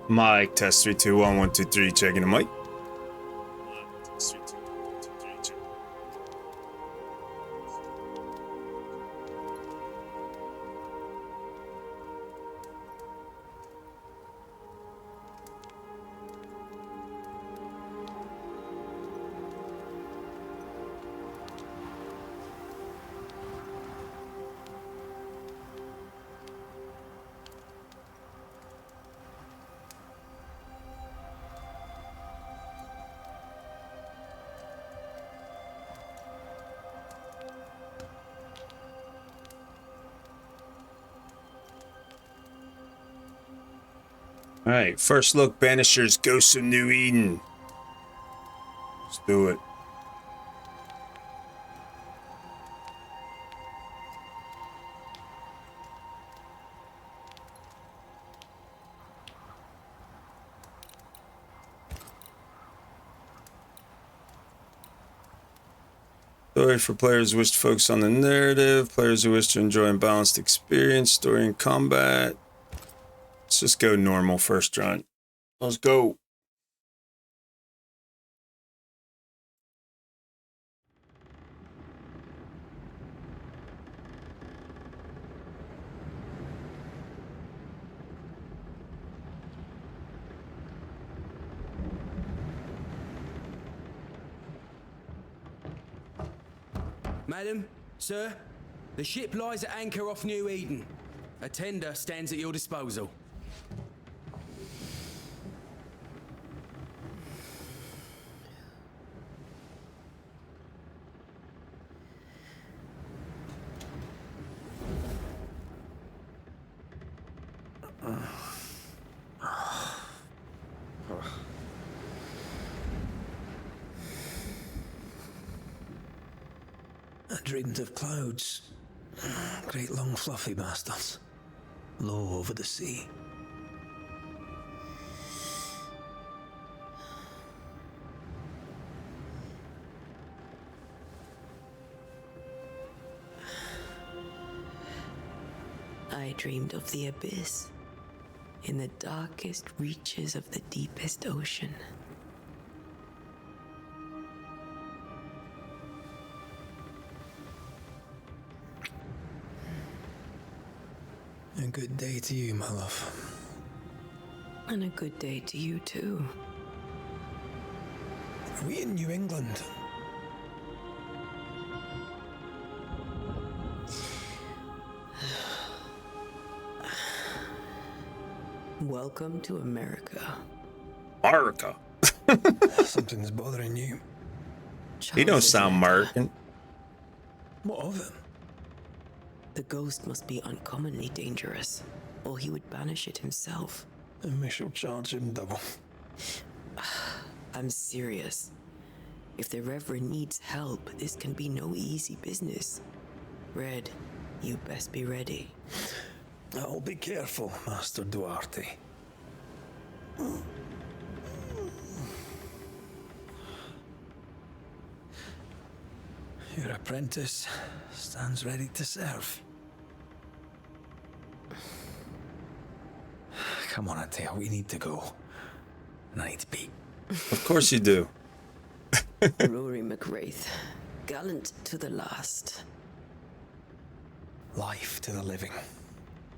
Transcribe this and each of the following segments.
Mic test 3 2 1 1 2 3. Checking the mic. All right, first look, Banishers, Ghosts of New Eden. Let's do it. Story for players who wish to focus on the narrative, players who wish to enjoy a balanced experience, story and combat. Let's just go normal first run. Let's go. Madam, sir, the ship lies at anchor off New Eden. A tender stands at your disposal. I dreamed of clouds. Great long fluffy bastards. Low over the sea. I dreamed of the abyss, in the darkest reaches of the deepest ocean. A good day to you, my love. And a good day to you, too. Are we in New England? Welcome to America. America. Something's bothering you. He don't Charles's sound letter. American. What of it? The ghost must be uncommonly dangerous, or he would banish it himself. And we shall charge him double. I'm serious. If the Reverend needs help, this can be no easy business. Red, you best be ready. I'll be careful, Master Duarte. Your apprentice stands ready to serve. Come on, Atea, we need to go. And I need to be. Of course you do. Rory McWraith, gallant to the last. Life to the living,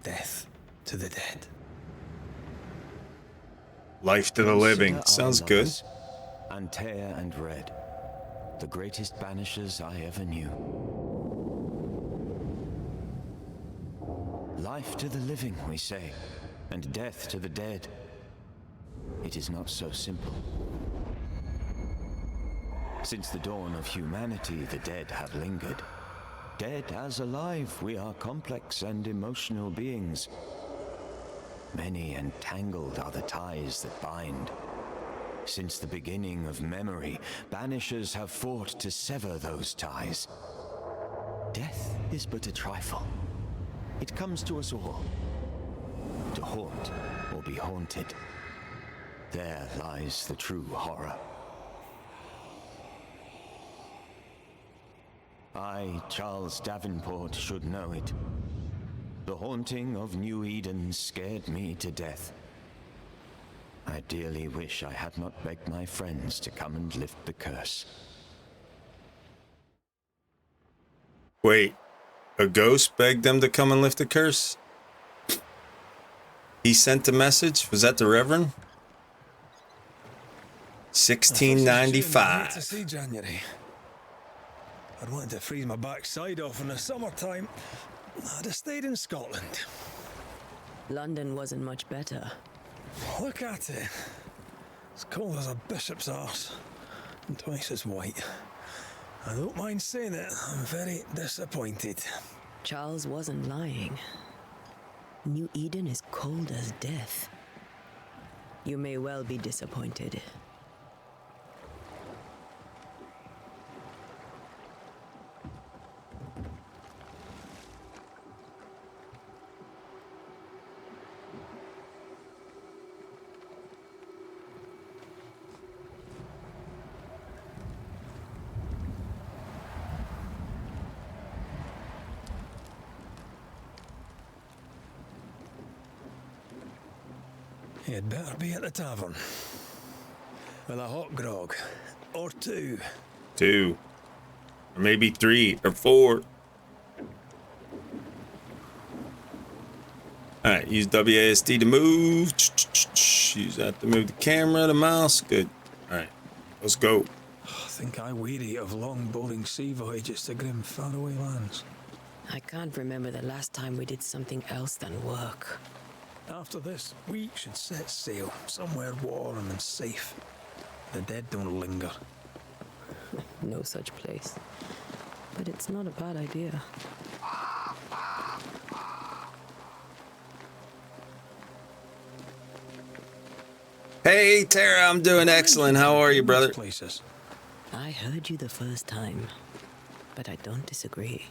death to the dead. Life to the living. Consider Sounds our good. lovers, Antea and Red, the greatest banishers I ever knew. Life to the living, we say, and death to the dead. It is not so simple. Since the dawn of humanity, the dead have lingered. Dead as alive, we are complex and emotional beings. Many and tangled are the ties that bind. Since the beginning of memory, banishers have fought to sever those ties. Death is but a trifle. It comes to us all. To haunt or be haunted. There lies the true horror. I, Charles Davenport, should know it. The haunting of New Eden scared me to death. I dearly wish I had not begged my friends to come and lift the curse. Wait, a ghost begged them to come and lift the curse? He sent the message? Was that the Reverend? I hate to 1695. see January. I'd wanted to freeze my backside off in the summertime. I'd have stayed in Scotland. London wasn't much better. Look at it. As cold as a bishop's arse. And twice as white. I don't mind saying it, I'm very disappointed. Charles wasn't lying. New Eden is cold as death. You may well be disappointed. You'd better be at the tavern. With a hot grog. Or two. 2. Or maybe 3 or 4. Alright, use WASD to move. Use that to move the camera, the mouse. Good. Alright, let's go. I think I weary of long, boring sea voyages to grim, faraway lands. I can't remember the last time we did something else than work. After this, we should set sail somewhere warm and safe. The dead don't linger. No such place. But it's not a bad idea. Hey, Tara, I'm doing excellent. How are you, brother? Places. I heard you the first time, but I don't disagree.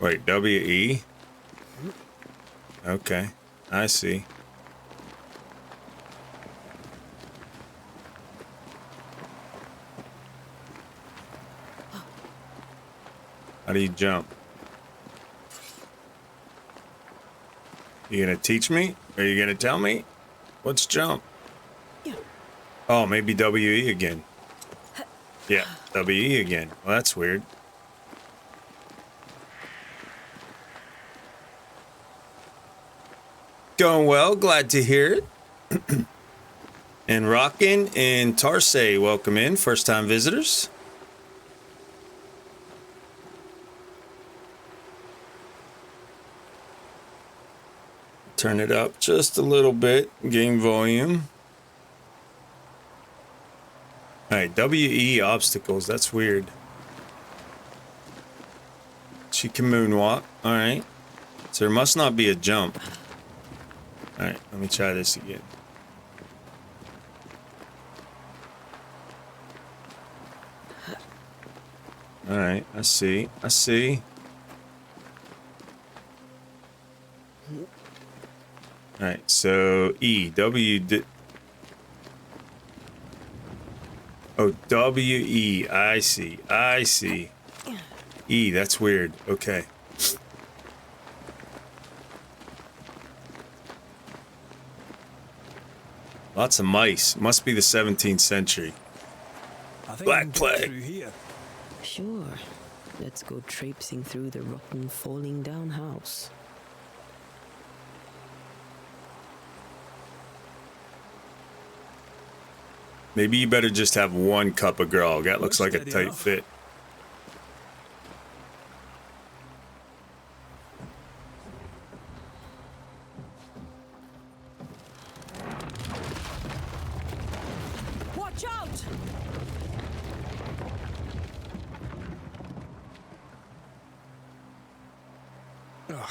Wait, WE? Okay, I see. How do you jump? You gonna teach me? Are you gonna tell me? What's jump? Yeah. Oh, maybe WE again. Yeah, WE again. Well, that's weird. Going well, glad to hear it. And Rockin' and Tarsay, welcome in, first time visitors. Turn it up just a little bit, gain volume. Alright, WE obstacles, that's weird. She can moonwalk, alright. So there must not be a jump. Alright, let me try this again. Alright, I see. Alright, so E, W, oh, W-E, I see. E, that's weird, okay. Lots of mice. Must be the 17th century. I think Black we can get Plague. through here. Sure. Let's go traipsing through the rotten, falling down house. Maybe you better just have one cup of grog. That looks like a Steady tight enough. fit. Watch out! Ugh.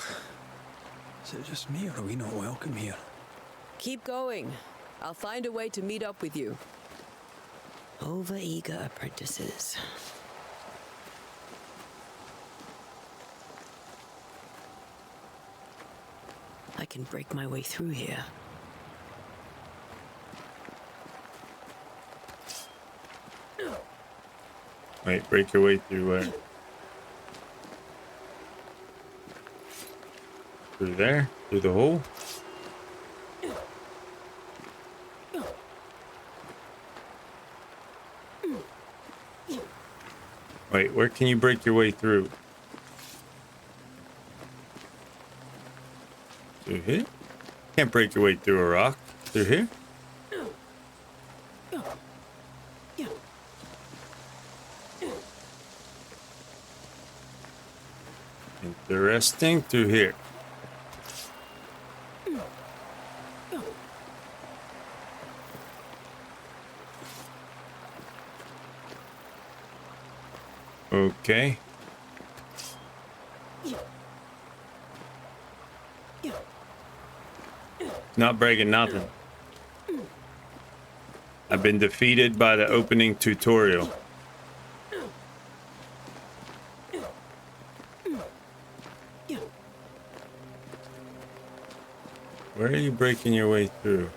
Is it just me, or are we not welcome here? Keep going. I'll find a way to meet up with you. Overeager apprentices. I can break my way through here. Wait, break your way through where? Through there? Through the hole? Wait, where can you break your way through? Through here? Can't break your way through a rock. Through here? Interesting. Through here. Okay. Not breaking nothing. I've been defeated by the opening tutorial. Where are you breaking your way through?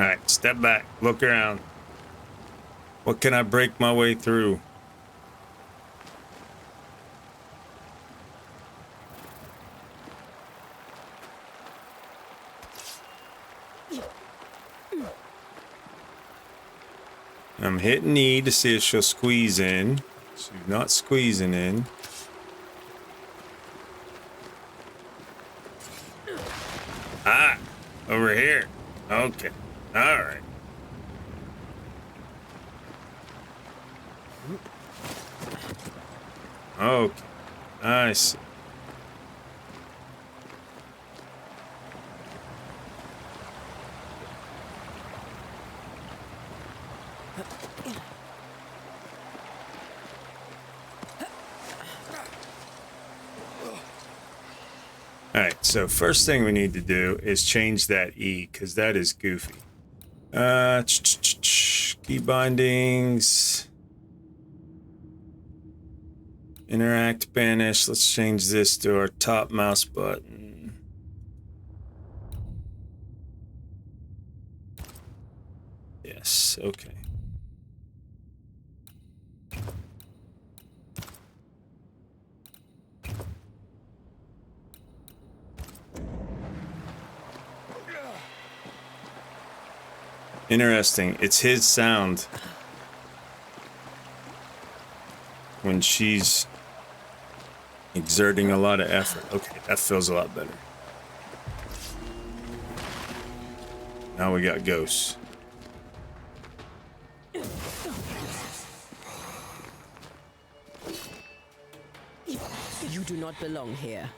Alright, step back, look around. What can I break my way through? I'm hitting E to see if she'll squeeze in. She's not squeezing in. Ah, over here. Okay, all right. Okay, I see. Alright, so first thing we need to do is change that E, because that is goofy. Key bindings. Interact, banish. Let's change this to our top mouse button. Yes, okay. Interesting. It's his sound when she's exerting a lot of effort. Okay, that feels a lot better. Now we got ghosts. You do not belong here.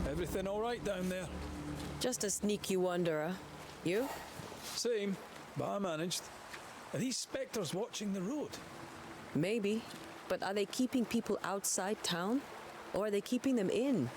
Everything all right down there? Just a sneaky wanderer. You? Same, but I managed. Are these spectres watching the road? Maybe. But are they keeping people outside town? Or are they keeping them in?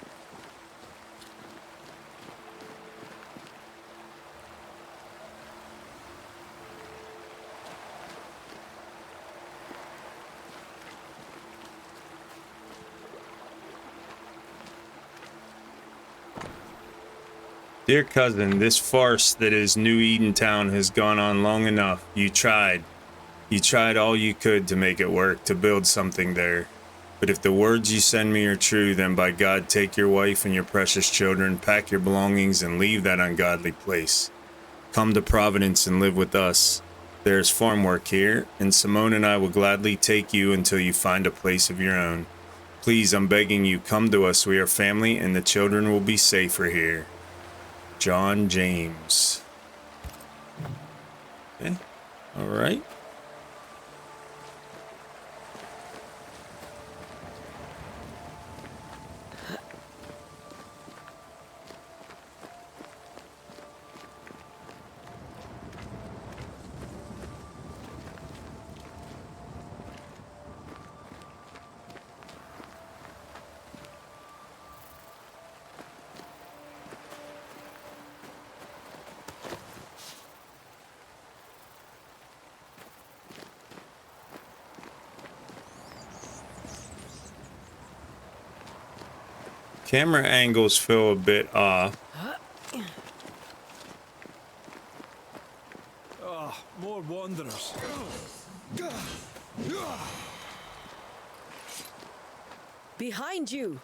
Dear cousin, this farce that is New Edentown has gone on long enough. You tried. You tried all you could to make it work, to build something there. But if the words you send me are true, then by God, take your wife and your precious children, pack your belongings, and leave that ungodly place. Come to Providence and live with us. There is farm work here, and Simone and I will gladly take you until you find a place of your own. Please, I'm begging you, come to us. We are family and the children will be safer here. John James. Okay. All right. Camera angles feel a bit off. Ah, more wanderers. Behind you!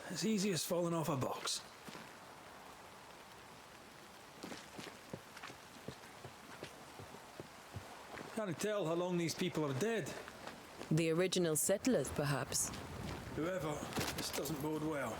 As easy as falling off a box. Can't tell how long these people are dead. The original settlers, perhaps. Whoever, this doesn't bode well.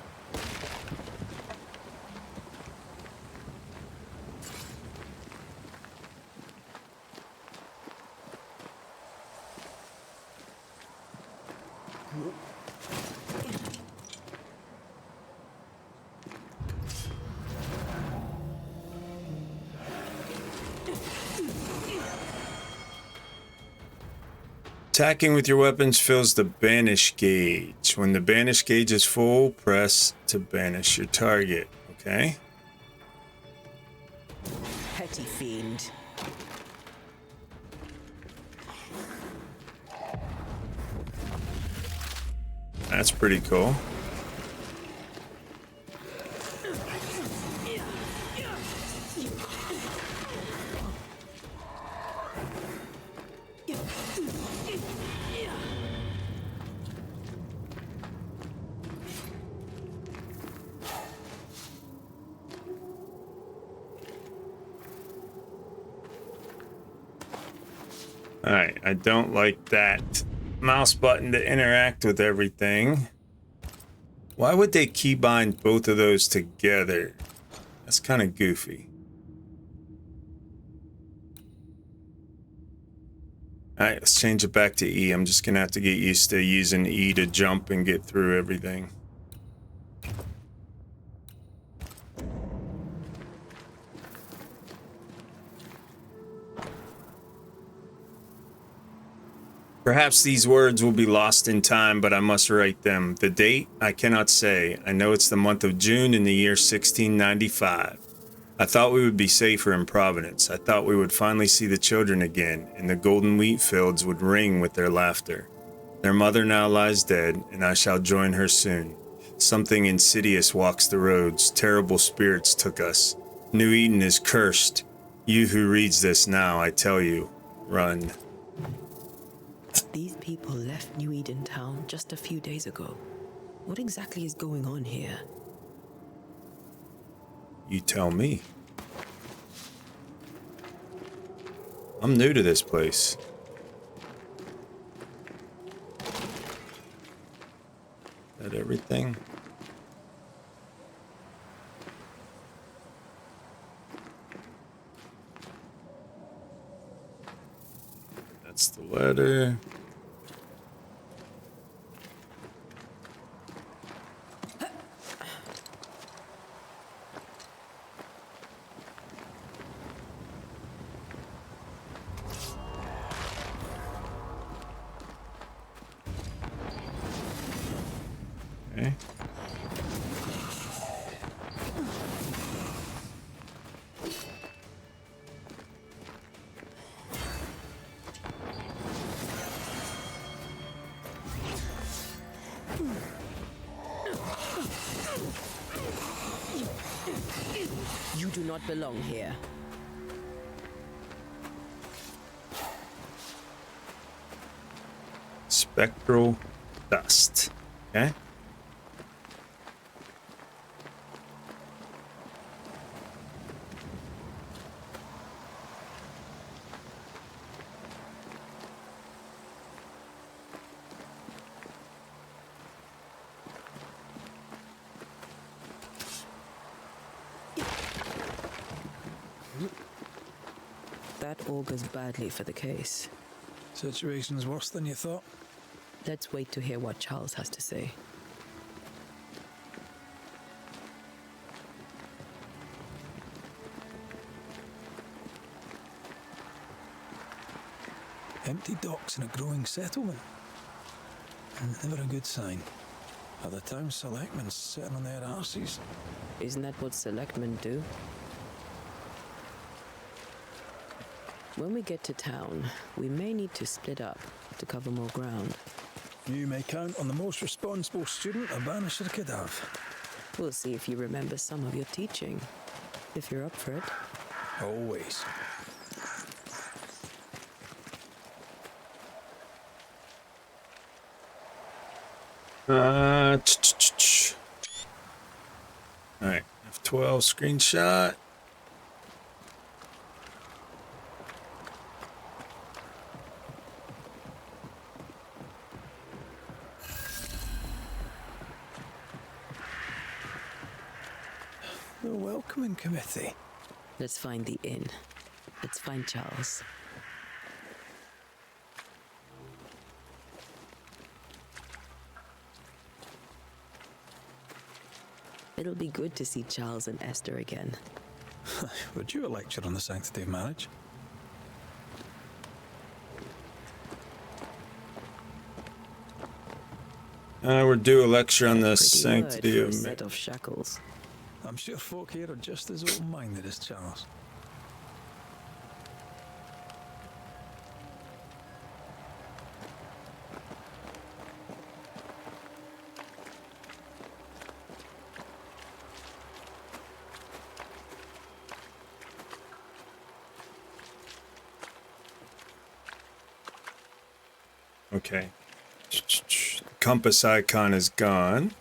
Attacking with your weapons fills the banish gauge. When the banish gauge is full, press to banish your target. Okay. Petty fiend. That's pretty cool. Alright, I don't like that mouse button to interact with everything. Why would they keybind both of those together? That's kind of goofy. Alright, let's change it back to E. I'm just gonna have to get used to using E to jump and get through everything. Perhaps these words will be lost in time, but I must write them. The date, I cannot say. I know it's the month of June in the year 1695. I thought we would be safer in Providence. I thought we would finally see the children again, and the golden wheat fields would ring with their laughter. Their mother now lies dead, and I shall join her soon. Something insidious walks the roads. Terrible spirits took us. New Eden is cursed. You who reads this now, I tell you, run. These people left New Eden Town just a few days ago. What exactly is going on here? You tell me. I'm new to this place. Is that everything? That's the letter. Okay. You do not belong here. Spectral dust. Okay. That augurs badly for the case. Situation's worse than you thought. Let's wait to hear what Charles has to say. Empty docks in a growing settlement. Never a good sign. Are the town selectmen sitting on their arses? Isn't that what selectmen do? When we get to town, we may need to split up to cover more ground. You may count on the most responsible student a Banisher could have. We'll see if you remember some of your teaching, if you're up for it. Always. Alright, F12 screenshot. The welcoming committee. Let's find the inn. Let's find Charles. It'll be good to see Charles and Esther again. Would you a lecture on the sanctity of marriage? We're due a lecture on the Pretty sanctity word for a of set of shackles. I'm sure folk here are just as open-minded as Charles. Okay. Compass icon is gone.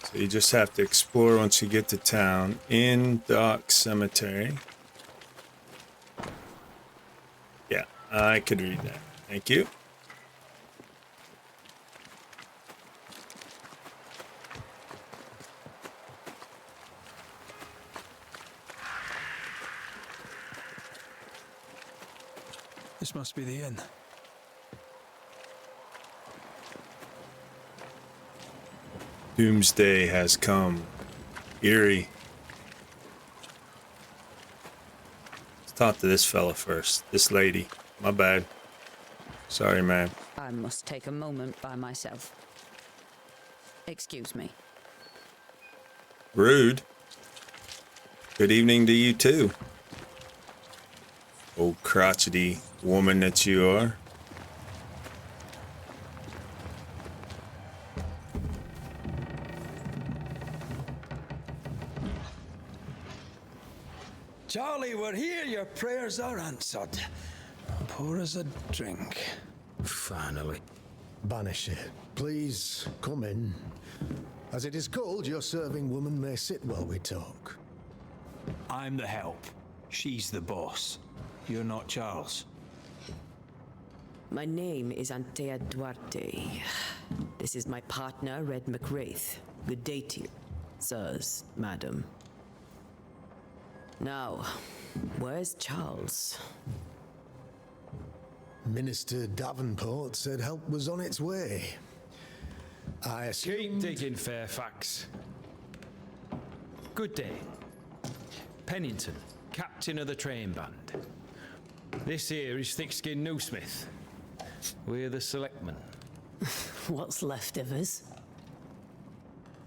So you just have to explore once you get to town. Inn, dock, cemetery. Yeah, I could read that. Thank you. This must be the inn. Doomsday has come. Eerie. Let's talk to this fella first. This lady. My bad. Sorry, ma'am. I must take a moment by myself. Excuse me. Rude. Good evening to you, too. Old crotchety woman that you are. Charlie, we're here. Your prayers are answered. Pour us a drink. Finally. Banisher, please come in. As it is called, your serving woman may sit while we talk. I'm the help. She's the boss. You're not Charles. My name is Antea Duarte. This is my partner, Red McWraith. Good day to you, sirs, madam. Now, where's Charles? Minister Davenport said help was on its way. I assume... Keep digging, Fairfax. Good day. Pennington, captain of the train band. This here is Thickskin Newsmith. We're the selectmen. What's left of us?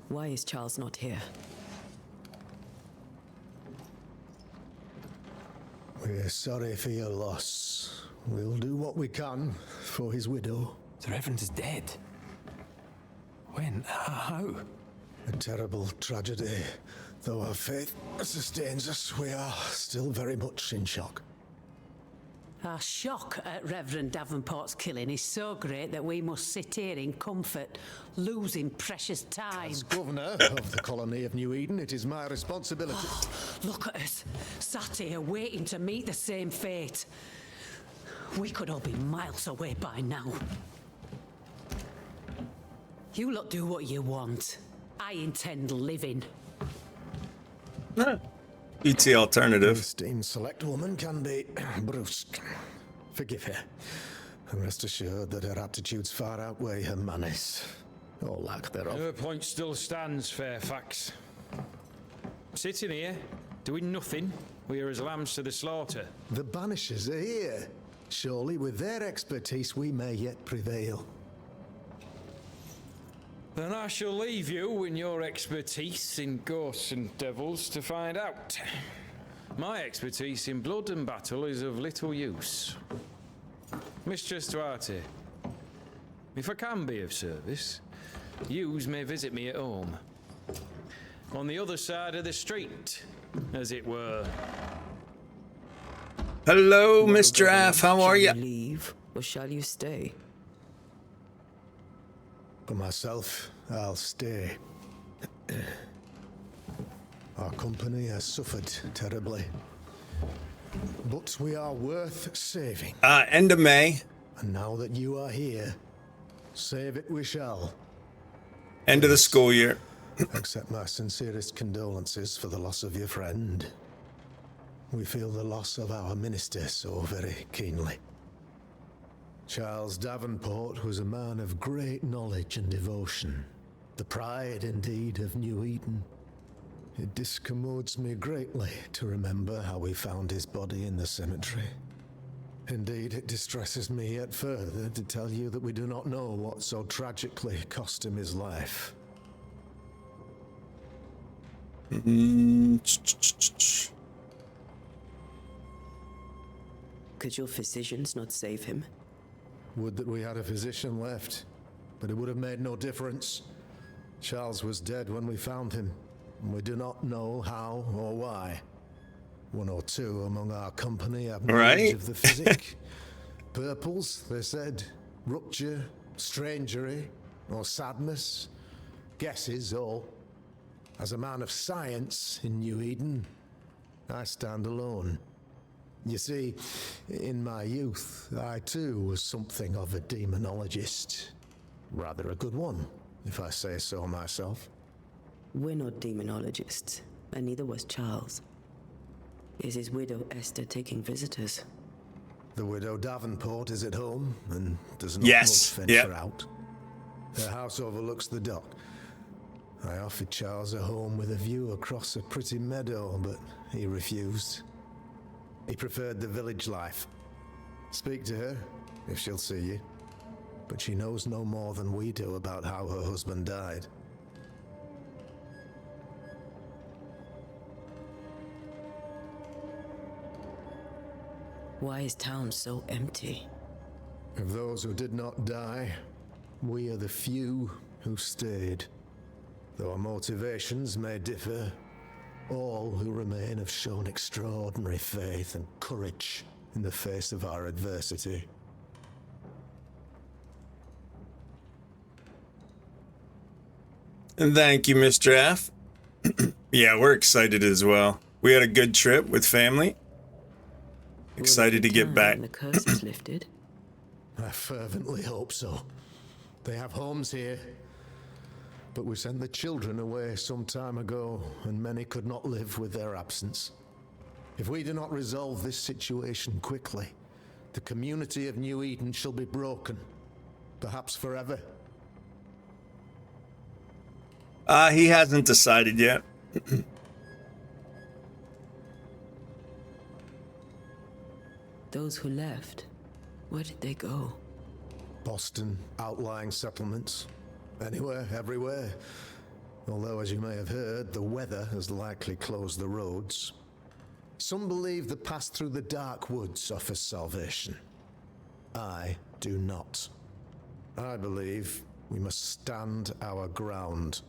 Why is Charles not here? We're sorry for your loss. We'll do what we can for his widow. The Reverend is dead. When? How? A terrible tragedy. Though our faith sustains us, we are still very much in shock. Our shock at Reverend Davenport's killing is so great that we must sit here in comfort, losing precious time. As governor of the colony of New Eden, it is my responsibility. Look at us, sat here waiting to meet the same fate. We could all be miles away by now. You lot do what you want. I intend living. Beats the alternative. Esteemed select woman can be brusque. Forgive her. And rest assured that her aptitudes far outweigh her manners. Or lack thereof. Her point still stands, Fairfax. Sitting here, doing nothing, we are as lambs to the slaughter. The Banishers are here. Surely with their expertise we may yet prevail. Then I shall leave you in your expertise in ghosts and devils to find out. My expertise in blood and battle is of little use. Mistress Duarte, if I can be of service, yous may visit me at home. On the other side of the street, as it were. Hello, Mr. F. How are Shall you? you leave, or shall you stay? For myself, I'll stay. Our company has suffered terribly. But we are worth saving. End of May. And now that you are here, save it we shall. End of the school year. Accept my sincerest condolences for the loss of your friend. We feel the loss of our minister so very keenly. Charles Davenport was a man of great knowledge and devotion. The pride, indeed, of New Eden. It discommodes me greatly to remember how we found his body in the cemetery. Indeed, it distresses me yet further to tell you that we do not know what so tragically cost him his life. Could your physicians not save him? Would that we had a physician left, but it would have made no difference. Charles was dead when we found him, and we do not know how or why. One or two among our company have knowledge of the physic. Purples, they said, rupture, strangery, or sadness. Guesses all. As a man of science in New Eden, I stand alone. You see, in my youth, I too was something of a demonologist. Rather a good one, if I say so myself. We're not demonologists, and neither was Charles. Is his widow Esther taking visitors? The widow Davenport is at home and does not Yes. much venture out. Her house overlooks the dock. I offered Charles a home with a view across a pretty meadow, but he refused. He preferred the village life. Speak to her, if she'll see you. But she knows no more than we do about how her husband died. Why is town so empty? Of those who did not die, we are the few who stayed. Though our motivations may differ, all who remain have shown extraordinary faith and courage in the face of our adversity. And thank you, Mr. F. Yeah, we're excited as well. We had a good trip with family. Excited to get back. The curse is lifted. I fervently hope so. They have homes here. But we sent the children away some time ago, and many could not live with their absence. If we do not resolve this situation quickly, the community of New Eden shall be broken, perhaps forever. He hasn't decided yet. Those who left, where did they go? Boston, outlying settlements. Anywhere, everywhere. Although, as you may have heard, the weather has likely closed the roads. Some believe the path through the dark woods offers salvation. I do not. I believe we must stand our ground.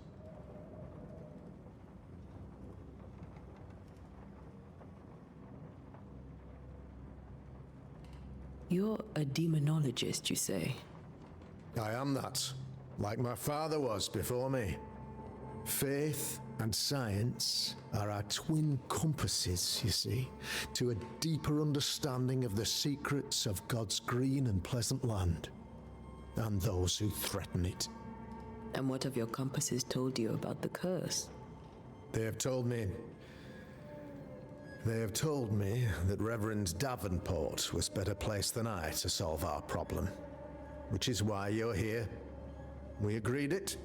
You're a demonologist, you say? I am that, like my father was before me. Faith and science are our twin compasses, you see, to a deeper understanding of the secrets of God's green and pleasant land, and those who threaten it. And what have your compasses told you about the curse? They have told me They have told me that Reverend Davenport was better placed than I to solve our problem, which is why you're here. We agreed it.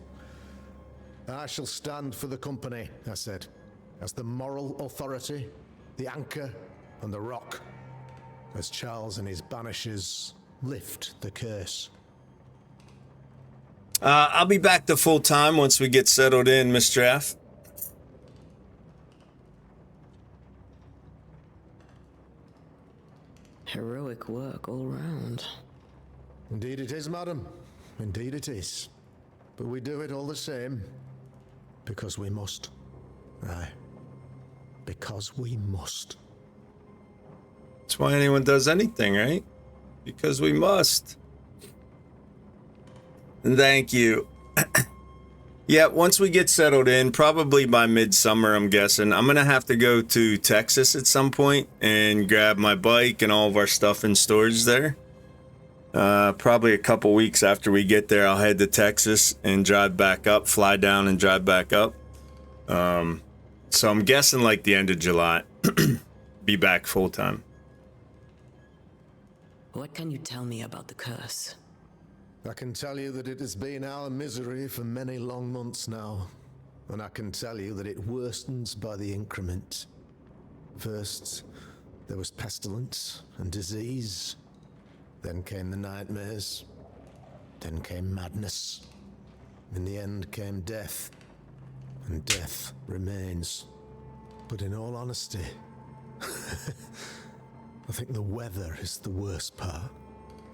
I shall stand for the company, I said, as the moral authority, the anchor, and the rock, as Charles and his Banishers lift the curse. I'll be back to full time once we get settled in, Mr. F. Heroic work all round. Indeed it is, madam. Indeed it is. But we do it all the same. Because we must. Aye. Because we must. That's why anyone does anything, right? Because we must. Thank you. Yeah, once we get settled in, probably by midsummer, I'm guessing, I'm going to have to go to Texas at some point and grab my bike and all of our stuff in storage there. Probably a couple weeks after we get there, I'll head to Texas and drive back up, fly down and drive back up. So I'm guessing like the end of July, be back full time. What can you tell me about the curse? I can tell you that it has been our misery for many long months now. And I can tell you that it worstens by the increment. First, there was pestilence and disease. Then came the nightmares. Then came madness. In the end came death. And death remains. But in all honesty, I think the weather is the worst part.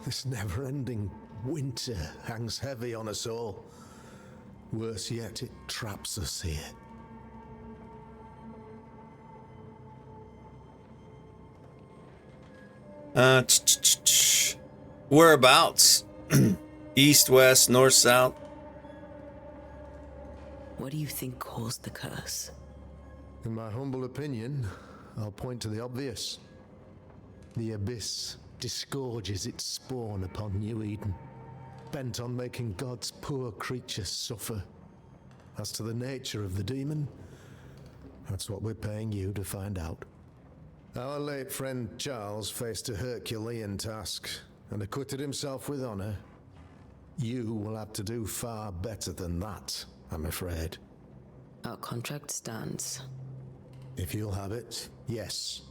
This never-ending winter hangs heavy on us all. Worse yet, it traps us here. Whereabouts? East, west, north, south? What do you think caused the curse? In my humble opinion, I'll point to the obvious. The abyss disgorges its spawn upon New Eden, bent on making God's poor creatures suffer. As to the nature of the demon, that's what we're paying you to find out. Our late friend Charles faced a Herculean task and acquitted himself with honor. You will have to do far better than that, I'm afraid. Our contract stands. If you'll have it, yes.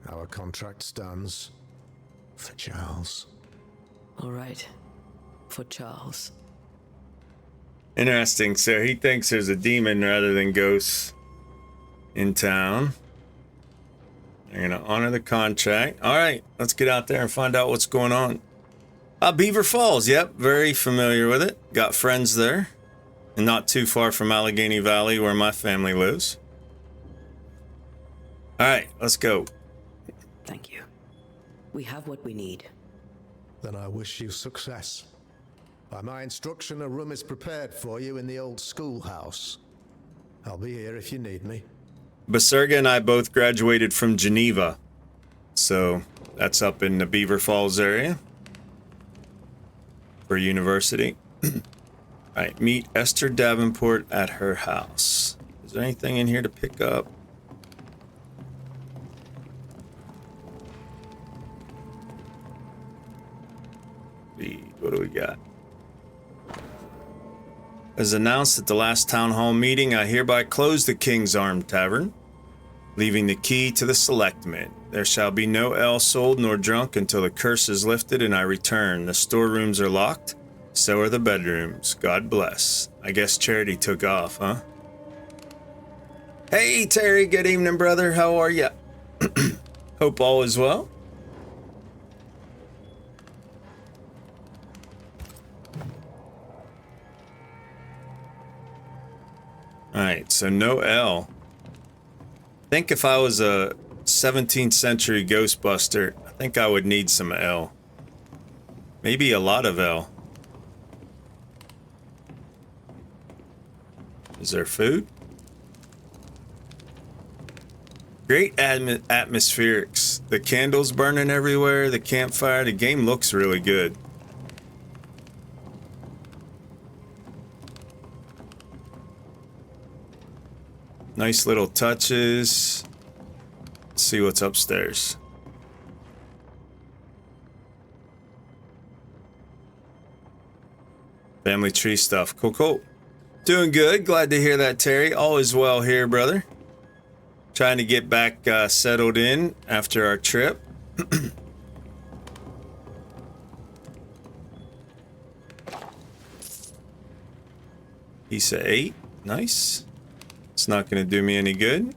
Our contract stands. For Charles. All right. For Charles. Interesting. So he thinks there's a demon rather than ghosts in town. They're going to honor the contract. All right. Let's get out there and find out what's going on. Beaver Falls. Yep. Very familiar with it. Got friends there. And not too far from Allegheny Valley where my family lives. All right. Let's go. Thank you. We have what we need. Then I wish you success. By my instruction, a room is prepared for you in the old schoolhouse. I'll be here if you need me. Baserga and I both graduated from Geneva. So that's up in the Beaver Falls area. For university. Alright, meet Esther Davenport at her house. Is there anything in here to pick up? What do we got? As announced at the last town hall meeting, I hereby close the King's Arm Tavern, leaving the key to the selectmen. There shall be no ale sold nor drunk until the curse is lifted and I return. The storerooms are locked, so are the bedrooms. God bless. I guess Charity took off, huh? Hey, Terry. Good evening, brother. How are ya? Hope all is well. Alright, so no L. I think if I was a 17th century Ghostbuster, I think I would need some L. Maybe a lot of L. Is there food? Great atmospherics. The candles burning everywhere, the campfire, the game looks really good. Nice little touches. Let's see what's upstairs. Family tree stuff. Cool, cool. Doing good. Glad to hear that, Terry. All is well here, brother. Trying to get back settled in after our trip. Piece of 8. Nice. It's not going to do me any good.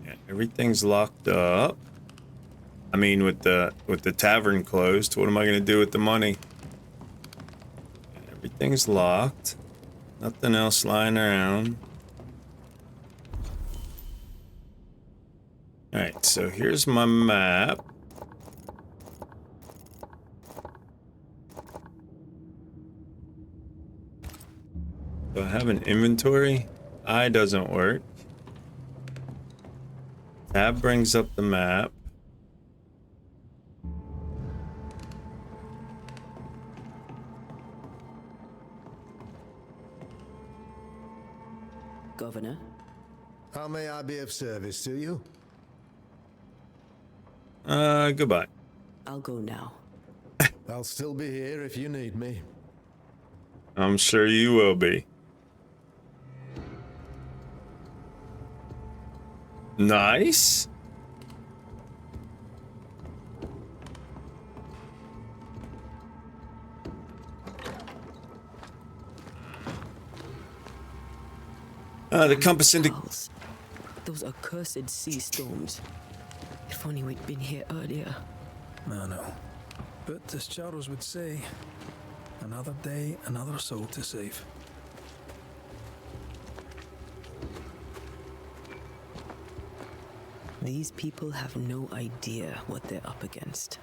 Yeah, everything's locked up. I mean, with the tavern closed, what am I going to do with the money? Everything's locked. Nothing else lying around. Alright, so here's my map. Do I have an inventory? I doesn't work. Tab brings up the map. Governor? How may I be of service to you? Goodbye. I'll go now. I'll still be here if you need me. I'm sure you will be. Nice. The compass Charles, those accursed sea storms. If only we'd been here earlier. I know. But as Charles would say, another day, another soul to save. These people have no idea what they're up against.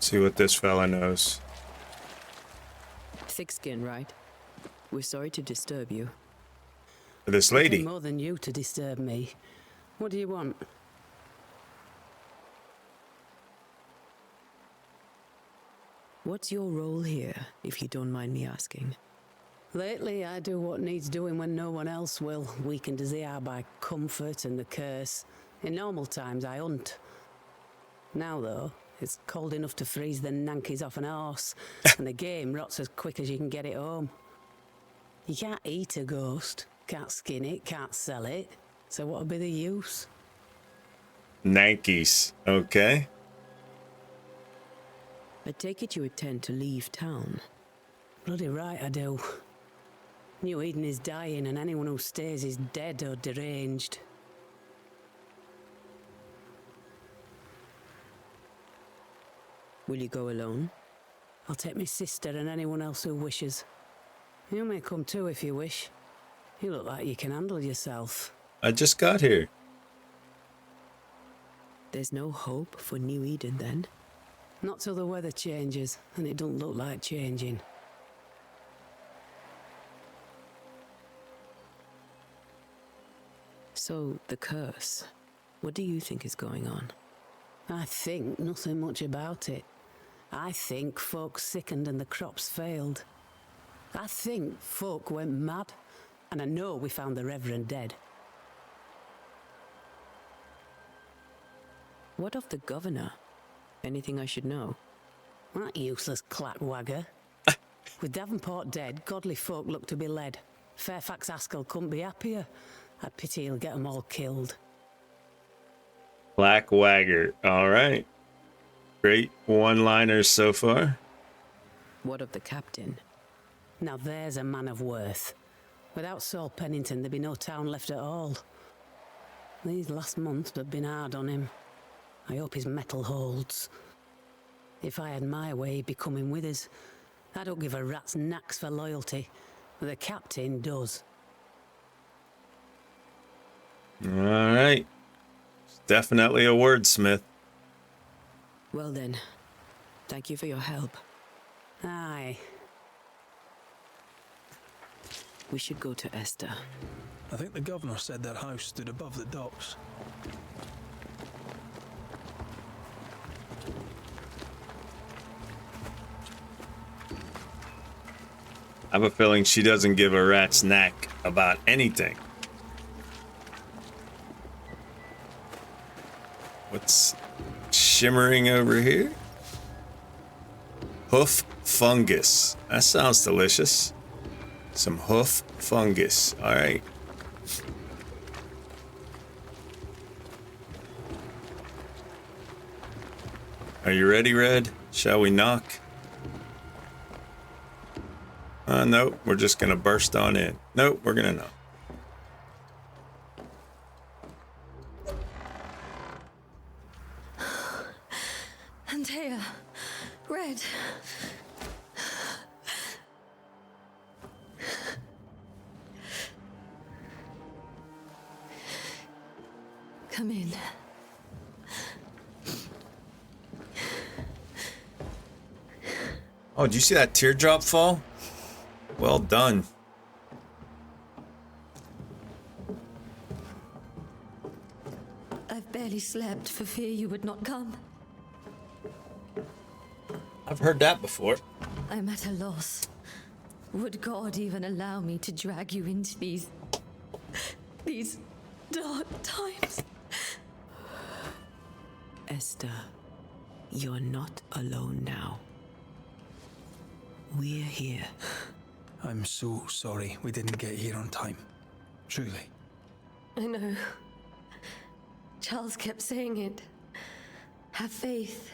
See what this fella knows. Thick skin, right? We're sorry to disturb you. This lady. More than you to disturb me. What do you want? What's your role here, if you don't mind me asking? Lately, I do what needs doing when no one else will, weakened as they are by comfort and the curse. In normal times, I hunt. Now, though, it's cold enough to freeze the nankies off an horse, and the game rots as quick as you can get it home. You can't eat a ghost, can't skin it, can't sell it, so what'll be the use? Nankies. Okay. I take it you intend to leave town. Bloody right I do. New Eden is dying, and anyone who stays is dead or deranged. Will you go alone? I'll take my sister and anyone else who wishes. You may come too if you wish. You look like you can handle yourself. I just got here. There's no hope for New Eden then? Not till the weather changes, and it don't look like changing. So, the curse. What do you think is going on? I think nothing much about it. I think folk sickened and the crops failed. I think folk went mad, and I know we found the Reverend dead. What of the governor? Anything I should know? That useless clackwagger. With Davenport dead, godly folk look to be led. Fairfax Askell couldn't be happier. I pity he'll get them all killed. Black Wagger. All right. Great one-liners so far. What of the captain? Now there's a man of worth. Without Saul Pennington, there'd be no town left at all. These last months have been hard on him. I hope his mettle holds. If I had my way, he'd be coming with us. I don't give a rat's knacks for loyalty, but the captain does. All right. Definitely a wordsmith. Well then, thank you for your help. Aye. We should go to Esther. I think the governor said that house stood above the docks. have a feeling she doesn't give a rat's neck about anything. What's shimmering over here? Hoof fungus. That sounds delicious. Some hoof fungus. All right. Are you ready, Red? Shall we knock? Nope, we're just gonna burst on in. Nope, we're gonna knock. Antea, Red. Come in. Oh, did you see that teardrop fall? Well done. I've barely slept for fear you would not come. I've heard that before. I'm at a loss. Would God even allow me to drag you into these dark times? Esther, you're not alone now. We're here. I'm so sorry we didn't get here on time. Truly. I know. Charles kept saying it. Have faith.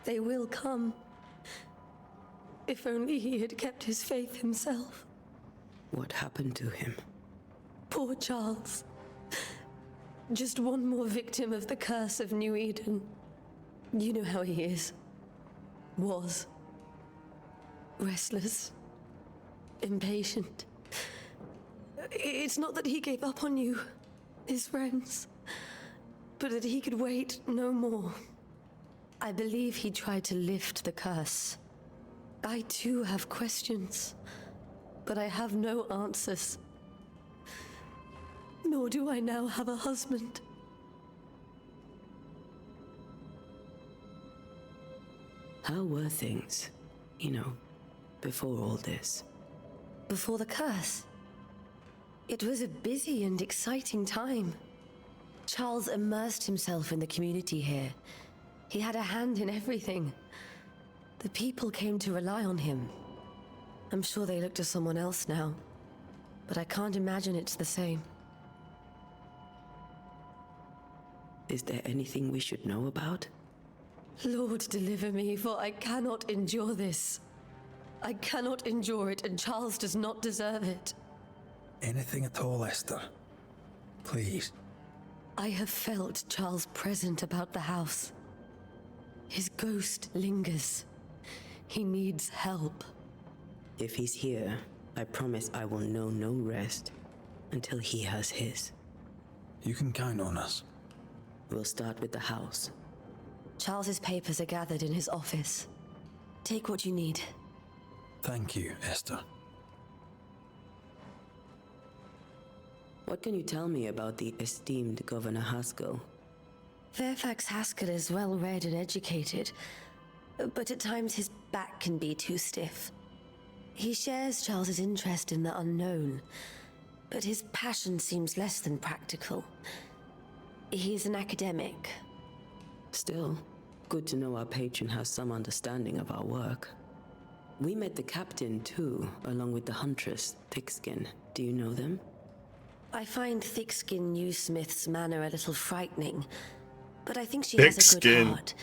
They will come. If only he had kept his faith himself. What happened to him? Poor Charles. Just one more victim of the curse of New Eden. You know how he is. Was. Restless. Impatient. It's not that he gave up on you, his friends, but that he could wait no more. I believe he tried to lift the curse. I too have questions, but I have no answers. Nor do I now have a husband. How were things, before all this? Before the curse? It was a busy and exciting time. Charles immersed himself in the community here. He had a hand in everything. The people came to rely on him. I'm sure they look to someone else now, but I can't imagine it's the same. Is there anything we should know about? Lord, deliver me, for I cannot endure this. I cannot endure it, and Charles does not deserve it. Anything at all, Esther. Please. I have felt Charles present about the house. His ghost lingers. He needs help. If he's here, I promise I will know no rest until he has his. You can count on us. We'll start with the house. Charles's papers are gathered in his office. Take what you need. Thank you, Esther. What can you tell me about the esteemed Governor Haskell? Fairfax Haskell is well read and educated, but at times his back can be too stiff. He shares Charles's interest in the unknown, but his passion seems less than practical. He's an academic. Still, good to know our patron has some understanding of our work. We met the captain too, along with the huntress, Thickskin. Do you know them? I find Thickskin Newsmith's manner a little frightening, but I think she has a good heart.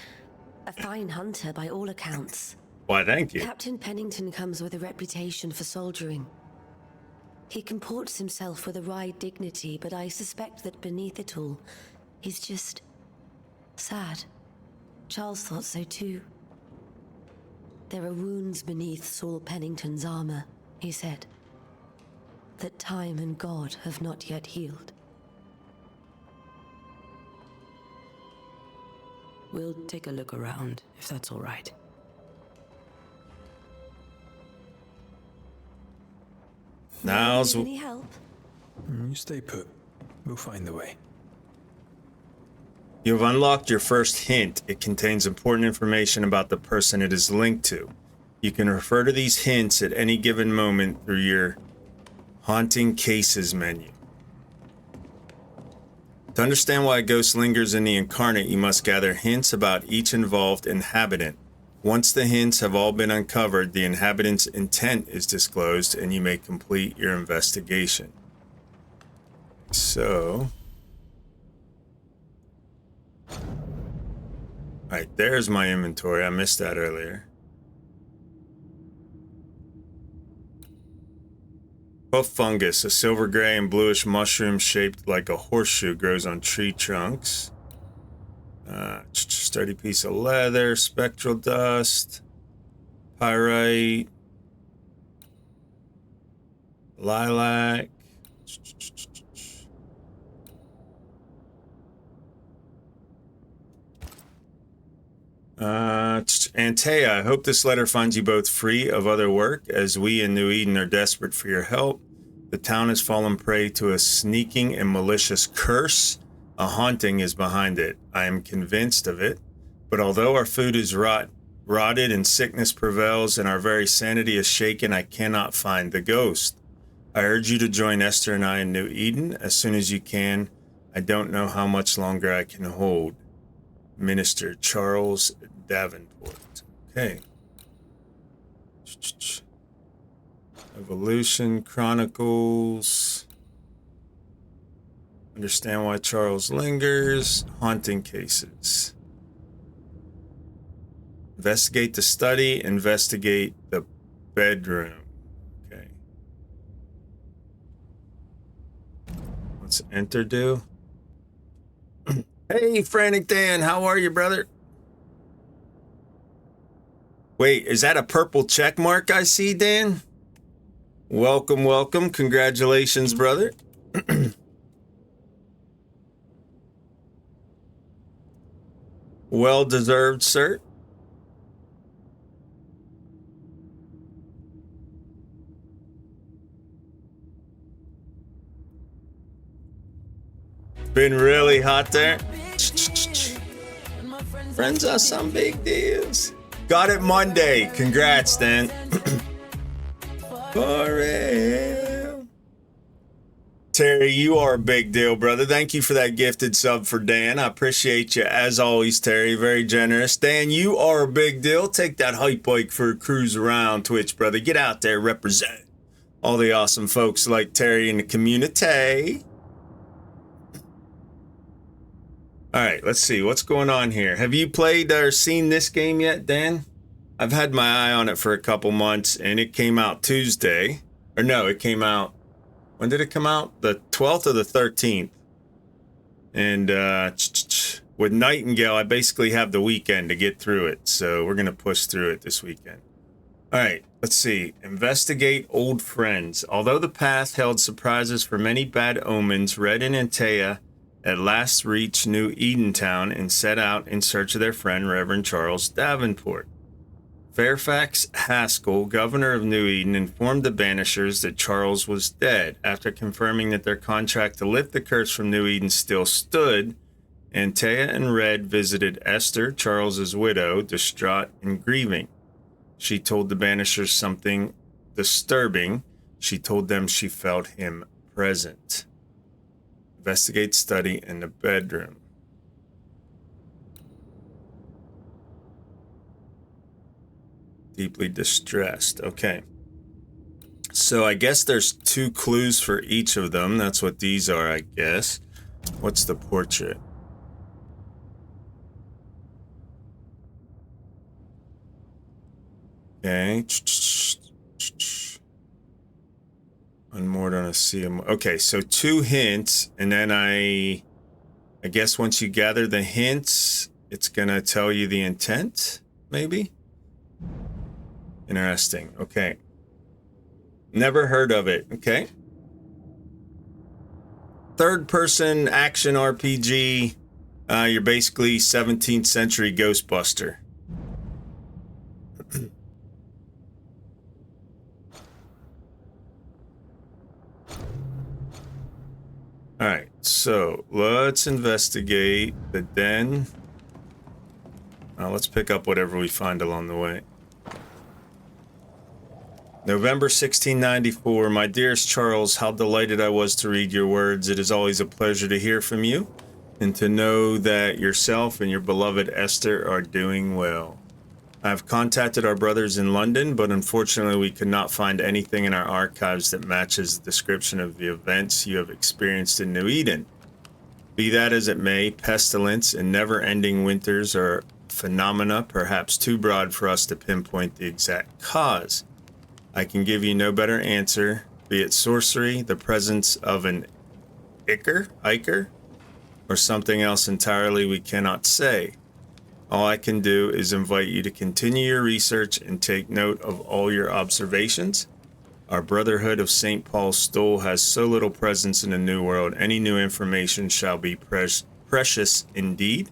A fine hunter by all accounts. Why, thank you. Captain Pennington comes with a reputation for soldiering. He comports himself with a wry dignity, but I suspect that beneath it all, he's just sad. Charles thought so too. There are wounds beneath Saul Pennington's armor, he said, that time and God have not yet healed. We'll take a look around, if that's all right. Now's... Any help? You stay put. We'll find the way. You've unlocked your first hint. It contains important information about the person it is linked to. You can refer to these hints at any given moment through your Haunting Cases menu. To understand why a ghost lingers in the incarnate, you must gather hints about each involved inhabitant. Once the hints have all been uncovered, the inhabitant's intent is disclosed, and you may complete your investigation. So... Alright, there's my inventory. I missed that earlier. Puff fungus, a silver gray and bluish mushroom shaped like a horseshoe, grows on tree trunks. Sturdy piece of leather, spectral dust, pyrite, lilac. Antea, I hope this letter finds you both free of other work, as we in New Eden are desperate for your help. The town has fallen prey to a sneaking and malicious curse. A haunting is behind it. I am convinced of it. But although our food is rotted and sickness prevails and our very sanity is shaken, I cannot find the ghost. I urge you to join Esther and I in New Eden as soon as you can. I don't know how much longer I can hold. Minister Charles Davenport. Okay. Evolution Chronicles. Understand why Charles lingers. Haunting cases. Investigate the study. Investigate the bedroom. Okay. What's enter do? Hey, Frantic Dan, how are you, brother? Wait, is that a purple check mark I see, Dan? Welcome, welcome. Congratulations, brother. Well deserved, sir. Been really hot there. Friends are some big deals. Got it Monday. Congrats, Dan. For real. Terry, you are a big deal, brother. Thank you for that gifted sub for Dan. I appreciate you as always, Terry. Very generous. Dan, you are a big deal. Take that hype bike for a cruise around Twitch, brother. Get out there, represent all the awesome folks like Terry in the community. All right, let's see. What's going on here? Have you played or seen this game yet, Dan? I've had my eye on it for a couple months, and it came out Tuesday. Or no, it came out... When did it come out? The 12th or the 13th? And with Nightingale, I basically have the weekend to get through it. So we're going to push through it this weekend. All right, let's see. Investigate old friends. Although the path held surprises for many bad omens, Red and Antea at last reached New Edentown and set out in search of their friend, Reverend Charles Davenport. Fairfax Haskell, governor of New Eden, informed the Banishers that Charles was dead. After confirming that their contract to lift the curse from New Eden still stood, Antea and Red visited Esther, Charles's widow, distraught and grieving. She told the Banishers something disturbing. She told them she felt him present. Investigate study in the bedroom. Deeply distressed. Okay. So I guess there's 2 clues for each of them. That's what these are, I guess. What's the portrait? Okay. Unmoored on a sea of... Okay, so 2 hints, and then I guess once you gather the hints, it's gonna tell you the intent, maybe? Interesting. Okay. Never heard of it. Okay. Third-person action RPG. You're basically 17th century Ghostbuster. All right. So let's investigate the den. Let's pick up whatever we find along the way. November 1694. My dearest Charles, how delighted I was to read your words. It is always a pleasure to hear from you and to know that yourself and your beloved Esther are doing well. I have contacted our brothers in London, but unfortunately we could not find anything in our archives that matches the description of the events you have experienced in New Eden. Be that as it may, pestilence and never-ending winters are phenomena perhaps too broad for us to pinpoint the exact cause. I can give you no better answer, be it sorcery, the presence of an Iker, or something else entirely we cannot say. All I can do is invite you to continue your research and take note of all your observations. Our Brotherhood of St. Paul's Stool has so little presence in the New World, any new information shall be precious indeed.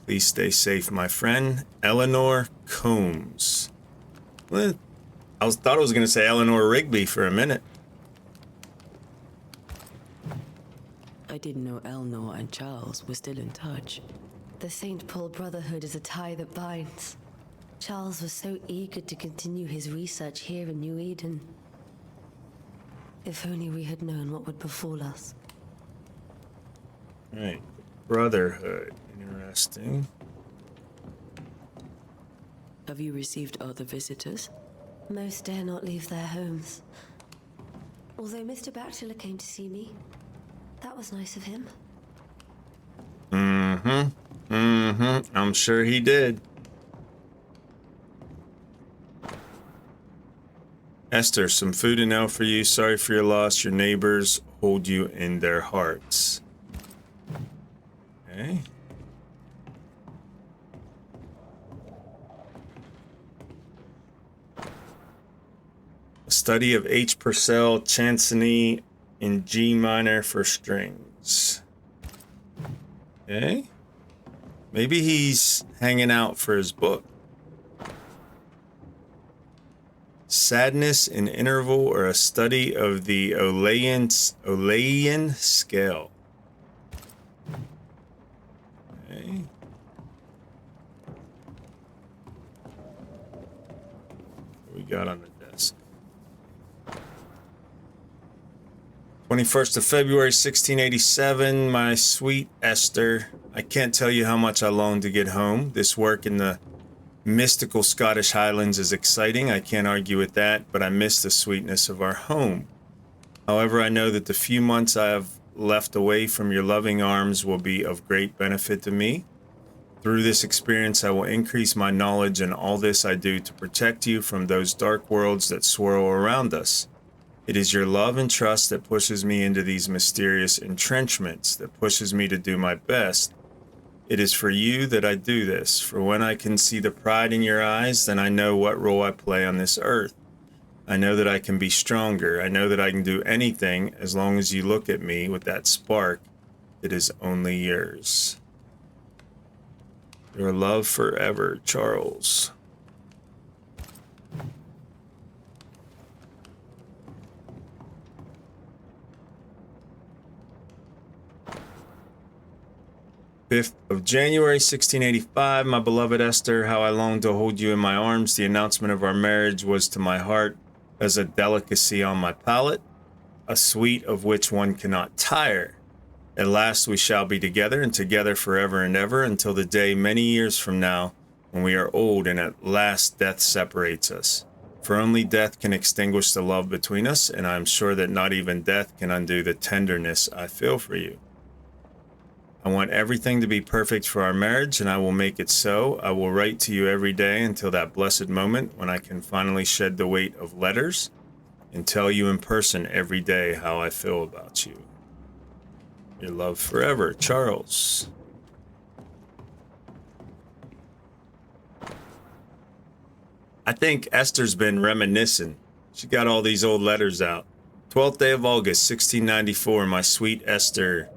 Please stay safe, my friend. Eleanor Combs. Well, thought I was going to say Eleanor Rigby for a minute. I didn't know Eleanor and Charles were still in touch. The St. Paul Brotherhood is a tie that binds. Charles was so eager to continue his research here in New Eden. If only we had known what would befall us. Right. Brotherhood. Interesting. Have you received other visitors? Most dare not leave their homes. Although Mr. Bachelor came to see me. That was nice of him. I'm sure he did. Esther, some food and ale for you. Sorry for your loss. Your neighbors hold you in their hearts. Okay. A study of H. Purcell Chansonny in G minor for strings. Okay. Maybe he's hanging out for his book. Sadness in interval, or a study of the Olayan scale. Okay. What we got on the desk? 21st of February, 1687. My sweet Esther, I can't tell you how much I long to get home. This work in the mystical Scottish Highlands is exciting. I can't argue with that, but I miss the sweetness of our home. However, I know that the few months I have left away from your loving arms will be of great benefit to me. Through this experience, I will increase my knowledge in all this I do to protect you from those dark worlds that swirl around us. It is your love and trust that pushes me into these mysterious entrenchments, that pushes me to do my best. It is for you that I do this, for when I can see the pride in your eyes, then I know what role I play on this earth. I know that I can be stronger. I know that I can do anything as long as you look at me with that spark that is only yours. Your love forever, Charles. of January 1685, my beloved Esther, how I long to hold you in my arms. The announcement of our marriage was to my heart as a delicacy on my palate, a sweet of which one cannot tire. At last we shall be together, and together forever and ever, until the day many years from now, when we are old and at last death separates us. For only death can extinguish the love between us, and I am sure that not even death can undo the tenderness I feel for you. I want everything to be perfect for our marriage, and I will make it so. I will write to you every day until that blessed moment when I can finally shed the weight of letters and tell you in person every day how I feel about you. Your love forever, Charles. I think Esther's been reminiscing. She got all these old letters out. 12th day of August, 1694, my sweet Esther.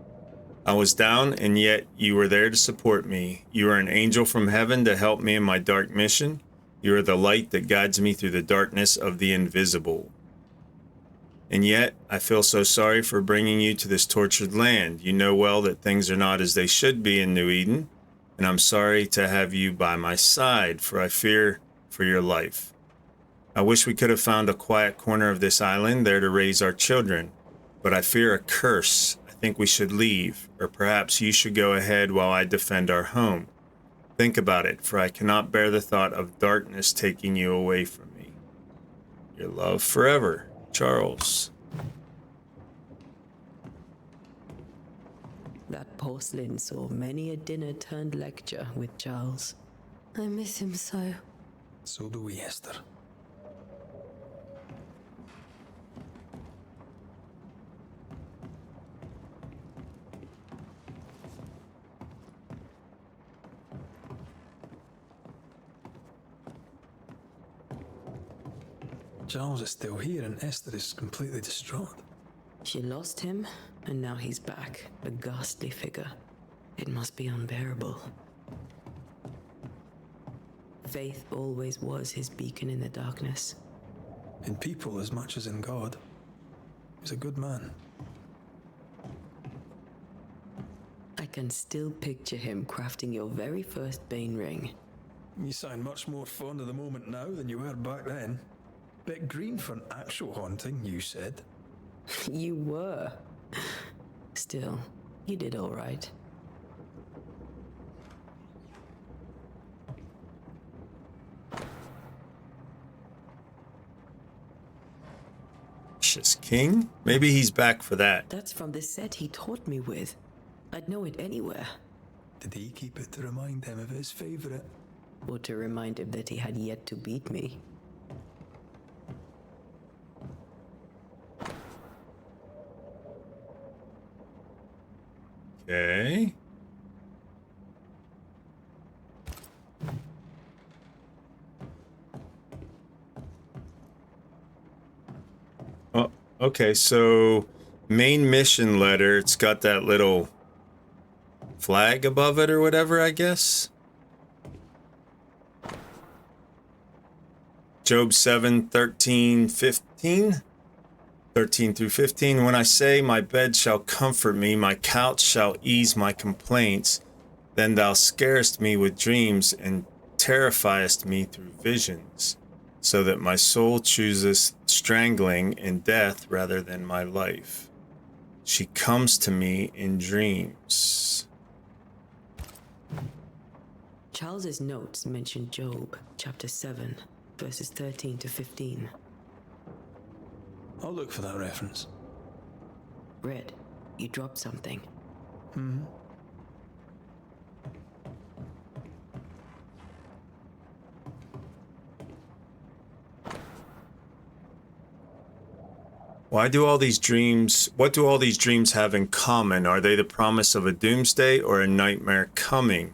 I was down, and yet you were there to support me. You are an angel from heaven to help me in my dark mission. You are the light that guides me through the darkness of the invisible. And yet, I feel so sorry for bringing you to this tortured land. You know well that things are not as they should be in New Eden, and I'm sorry to have you by my side, for I fear for your life. I wish we could have found a quiet corner of this island there to raise our children, but I fear a curse. I think we should leave, or perhaps you should go ahead while I defend our home. Think about it, for I cannot bear the thought of darkness taking you away from me. Your love forever, Charles. That porcelain saw many a dinner-turned-lecture with Charles. I miss him so. So do we, Esther. Charles is still here and Esther is completely distraught. She lost him, and now he's back, a ghastly figure. It must be unbearable. Faith always was his beacon in the darkness. In people as much as in God. He's a good man. I can still picture him crafting your very first Bane ring. You sound much more fond of the moment now than you were back then. Bit green for an actual haunting, you said. You were. Still, you did all right. King? Maybe he's back for that. That's from the set he taught me with. I'd know it anywhere. Did he keep it to remind him of his favorite? Or to remind him that he had yet to beat me. Okay. Oh, okay, so main mission letter, it's got that little flag above it or whatever, I guess. Job 7, 13, 15. 13 through 15. When I say, my bed shall comfort me, my couch shall ease my complaints, then thou scarest me with dreams and terrifiest me through visions, so that my soul chooseth strangling and death rather than my life. She comes to me in dreams. Charles's notes mention Job, chapter 7, verses 13 to 15. I'll look for that reference. Red, you dropped something. What do all these dreams have in common? Are they the promise of a doomsday or a nightmare coming?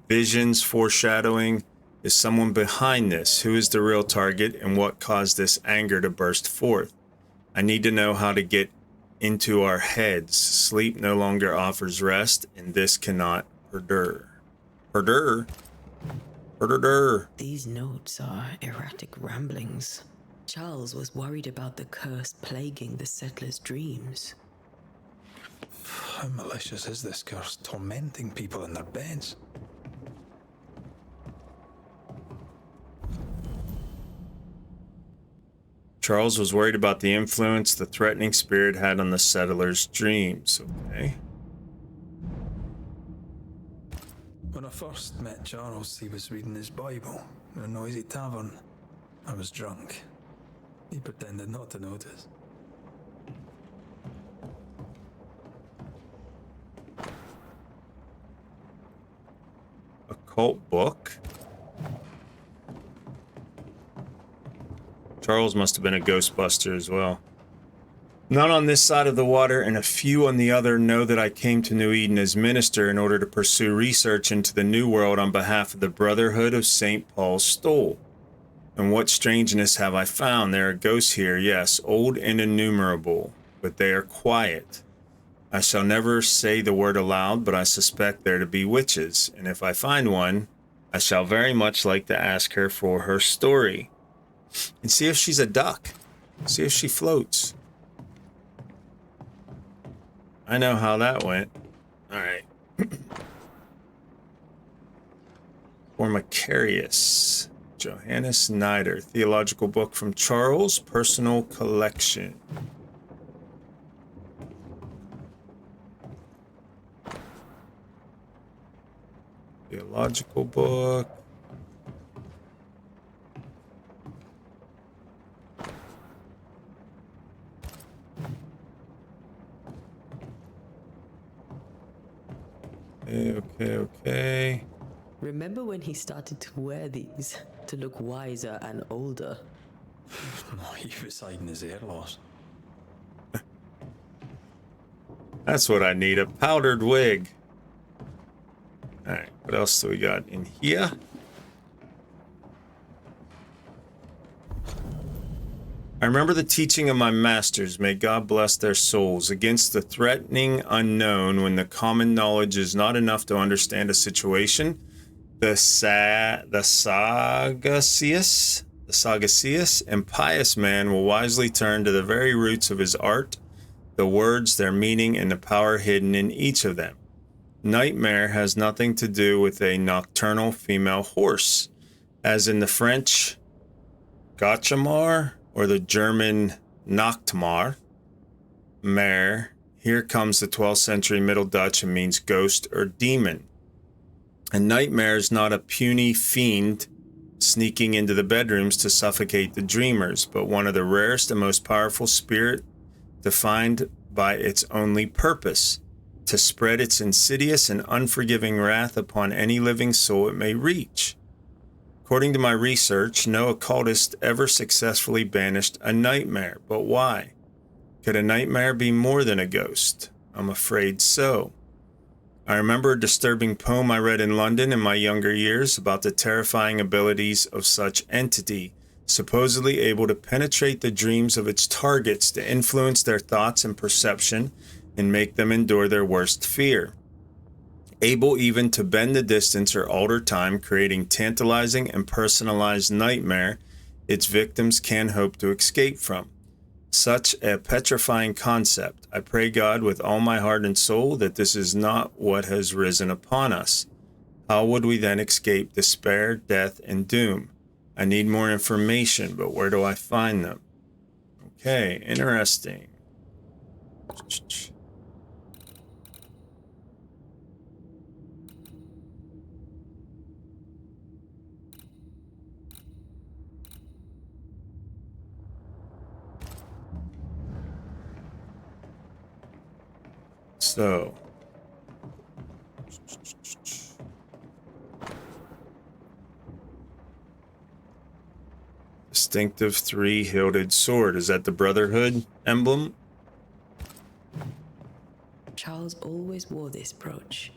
Visions, foreshadowing? Is someone behind this? Who is the real target and what caused this anger to burst forth? I need to know how to get into our heads. Sleep no longer offers rest, and this cannot perdure. Perdure? Perdure. These notes are erratic ramblings. Charles was worried about the curse plaguing the settlers' dreams. How malicious is this curse, tormenting people in their beds? Charles was worried about the influence the threatening spirit had on the settlers' dreams. Okay. When I first met Charles, he was reading his Bible in a noisy tavern. I was drunk. He pretended not to notice. Occult book. Charles must have been a Ghostbuster as well. None on this side of the water and a few on the other know that I came to New Eden as minister in order to pursue research into the New World on behalf of the Brotherhood of St. Paul's Stole. And what strangeness have I found? There are ghosts here, yes, old and innumerable, but they are quiet. I shall never say the word aloud, but I suspect there to be witches, and if I find one, I shall very much like to ask her for her story. And see if she's a duck. See if she floats. I know how that went. Alright. For Macarius. Johannes Snyder, theological book from Charles, personal collection. Theological book. Okay. Remember when he started to wear these to look wiser and older? No, he was hiding his hair loss. That's what I need, a powdered wig. Alright, what else do we got in here? I remember the teaching of my masters, may God bless their souls, against the threatening unknown when the common knowledge is not enough to understand a situation. The sagacious and pious man will wisely turn to the very roots of his art, the words, their meaning, and the power hidden in each of them. Nightmare has nothing to do with a nocturnal female horse, as in the French Gotchamar or the German Nachtmar. Mare, here comes the 12th century Middle Dutch and means ghost or demon. A nightmare is not a puny fiend sneaking into the bedrooms to suffocate the dreamers, but one of the rarest and most powerful spirit defined by its only purpose, to spread its insidious and unforgiving wrath upon any living soul it may reach. According to my research, no occultist ever successfully banished a nightmare. But why? Could a nightmare be more than a ghost? I'm afraid so. I remember a disturbing poem I read in London in my younger years about the terrifying abilities of such entity, supposedly able to penetrate the dreams of its targets to influence their thoughts and perception and make them endure their worst fear. Able even to bend the distance or alter time, creating tantalizing and personalized nightmare its victims can hope to escape from. Such a petrifying concept. I pray God with all my heart and soul that this is not what has risen upon us. How would we then escape despair, death, and doom? I need more information, but where do I find them? Okay, interesting. So, distinctive three-hilted sword. Is that the Brotherhood emblem? Charles always wore this brooch.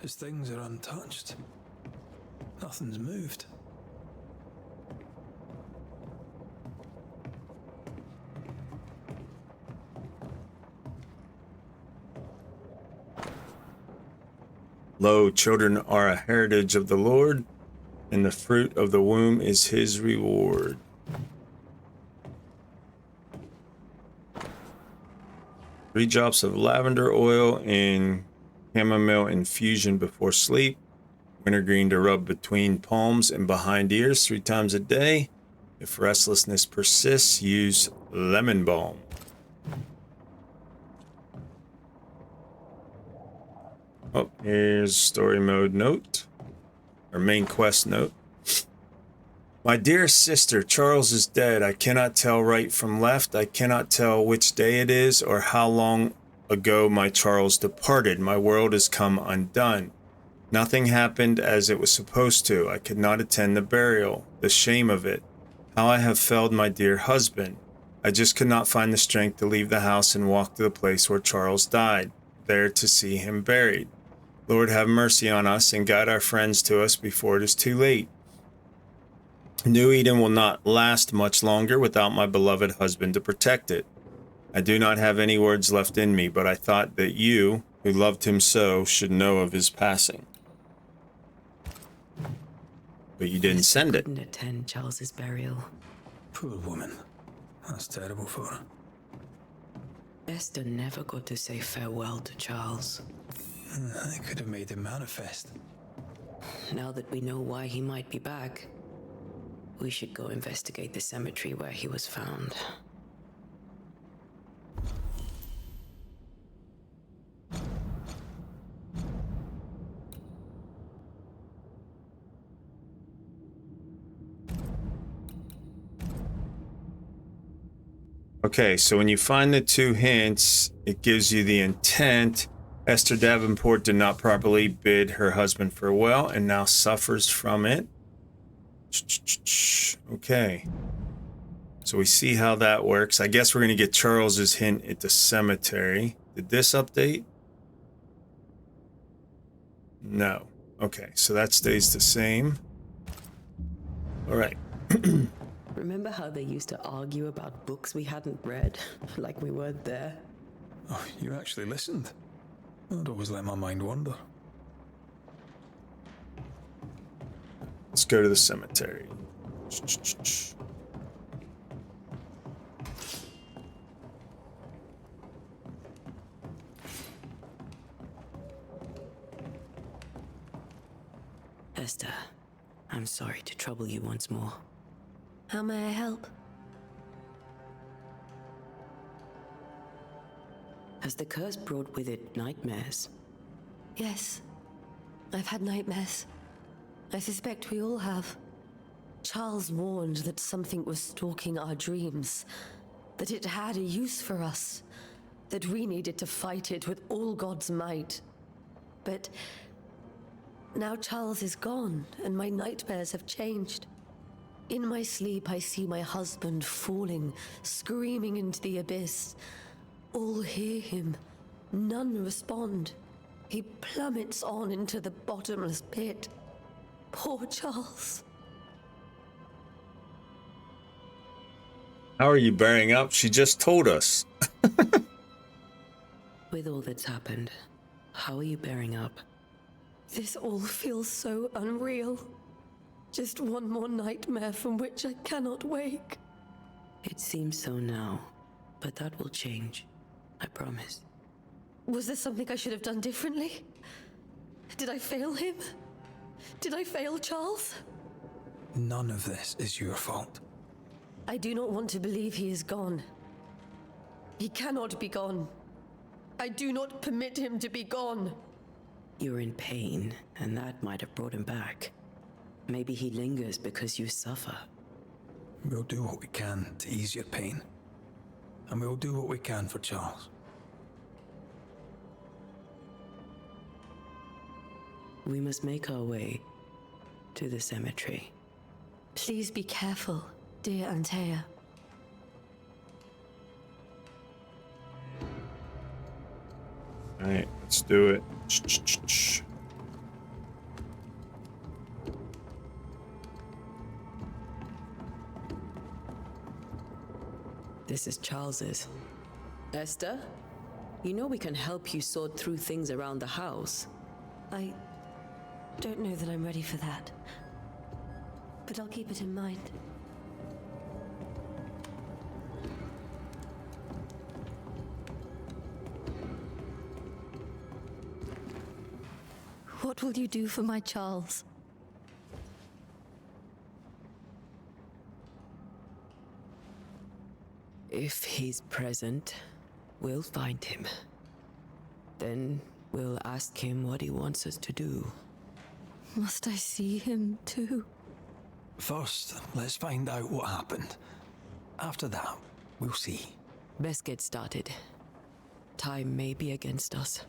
His things are untouched. Nothing's moved. Lo, children are a heritage of the Lord, and the fruit of the womb is his reward. Three drops of lavender oil and chamomile infusion before sleep. Wintergreen to rub between palms and behind ears 3 times a day. If restlessness persists, use lemon balm. Oh, here's story mode note, or main quest note. My dear sister, Charles is dead. I cannot tell right from left. I cannot tell which day it is or how long ago my Charles departed. My world has come undone. Nothing happened as it was supposed to. I could not attend the burial. The shame of it. How I have failed my dear husband. I just could not find the strength to leave the house and walk to the place where Charles died, there to see him buried. Lord, have mercy on us and guide our friends to us before it is too late. New Eden will not last much longer without my beloved husband to protect it. I do not have any words left in me, but I thought that you, who loved him so, should know of his passing. But you didn't send it. Couldn't attend Charles's burial. Poor woman. That's terrible for her. Esther never got to say farewell to Charles. I could have made him manifest. Now that we know why he might be back, We should go investigate the cemetery where he was found. Okay, so when you find the 2 hints, it gives you the intent. Esther Davenport did not properly bid her husband farewell and now suffers from it. Okay. So we see how that works. I guess we're going to get Charles's hint at the cemetery. Did this update? No. Okay, so that stays the same. All right. Remember how they used to argue about books we hadn't read? Like we weren't there? Oh, you actually listened? I'd always let my mind wander. Let's go to the cemetery. Esther, I'm sorry to trouble you once more. How may I help? Has the curse brought with it nightmares? Yes. I've had nightmares. I suspect we all have. Charles warned that something was stalking our dreams, that it had a use for us, that we needed to fight it with all God's might. But now Charles is gone, and my nightmares have changed. In my sleep, I see my husband falling, screaming into the abyss. All hear him. None respond. He plummets on into the bottomless pit. Poor Charles. How are you bearing up? She just told us. With all that's happened, how are you bearing up? This all feels so unreal. Just one more nightmare from which I cannot wake. It seems so now, but that will change. I promise. Was there something I should have done differently? Did I fail him? Did I fail Charles? None of this is your fault. I do not want to believe he is gone. He cannot be gone. I do not permit him to be gone. You're in pain, and that might have brought him back. Maybe he lingers because you suffer. We'll do what we can to ease your pain. And we'll do what we can for Charles. We must make our way to the cemetery. Please be careful, dear Antea. All right, let's do it. This is Charles's. Esther, you know we can help you sort through things around the house. I don't know that I'm ready for that. But I'll keep it in mind. What will you do for my Charles? If he's present, we'll find him. Then we'll ask him what he wants us to do. Must I see him too? First, let's find out what happened. After that, we'll see. Best get started. Time may be against us.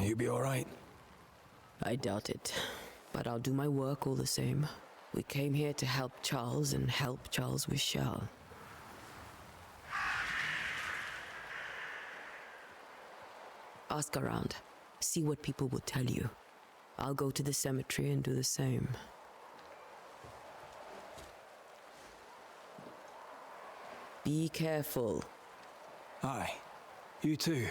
You'll be all right. I doubt it, but I'll do my work all the same. We came here to help Charles, and help Charles we shall. Ask around. See what people will tell you. I'll go to the cemetery and do the same. Be careful. Aye. You too.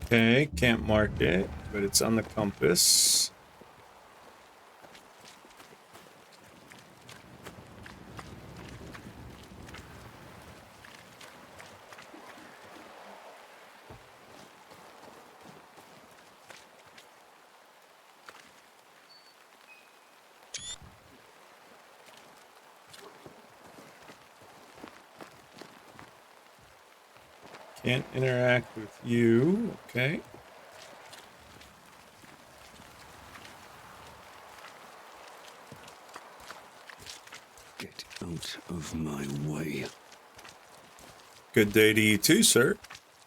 Okay, can't mark it, but it's on the compass. Can't interact with you. Okay. Get out of my way. Good day to you too, sir.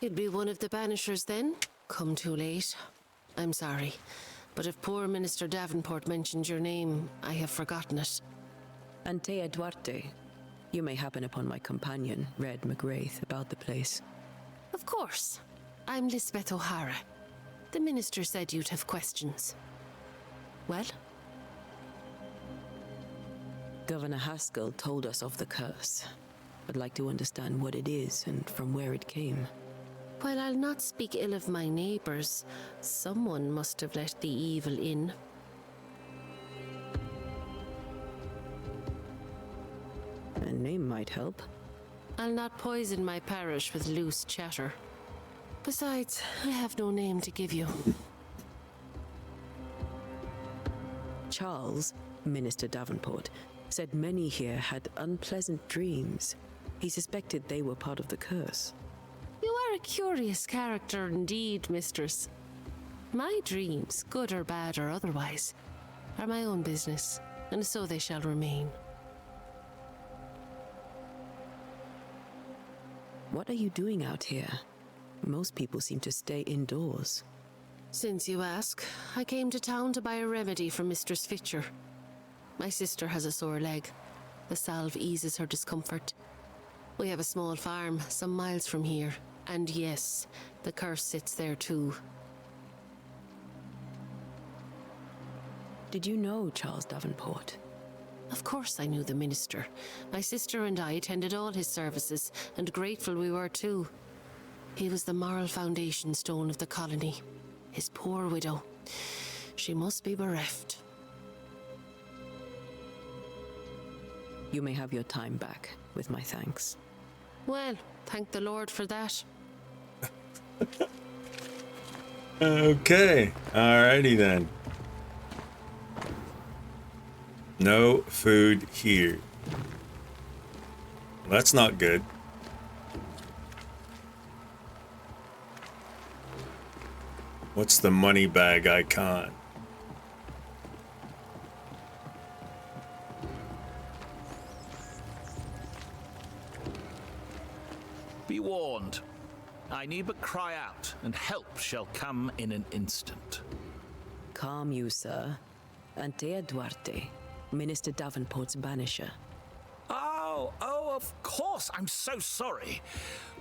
You'd be one of the Banishers then? Come too late. I'm sorry, but if poor Minister Davenport mentioned your name, I have forgotten it. Antea Duarte. You may happen upon my companion, Red McGrath, about the place. Of course. I'm Lisbeth O'Hara. The minister said you'd have questions. Well? Governor Haskell told us of the curse. I'd like to understand what it is and from where it came. While I'll not speak ill of my neighbors, someone must have let the evil in. A name might help. I'll not poison my parish with loose chatter. Besides, I have no name to give you. Charles, Minister Davenport, said many here had unpleasant dreams. He suspected they were part of the curse. You are a curious character indeed, mistress. My dreams, good or bad or otherwise, are my own business, and so they shall remain. What are you doing out here? Most people seem to stay indoors. Since you ask, I came to town to buy a remedy from Mistress Fitcher. My sister has a sore leg. The salve eases her discomfort. We have a small farm some miles from here, and yes, the curse sits there too. Did you know Charles Davenport? Of course I knew the minister. My sister and I attended all his services, and grateful we were too. He was the moral foundation stone of the colony. His poor widow. She must be bereft. You may have your time back, with my thanks. Well, thank the Lord for that. Okay, alrighty then. No food here. That's not good. What's the money bag icon? Be warned. I need but cry out, and help shall come in an instant. Calm you, sir. Antea Duarte, Minister Davenport's banisher. Oh, of course. I'm so sorry.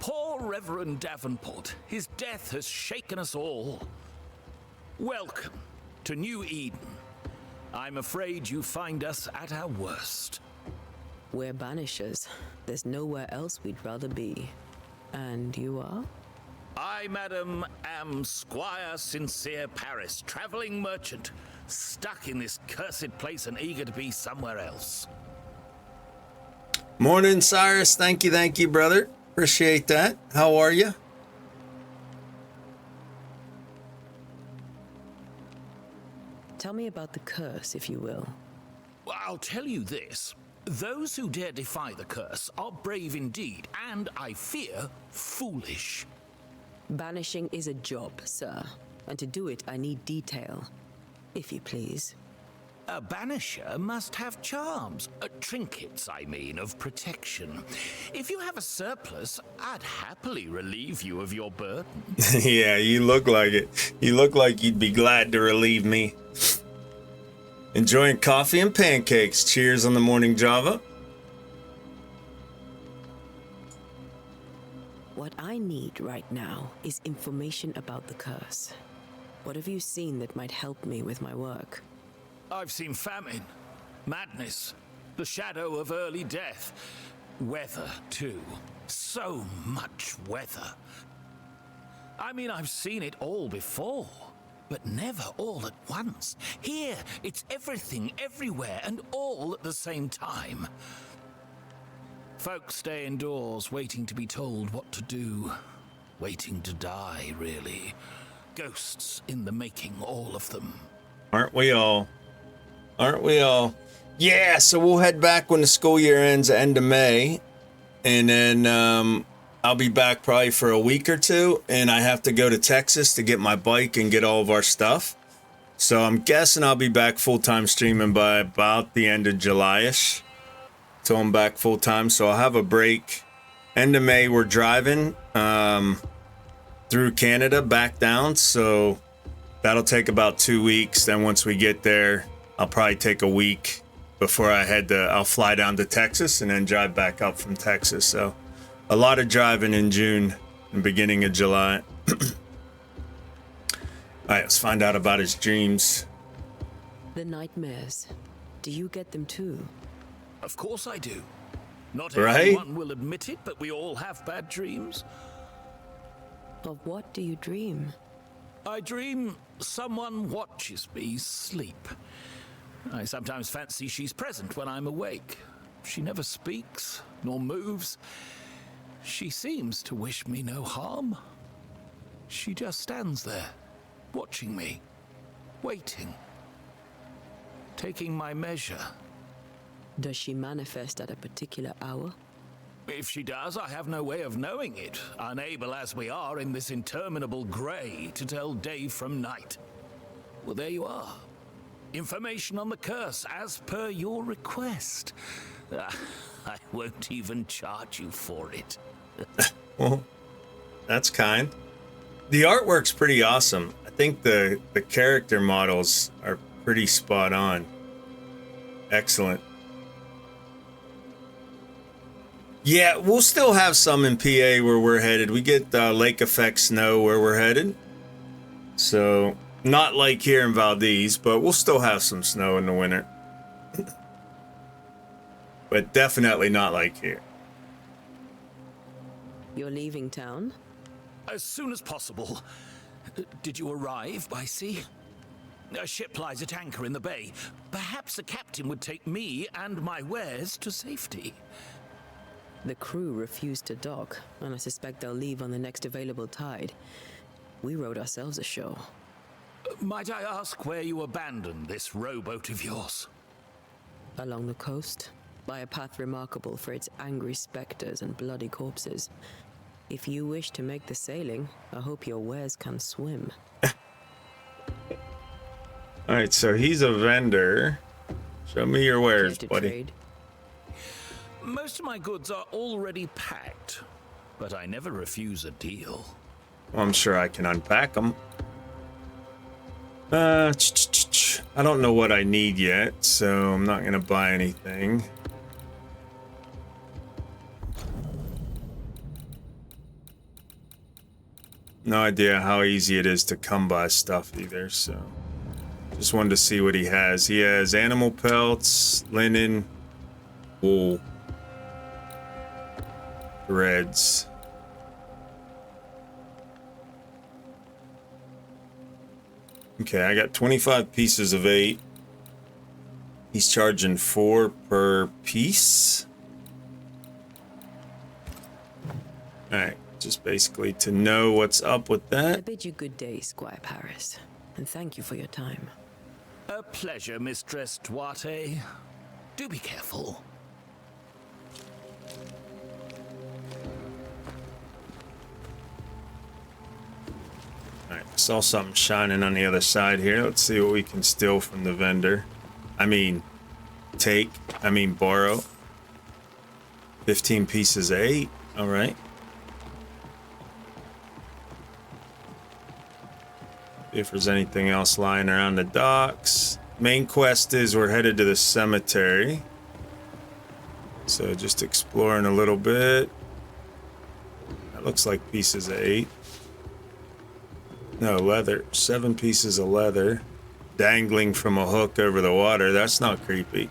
Poor Reverend Davenport. His death has shaken us all. Welcome to New Eden. I'm afraid you find us at our worst. We're banishers. There's nowhere else we'd rather be. And you are? I, madam, am Squire Sincere Paris, traveling merchant, stuck in this cursed place and eager to be somewhere else. Morning, Cyrus. Thank you, brother. Appreciate that. How are you? Tell me about the curse, if you will. Well, I'll tell you this. Those who dare defy the curse are brave indeed, and, I fear, foolish. Banishing is a job, sir. And to do it, I need detail. If you please. A banisher must have charms. Trinkets, I mean, of protection. If you have a surplus, I'd happily relieve you of your burden. Yeah, you look like it. You look like you'd be glad to relieve me. Enjoying coffee and pancakes. Cheers on the morning Java. What I need right now is information about the curse. What have you seen that might help me with my work? I've seen famine, madness, the shadow of early death. Weather, too. So much weather. I mean, I've seen it all before, but never all at once. Here, it's everything, everywhere, and all at the same time. Folks stay indoors, waiting to be told what to do. Waiting to die, really. Ghosts in the making, all of them. Aren't we all? Aren't we all? Yeah, so we'll head back when the school year ends, end of May. And then I'll be back probably for a week or two. And I have to go to Texas to get my bike and get all of our stuff. So I'm guessing I'll be back full-time streaming by about the end of July-ish. Till I'm back full-time. So I'll have a break. End of May, we're driving through Canada back down. So that'll take about 2 weeks. Then once we get there, I'll probably take a week before I'll fly down to Texas and then drive back up from Texas. So a lot of driving in June and beginning of July. All right, let's find out about his dreams. The nightmares. Do you get them too? Of course I do. Not Right? everyone will admit it, but we all have bad dreams. Of what do you dream? I dream someone watches me sleep. I sometimes fancy she's present when I'm awake. She never speaks, nor moves. She seems to wish me no harm. She just stands there, watching me, waiting, taking my measure. Does she manifest at a particular hour? If she does, I have no way of knowing it, unable as we are in this interminable grey to tell day from night. Well, there you are. Information on the curse, as per your request. I won't even charge you for it. Well, that's kind. The artwork's pretty awesome. I think the character models are pretty spot on. Excellent. Yeah, we'll still have some in PA where we're headed. We get lake effect snow where we're headed. So, not like here in Valdez, but we'll still have some snow in the winter. But definitely not like here. You're leaving town? As soon as possible. Did you arrive by sea? A ship lies at anchor in the bay. Perhaps a captain would take me and my wares to safety. The crew refused to dock, and I suspect they'll leave on the next available tide. We rode ourselves ashore. Might I ask where you abandoned this rowboat of yours? Along the coast, by a path remarkable for its angry specters and bloody corpses. If you wish to make the sailing, I hope your wares can swim. Alright, so he's a vendor. Show me your wares, buddy. Trade? Most of my goods are already packed, but I never refuse a deal. Well, I'm sure I can unpack them. I don't know what I need yet, so I'm not gonna buy anything. No idea how easy it is to come by stuff either, so just wanted to see what he has. He has animal pelts, linen, wool, threads. Okay, I got 25 pieces of 8. He's charging 4 per piece. Alright, just basically to know what's up with I that. bid you good day, Squire Paris, and thank you for your time. A pleasure, Mistress Duarte. Do be careful. Alright, saw something shining on the other side here. Let's see what we can steal from the vendor. Borrow. 15 pieces of 8. Alright. If there's anything else lying around the docks. Main quest is we're headed to the cemetery. So just exploring a little bit. That looks like pieces of 8. No, leather. 7 pieces of leather. Dangling from a hook over the water. That's not creepy.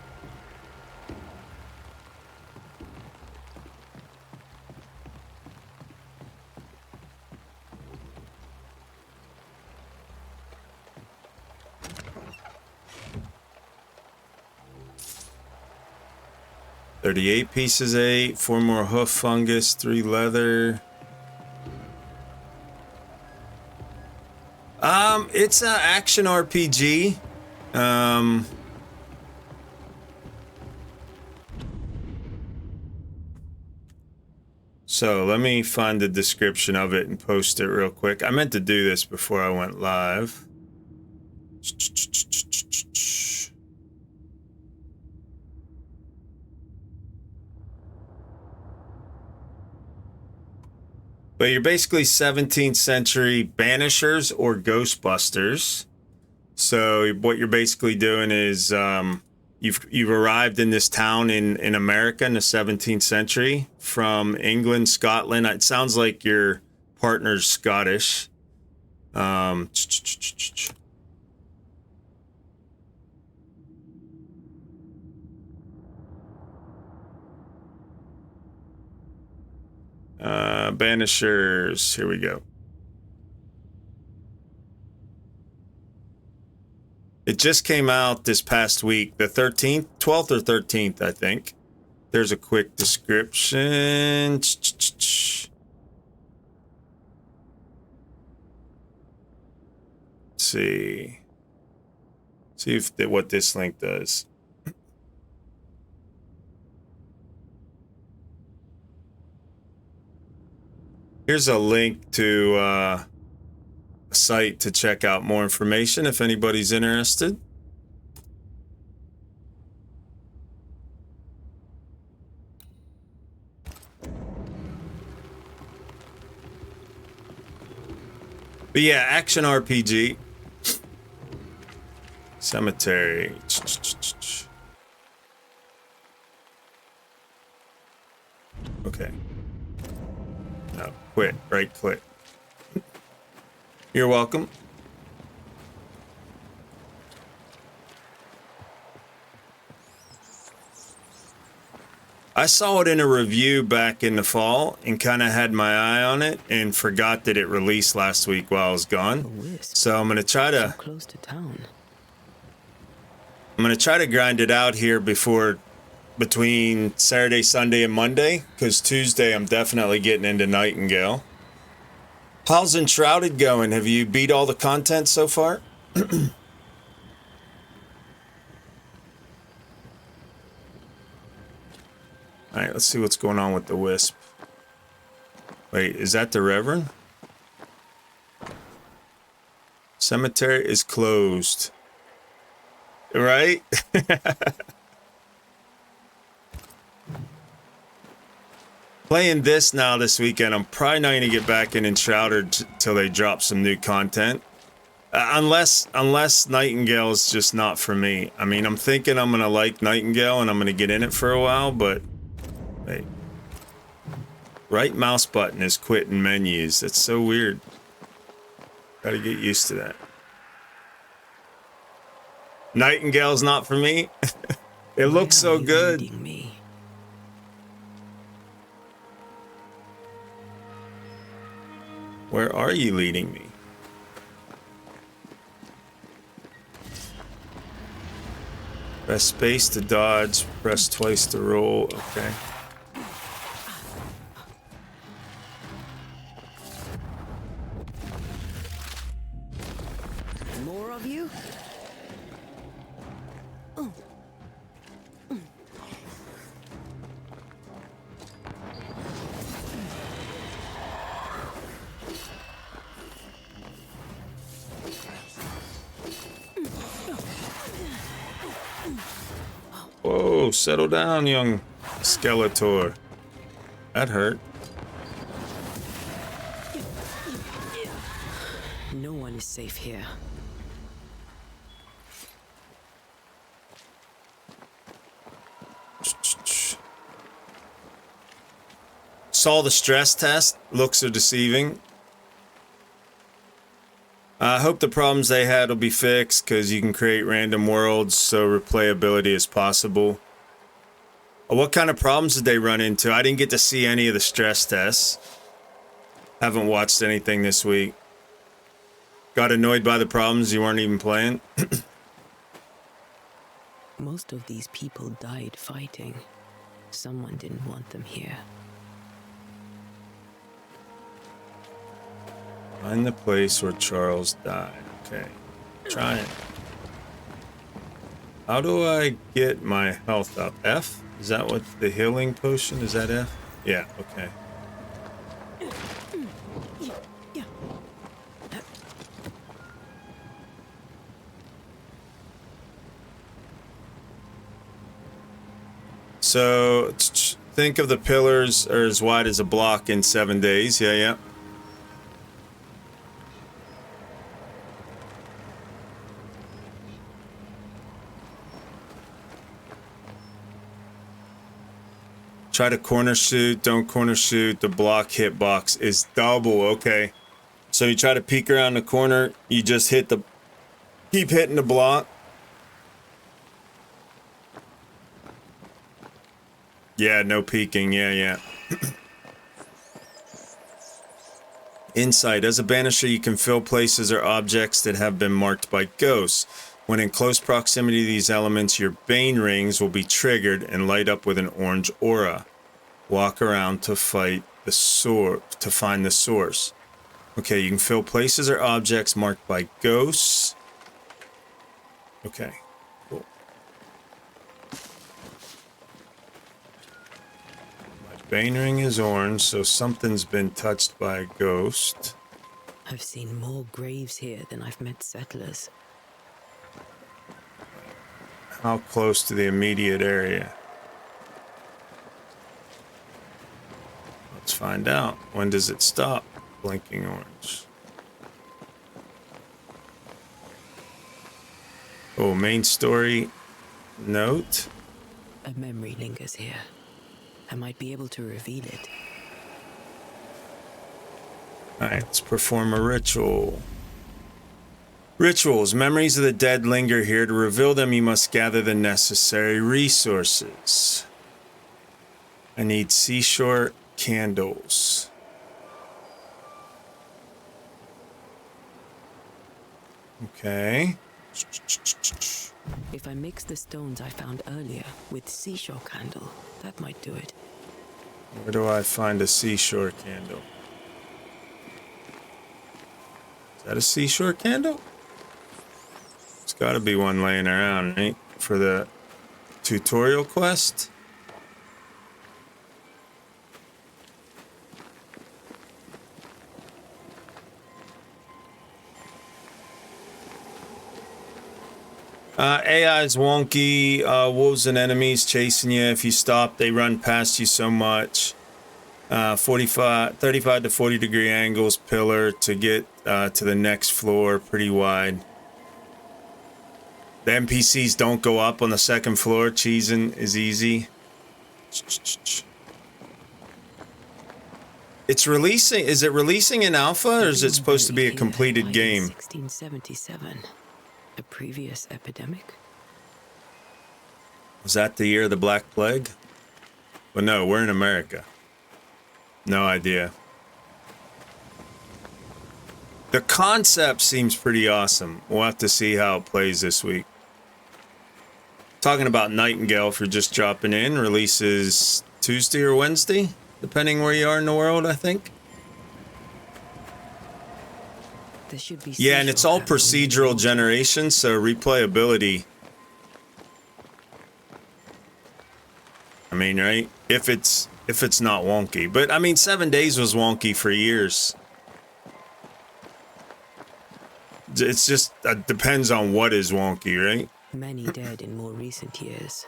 38 pieces, 8. 4 more hoof fungus, 3 leather. It's an action RPG. So let me find the description of it and post it real quick. I meant to do this before I went live. But you're basically 17th century Banishers or Ghostbusters. So what you're basically doing is you've arrived in this town in America in the 17th century from England, Scotland. It sounds like your partner's Scottish. Banishers. Here we go. It just came out this past week, the 13th, 12th or 13th, I think. There's a quick description. Let's see. See if what this link does. Here's a link to a site to check out more information if anybody's interested. But yeah, action RPG. Cemetery. Okay. No, quit. Right click. You're welcome. I saw it in a review back in the fall and kind of had my eye on it and forgot that it released last week while I was gone. So I'm gonna try to close to town. I'm gonna try to grind it out here between Saturday, Sunday, and Monday, because Tuesday I'm definitely getting into Nightingale. How's Enshrouded going? Have you beat all the content so far? All right, let's see what's going on with the Wisp. Wait, is that the Reverend? Cemetery is closed. Right? Playing this now this weekend, I'm probably not going to get back in Enshrouded till they drop some new content. Unless Nightingale is just not for me. I mean, I'm thinking I'm going to like Nightingale and I'm going to get in it for a while, but... Wait. Right mouse button is quitting menus. That's so weird. Gotta get used to that. Nightingale's not for me. It looks so good. Where are you leading me? Press space to dodge, press twice to roll. Okay. More of you? Whoa, settle down, young Skeletor. That hurt. No one is safe here. Saw the stress test. Looks are deceiving. I hope the problems they had will be fixed, because you can create random worlds so replayability is possible. What kind of problems did they run into? I didn't get to see any of the stress tests. Haven't watched anything this week. Got annoyed by the problems you weren't even playing? Most of these people died fighting. Someone didn't want them here. Find the place where Charles died. Okay. Trying. How do I get my health up? F? Is that what the healing potion? Is that F? Yeah, okay. So think of the pillars are as wide as a block in 7 days. Yeah, yeah. Try to corner shoot, don't corner shoot. The block hitbox is double. Okay. So you try to peek around the corner, you just keep hitting the block. Yeah, no peeking. Yeah, yeah. Insight. As a banisher, you can fill places or objects that have been marked by ghosts. When in close proximity to these elements, your Bane rings will be triggered and light up with an orange aura. Walk around to find the source. Okay, you can fill places or objects marked by ghosts. Okay, cool. My Bane ring is orange, so something's been touched by a ghost. I've seen more graves here than I've met settlers. How close to the immediate area? Let's find out. When does it stop blinking orange? Oh, main story note. A memory lingers here. I might be able to reveal it. Alright, let's perform a ritual. Rituals. Memories of the dead linger here. To reveal them, you must gather the necessary resources. I need seashore candles. Okay. If I mix the stones I found earlier with seashore candle, that might do it. Where do I find a seashore candle? Is that a seashore candle? There's got to be one laying around, right? For the tutorial quest? AI is wonky. Wolves and enemies chasing you. If you stop, they run past you so much. 35 to 40 degree angles, pillar to get to the next floor, pretty wide. The NPCs don't go up on the second floor. Cheesing is easy. It's releasing. Is it releasing in alpha, or is it supposed to be a completed game? 1677. A previous epidemic? Was that the year of the Black Plague? Well, no, we're in America. No idea. The concept seems pretty awesome. We'll have to see how it plays this week. Talking about Nightingale, if you're just dropping in, releases Tuesday or Wednesday, depending where you are in the world, I think. Should be yeah, and it's all procedural generation, so replayability. I mean, right? If it's not wonky, but I mean, 7 days was wonky for years. It's just depends on what is wonky, right? Many dead in more recent years.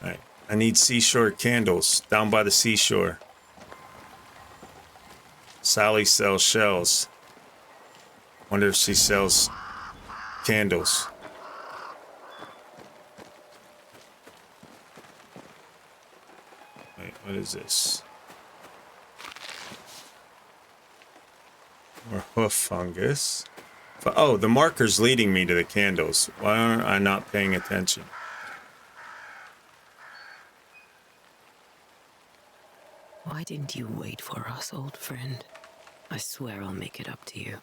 All right, I need seashore candles down by the seashore. Sally sells shells. Wonder if she sells candles. Wait, what is this? More hoof fungus. Oh, the marker's leading me to the candles. Why aren't I not paying attention? Why didn't you wait for us, old friend? I swear I'll make it up to you.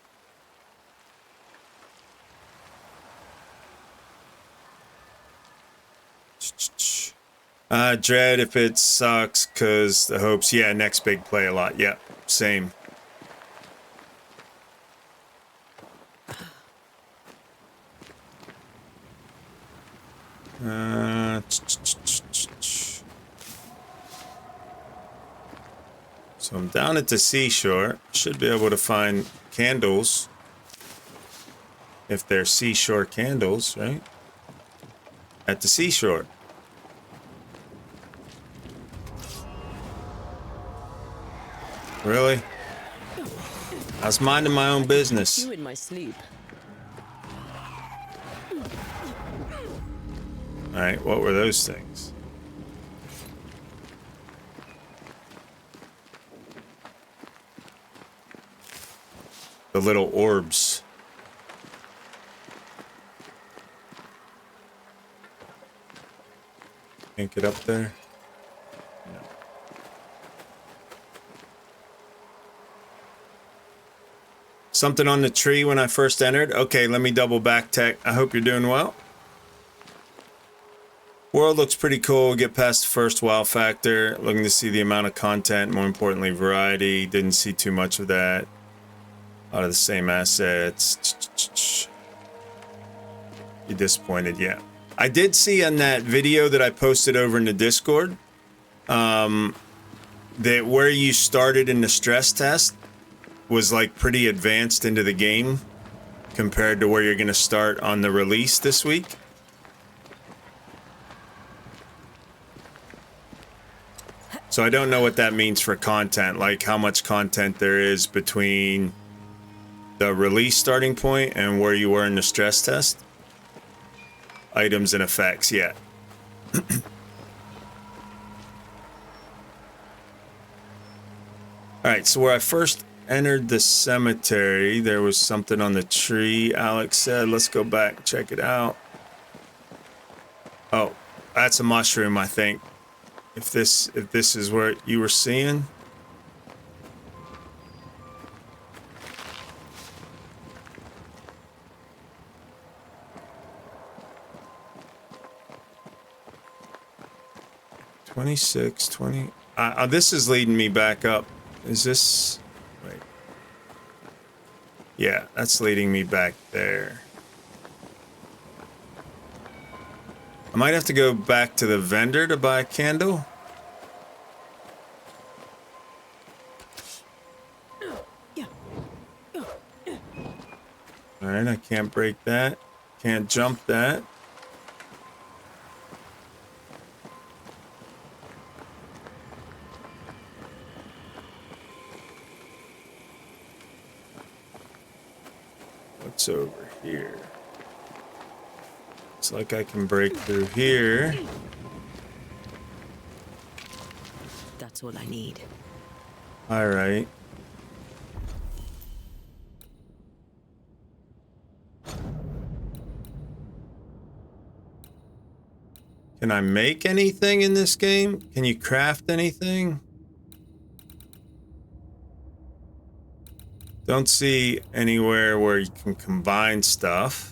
Dread if it sucks, cause the hopes. Yeah, next big play a lot. Yep, same. So I'm down at the seashore. Should be able to find candles. If they're seashore candles, right? At the seashore. Really? I was minding my own business. You in my sleep. Alright, what were those things? The little orbs. Can't get up there. No. Something on the tree when I first entered. Okay, let me double back tech. I hope you're doing well. World looks pretty cool. Get past the first wow factor. Looking to see the amount of content. More importantly, variety. Didn't see too much of that. A lot of the same assets. You disappointed? Yeah. I did see on that video that I posted over in the Discord that where you started in the stress test was like pretty advanced into the game compared to where you're going to start on the release this week. So I don't know what that means for content, like how much content there is between the release starting point and where you were in the stress test. Items and effects, yeah. Alright, so where I first entered the cemetery, there was something on the tree, Alex said. Let's go back, check it out. Oh, that's a mushroom, I think. If this is what you were seeing. This is leading me back up. Is this... Wait. Yeah, that's leading me back there. I might have to go back to the vendor to buy a candle. Alright, I can't break that. Can't jump that. What's over here? Looks like I can break through here. That's all I need. All right. Can I make anything in this game? Can you craft anything? Don't see anywhere where you can combine stuff.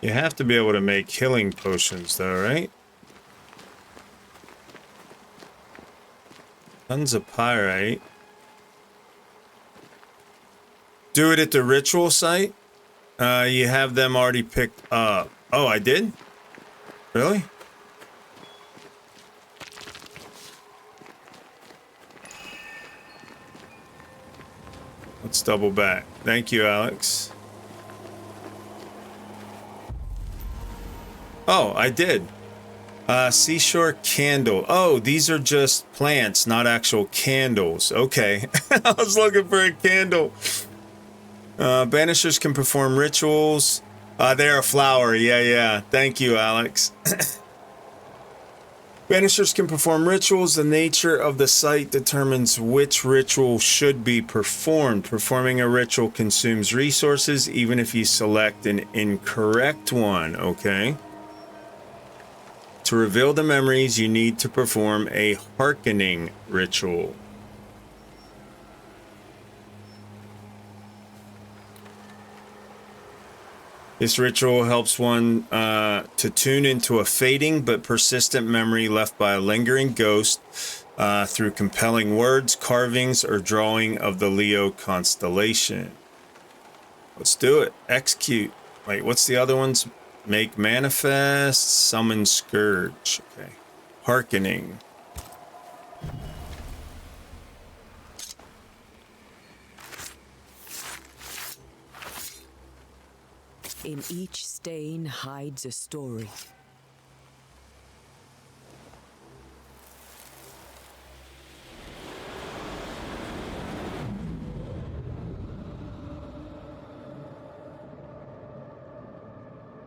You have to be able to make healing potions though, right? Tons of pyrite. Do it at the ritual site? You have them already picked up. Oh, I did? Really? Let's double back. Thank you, Alex. Oh, I did. Seashore candle. Oh, these are just plants, not actual candles. Okay. I was looking for a candle. Banishers can perform rituals. They're a flower. Yeah. Thank you, Alex. Banishers can perform rituals. The nature of the site determines which ritual should be performed. Performing a ritual consumes resources, even if you select an incorrect one. Okay. To reveal the memories, you need to perform a hearkening ritual. This ritual helps one to tune into a fading but persistent memory left by a lingering ghost through compelling words, carvings, or drawing of the Leo constellation. Let's do it. Execute. Wait, what's the other ones? Make manifest, summon scourge. Okay. Hearkening. In each stain hides a story.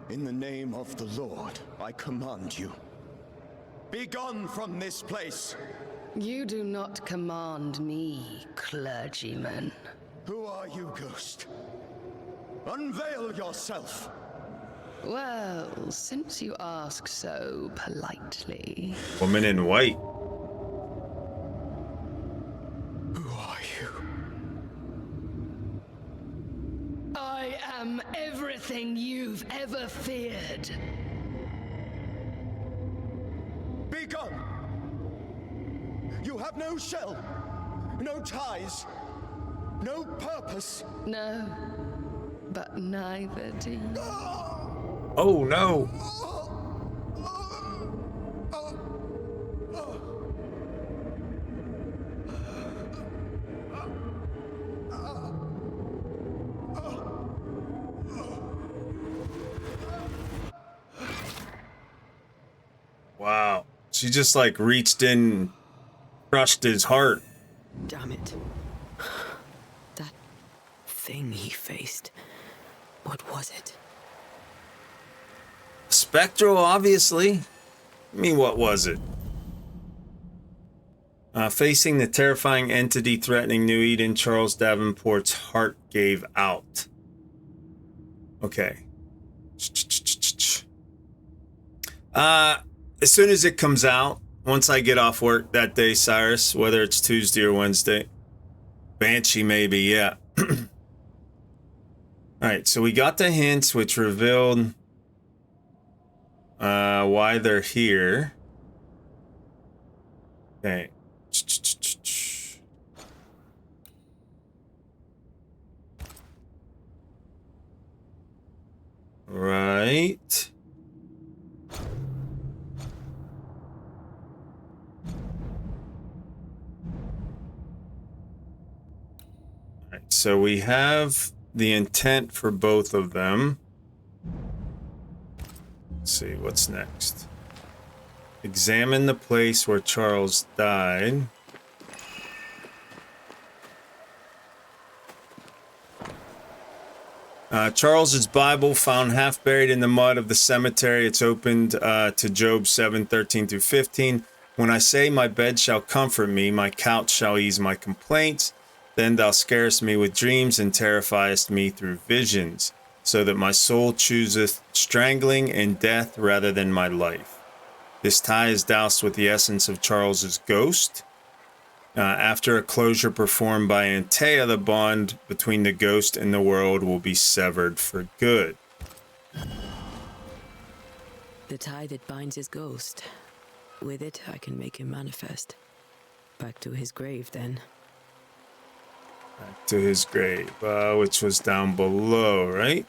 In the name of the Lord, I command you. Be gone from this place! You do not command me, clergyman. Who are you, ghost? Unveil yourself! Well, since you ask so politely... Woman in white. Who are you? I am everything you've ever feared. Be gone! You have no shell, no ties, no purpose. No, but neither do you. Oh no! Wow. She just like reached in, crushed his heart. Damn it. That thing he faced. What was it? Spectral, obviously. I mean, what was it? Facing the terrifying entity threatening New Eden, Charles Davenport's heart gave out. Okay. As soon as it comes out, once I get off work that day, Cyrus, whether it's Tuesday or Wednesday, Banshee maybe, yeah. Alright, so we got the hints which revealed why they're here. Okay. Right. Alright, so we have the intent for both of them. Let's see, what's next? Examine the place where Charles died. Charles's Bible found half buried in the mud of the cemetery. It's opened to Job 7:13-15. When I say my bed shall comfort me, my couch shall ease my complaints, then thou scarest me with dreams and terrifiest me through visions, so that my soul chooseth strangling and death rather than my life. This tie is doused with the essence of Charles's ghost. After a closure performed by Antea, the bond between the ghost and the world will be severed for good. The tie that binds his ghost. With it, I can make him manifest. Back to his grave, then. Back to his grave, which was down below, right?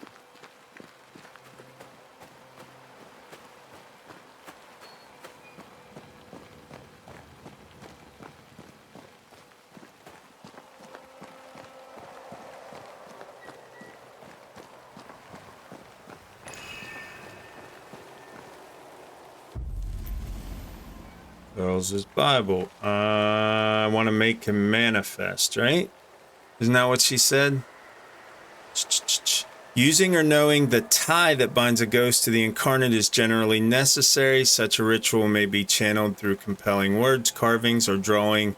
Charles's Bible. I want to make him manifest, right? Isn't that what she said? Using or knowing the tie that binds a ghost to the incarnate is generally necessary. Such a ritual may be channeled through compelling words, carvings, or drawing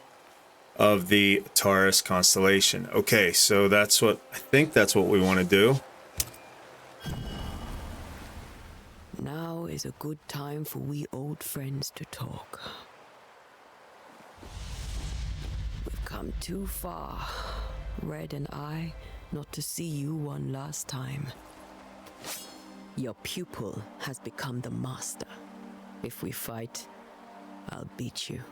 of the Taurus constellation. Okay, so that's what I think that's what we want to do. Now is a good time for we old friends to talk. We've come too far, Red and I, not to see you one last time. Your pupil has become the master. If we fight, I'll beat you.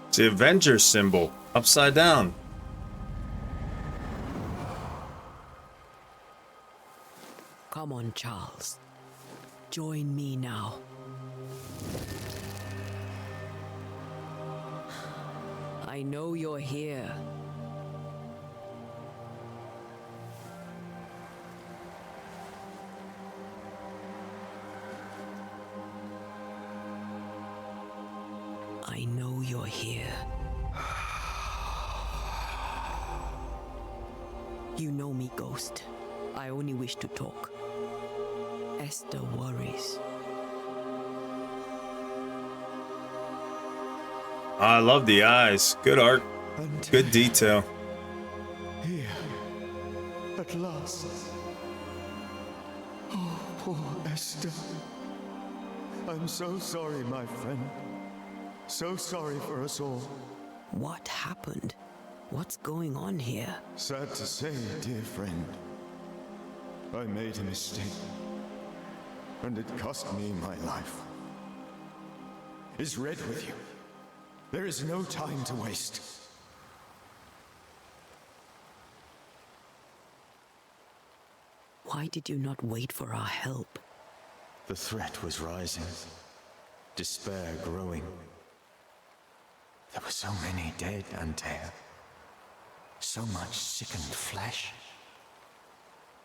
It's the Avenger symbol, upside down. Come on, Charles. Join me now. I know you're here. I know you're here. You know me, Ghost. I only wish to talk. Esther worries. I love the eyes. Good art. Good detail. Here, at last. Oh, poor Esther. I'm so sorry, my friend. So sorry for us all. What happened? What's going on here? Sad to say, dear friend, I made a mistake, and it cost me my life. Is Red with you? There is no time to waste. Why did you not wait for our help? The threat was rising, despair growing. There were so many dead, Antea. So much sickened flesh.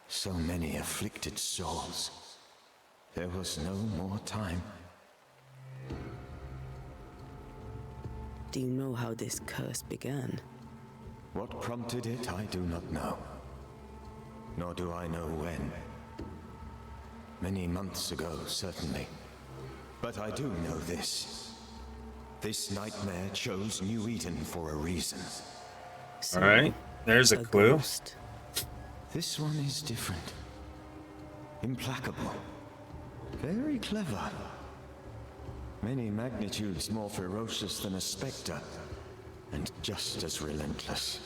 So many afflicted souls. There was no more time. Do you know how this curse began? What prompted it, I do not know. Nor do I know when. Many months ago, certainly. But I do know this. This nightmare chose New Eden for a reason. All right, there's a clue. Ghost. This one is different. Implacable. Very clever. Many magnitudes more ferocious than a spectre, and just as relentless.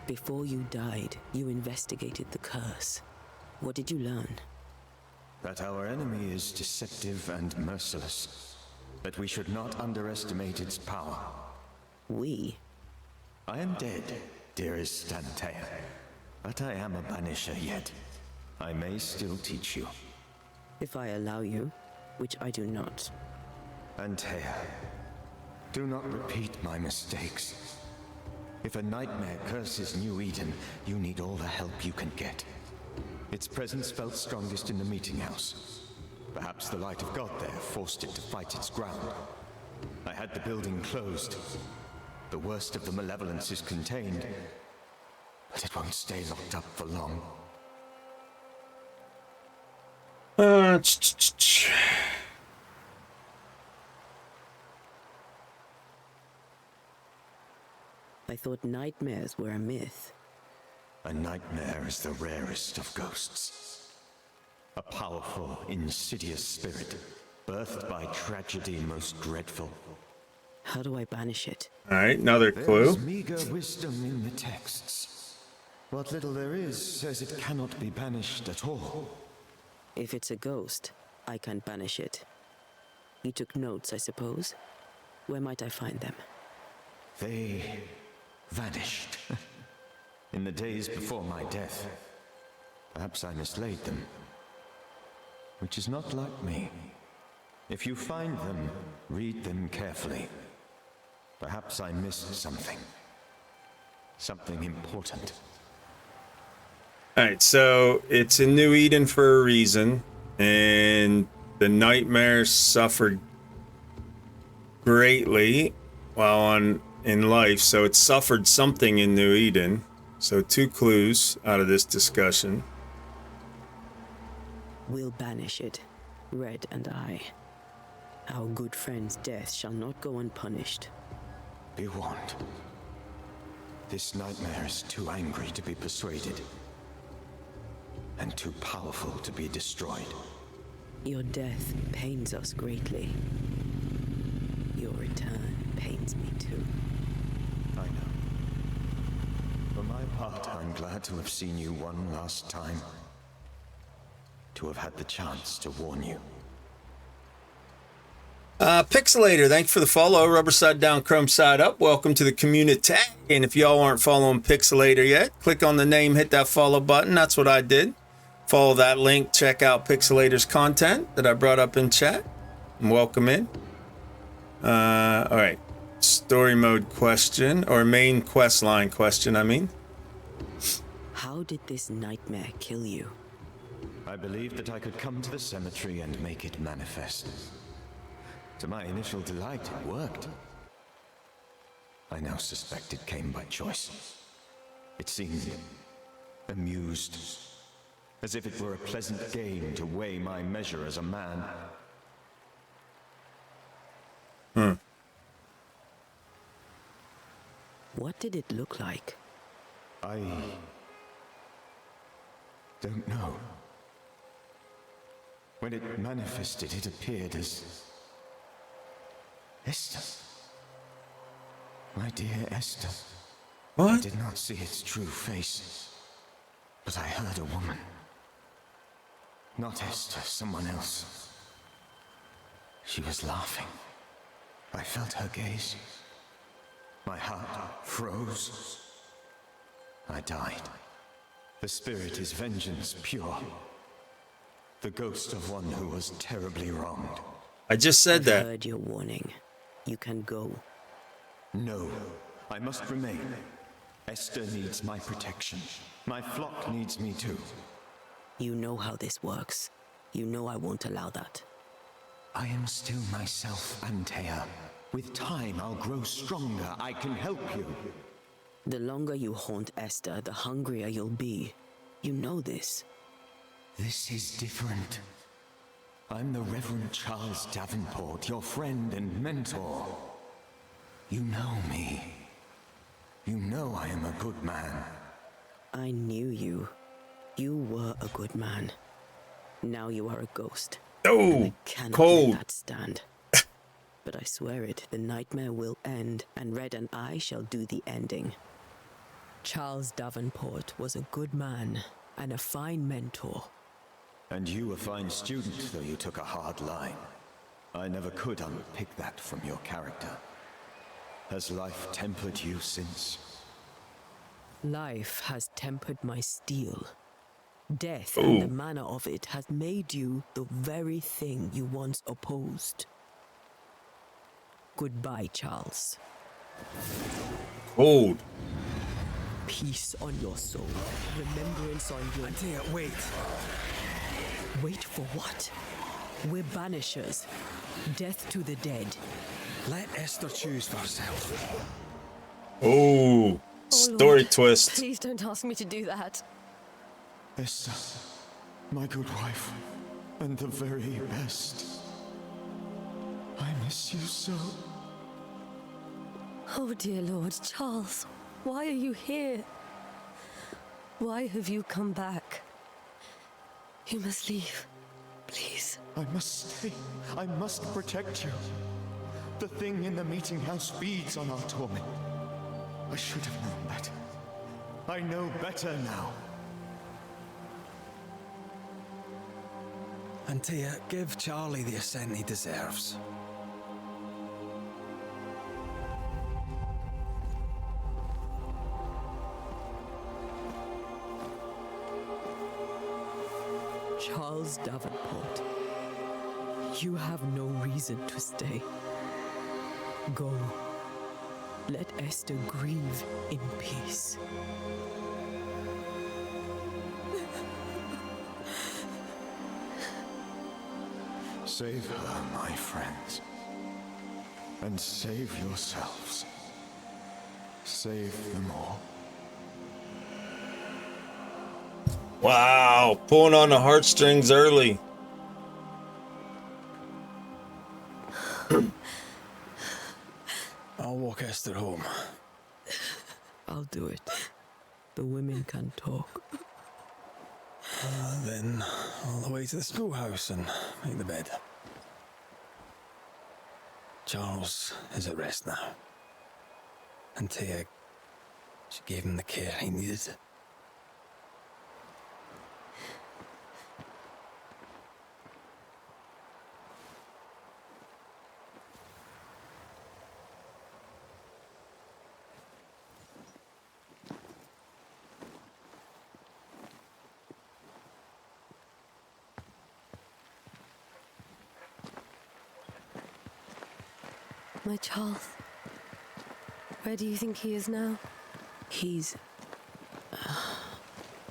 Before you died, you investigated the curse. What did you learn? That our enemy is deceptive and merciless. That we should not underestimate its power. We? I am dead, dearest Antea. But I am a Banisher yet. I may still teach you. If I allow you, which I do not. Antea, do not repeat my mistakes. If a nightmare curses New Eden, you need all the help you can get. Its presence felt strongest in the meeting house. Perhaps the light of God there forced it to fight its ground. I had the building closed. The worst of the malevolence is contained, but it won't stay locked up for long. I thought nightmares were a myth. A nightmare is the rarest of ghosts. A powerful, insidious spirit, birthed by tragedy most dreadful. How do I banish it? All right, another clue. There's meager wisdom in the texts. What little there is says it cannot be banished at all. If it's a ghost, I can't banish it. You took notes, I suppose? Where might I find them? They vanished. In the days before my death. Perhaps I mislaid them. Which is not like me. If you find them, read them carefully. Perhaps I missed something. Something important. Alright, so it's in New Eden for a reason, and the nightmares suffered greatly while in life, so it suffered something in New Eden. So 2 clues out of this discussion. We'll banish it, Red and I. Our good friend's death shall not go unpunished. Be warned. This nightmare is too angry to be persuaded, and too powerful to be destroyed. Your death pains us greatly. Your return pains me too. I know. For my part, I'm glad to have seen you one last time. To have had the chance to warn you. Pixelator, thanks for the follow. Rubber side down, chrome side up. Welcome to the community. And if y'all aren't following Pixelator yet, click on the name, hit that follow button. That's what I did. Follow that link, check out Pixelator's content that I brought up in chat. And welcome in. All right. Story mode question, or main quest line question, I mean. How did this nightmare kill you? I believed that I could come to the cemetery and make it manifest. To my initial delight, it worked. I now suspect it came by choice. It seemed amused, as if it were a pleasant game to weigh my measure as a man. What did it look like? I don't know. When it manifested, it appeared as Esther. My dear Esther. What? I did not see its true face, but I heard a woman. Not Esther, someone else. She was laughing. I felt her gaze. My heart froze. I died. The spirit is vengeance pure. The ghost of one who was terribly wronged. I just said that. I heard your warning. You can go. No, I must remain. Esther needs my protection. My flock needs me too. You know how this works. You know I won't allow that. I am still myself, Antea. With time, I'll grow stronger. I can help you. The longer you haunt Esther, the hungrier you'll be. You know this. This is different. I'm the Reverend Charles Davenport, your friend and mentor. You know me. You know I am a good man. I knew you. You were a good man. Now you are a ghost. Oh, I cannot cold. let that stand. But I swear it, the nightmare will end, and Red and I shall do the ending. Charles Davenport was a good man and a fine mentor. And you a fine student, though you took a hard line. I never could unpick that from your character. Has life tempered you since? Life has tempered my steel. Death and the manner of it has made you the very thing you once opposed. Goodbye, Charles. Cold. Peace on your soul. Remembrance on your... Antea, wait. Wait for what? We're banishers. Death to the dead. Let Esther choose for herself. Oh, story Lord, twist. Please don't ask me to do that. Esther, my good wife, and the very best. I miss you so. Oh, dear Lord, Charles, why are you here? Why have you come back? You must leave, please. I must stay. I must protect you. The thing in the meeting house feeds on our torment. I should have known better. I know better now. Antea, give Charlie the ascent he deserves. Charles Davenport, you have no reason to stay. Go. Let Esther grieve in peace. Save her, my friends. And save yourselves. Save them all. Wow, pulling on the heartstrings early. I'll walk Esther home. I'll do it. The women can talk. Then all the way to the schoolhouse and make the bed. Charles is at rest now. And Tia, she gave him the care he needed. My Charles. Where do you think he is now? He's...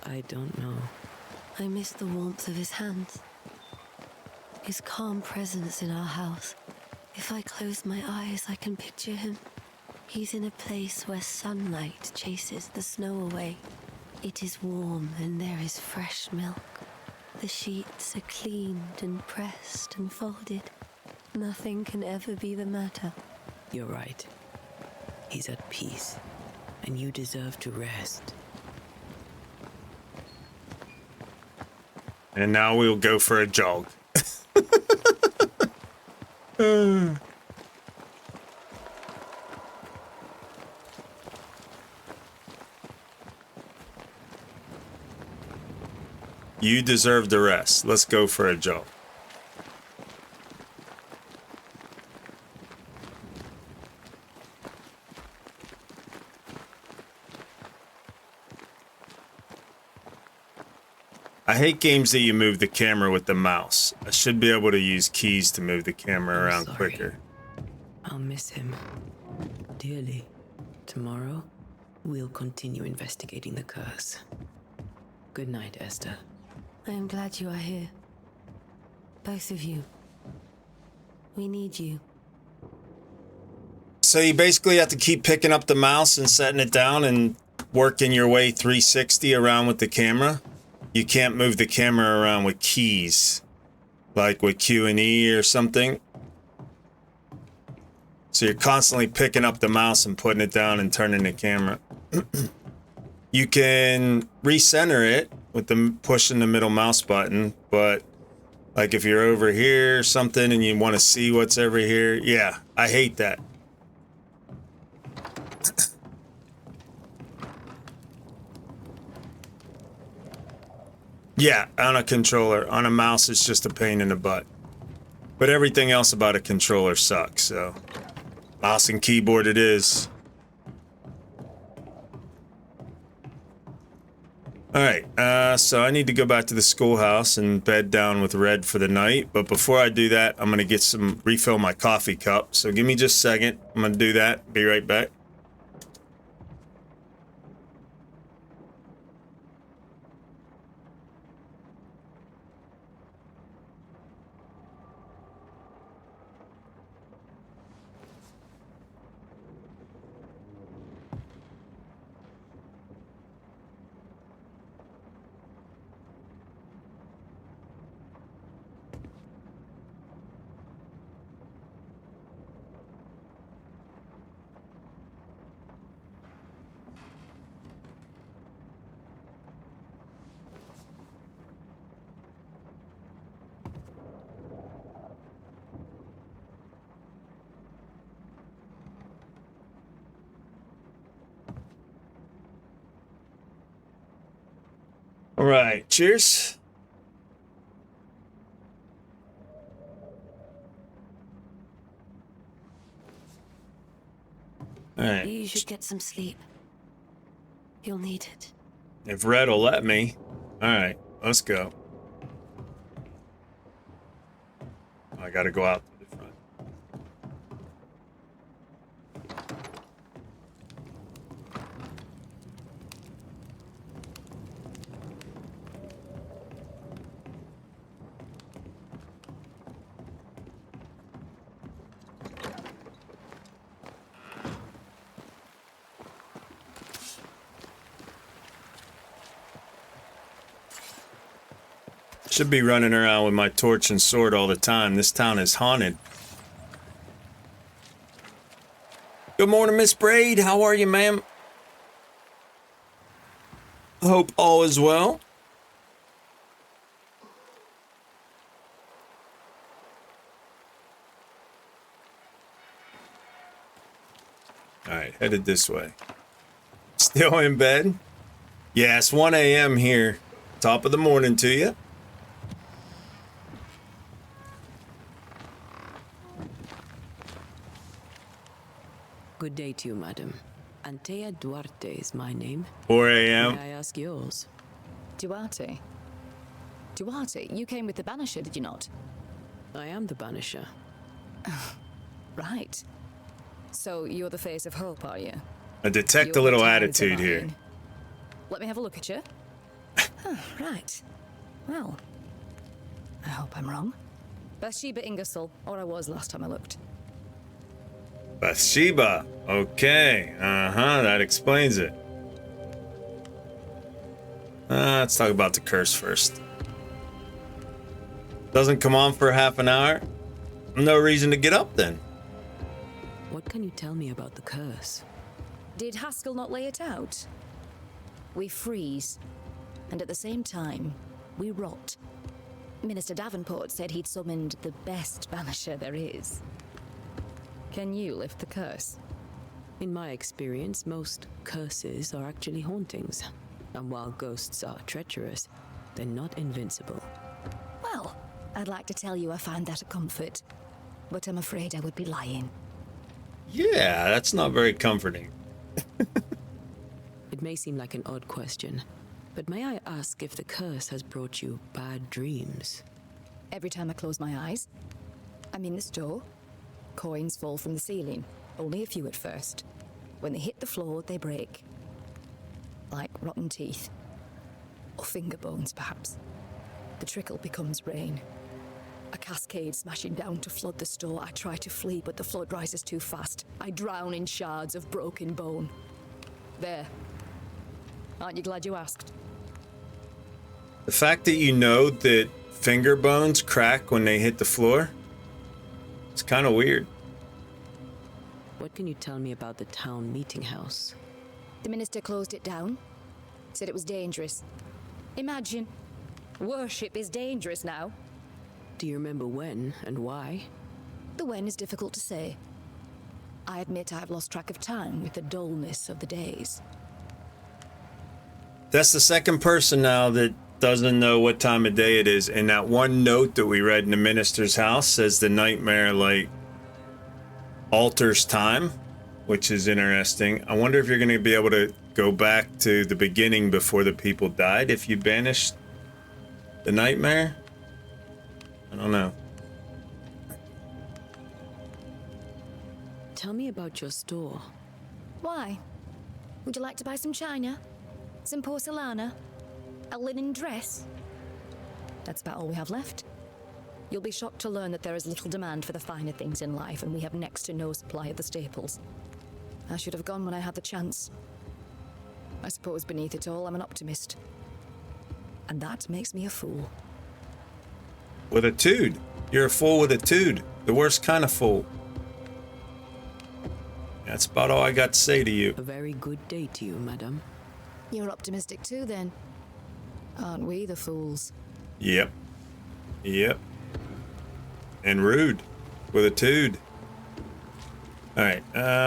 I don't know. I miss the warmth of his hands. His calm presence in our house. If I close my eyes, I can picture him. He's in a place where sunlight chases the snow away. It is warm and there is fresh milk. The sheets are cleaned and pressed and folded. Nothing can ever be the matter. You're right. He's at peace, and you deserve to rest. And now we'll go for a jog. You deserve the rest. Let's go for a jog. I hate games that you move the camera with the mouse. I should be able to use keys to move the camera around quicker. I'll miss him dearly. Tomorrow, we'll continue investigating the curse. Good night, Esther. I am glad you are here. Both of you. We need you. So you basically have to keep picking up the mouse and setting it down and working your way 360 around with the camera. You can't move the camera around with keys, like with Q and E or something. So you're constantly picking up the mouse and putting it down and turning the camera. You can recenter it with the pushing the middle mouse button, but like if you're over here or something and you want to see what's over here, yeah, I hate that. Yeah, on a controller. On a mouse, it's just a pain in the butt. But everything else about a controller sucks, so... Mouse and keyboard it is. Alright, so I need to go back to the schoolhouse and bed down with Red for the night. But before I do that, I'm going to refill my coffee cup. So give me just a second. I'm going to do that. Be right back. All right, cheers. All right. You should get some sleep. You'll need it. If Red will let me. All right, let's go. I gotta go out to the front. Should be running around with my torch and sword all the time. This town is haunted. Good morning, Miss Braid. How are you, ma'am? Hope all is well. Alright, headed this way. Still in bed? Yeah, it's 1 a.m. here. Top of the morning to you. Good day to you, madam. Antea Duarte is my name. 4 a.m. May I ask yours? Duarte? Duarte, you came with the Banisher, did you not? I am the Banisher. Right. So you're the face of hope, are you? I detect Your a little times are attitude here. mine. Let me have a look at you. Oh, right. Well, I hope I'm wrong. Bathsheba Ingersoll, or I was last time I looked. Bathsheba. Okay. That explains it. Let's talk about the curse first. Doesn't come on for half an hour. No reason to get up then. What can you tell me about the curse? Did Haskell not lay it out? We freeze, and at the same time, we rot. Minister Davenport said he'd summoned the best Banisher there is. Can you lift the curse? In my experience, most curses are actually hauntings. And while ghosts are treacherous, they're not invincible. Well, I'd like to tell you I find that a comfort, but I'm afraid I would be lying. Yeah, that's not very comforting. It may seem like an odd question, but may I ask if the curse has brought you bad dreams? Every time I close my eyes, I'm in the store. Coins fall from the ceiling, only a few at first. When they hit the floor, they break. Like rotten teeth. Or finger bones, perhaps. The trickle becomes rain. A cascade smashing down to flood the store. I try to flee, but the flood rises too fast. I drown in shards of broken bone. There. Aren't you glad you asked? The fact that you know that finger bones crack when they hit the floor, it's kind of weird. What can you tell me about the town meeting house? The minister closed it down. Said it was dangerous. Imagine. Worship is dangerous now. Do you remember when and why? The when is difficult to say. I admit I've lost track of time with the dullness of the days. That's the second person now that doesn't know what time of day it is. And that one note that we read in the minister's house says the nightmare, like, alters time, which is interesting. I wonder if you're going to be able to go back to the beginning before the people died if you banished the nightmare. I don't know. Tell me about your store. Why? Would you like to buy some china? Some porcelana? A linen dress? That's about all we have left. You'll be shocked to learn that there is little demand for the finer things in life, and we have next to no supply of the staples. I should have gone when I had the chance. I suppose beneath it all, I'm an optimist. And that makes me a fool. With a tude. You're a fool with a tude. The worst kind of fool. That's about all I got to say to you. A very good day to you, madam. You're optimistic too, then. Aren't we the fools? Yep. Yep. And rude. With a tude. Alright,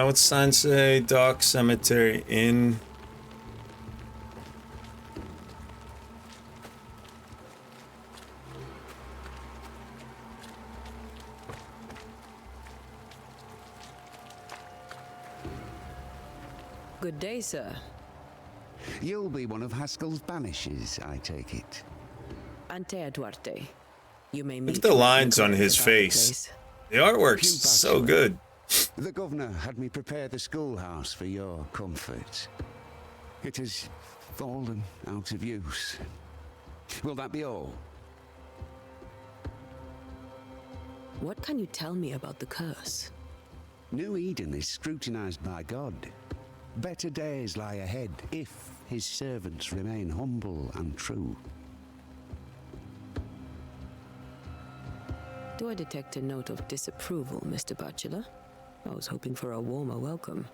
what's the sign say? Dock, cemetery, inn. Good day, sir. You'll be one of Haskell's Banishers, I take it. Antea Duarte. You may meet Look at the lines on his face. The artwork's so good. The governor had me prepare the schoolhouse for your comfort. It has fallen out of use. Will that be all? What can you tell me about the curse? New Eden is scrutinized by God. Better days lie ahead if his servants remain humble and true. Do I detect a note of disapproval, Mr. Bachelor? I was hoping for a warmer welcome.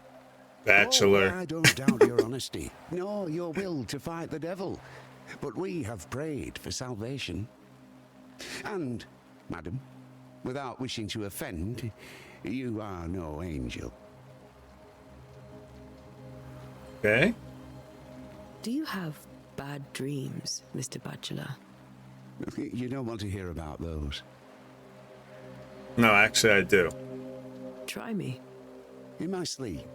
Bachelor. Oh, I don't doubt your honesty, nor your will to fight the devil. But we have prayed for salvation. And, madam, without wishing to offend, you are no angel. Okay. Do you have bad dreams, Mr. Bachelor? You don't want to hear about those. No, actually I do. Try me. In my sleep,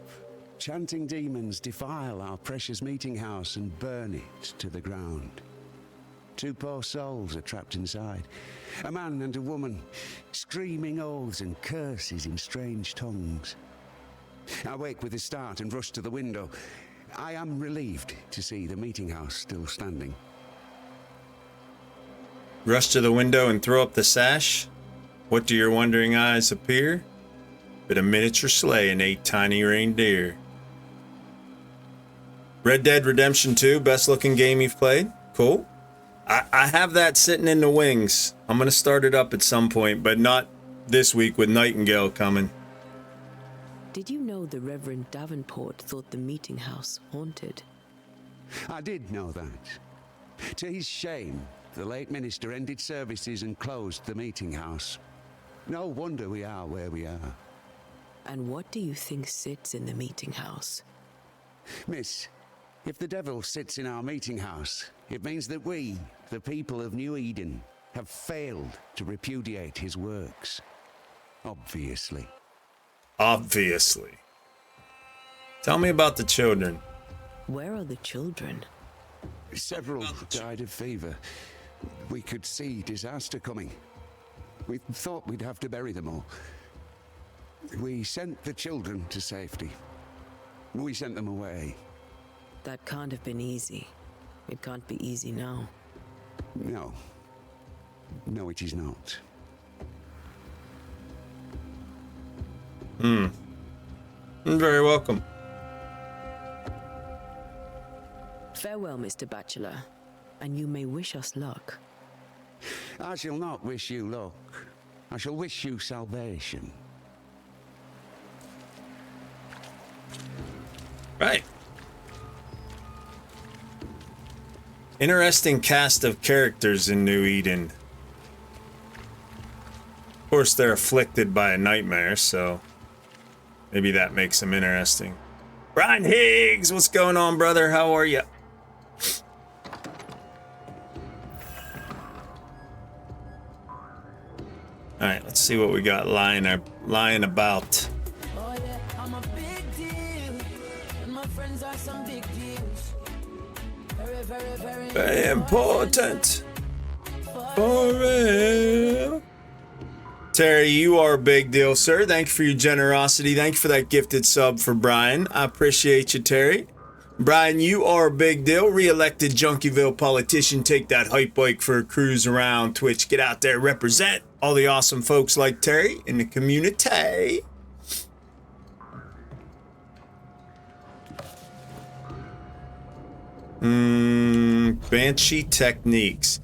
chanting demons defile our precious meeting house and burn it to the ground. 2 poor souls are trapped inside. A man and a woman, screaming oaths and curses in strange tongues. I wake with a start and rush to the window. I am relieved to see the meeting house still standing. Rush to the window and throw up the sash. What do your wondering eyes appear? But a miniature sleigh and 8 tiny reindeer. Red Dead Redemption 2, best looking game you've played. Cool. I have that sitting in the wings. I'm going to start it up at some point, but not this week with Nightingale coming. Did you know the Reverend Davenport thought the meeting house haunted? I did know that. To his shame, the late minister ended services and closed the meeting house. No wonder we are where we are. And what do you think sits in the meeting house? Miss, if the devil sits in our meeting house, it means that we, the people of New Eden, have failed to repudiate his works. Obviously. Obviously. Tell me about the children. Where are the children? Several died of fever. We could see disaster coming. We thought we'd have to bury them all. We sent the children to safety. We sent them away. That can't have been easy. It can't be easy now. No. No, it is not. You're very welcome. Farewell, Mr. Bachelor, and you may wish us luck. I shall not wish you luck. I shall wish you salvation. Right. Interesting cast of characters in New Eden. Of course, they're afflicted by a nightmare, so maybe that makes them interesting. Brian Higgs, what's going on, brother? How are you? All right, let's see what we got lying about. Oh yeah, I'm a big deal, and my friends are some big deals. Very, very, very, Very important. For real. Terry, you are a big deal, sir. Thank you for your generosity. Thank you for that gifted sub for Brian. I appreciate you, Terry. Brian, you are a big deal. Re-elected Junkieville politician. Take that hype bike for a cruise around Twitch. Get out there, represent all the awesome folks like Terry in the community. Banshee techniques.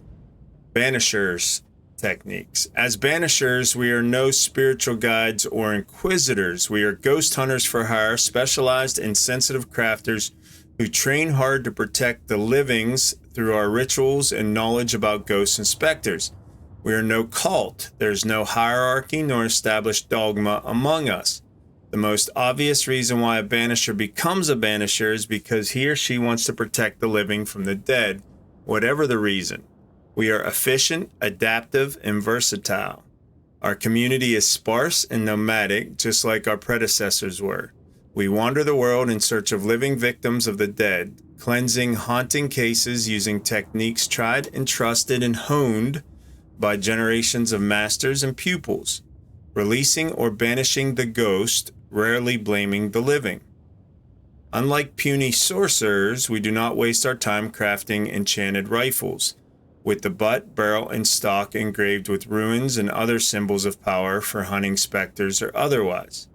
Banishers techniques. As Banishers, we are no spiritual guides or inquisitors. We are ghost hunters for hire, specialized and sensitive crafters who train hard to protect the livings through our rituals and knowledge about ghosts and specters. We are no cult. There's no hierarchy nor established dogma among us. The most obvious reason why a Banisher becomes a Banisher is because he or she wants to protect the living from the dead, whatever the reason. We are efficient, adaptive, and versatile. Our community is sparse and nomadic, just like our predecessors were. We wander the world in search of living victims of the dead, cleansing haunting cases using techniques tried and trusted and honed by generations of masters and pupils, releasing or banishing the ghost, rarely blaming the living. Unlike puny sorcerers, we do not waste our time crafting enchanted rifles, with the butt, barrel, and stock engraved with runes and other symbols of power for hunting specters or otherwise.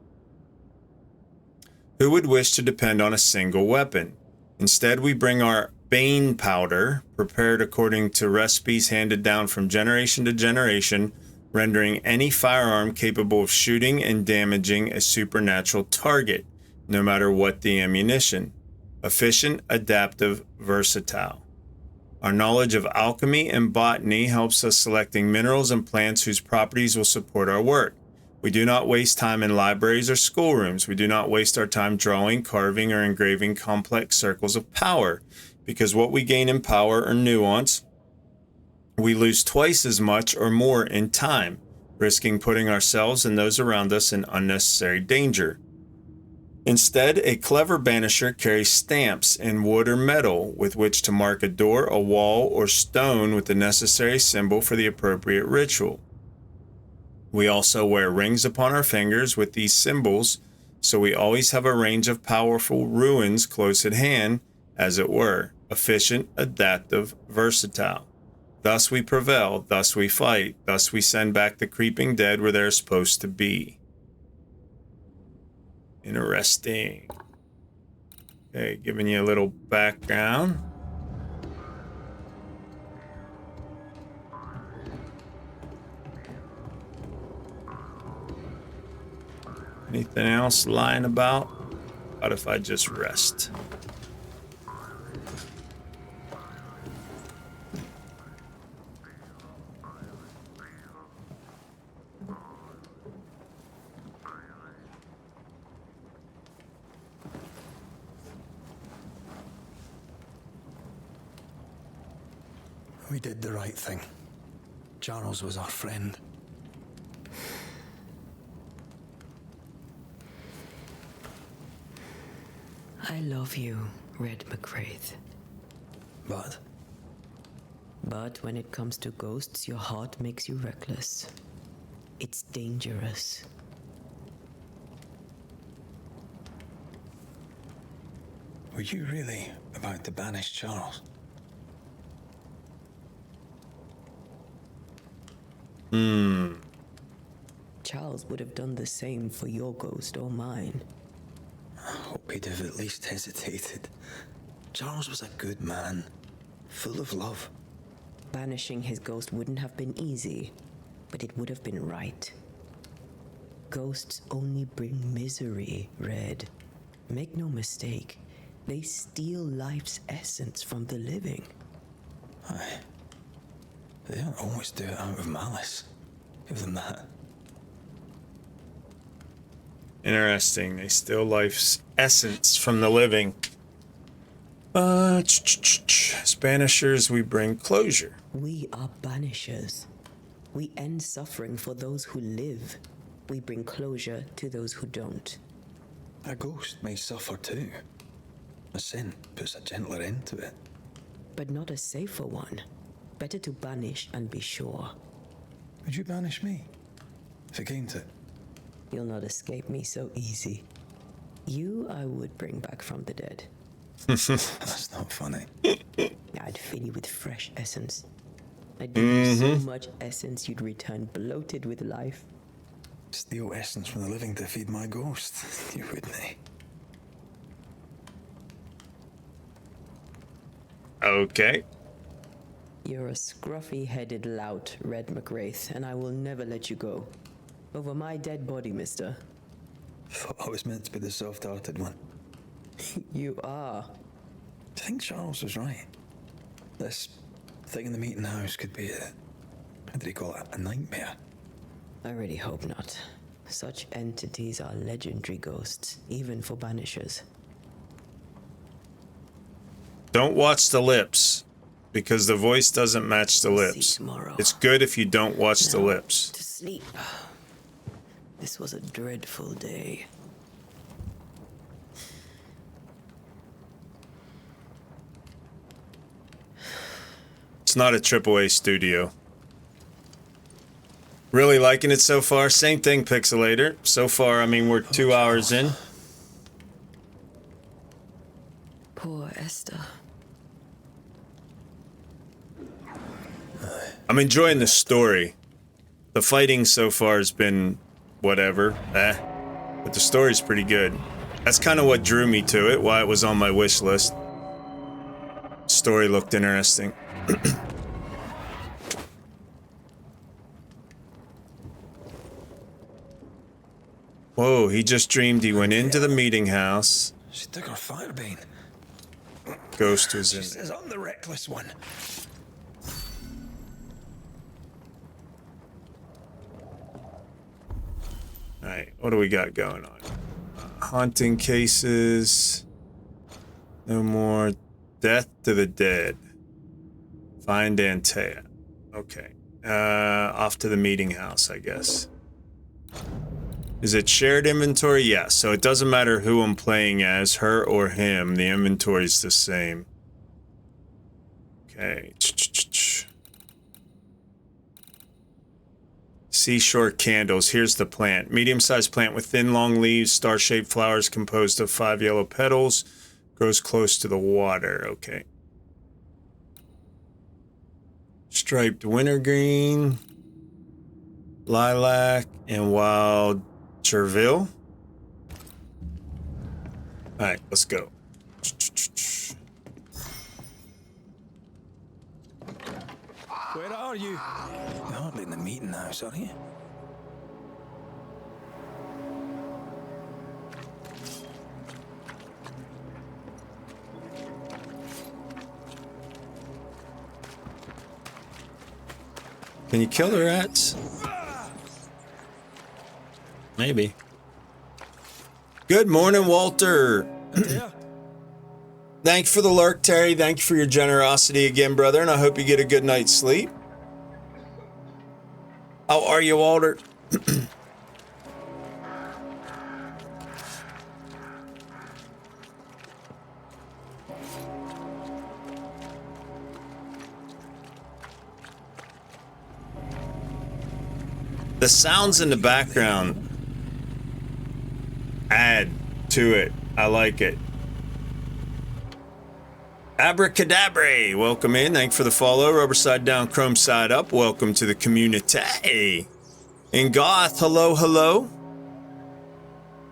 Who would wish to depend on a single weapon? Instead, we bring our Bane powder, prepared according to recipes handed down from generation to generation, rendering any firearm capable of shooting and damaging a supernatural target, no matter what the ammunition. Efficient, adaptive, versatile. Our knowledge of alchemy and botany helps us selecting minerals and plants whose properties will support our work. We do not waste time in libraries or schoolrooms. We do not waste our time drawing, carving, or engraving complex circles of power, because what we gain in power or nuance, we lose twice as much or more in time, risking putting ourselves and those around us in unnecessary danger. Instead, a clever banisher carries stamps in wood or metal with which to mark a door, a wall, or stone with the necessary symbol for the appropriate ritual. We also wear rings upon our fingers with these symbols, so we always have a range of powerful ruins close at hand, as it were, efficient, adaptive, versatile. Thus we prevail, thus we fight, thus we send back the creeping dead where they're supposed to be. Interesting. Okay, giving you a little background. Anything else lying about? What if I just rest? We did the right thing. Charles was our friend. I love you, Red McWraith. But? But when it comes to ghosts, your heart makes you reckless. It's dangerous. Were you really about to banish Charles? Charles would have done the same for your ghost or mine. I hope he'd have at least hesitated. Charles was a good man, full of love. Banishing his ghost wouldn't have been easy, but it would have been right. Ghosts only bring misery, Red. Make no mistake, they steal life's essence from the living. Aye. They don't always do it out of malice. Give them that. Interesting. They steal life's essence from the living. As banishers, we bring closure. We are banishers. We end suffering for those who live. We bring closure to those who don't. A ghost may suffer too. A sin puts a gentler end to it. But not a safer one. Better to banish and be sure. Would you banish me? If it came to it? You'll not escape me so easy. You I would bring back from the dead. That's not funny. I'd fill you with fresh essence. I'd give you so much essence you'd return bloated with life. Steal essence from the living to feed my ghost. You wouldn't, eh? Okay. You're a scruffy-headed lout, Red McWraith, and I will never let you go. Over my dead body, mister. Thought I was meant to be the soft-hearted one. You are. Do you think Charles was right? This thing in the meeting house could be a... how did he call it? A nightmare? I really hope not. Such entities are legendary ghosts, even for banishers. Don't watch the lips, because the voice doesn't match the lips. It's good if you don't watch the lips. To sleep. This was a dreadful day. It's not a AAA studio. Really liking it so far. Same thing, Pixelator. So far, I mean, we're 2 hours in. Poor Esther. I'm enjoying the story. The fighting so far has been whatever, but the story's pretty good. That's kind of what drew me to it, why it was on my wish list. Story looked interesting. Whoa, he just dreamed he went into the meeting house. She took her firebane. Ghost was She in. says I'm the reckless one. Alright, what do we got going on? Haunting cases. No more. Death to the dead. Find Antea. Okay. Off to the meeting house, I guess. Is it shared inventory? Yeah, so it doesn't matter who I'm playing as, her or him. The inventory's the same. Okay. Seashore candles. Here's the plant. Medium-sized plant with thin, long leaves, star-shaped flowers composed of 5 yellow petals. Grows close to the water. Okay. Striped wintergreen, lilac, and wild chervil. All right, let's go. Where are you? You're hardly in the meeting house, are you? Can you kill the rats? Maybe. Good morning, Walter. Thank you for the lurk, Terry. Thank you for your generosity again, brother, and I hope you get a good night's sleep. How are you, Walter? The sounds in the background add to it. I like it. Abracadabra, welcome in. Thanks for the follow. Rubber side down, chrome side up. Welcome to the community. And Goth, hello, hello.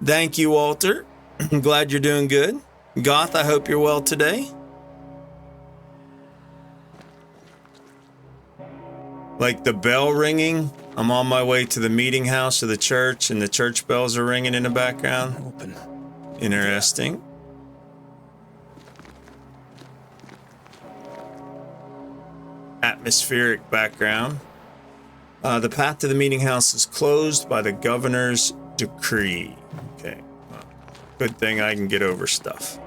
Thank you, Walter. I'm glad you're doing good. Goth, I hope you're well today. Like the bell ringing. I'm on my way to the meeting house of the church, and the church bells are ringing in the background. Open. Interesting. Atmospheric background. The path to the meeting house is closed by the governor's decree. Okay. Well, good thing I can get over stuff.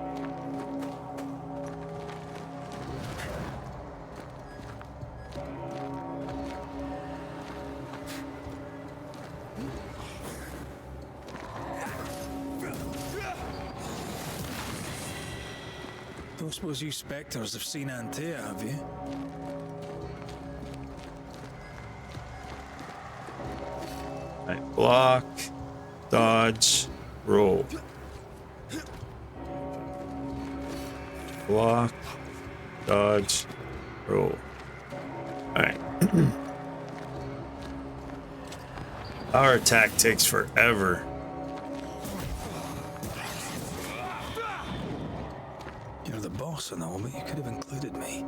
Don't suppose you spectres have seen Antea, have you? Right, block, dodge, roll. Block, dodge, roll. Alright. Our attack takes forever. You're the boss and all, but you could have included me.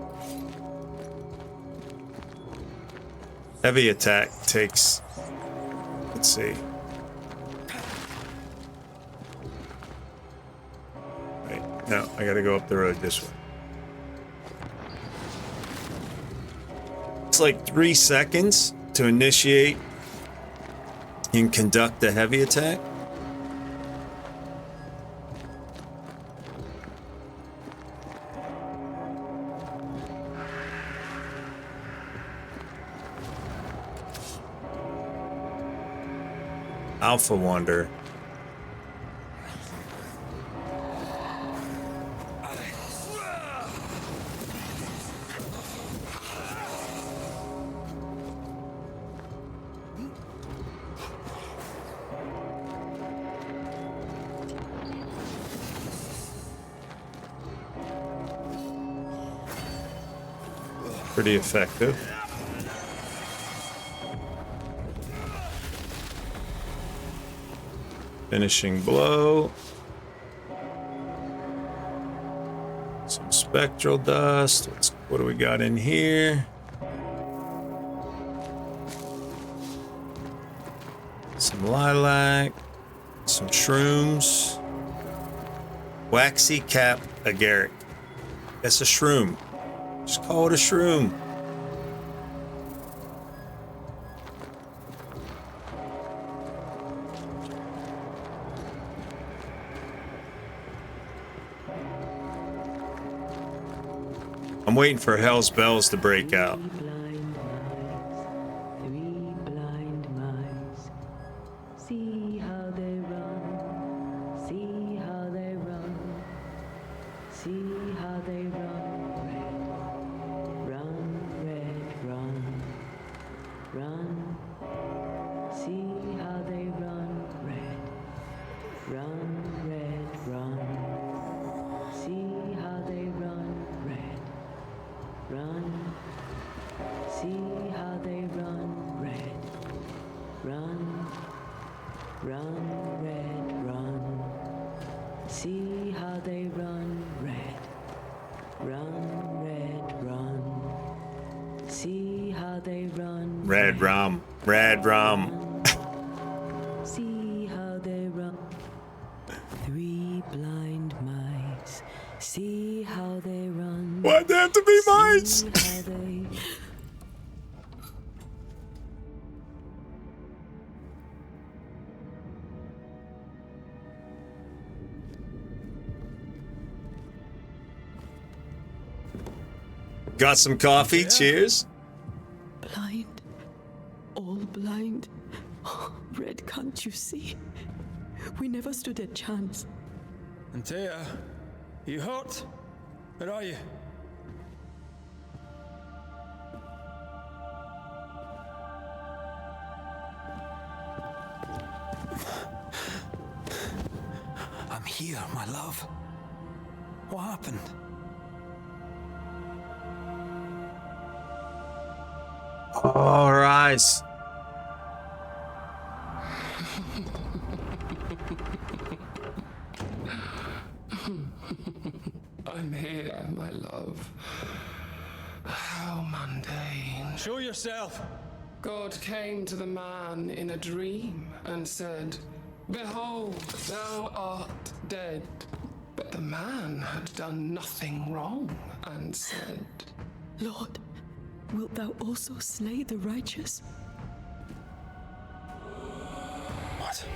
Heavy attack takes... Let's see. Wait, no, I gotta go up the road this way. It's like 3 seconds to initiate and conduct a heavy attack. Alpha Wonder. Pretty effective. Finishing blow. Some spectral dust. What do we got in here? Some lilac. Some shrooms. Waxy cap agaric. That's a shroom. Just call it a shroom. I'm waiting for Hell's Bells to break out. See how they run, see how they run, see how they run, red, run, see how they run, red, run, see how they run, red, see how they run, red, run, red, run. See how they run, red. Run. See how they run. Red rum. Red rum. See how they run. 3 blind mice. See how they run. Why'd they have to be mice? See how they... Got some coffee? Yeah. Cheers. Blind. All blind. Red, can't you see? We never stood a chance. Antea, you hurt? Where are you? I'm here, my love. What happened? Oh, her eyes. I'm here, my love. How mundane. Show yourself. God came to the man in a dream and said, "Behold, thou art dead." But the man had done nothing wrong and said, Lord, wilt thou also slay the righteous? What?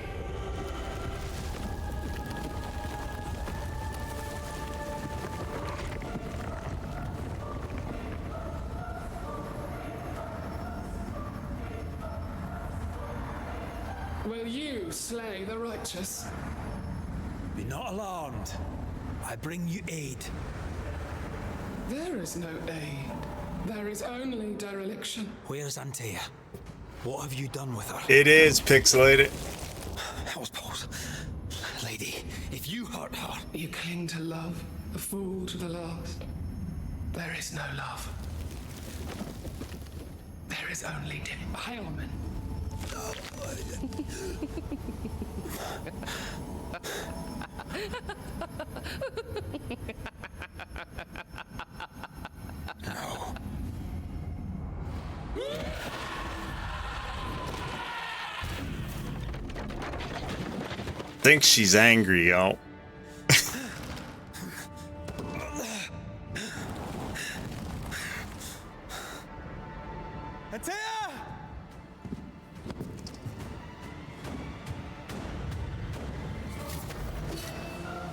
Will you slay the righteous? Be not alarmed. I bring you aid. There is no aid. There is only dereliction. Where's Antea? What have you done with her? It is pixelated. Hell's Balls. Lady, if you hurt her... You cling to love, a fool to the last. There is no love. There is only defilement. No. Think she's angry, y'all.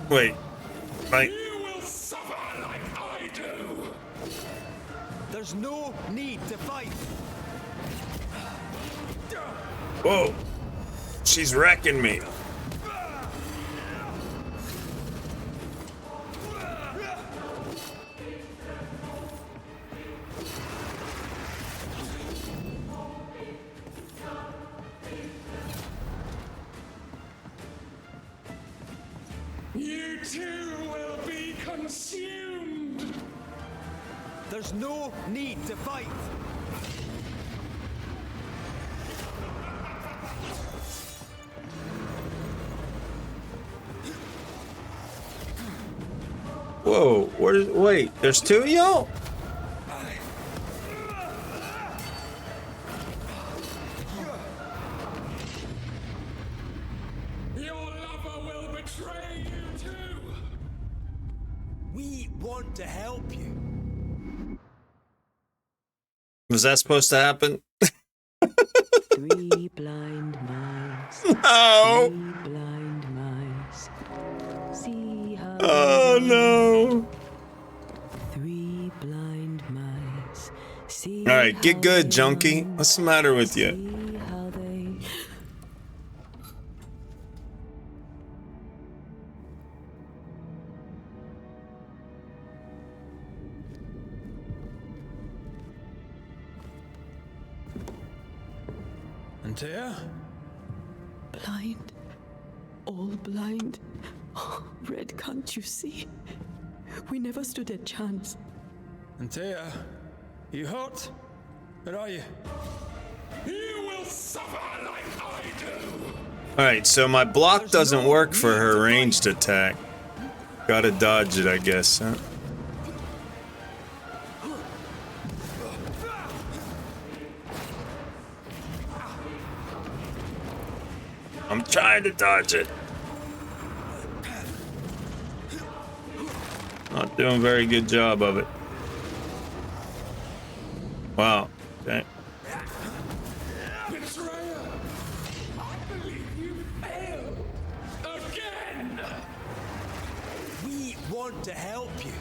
Wait, right? You will suffer like I do. There's no need to fight. Whoa, she's wrecking me. You too will be consumed. There's no need to fight. Whoa, wait, there's 2 of y'all? Your help you. Was that supposed to happen? 3 blind mice. No. 3 blind mice. See how Oh no. 3 blind mice. See All right, get how good, they junkie. run. What's the matter with you? See how they... Antea? Blind. All blind. Oh, Red, can't you see? We never stood a chance. Antea, you hurt? Where are you? You will suffer like I do. Alright, so my block doesn't work for her ranged attack. Gotta dodge it, I guess, huh? I'm trying to dodge it. Not doing a very good job of it. Wow. Okay. Betrayer! I believe you failed. Again! We want to help you.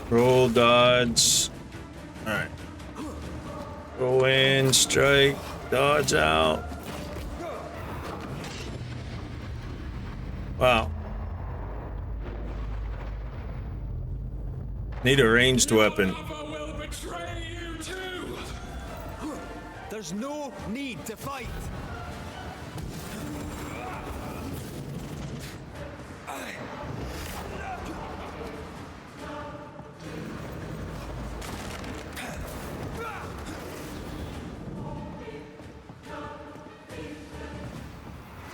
Roll, dodge. Alright. Roll in, strike, dodge out. Wow. Need a ranged weapon. Will betray you too. There's no need to fight.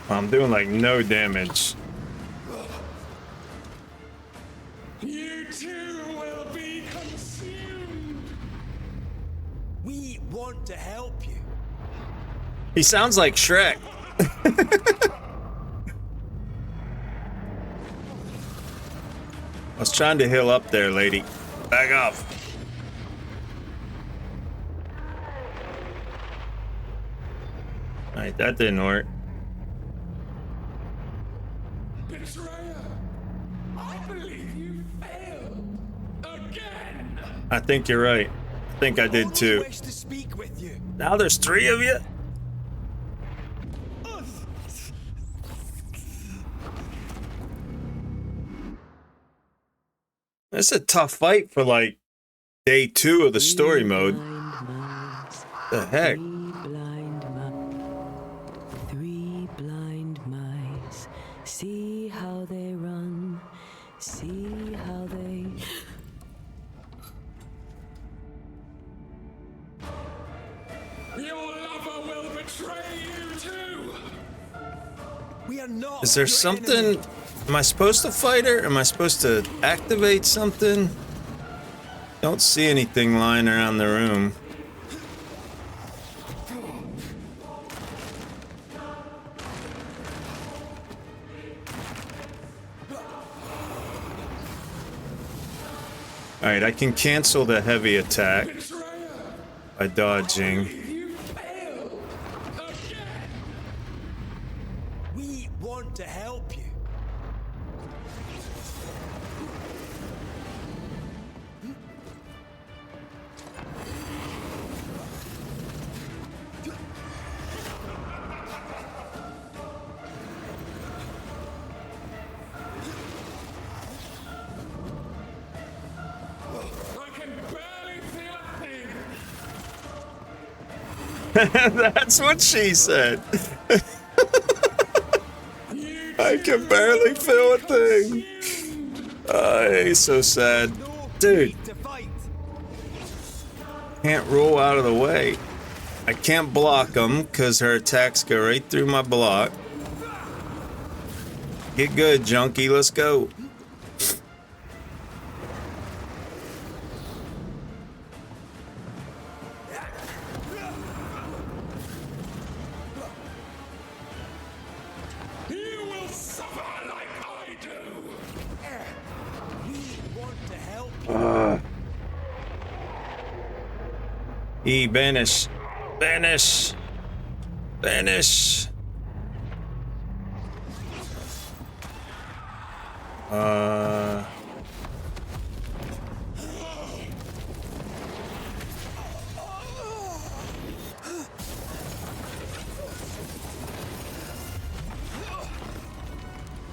I'm doing like no damage. You too will be consumed. We want to help you. He sounds like Shrek. I was trying to heal up there, lady. Back off. Alright, that didn't work. Betrayer! I believe you failed. Again! I think you're right. I think I did too. Wish to speak with you. Now there's 3 of you? It's a tough fight for like day 2 of the story mode. The heck? 3 blind mice. See how they run. See how they... Your lover will betray you too. We are not. Is there something? Am I supposed to fight her? Am I supposed to activate something? Don't see anything lying around the room. Alright, I can cancel the heavy attack by dodging. We want to help you. That's what she said. I can barely feel a thing. He's so sad. Dude. Can't roll out of the way. I can't block them because her attacks go right through my block. Get good, junkie. Let's go. You will suffer like I Banish. Banish. Banish.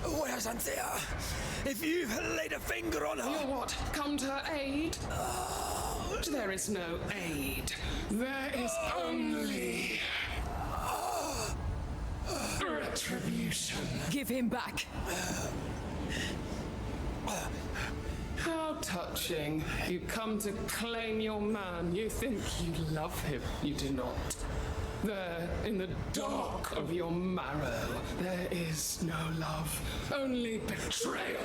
Where's Anthea? If you've laid a finger on her... You'll what? Come to her aid? There is no aid. There is only... retribution. Give him back. How touching. You come to claim your man. You think you love him. You do not. There, in the dark of your marrow, there is no love, only betrayal.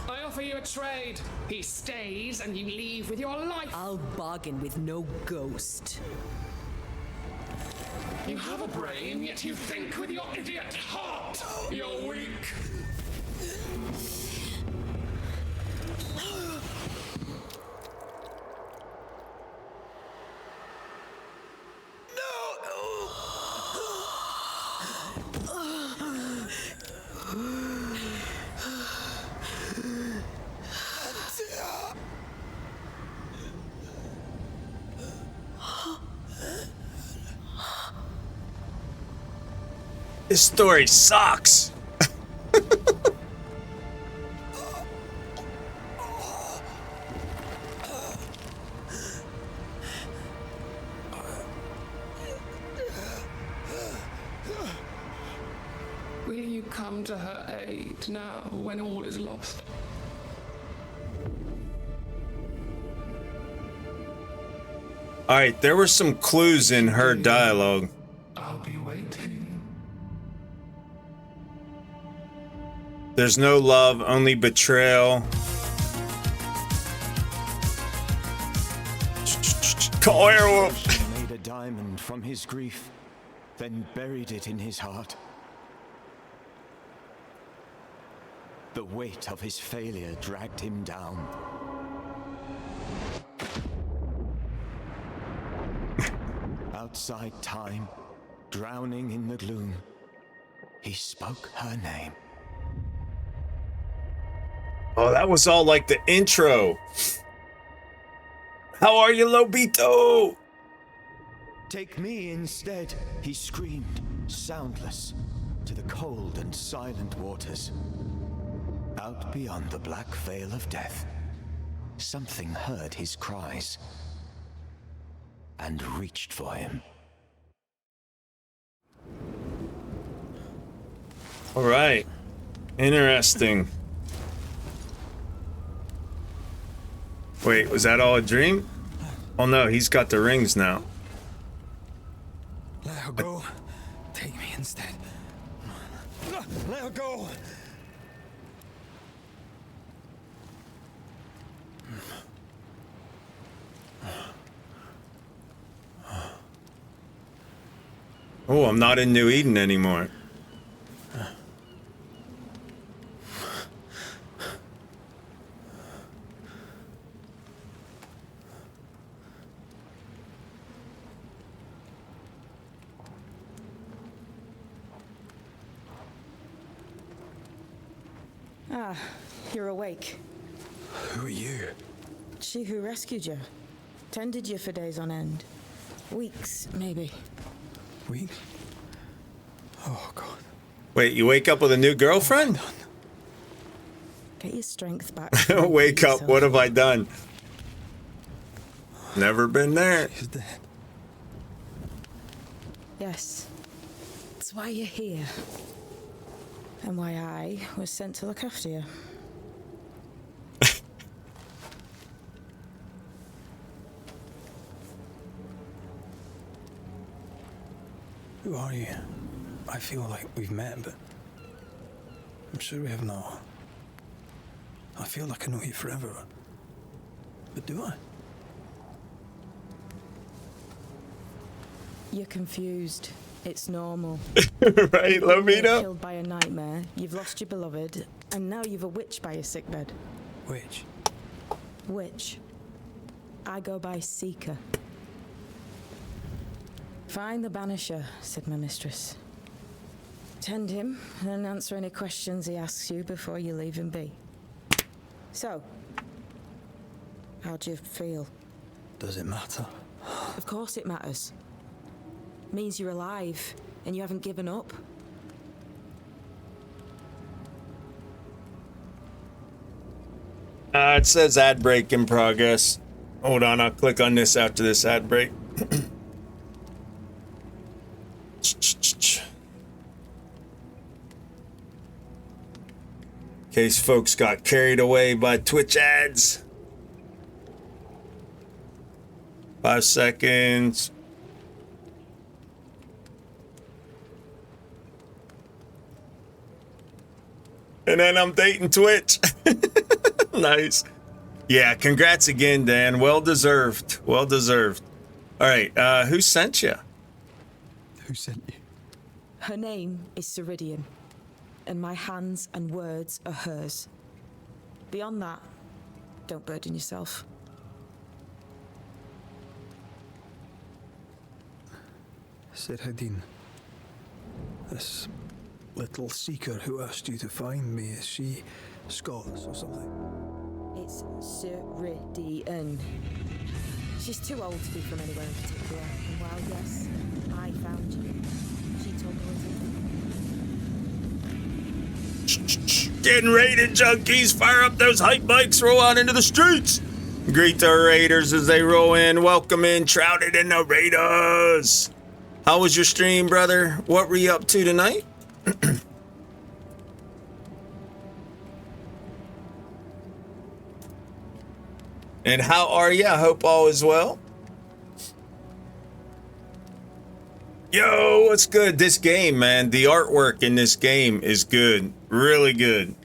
I offer you a trade. He stays and you leave with your life. I'll bargain with no ghost. You have a brain, yet you think with your idiot heart. You're weak. This story sucks. Will you come to her aid now when all is lost? All right, there were some clues in her dialogue. I'll be waiting. There's no love, only betrayal. Call Airwolf. He made a diamond from his grief, then buried it in his heart. The weight of his failure dragged him down. Outside time, drowning in the gloom, he spoke her name. Oh, that was all like the intro. How are you, Lobito? Take me instead, he screamed, soundless, to the cold and silent waters. Out beyond the black veil of death, something heard his cries and reached for him. All right. Interesting. Wait, was that all a dream? Oh no, he's got the rings now. Let her go. Take me instead. Let her go. Oh, I'm not in New Eden anymore. Ah, you're awake. Who are you? She who rescued you. Tended you for days on end. Weeks, maybe. Weeks? Oh, God. Wait, you wake up with a new girlfriend? Get your strength back. Wake up, what have I done? Never been there. She's dead. Yes. That's why you're here. And why I was sent to look after you. Who are you? I feel like we've met, but I'm sure we have not. I feel like I know you forever. But do I? You're confused. It's normal. Right, Lomito? Killed by a nightmare, you've lost your beloved, and now you've a witch by your sickbed. Witch? Witch. I go by Seeker. Find the Banisher, said my mistress. Tend him, and answer any questions he asks you before you leave him be. So, how do you feel? Does it matter? Of course it matters. Means you're alive, and you haven't given up. It says ad break in progress. Hold on, I'll click on this after this ad break. In case folks got carried away by Twitch ads. 5 seconds. And then I'm dating Twitch. Nice. Yeah, congrats again, Dan. Well deserved. Well deserved. All right, who sent you? Who sent you? Her name is Ceridian, and my hands and words are hers. Beyond that, don't burden yourself. Ceridian, this little seeker who asked you to find me, is she Scots or something? It's Ceridian. She's too old to be from anywhere in particular, and while yes, I found you, she told me what. Getting raided, junkies! Fire up those hype bikes, roll out into the streets! Greet our raiders as they roll in. Welcome in, Shrouded and the Raiders! How was your stream, brother? What were you up to tonight? And how are you? I hope all is well. Yo, what's good? This game, man. The artwork in this game is good. Really good.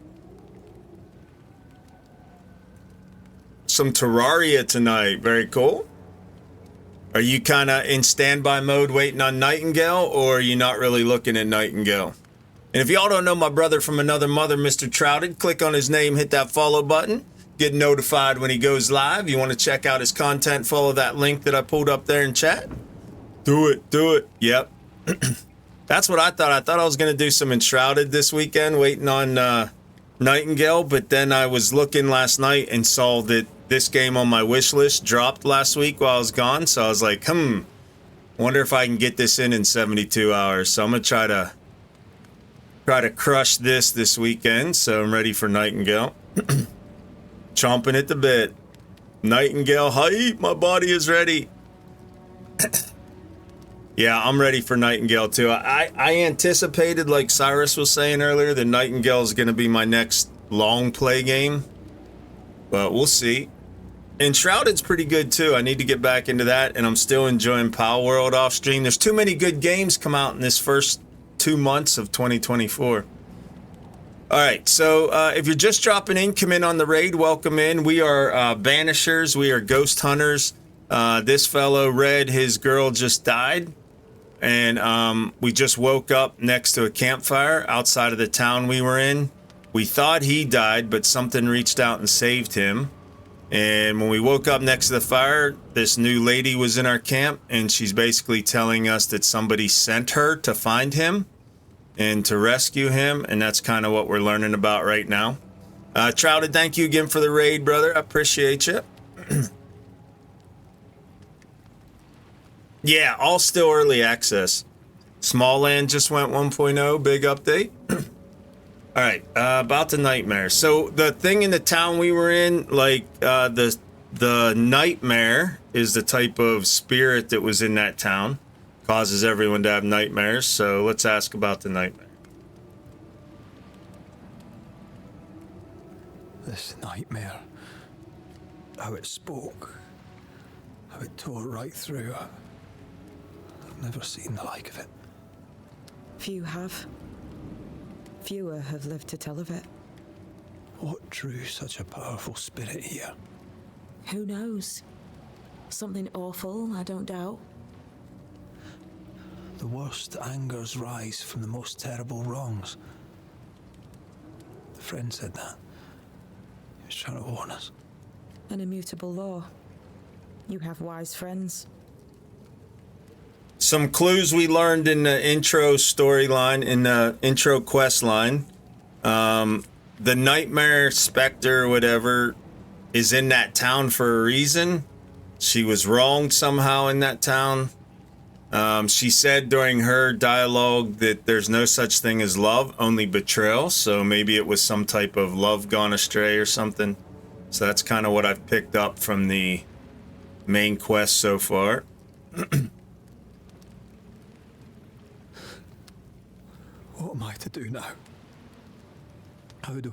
Some Terraria tonight. Very cool. Are you kind of in standby mode waiting on Nightingale, or are you not really looking at Nightingale? And if y'all don't know my brother from another mother, Mr. Trouted, click on his name, hit that follow button. Get notified when he goes live. You want to check out his content, follow that link that I pulled up there in chat. Do it, do it. Yep. That's what I thought. I thought I was going to do some Enshrouded this weekend, waiting on Nightingale, but then I was looking last night and saw that this game on my wish list dropped last week while I was gone, so I was like, wonder if I can get this in 72 hours. So I'm going to try to crush this weekend, so I'm ready for Nightingale. Chomping at the bit. Nightingale hype, my body is ready. Yeah, I'm ready for Nightingale too. I anticipated, like Cyrus was saying earlier, that Nightingale is going to be my next long play game. But we'll see. Enshrouded's pretty good too. I need to get back into that, and I'm still enjoying Pal World off stream. There's too many good games come out in this first 2 months of 2024. All right, so if you're just dropping in, come in on the raid. Welcome in. We are Banishers. We are ghost hunters. This fellow, Red, his girl just died. And we just woke up next to a campfire outside of the town we were in. We thought he died, but something reached out and saved him. And when we woke up next to the fire, this new lady was in our camp, and she's basically telling us that somebody sent her to find him and to rescue him, and that's kind of what we're learning about right now. Trouted, thank you again for the raid, brother. I appreciate you. Yeah, all still early access. Small Land just went 1.0, big update. All right, about the nightmare. So the thing in the town we were in, like the nightmare is the type of spirit that was in that town. Causes everyone to have nightmares, so let's ask about the nightmare. This nightmare, how it spoke, how it tore right through. I've never seen the like of it. Few have. Fewer have lived to tell of it. What drew such a powerful spirit here? Who knows? Something awful, I don't doubt. The worst angers rise from the most terrible wrongs. The friend said that. He was trying to warn us. An immutable law. You have wise friends. Some clues we learned in the intro storyline, in the intro quest line. The Nightmare Spectre, whatever, is in that town for a reason. She was wronged somehow in that town. She said during her dialogue that there's no such thing as love, only betrayal. So maybe it was some type of love gone astray or something. So that's kind of what I've picked up from the main quest so far. What am I to do now? How do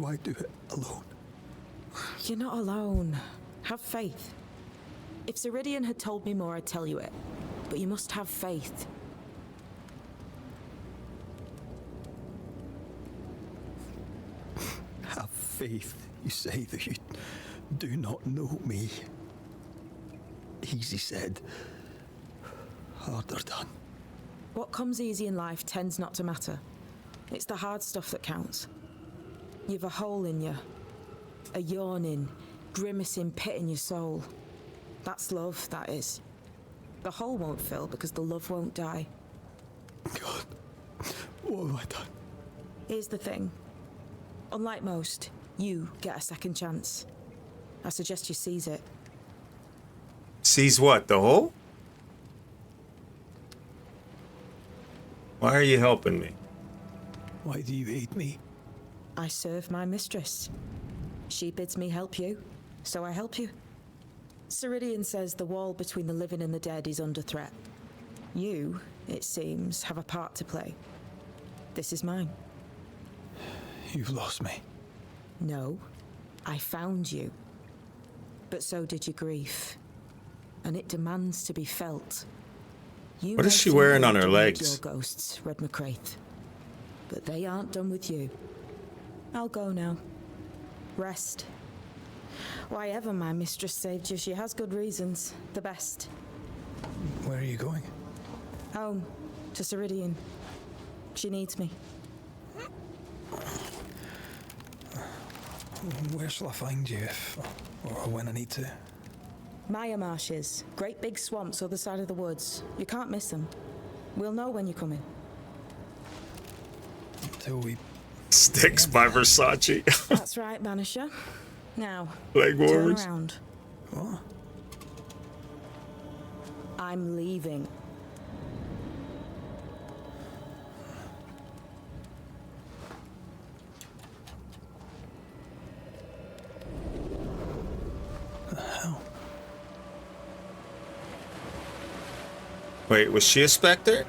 I do it alone? You're not alone. Have faith. If Ceridian had told me more, I'd tell you it. But you must have faith. Have faith. You say that you do not know me. Easy said. Harder done. What comes easy in life tends not to matter. It's the hard stuff that counts. You've a hole in you. A yawning, grimacing pit in your soul. That's love, that is. The hole won't fill because the love won't die. God, what have I done? Here's the thing. Unlike most, you get a second chance. I suggest you seize it. Seize what? The hole? Why are you helping me? Why do you hate me? I serve my mistress. She bids me help you, so I help you. Ceridian says the wall between the living and the dead is under threat. You, it seems, have a part to play. This is mine. You've lost me. No, I found you. But so did your grief. And it demands to be felt. You What is may she think wearing they've on her done with legs? Your ghosts, Red McCraith. But they aren't done with you. I'll go now. Rest. Why ever my mistress saved you, she has good reasons. The best. Where are you going? Home. To Ceridian. She needs me. Where shall I find you if or when I need to? Maya Marshes. Great big swamps other side of the woods. You can't miss them. We'll know when you're coming. Until we... Sticks by Versace. That's right, Banisher. Now, Leg turn wars. around. What? I'm leaving. The hell? Wait, was she a specter?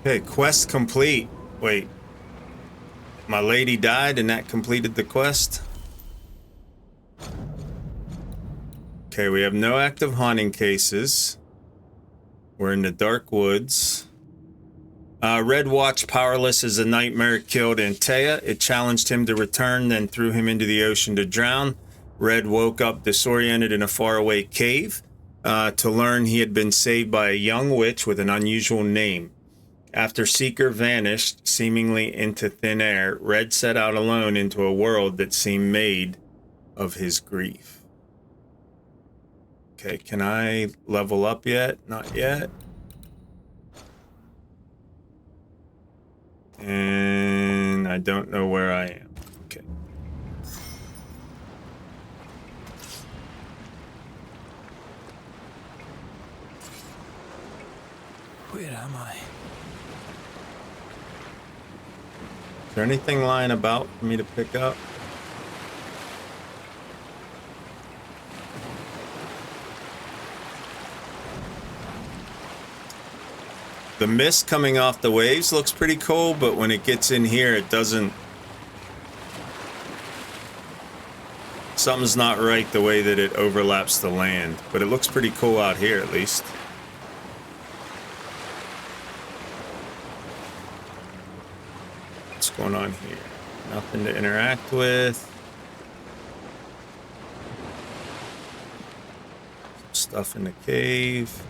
Okay, quest complete. Wait. My lady died and that completed the quest? Okay, we have no active haunting cases. We're in the dark woods. Red watched powerless as a nightmare killed Antea. It challenged him to return, then threw him into the ocean to drown. Red woke up disoriented in a faraway cave to learn he had been saved by a young witch with an unusual name. After Seeker vanished, seemingly into thin air, Red set out alone into a world that seemed made of his grief. Okay, can I level up yet? Not yet. And I don't know where I am. Okay. Where am I? Is there anything lying about for me to pick up? The mist coming off the waves looks pretty cool, but when it gets in here, it doesn't... Something's not right the way that it overlaps the land, but it looks pretty cool out here at least. What's going on here? Nothing to interact with. Stuff in the cave.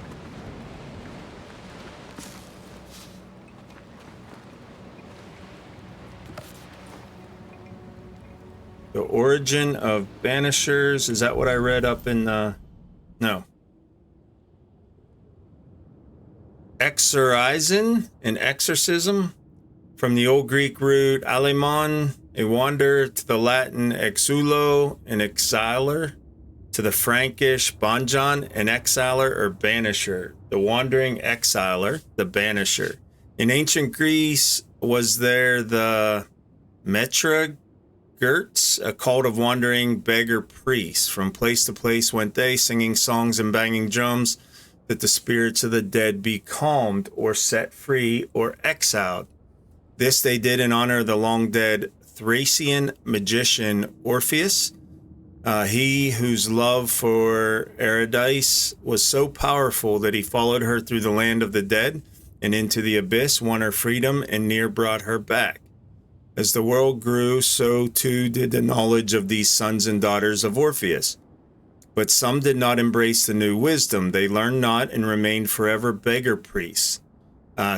The origin of Banishers. Is that what I read up in the... No. Exorcism, an exorcism, from the Old Greek root alemon, a wanderer, to the Latin exulo, an exiler, to the Frankish banjan, an exiler or banisher, the wandering exiler, the banisher. In ancient Greece, was there the Metragerts, a cult of wandering beggar priests. From place to place went they, singing songs and banging drums, that the spirits of the dead be calmed or set free or exiled. This they did in honor of the long dead Thracian magician Orpheus, he whose love for Eurydice was so powerful that he followed her through the land of the dead and into the abyss, won her freedom, and near brought her back. As the world grew, so too did the knowledge of these sons and daughters of Orpheus. But some did not embrace the new wisdom. They learned not and remained forever beggar priests.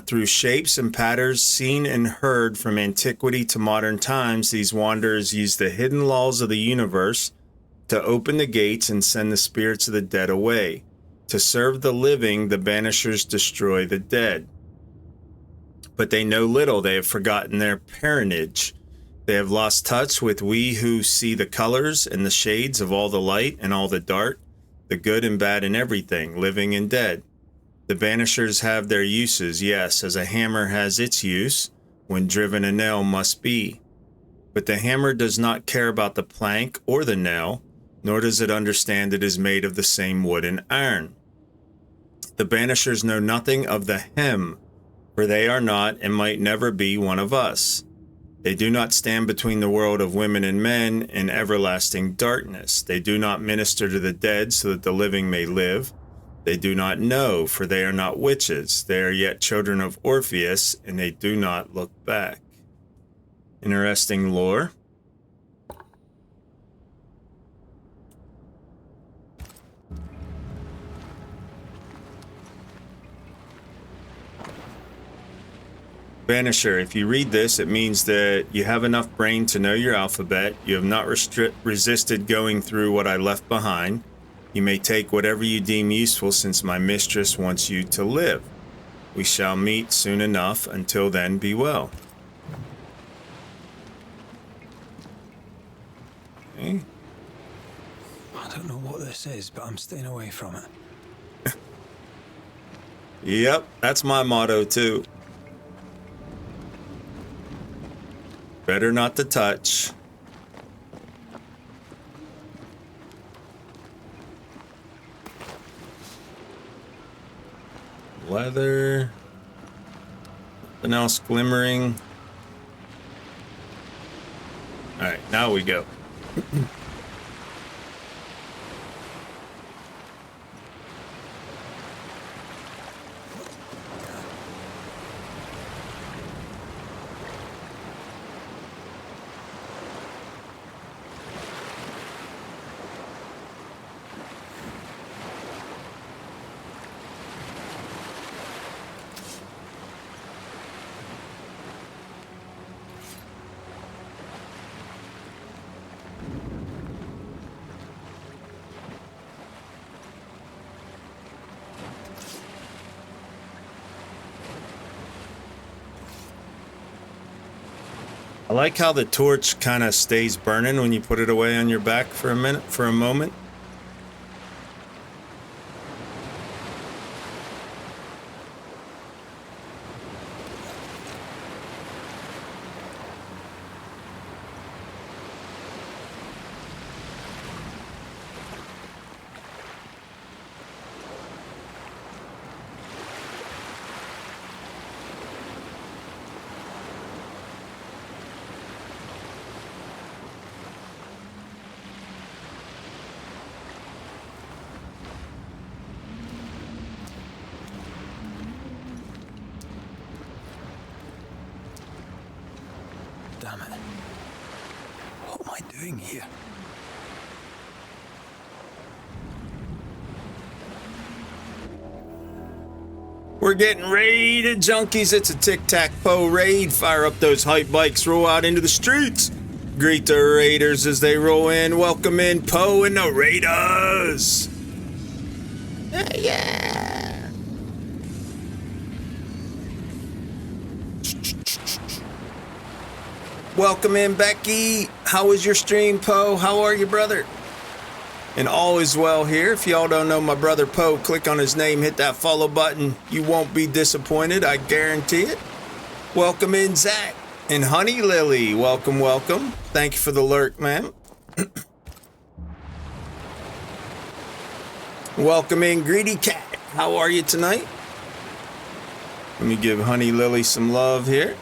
Through shapes and patterns seen and heard from antiquity to modern times, these wanderers used the hidden laws of the universe to open the gates and send the spirits of the dead away. To serve the living, the banishers destroy the dead. But they know little. They have forgotten their parentage. They have lost touch with we who see the colors and the shades of all the light and all the dark, the good and bad in everything, living and dead. The banishers have their uses, yes, as a hammer has its use, when driven a nail must be. But the hammer does not care about the plank or the nail, nor does it understand it is made of the same wood and iron. The banishers know nothing of the hem, for they are not and might never be one of us. They do not stand between the world of women and men and everlasting darkness. They do not minister to the dead so that the living may live. They do not know, for they are not witches. They are yet children of Orpheus, and they do not look back. Interesting lore. Banisher, if you read this, it means that you have enough brain to know your alphabet. You have not resisted going through what I left behind. You may take whatever you deem useful, since my mistress wants you to live. We shall meet soon enough. Until then, be well. Okay. I don't know what this is, but I'm staying away from it. Yep, that's my motto too. Better not to touch. Leather. Nothing else glimmering. Alright, now we go. I like how the torch kind of stays burning when you put it away on your back for a moment. Damn it. I doing here? We're getting raided, junkies. It's a tic-tac-toe raid. Fire up those hype bikes, roll out into the streets. Greet the raiders as they roll in. Welcome in Poe and the Raiders. Yeah. Welcome in, Becky. How was your stream, Poe? How are you, brother? And all is well here. If y'all don't know my brother Poe, click on his name, hit that follow button. You won't be disappointed, I guarantee it. Welcome in, Zach and Honey Lily. Welcome, welcome. Thank you for the lurk, man. Welcome in, Greedy Cat. How are you tonight? Let me give Honey Lily some love here.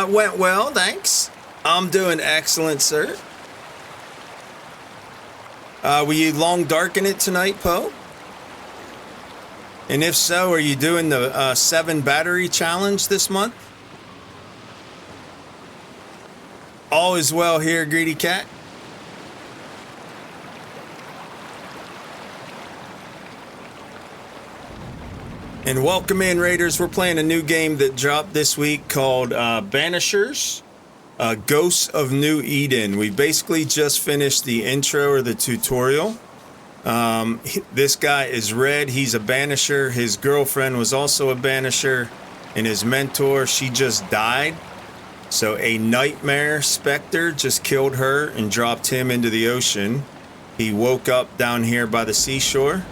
Went well, thanks. I'm doing excellent, sir. Were you long darking it tonight, Poe? And if so, are you doing the 7 battery challenge this month? All is well here, Greedy Cat. And welcome in, Raiders. We're playing a new game that dropped this week called Banishers. Ghosts of New Eden. We basically just finished the intro or the tutorial. This guy is Red. He's a banisher. His girlfriend was also a banisher. And his mentor, she just died. So a nightmare specter just killed her and dropped him into the ocean. He woke up down here by the seashore.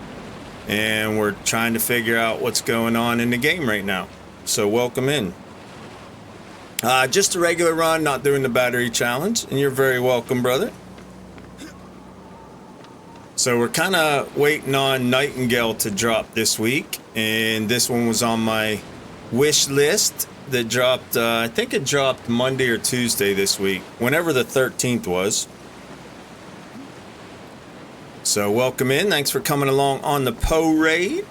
And we're trying to figure out what's going on in the game right now. So welcome in. Just a regular run, not doing the battery challenge, and you're very welcome, brother. So we're kind of waiting on Nightingale to drop this week, and this one was on my wish list that dropped, I think it dropped Monday or Tuesday this week, whenever the 13th was. So welcome in, thanks for coming along on the Poe raid.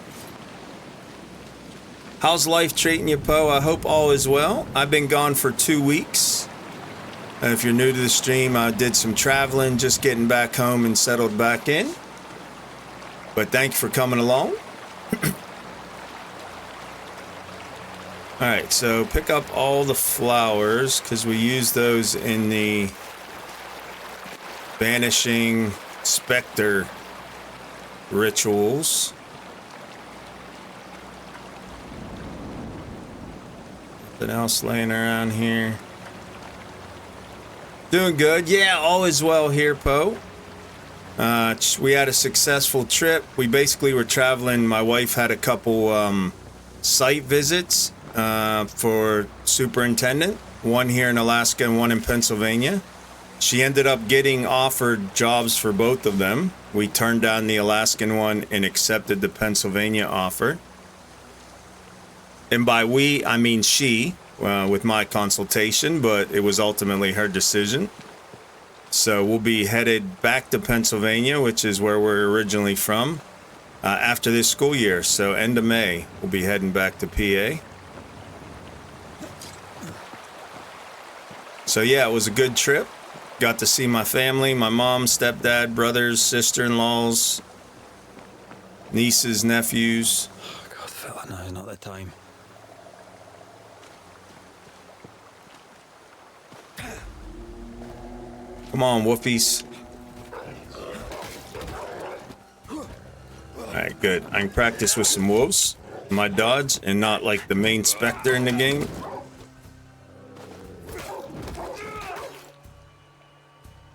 How's life treating you, Poe? I hope all is well. I've been gone for 2 weeks. If you're new to the stream, I did some traveling, just getting back home and settled back in. But thank you for coming along. All right, so pick up all the flowers because we use those in the banishing specter rituals. Nothing else laying around here. Doing good. Yeah, all is well here, Poe. We had a successful trip. We basically were traveling. My wife had a couple site visits for superintendent. One here in Alaska and one in Pennsylvania. She ended up getting offered jobs for both of them. We turned down the Alaskan one and accepted the Pennsylvania offer. And by we, I mean she, with my consultation, but it was ultimately her decision. So we'll be headed back to Pennsylvania, which is where we're originally from, after this school year. So end of May, we'll be heading back to PA. So yeah, it was a good trip. Got to see my family, my mom, stepdad, brothers, sister-in-laws, nieces, nephews. Oh, God, fella, now's not the time. Come on, woofies. Alright, good. I can practice with some wolves, my dodge, and not like the main specter in the game.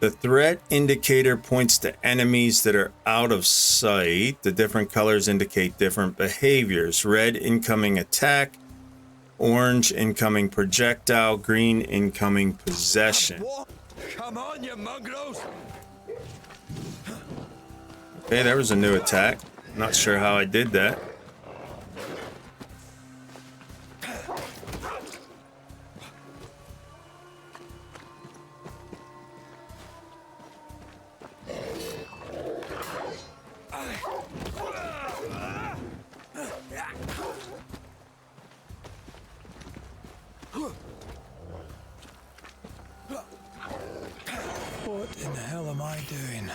The threat indicator points to enemies that are out of sight. The different colors indicate different behaviors. Red, incoming attack. Orange, incoming projectile. Green, incoming possession. Come on, you mongrels! Okay, there was a new attack. Not sure how I did that. What in the hell am I doing?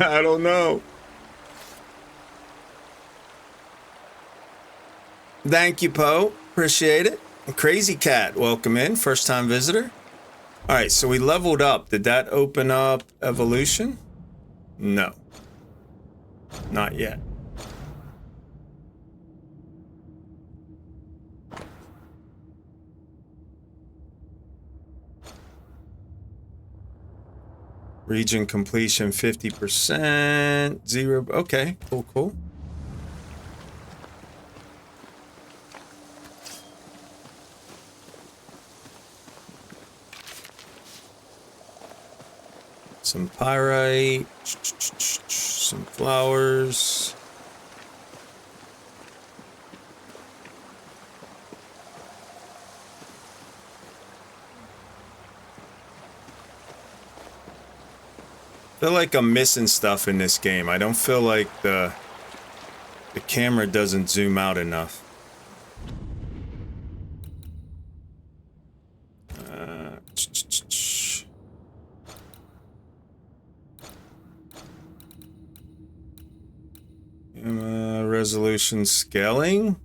I don't know. Thank you, Poe. Appreciate it. Crazy Cat, welcome in. First time visitor. All right, so we leveled up. Did that open up evolution? No. Not yet. Region completion 50%. 0. Okay, cool. Some pyrite, some flowers. I feel like I'm missing stuff in this game. I don't feel like the camera doesn't zoom out enough. Resolution scaling.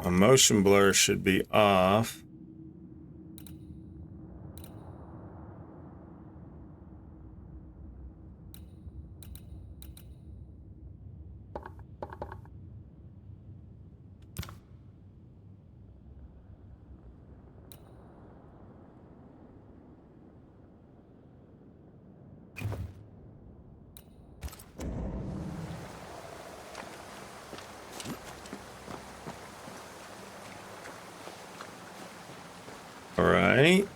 A motion blur should be off. All right.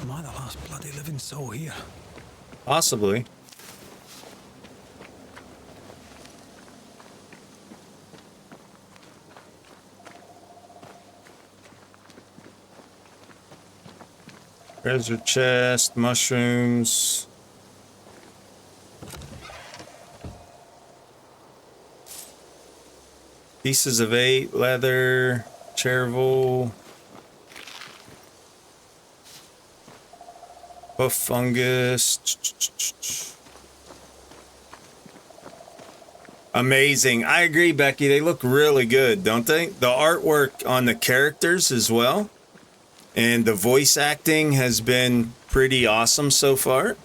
Am I the last bloody living soul here? Possibly. Treasure chest, mushrooms. Pieces of 8, leather, chervil. Buff fungus. Amazing. I agree, Becky. They look really good, don't they? The artwork on the characters as well. And the voice acting has been pretty awesome so far.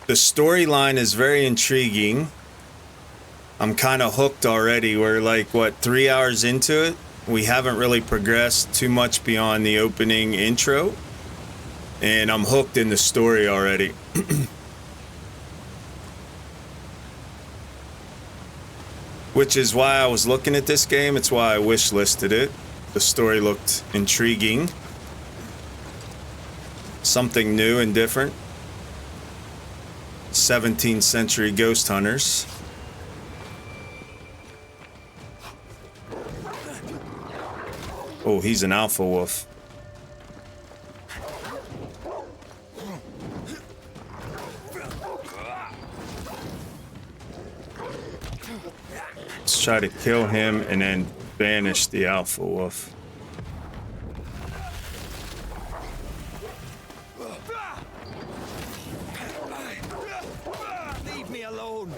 The storyline is very intriguing. I'm kind of hooked already. We're like, what, 3 hours into it? We haven't really progressed too much beyond the opening intro. And I'm hooked in the story already. Which is why I was looking at this game. It's why I wish listed it. The story looked intriguing. Something new and different. 17th century ghost hunters. Oh, he's an alpha wolf. Let's try to kill him and then banish the alpha wolf. Leave me alone.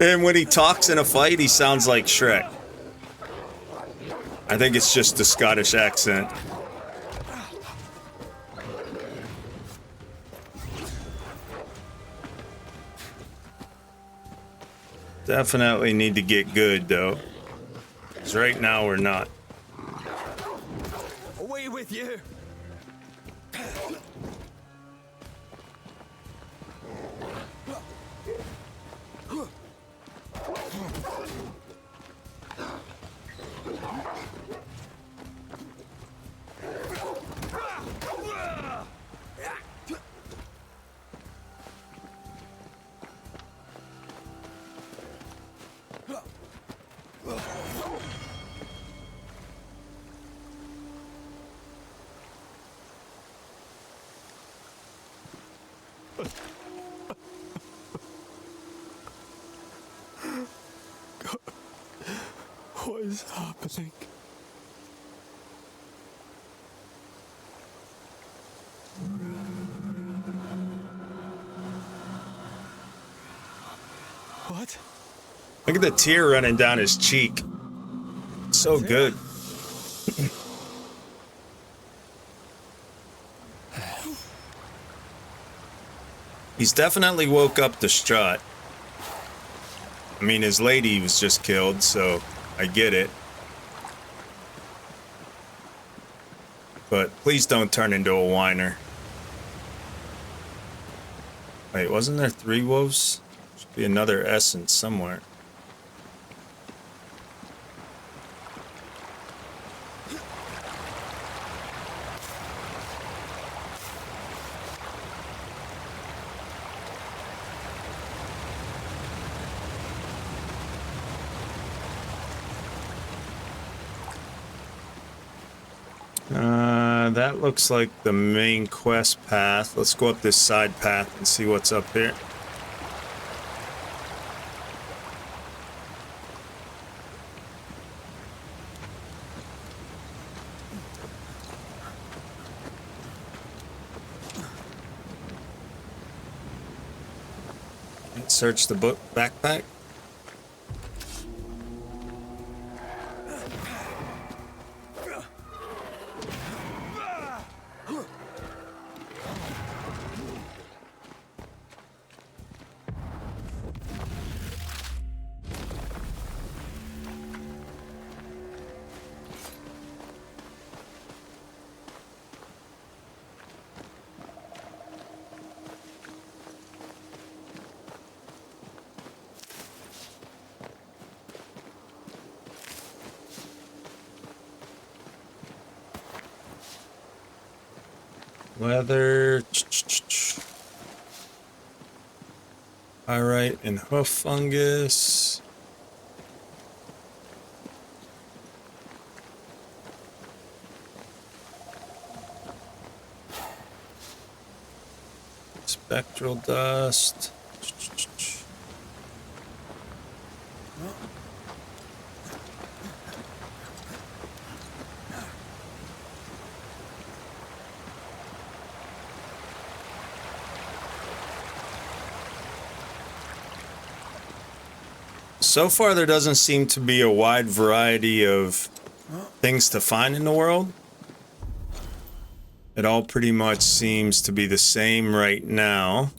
And when he talks in a fight, he sounds like Shrek. I think it's just the Scottish accent. Definitely need to get good, though. Because right now we're not. Away with you. What is happening? What? Look at the tear running down his cheek. So good. He's definitely woke up distraught. I mean, his lady was just killed, so I get it. But please don't turn into a whiner. Wait, wasn't there 3 wolves? Should be another essence somewhere. That looks like the main quest path. Let's go up this side path and see what's up here. Let's search the book backpack. Leather, pyrite and hoof fungus. Spectral dust. So far, there doesn't seem to be a wide variety of things to find in the world. It all pretty much seems to be the same right now.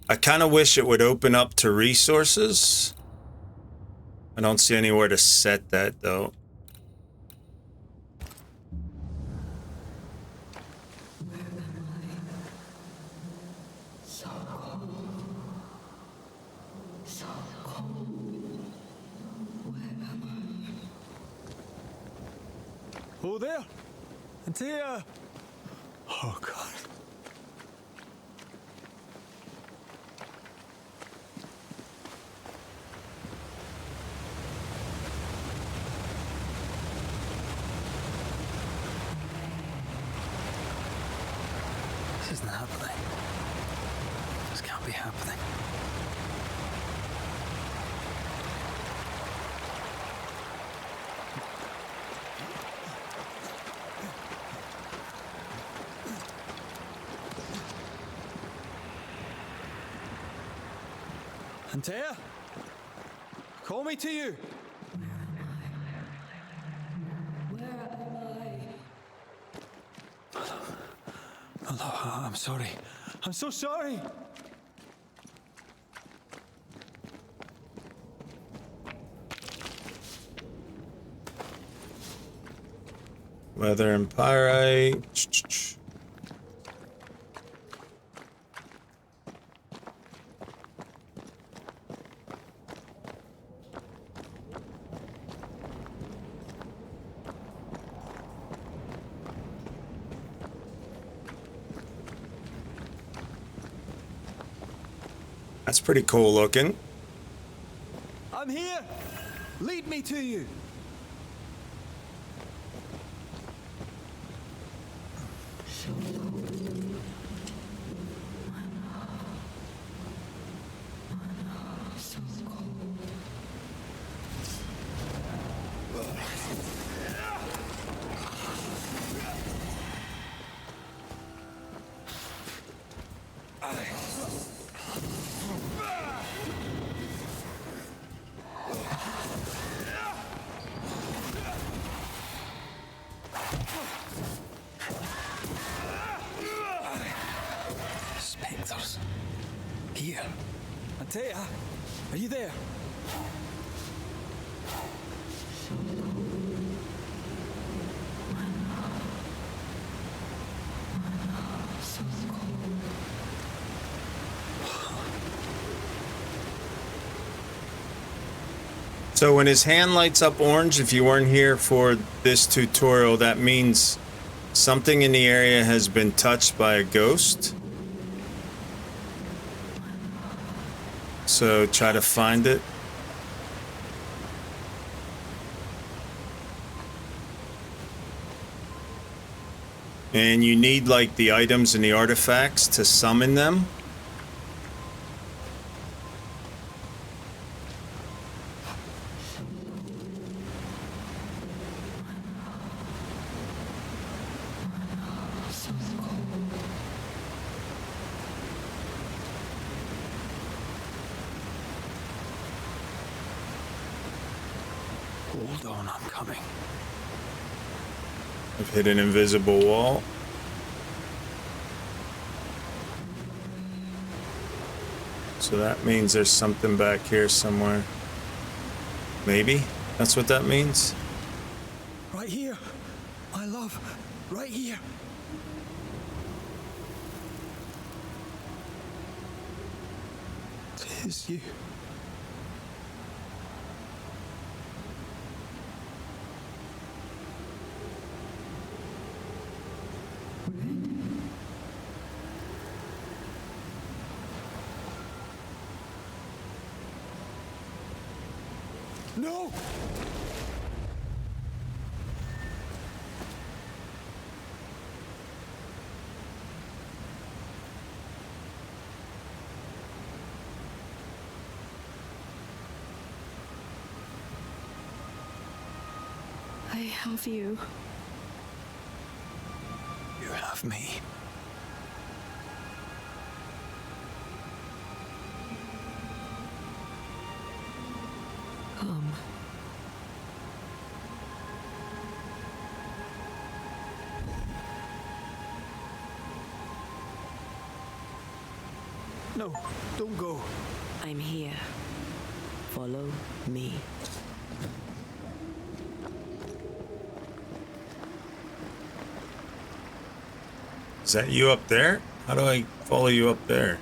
I kind of wish it would open up to resources. I don't see anywhere to set that, though. Oh, there! Antea! Oh, God. This isn't happening. This can't be happening. Antea? Call me to you! Aloha, I'm sorry. I'm so sorry! Weather and pyrite. That's pretty cool looking. I'm here! Lead me to you! Spectres. Here. Antea, are you there? So when his hand lights up orange, if you weren't here for this tutorial, that means something in the area has been touched by a ghost. So try to find it. And you need like the items and the artifacts to summon them. Hold on, I'm coming. I've hit an invisible wall. So that means there's something back here somewhere. Maybe that's what that means. Right here, my love, right here. Tis you. No! I have you. You have me. Come. No, don't go. I'm here. Follow me. Is that you up there? How do I follow you up there?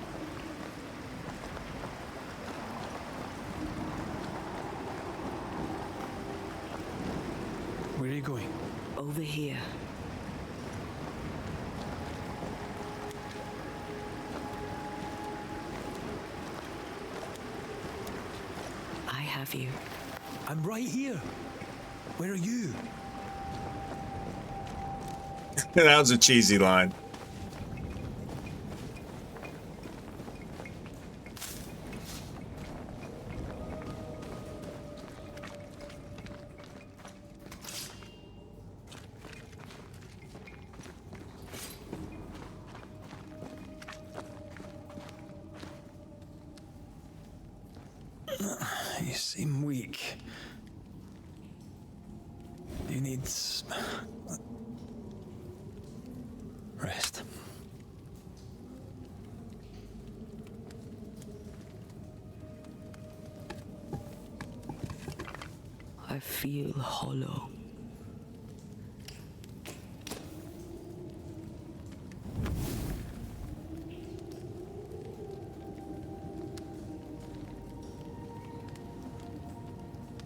Where are you going? Over here. I have you. I'm right here. Where are you? That was a cheesy line. You seem weak. You need rest. I feel hollow.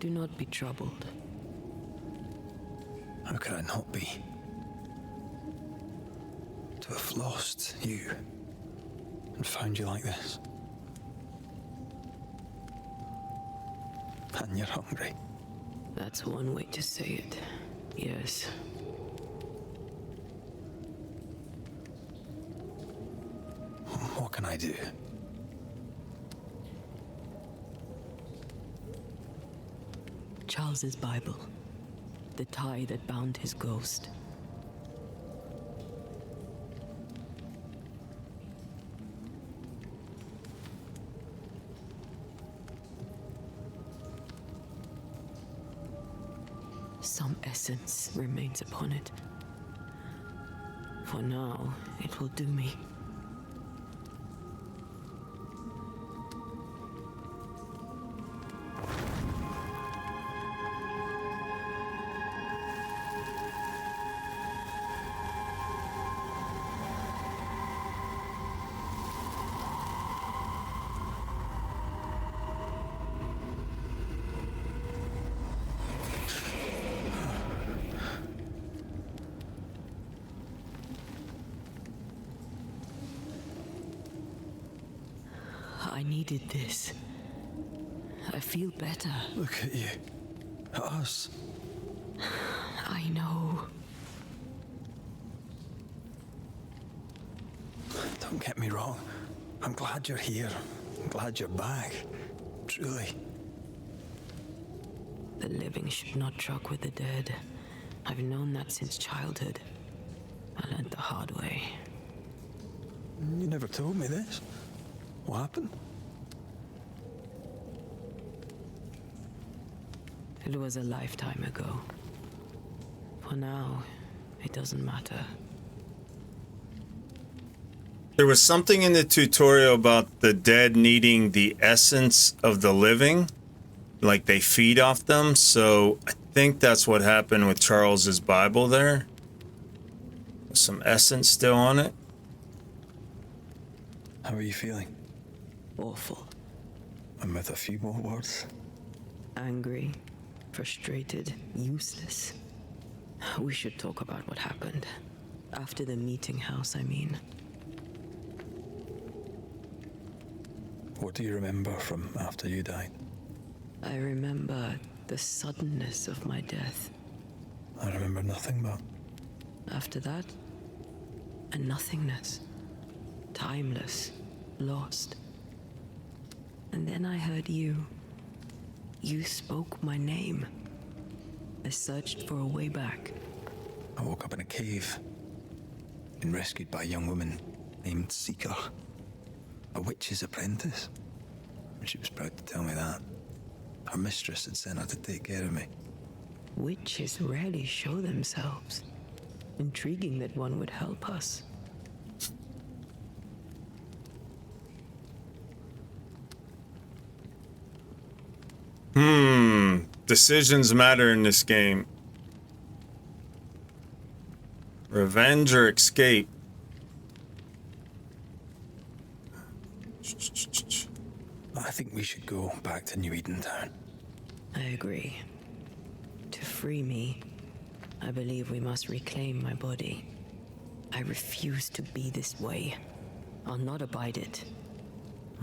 Do not be troubled. How could I not be? To have lost you and found you like this. And you're hungry. That's one way to say it. Yes. What can I do? Charles's Bible. The tie that bound his ghost. Some essence remains upon it. For now, it will do me. I needed this. I feel better. Look at you. At us. I know. Don't get me wrong. I'm glad you're here. I'm glad you're back. Truly. The living should not truck with the dead. I've known that since childhood. I learned the hard way. You never told me this. What happened? It was a lifetime ago. For now, it doesn't matter. There was something in the tutorial about the dead needing the essence of the living. Like they feed off them. So I think that's what happened with Charles's Bible there. Some essence still on it. How are you feeling? Awful. And with a few more words? Angry, frustrated, useless. We should talk about what happened. After the meeting house, I mean. What do you remember from after you died? I remember the suddenness of my death. I remember nothing but... After that, a nothingness. Timeless, lost. And then I heard you. You spoke my name. I searched for a way back. I woke up in a cave. Been rescued by a young woman named Seeker. A witch's apprentice. And she was proud to tell me that. Her mistress had sent her to take care of me. Witches rarely show themselves. Intriguing that one would help us. Decisions matter in this game. Revenge or escape? I think we should go back to New Eden Town. I agree. To free me, I believe we must reclaim my body. I refuse to be this way. I'll not abide it.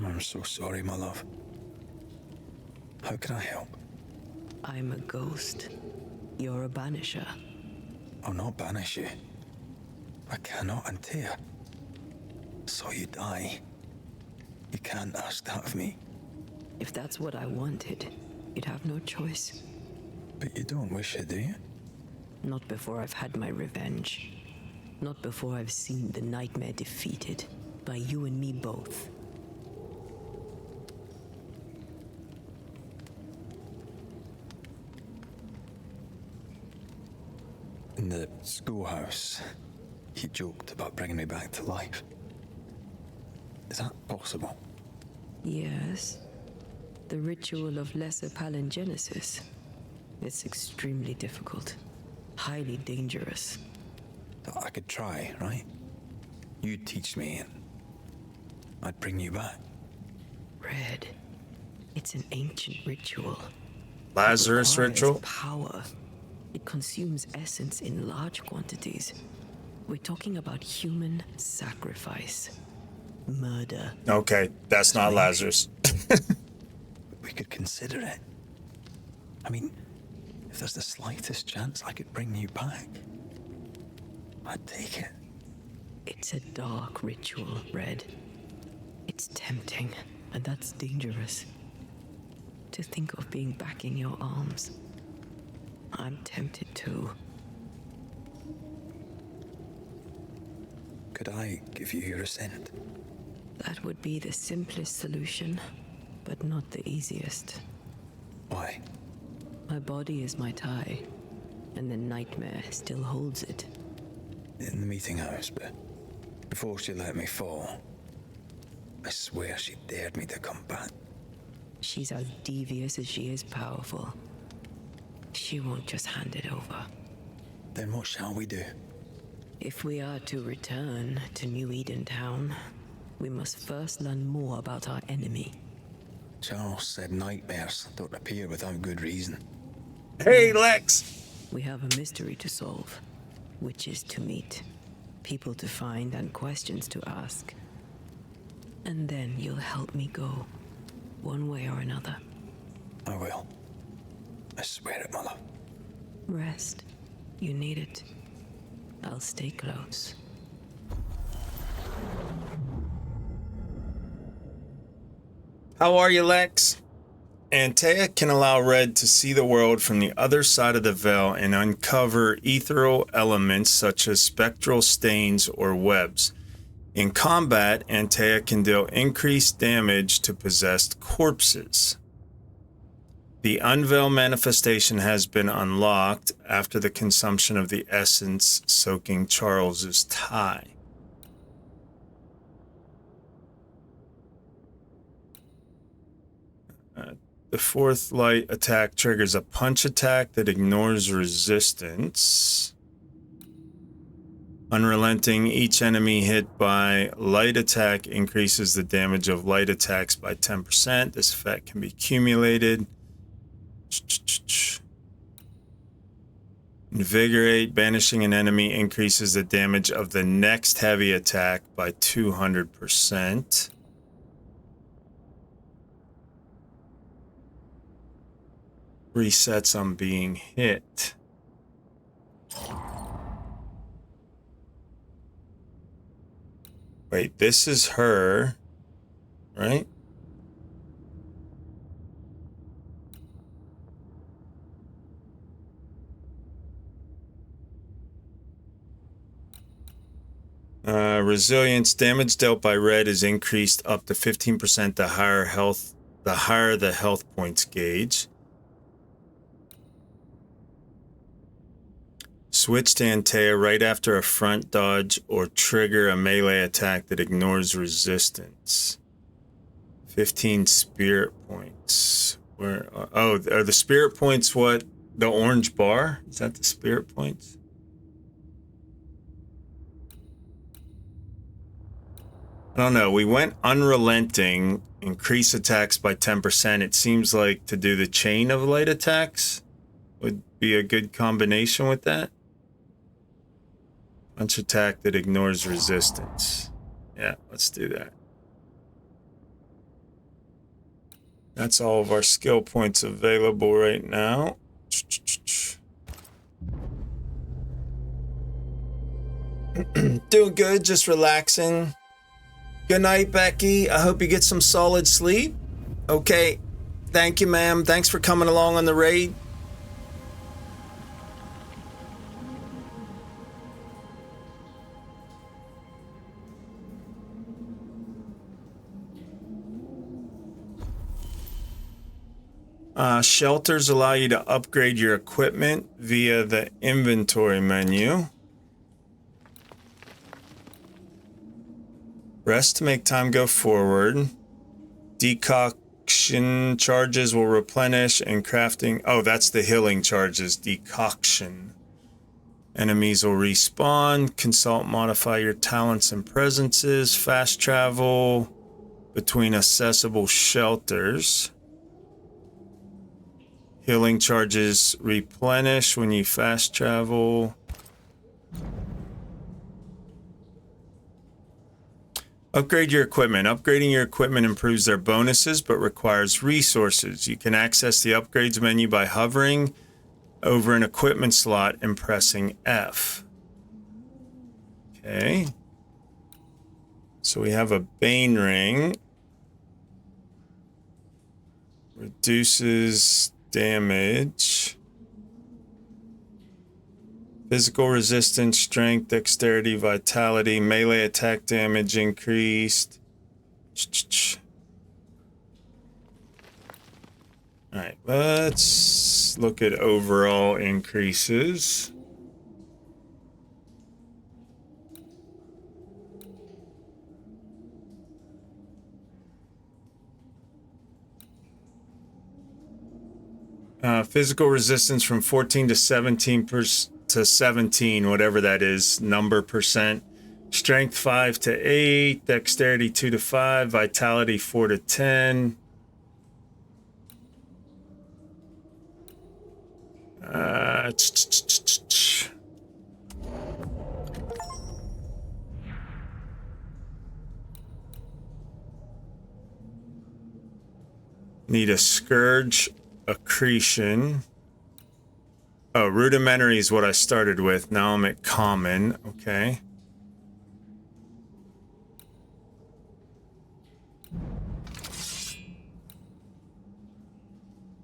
I'm so sorry, my love. How can I help? I'm a ghost. You're a banisher. I'll not banish you. I cannot untear. Saw you die. You can't ask that of me. If that's what I wanted, you'd have no choice. But you don't wish it, do you? Not before I've had my revenge. Not before I've seen the nightmare defeated by you and me both. In the schoolhouse, he joked about bringing me back to life. Is that possible? Yes. The ritual of lesser palingenesis. It's extremely difficult. Highly dangerous. I could try, right? You'd teach me and I'd bring you back. Red. It's an ancient ritual. Lazarus It requires ritual? power. It consumes essence in large quantities. We're talking about human sacrifice. Murder. Okay, that's not Lazarus. We could consider it. I mean, if there's the slightest chance I could bring you back, I'd take it. It's a dark ritual, Red. It's tempting, and that's dangerous. To think of being back in your arms. I'm tempted too. Could I give you your assent? That would be the simplest solution, but not the easiest. Why? My body is my tie, and the nightmare still holds it. In the meeting house, but before she let me fall, I swear she dared me to come back. She's as devious as she is powerful. She won't just hand it over. Then what shall we do? If we are to return to New Eden Town, we must first learn more about our enemy. Charles said nightmares don't appear without good reason. Hey, Lex! We have a mystery to solve, witches to meet, people to find, and questions to ask. And then you'll help me go, one way or another. I will. I swear it, Mother. Rest. You need it. I'll stay close. How are you, Lex? Antea can allow Red to see the world from the other side of the veil and uncover ethereal elements such as spectral stains or webs. In combat, Antea can deal increased damage to possessed corpses. The Unveil manifestation has been unlocked after the consumption of the essence soaking Charles's tie. The fourth light attack triggers a punch attack that ignores resistance. Unrelenting, each enemy hit by light attack increases the damage of light attacks by 10%. This effect can be accumulated. Invigorate, banishing an enemy increases the damage of the next heavy attack by 200%. Resets on being hit. Wait, this is her, right? Resilience, damage dealt by Red is increased up to 15% the higher the health points gauge. Switch to Antea right after a front dodge or trigger a melee attack that ignores resistance. 15 spirit points. Where? Oh, are the spirit points what? The orange bar? Is that the spirit points? I don't know. We went unrelenting, increase attacks by 10%. It seems like to do the chain of light attacks would be a good combination with that. Punch attack that ignores resistance. Yeah, let's do that. That's all of our skill points available right now. Doing good, just relaxing. Good night, Becky. I hope you get some solid sleep. Okay. Thank you, ma'am. Thanks for coming along on the raid. Shelters allow you to upgrade your equipment via the inventory menu. Rest to make time go forward. Decoction charges will replenish and crafting. Oh, that's the healing charges. Decoction. Enemies will respawn. Consult, modify your talents and presences. Fast travel between accessible shelters. Healing charges replenish when you fast travel. Upgrade your equipment. Upgrading your equipment improves their bonuses but requires resources. You can access the upgrades menu by hovering over an equipment slot and pressing F. Okay. So we have a Bane Ring. Reduces damage. Physical resistance, strength, dexterity, vitality, melee attack damage increased. Alright, let's look at overall increases. Physical resistance from 14 to 17%, whatever that is, number percent. Strength 5 to 8, dexterity 2 to 5, vitality 4 to 10. Need a Scourge accretion. Oh, rudimentary is what I started with. Now I'm at common. Okay.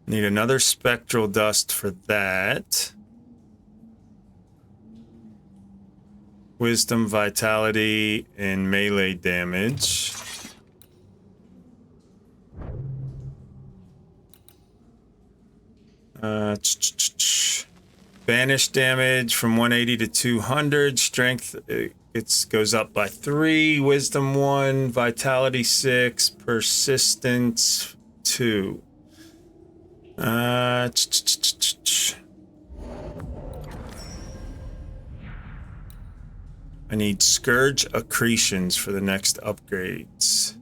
Need another spectral dust for that. Wisdom, vitality, and melee damage. Banish damage from 180 to 200. Strength goes up by 3. Wisdom 1. Vitality 6. Persistence 2. I need Scourge accretions for the next upgrades.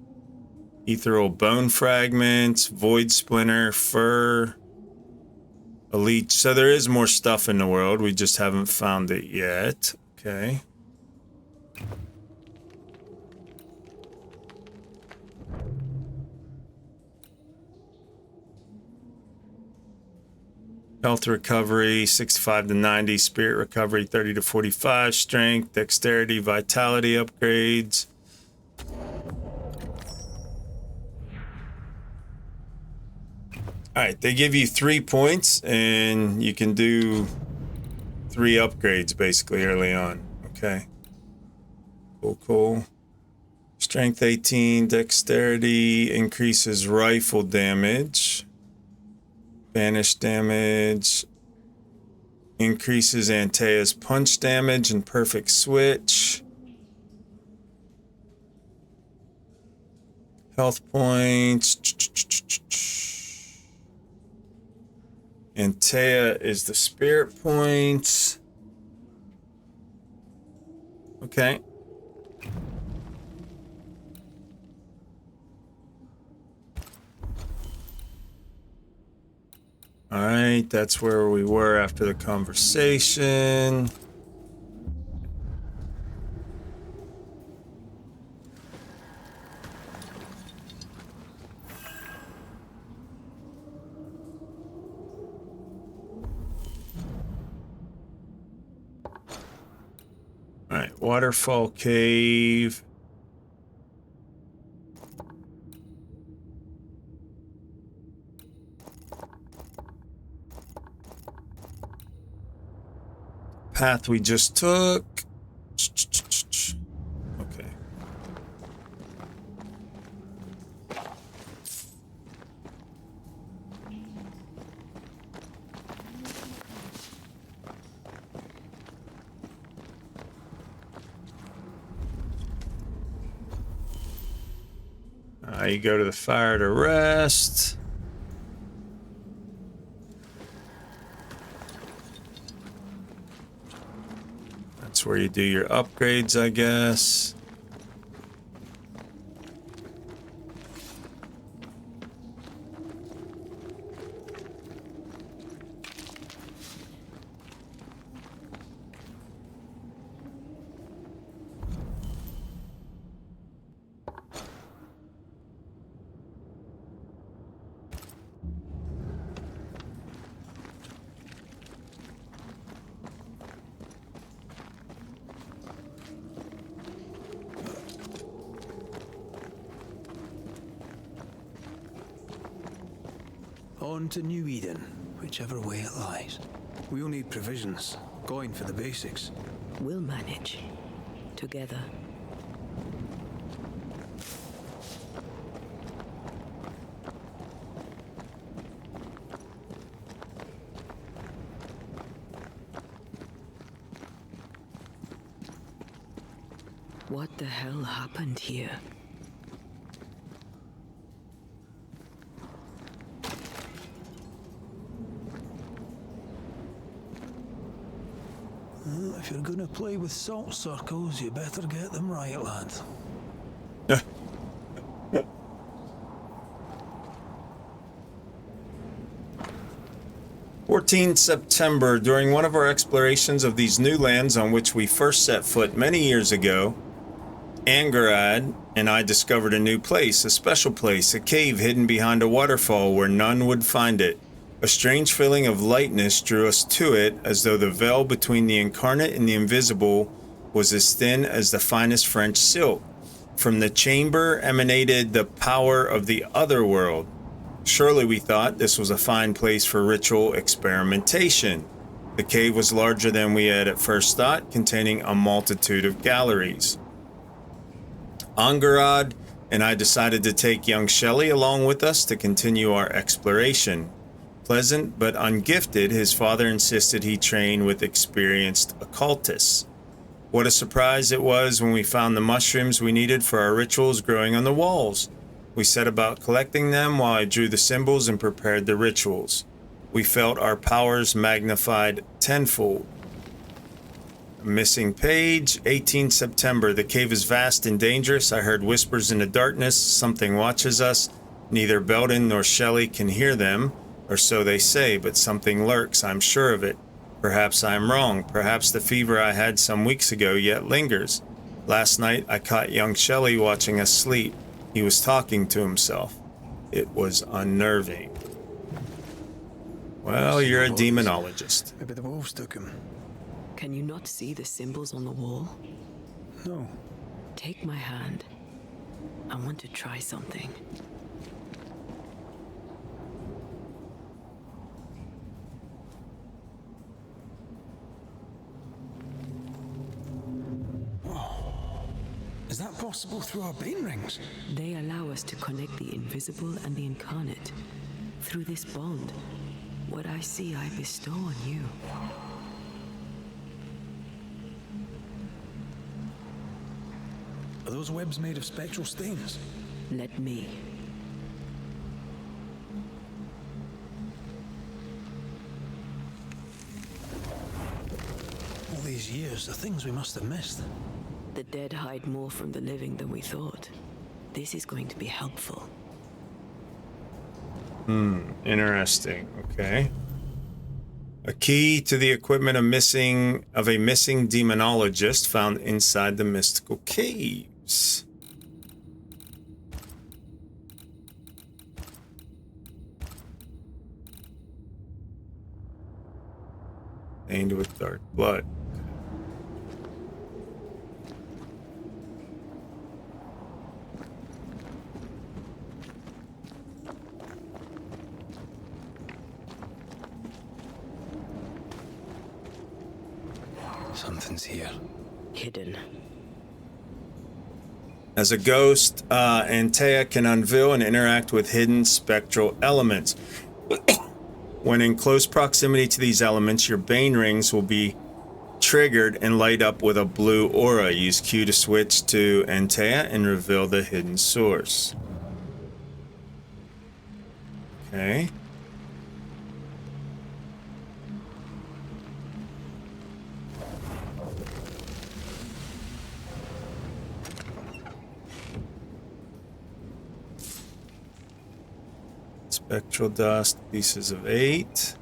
Ethereal bone fragments, void splinter, fur, elite. So there is more stuff in the world. We just haven't found it yet. Okay. Health recovery, 65 to 90. Spirit recovery, 30 to 45. Strength, dexterity, vitality upgrades. All right, they give you 3 points, and you can do 3 upgrades basically early on. Okay. Cool. Strength 18, dexterity increases rifle damage. Banish damage increases Antea's punch damage and perfect switch. Health points. Antea is the spirit points. Okay. All right, that's where we were after the conversation. All right, waterfall cave. Path we just took. Okay. You go to the fire to rest. That's where you do your upgrades, I guess. On to New Eden, whichever way it lies. We'll need provisions, going for the basics. We'll manage. Together. What the hell happened here? If you're gonna play with salt circles, you better get them right, lad. 14 September, during one of our explorations of these new lands on which we first set foot many years ago, Angarad and I discovered a new place, a special place, a cave hidden behind a waterfall where none would find it. A strange feeling of lightness drew us to it, as though the veil between the incarnate and the invisible was as thin as the finest French silk. From the chamber emanated the power of the other world. Surely, we thought, this was a fine place for ritual experimentation. The cave was larger than we had at first thought, containing a multitude of galleries. Angarad and I decided to take young Shelley along with us to continue our exploration. Pleasant but ungifted, his father insisted he train with experienced occultists. What a surprise it was when we found the mushrooms we needed for our rituals growing on the walls. We set about collecting them while I drew the symbols and prepared the rituals. We felt our powers magnified tenfold. Missing page, 18 September. The cave is vast and dangerous. I heard whispers in the darkness. Something watches us. Neither Belden nor Shelley can hear them, or so they say, but something lurks, I'm sure of it. Perhaps I'm wrong. Perhaps the fever I had some weeks ago yet lingers. Last night I caught young Shelley watching us sleep. He was talking to himself. It was unnerving. Well, you're a demonologist. Maybe the wolves took him. Can you not see the symbols on the wall? No. Take my hand. I want to try something. Is that possible through our bane rings? They allow us to connect the invisible and the incarnate. Through this bond, what I see I bestow on you. Are those webs made of spectral stains? Let me. All these years, the things we must have missed. The dead hide more from the living than we thought. This is going to be helpful. Interesting. Okay. A key to the equipment of a missing demonologist found inside the mystical caves. Stained with dark blood. Something's here. Hidden. As a ghost, Antea can unveil and interact with hidden spectral elements. When in close proximity to these elements, your bane rings will be triggered and light up with a blue aura. Use Q to switch to Antea and reveal the hidden source. Okay. Spectral dust, pieces of 8.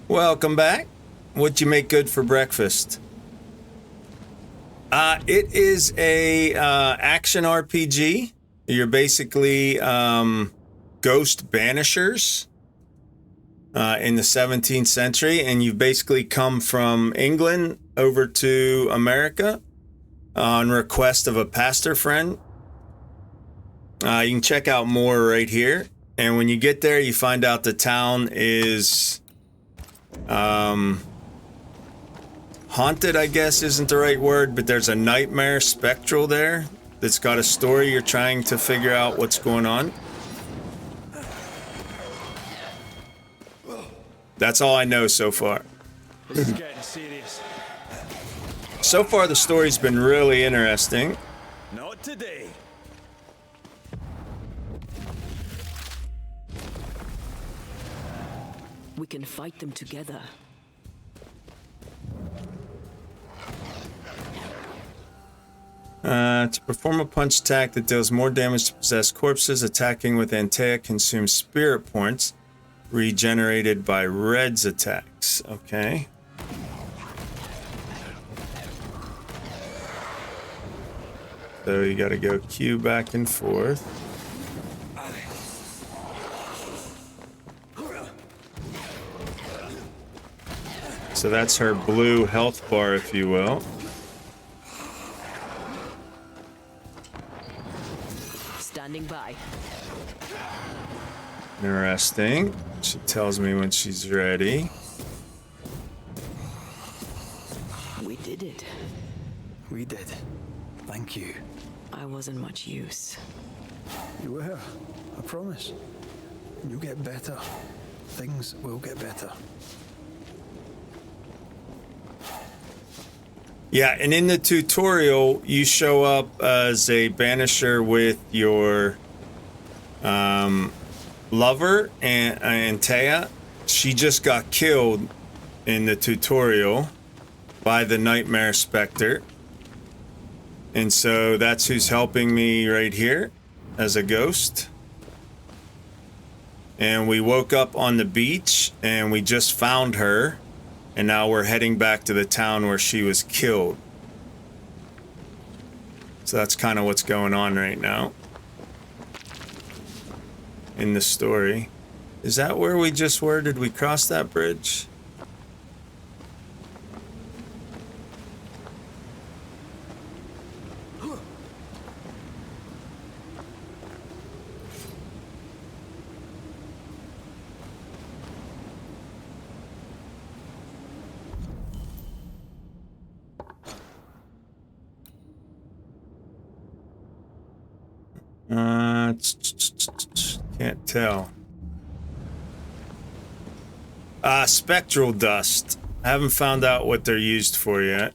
Welcome back. What'd you make good for breakfast? It is a action RPG. You're basically going ghost banishers in the 17th century, and you've basically come from England over to America on request of a pastor friend. You can check out more right here. And when you get there, you find out the town is haunted, I guess isn't the right word, but there's a nightmare spectral there that's got a story. You're trying to figure out what's going on. That's all I know so far. This is getting serious. So far, the story's been really interesting. Not today. We can fight them together. To perform a punch attack that deals more damage to possessed corpses, attacking with Antea consumes spirit points regenerated by Red's attacks. Okay. So you gotta go Q back and forth. So that's her blue health bar, if you will. Standing by. Interesting. She tells me when she's ready. We did it. We did. Thank you. I wasn't much use. You were. I promise. You'll get better. Things will get better. Yeah, and in the tutorial, you show up as a banisher with your lover, Antea. She just got killed in the tutorial by the Nightmare Spectre. And so that's who's helping me right here as a ghost. And we woke up on the beach and we just found her. And now we're heading back to the town where she was killed. So that's kind of what's going on right now in the story. Is that where we just were? Did we cross that bridge? Can't tell. Spectral dust. I haven't found out what they're used for yet.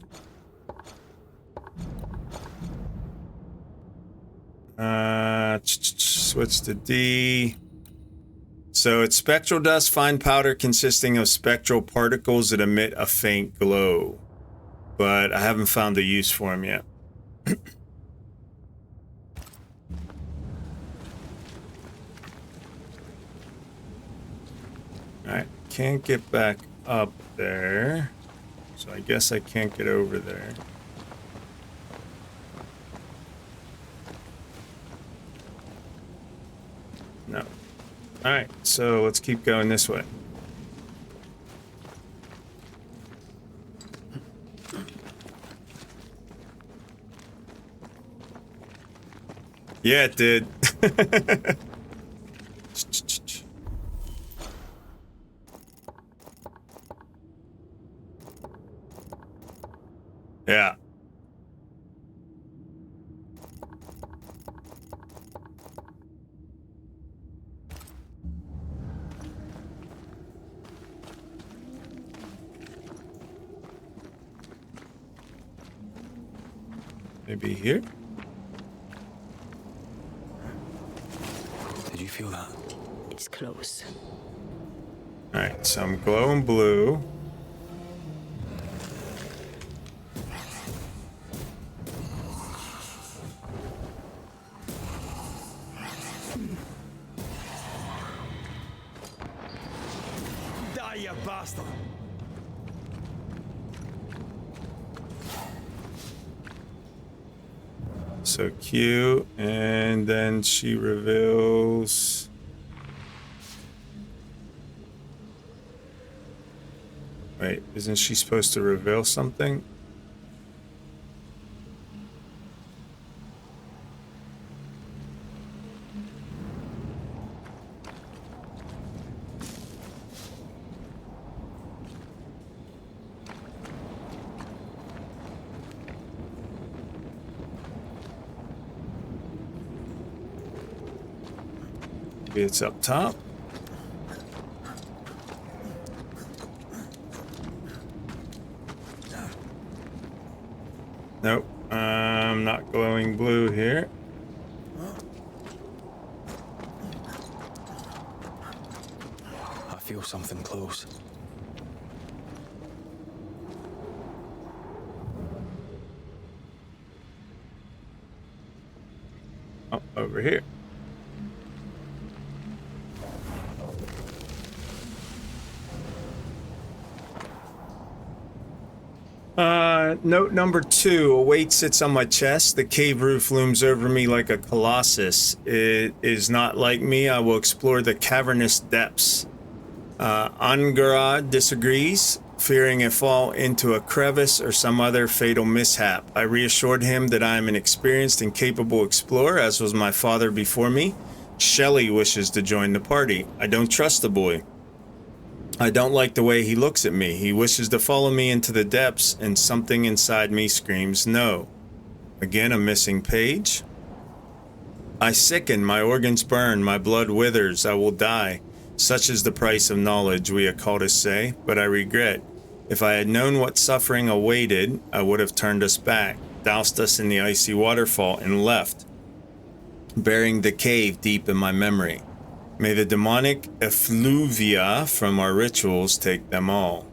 Switch to D. So it's spectral dust, fine powder consisting of spectral particles that emit a faint glow. But I haven't found the use for them yet. Alright, can't get back up there. So I guess I can't get over there. No. Alright, so let's keep going this way. Yeah, it did. Yeah. Maybe here? Did you feel that? It's close. Alright, so I'm glowing blue. Die, you bastard! So Q, and then she reveals Wait, isn't she supposed to reveal something? Maybe it's up top. Nope, I'm not glowing blue here. I feel something close. Oh, over here. Note number 2. A weight sits on my chest. The cave roof looms over me like a colossus. It is not like me. I will explore the cavernous depths. Angara disagrees, fearing a fall into a crevice or some other fatal mishap. I reassured him that I am an experienced and capable explorer, as was my father before me. Shelley wishes to join the party. I don't trust the boy. I don't like the way he looks at me. He wishes to follow me into the depths, and something inside me screams no. Again, a missing page. I sicken, my organs burn, my blood withers, I will die. Such is the price of knowledge, we occultists say, but I regret. If I had known what suffering awaited, I would have turned us back, doused us in the icy waterfall, and left, burying the cave deep in my memory. May the demonic effluvia from our rituals take them all,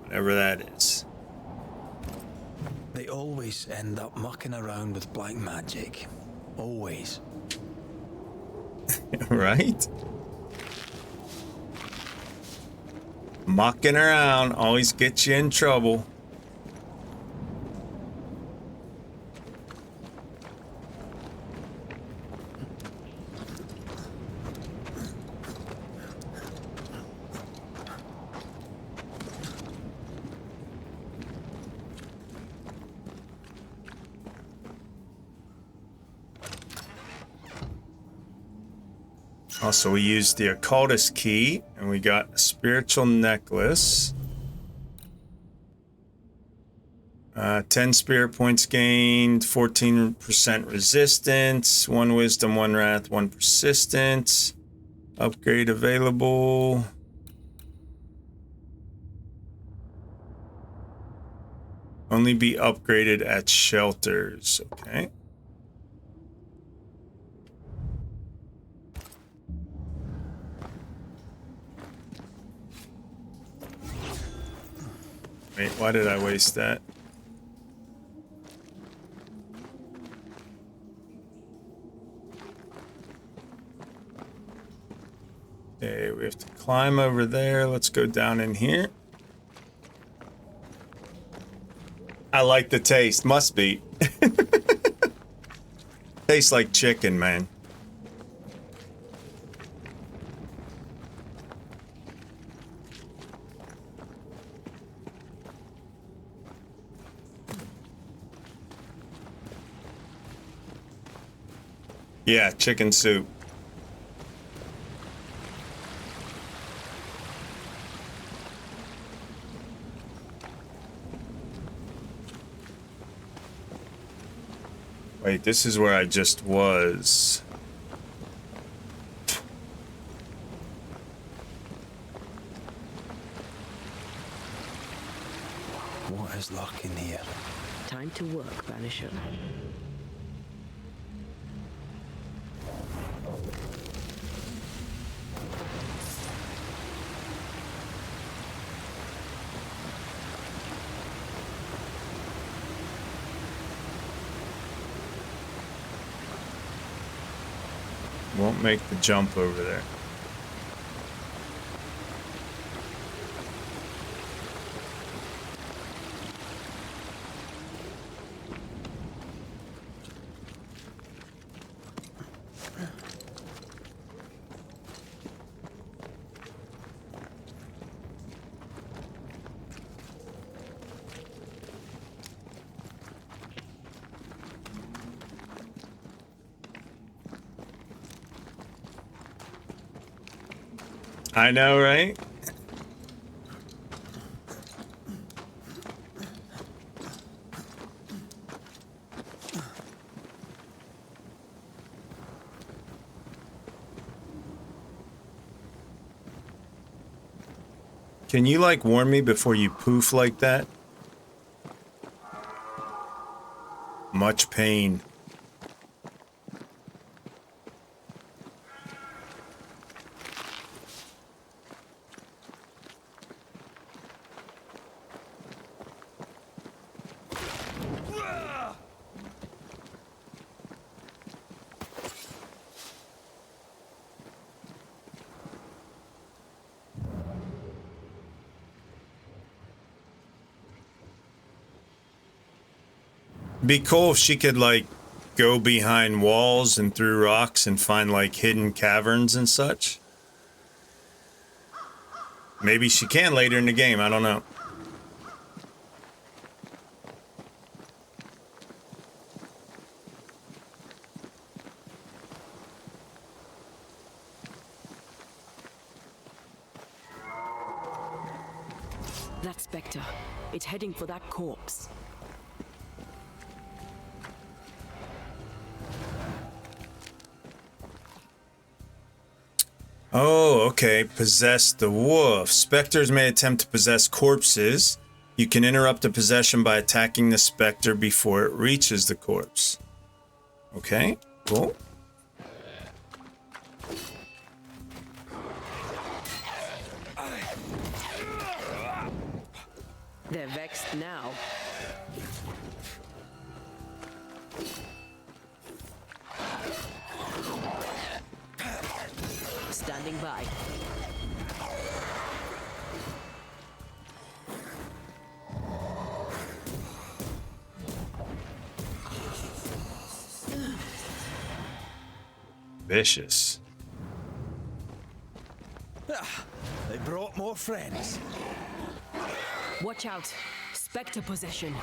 whatever that is. They always end up mucking around with black magic. Always. Right? Mucking around always gets you in trouble. Also, we used the occultist key, and we got a spiritual necklace. 10 spirit points gained, 14% resistance, 1 wisdom, 1 wrath, 1 persistence. Upgrade available. Only be upgraded at shelters. Okay. Wait, why did I waste that? Okay, we have to climb over there. Let's go down in here. I like the taste. Must be. Tastes like chicken, man. Yeah, chicken soup. Wait, this is where I just was. What is luck in here? Time to work, Banisher. Won't make the jump over there. I know, right? Can you, like, warn me before you poof like that? Much pain. Be cool if she could, like, go behind walls and through rocks and find, like, hidden caverns and such. Maybe she can later in the game, I don't know. That specter. It's heading for that corpse. Oh, okay. Possess the wolf. Specters may attempt to possess corpses. You can interrupt the possession by attacking the specter before it reaches the corpse. Okay, cool. They're vexed now. Standing by. Vicious. They brought more friends. Watch out. Spectre possession.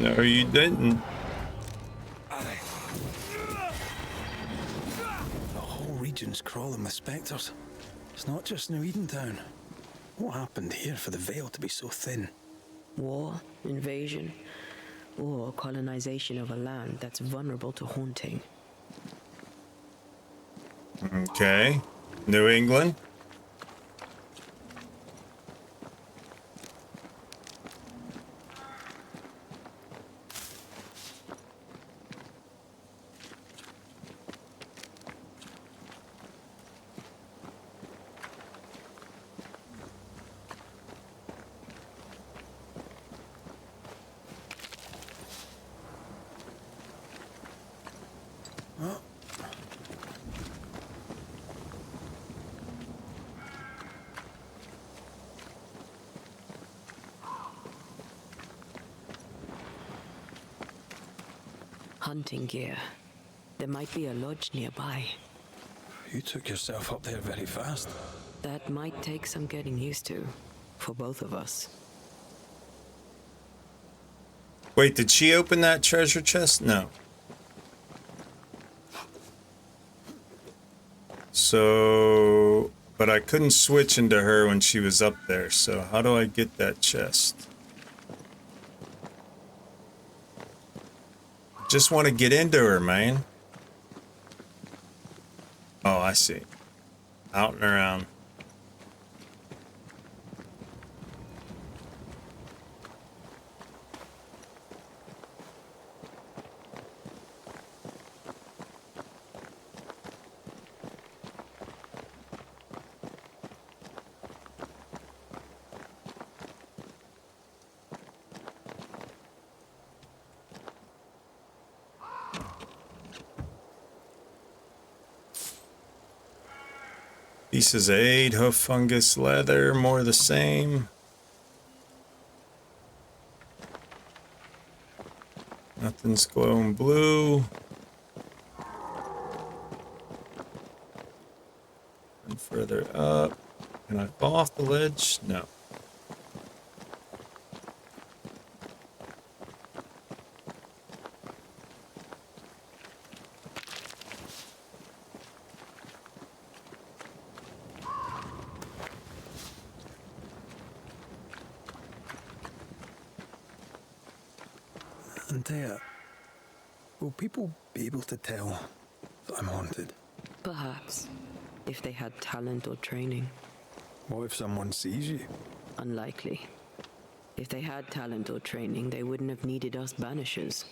No, you didn't. The whole region's crawling with spectres. It's not just New Edentown. What happened here for the veil to be so thin? War, invasion, or colonization of a land that's vulnerable to haunting. Okay. New England. Hunting gear. There might be a lodge nearby. You took yourself up there very fast. That might take some getting used to, for both of us. Wait, did she open that treasure chest? No. So, but I couldn't switch into her when she was up there, so how do I get that chest? Just want to get into her, man. Oh, I see. Out and around. Pieces of 8, hoof fungus, leather, more of the same. Nothing's glowing blue. And further up. Can I fall off the ledge? No. Antea, will people be able to tell that I'm haunted? Perhaps, if they had talent or training. What if someone sees you? Unlikely. If they had talent or training, they wouldn't have needed us Banishers.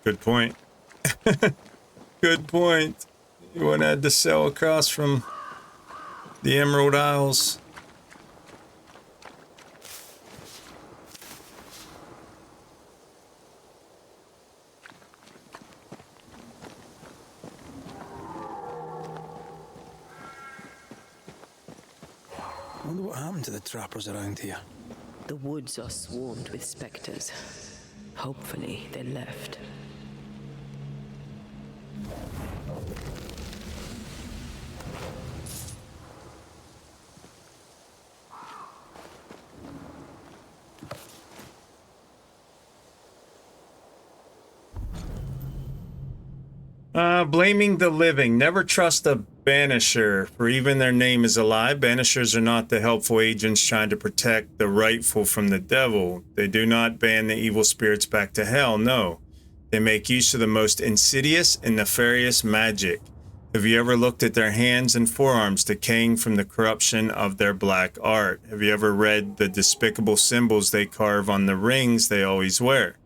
Good point. Good point. You wouldn't have to sail across from the Emerald Isles. I wonder what happened to the trappers around here. The woods are swarmed with specters. Hopefully, they left. Blaming the living. Never trust a banisher, for even their name is a lie. Banishers are not the helpful agents trying to protect the rightful from the devil. They do not ban the evil spirits back to hell, no. They make use of the most insidious and nefarious magic. Have you ever looked at their hands and forearms decaying from the corruption of their black art? Have you ever read the despicable symbols they carve on the rings they always wear?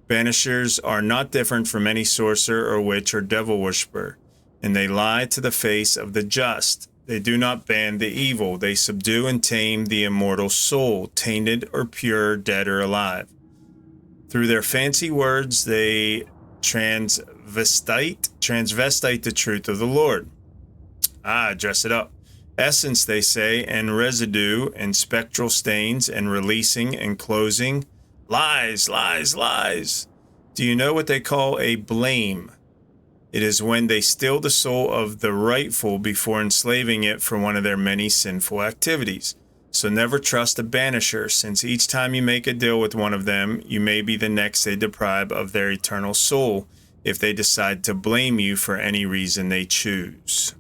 Banishers are not different from any sorcerer or witch or devil worshipper, and they lie to the face of the just. They do not ban the evil. They subdue and tame the immortal soul, tainted or pure, dead or alive. Through their fancy words, they transvestite the truth of the Lord. Dress it up. Essence, they say, and residue, and spectral stains, and releasing and closing. Lies, lies, lies. Do you know what they call a blame? It is when they steal the soul of the rightful before enslaving it for one of their many sinful activities. So never trust a banisher, since each time you make a deal with one of them, you may be the next they deprive of their eternal soul if they decide to blame you for any reason they choose.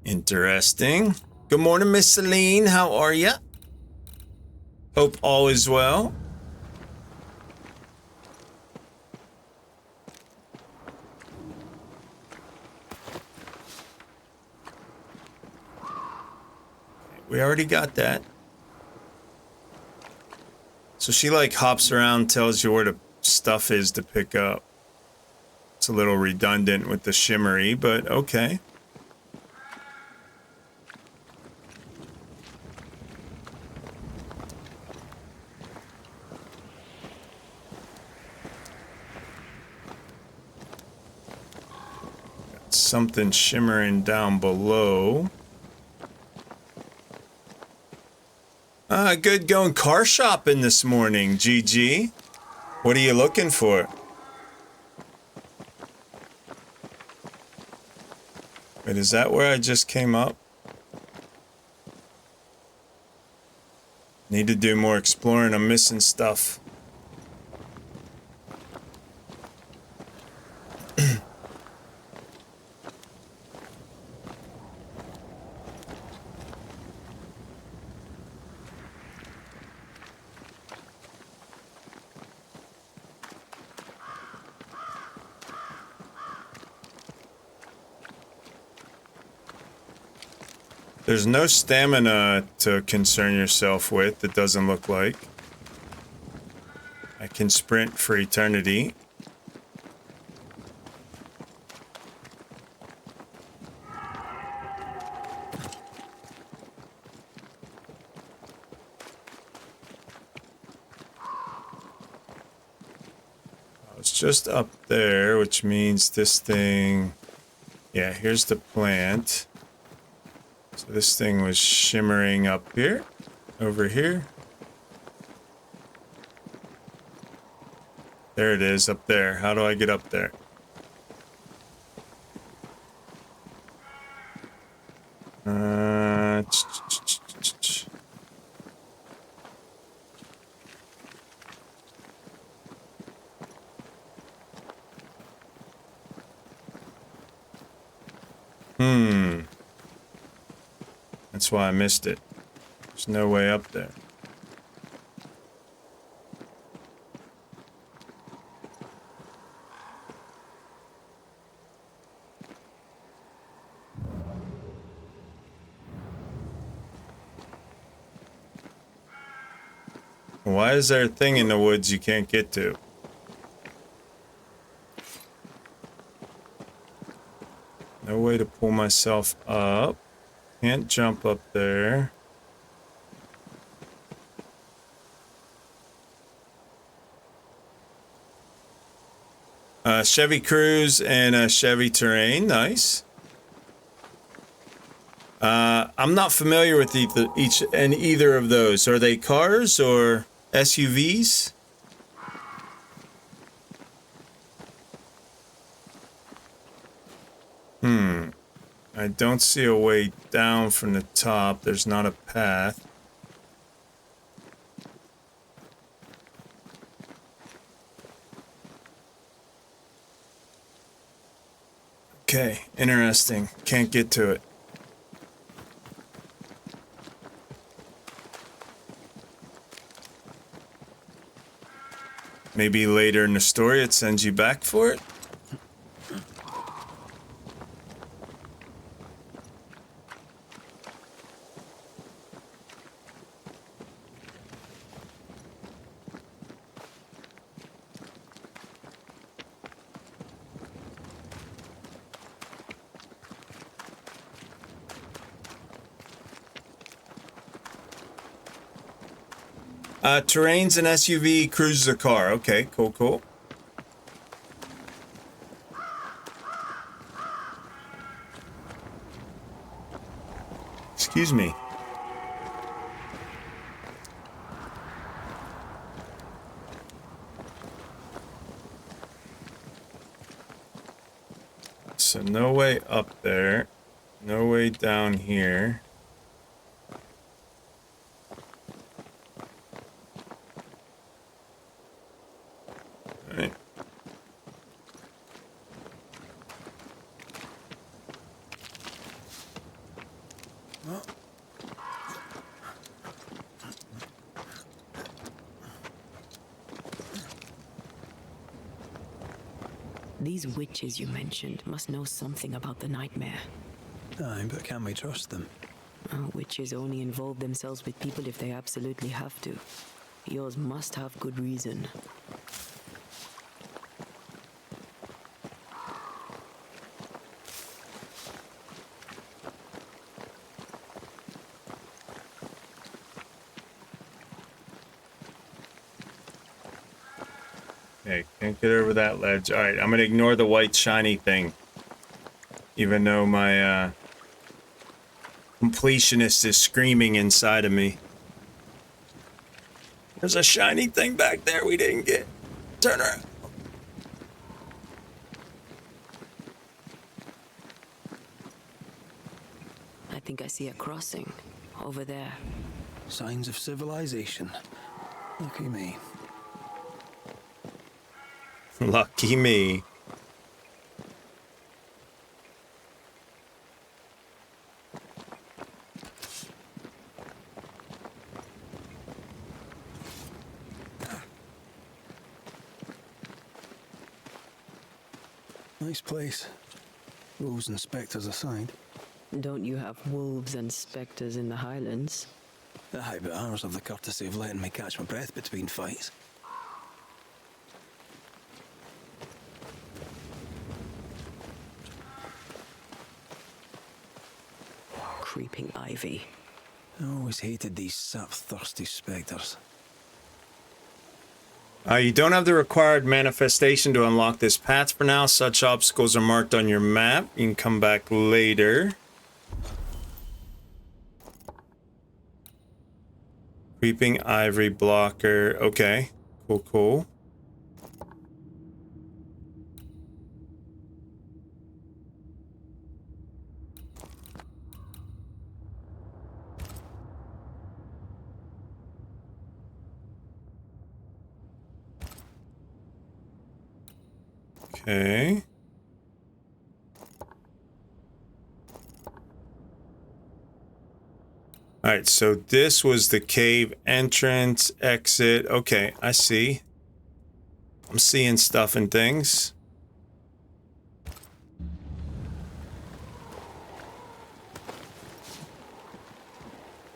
Interesting. Good morning, Miss Celine. How are ya? Hope all is well. We already got that. So she like hops around, tells you where the stuff is to pick up. It's a little redundant with the shimmery, but okay. Something shimmering down below. Good going car shopping this morning, GG. What are you looking for? Wait, is that where I just came up? Need to do more exploring. I'm missing stuff. There's no stamina to concern yourself with, it doesn't look like. I can sprint for eternity. It's just up there, which means this thing... Yeah, here's the plant. So this thing was shimmering up here, over here. There it is, up there. How do I get up there? That's why I missed it. There's no way up there. Why is there a thing in the woods you can't get to? No way to pull myself up. Can't jump up there. Chevy Cruze and a Chevy Terrain, nice. I'm not familiar with either of those. Are they cars or SUVs? I don't see a way down from the top. There's not a path. Okay, interesting. Can't get to it. Maybe later in the story it sends you back for it? Terrain's an SUV, Cruise is a car. Okay, cool, cool. Excuse me. So no way up there. No way down here. These witches you mentioned must know something about the nightmare. Aye, but can we trust them? Witches only involve themselves with people if they absolutely have to. Yours must have good reason. Okay, can't get over that ledge. Alright, I'm gonna ignore the white shiny thing. Even though my completionist is screaming inside of me. There's a shiny thing back there we didn't get. Turn around. I think I see a crossing over there. Signs of civilization. Lucky me. Lucky me. Nice place. Wolves and spectres aside. Don't you have wolves and spectres in the Highlands? Aye, but ours have the courtesy of letting me catch my breath between fights. Creeping ivy. I always hated these sap-thirsty spectres. You don't have the required manifestation to unlock this path for now. Such obstacles are marked on your map. You can come back later. Creeping ivory blocker. Okay. Cool, cool. Okay. All right, so this was the cave entrance, exit. Okay, I see. I'm seeing stuff and things.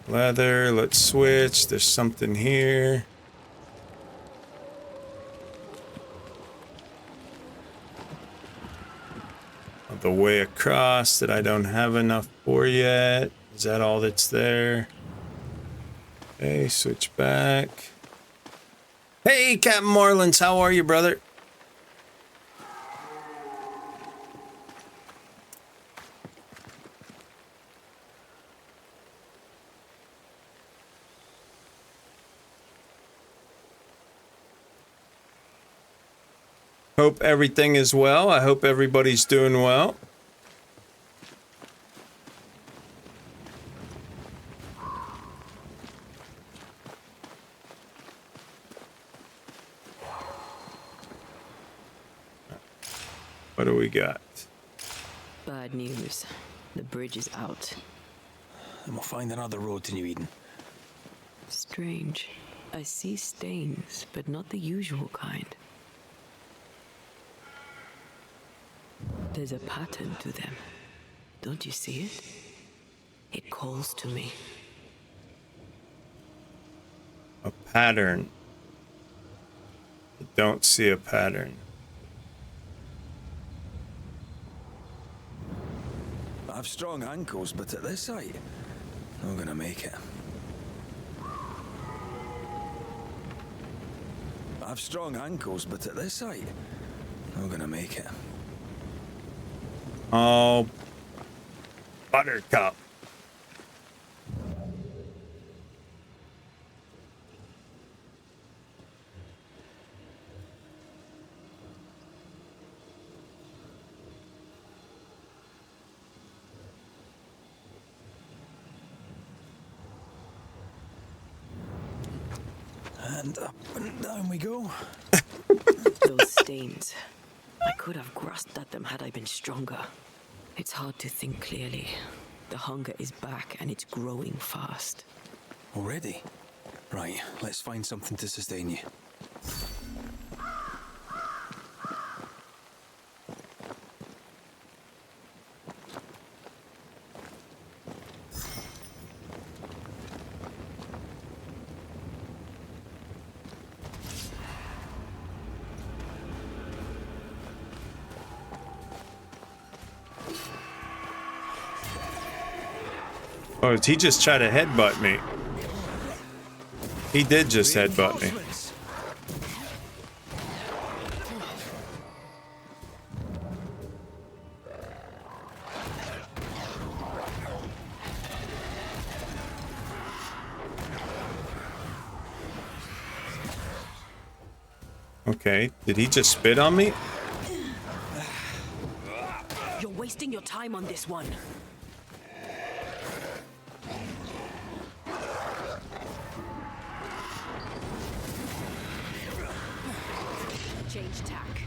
Leather, let's switch. There's something here. the way across that I don't have enough for yet. Is that all that's there? Okay, switch back. Hey, Captain Marlins, how are you, brother? Hope everything is well. I hope everybody's doing well. What do we got? Bad news. The bridge is out. Then we'll find another road to New Eden. Strange. I see stains, but not the usual kind. There's a pattern to them. Don't you see it? It calls to me. A pattern. I don't see a pattern. I've strong ankles, but at this height, I'm gonna make it. I've strong ankles, but at this height, I'm gonna make it. Oh, Buttercup. And up and down we go. Those stains. I could have grasped at them had I been stronger. It's hard to think clearly. The hunger is back and it's growing fast. Already? Right, let's find something to sustain you. Oh, did he just try to headbutt me? He did just headbutt me. Okay, did he just spit on me? You're wasting your time on this one. Change tack.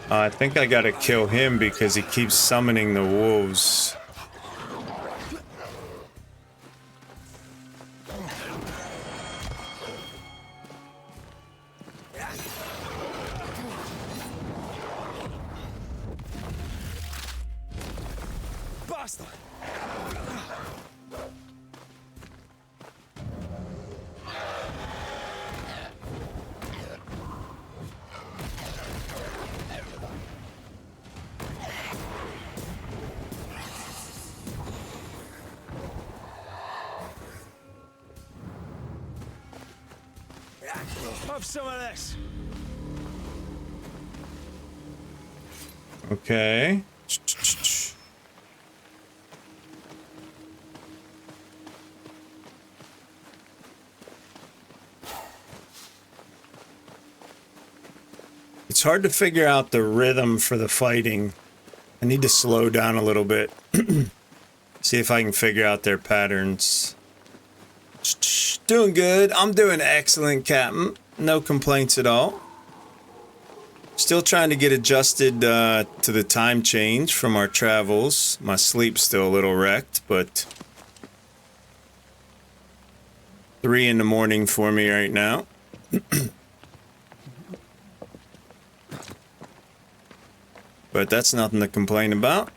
I think I gotta kill him because he keeps summoning the wolves. Bastard! Have some of this. Okay. It's hard to figure out the rhythm for the fighting. I need to slow down a little bit. See if I can figure out their patterns. Doing good. I'm doing excellent, Captain. No complaints at all. Still trying to get adjusted to the time change from our travels. My sleep's still a little wrecked, but 3 in the morning for me right now. But that's nothing to complain about.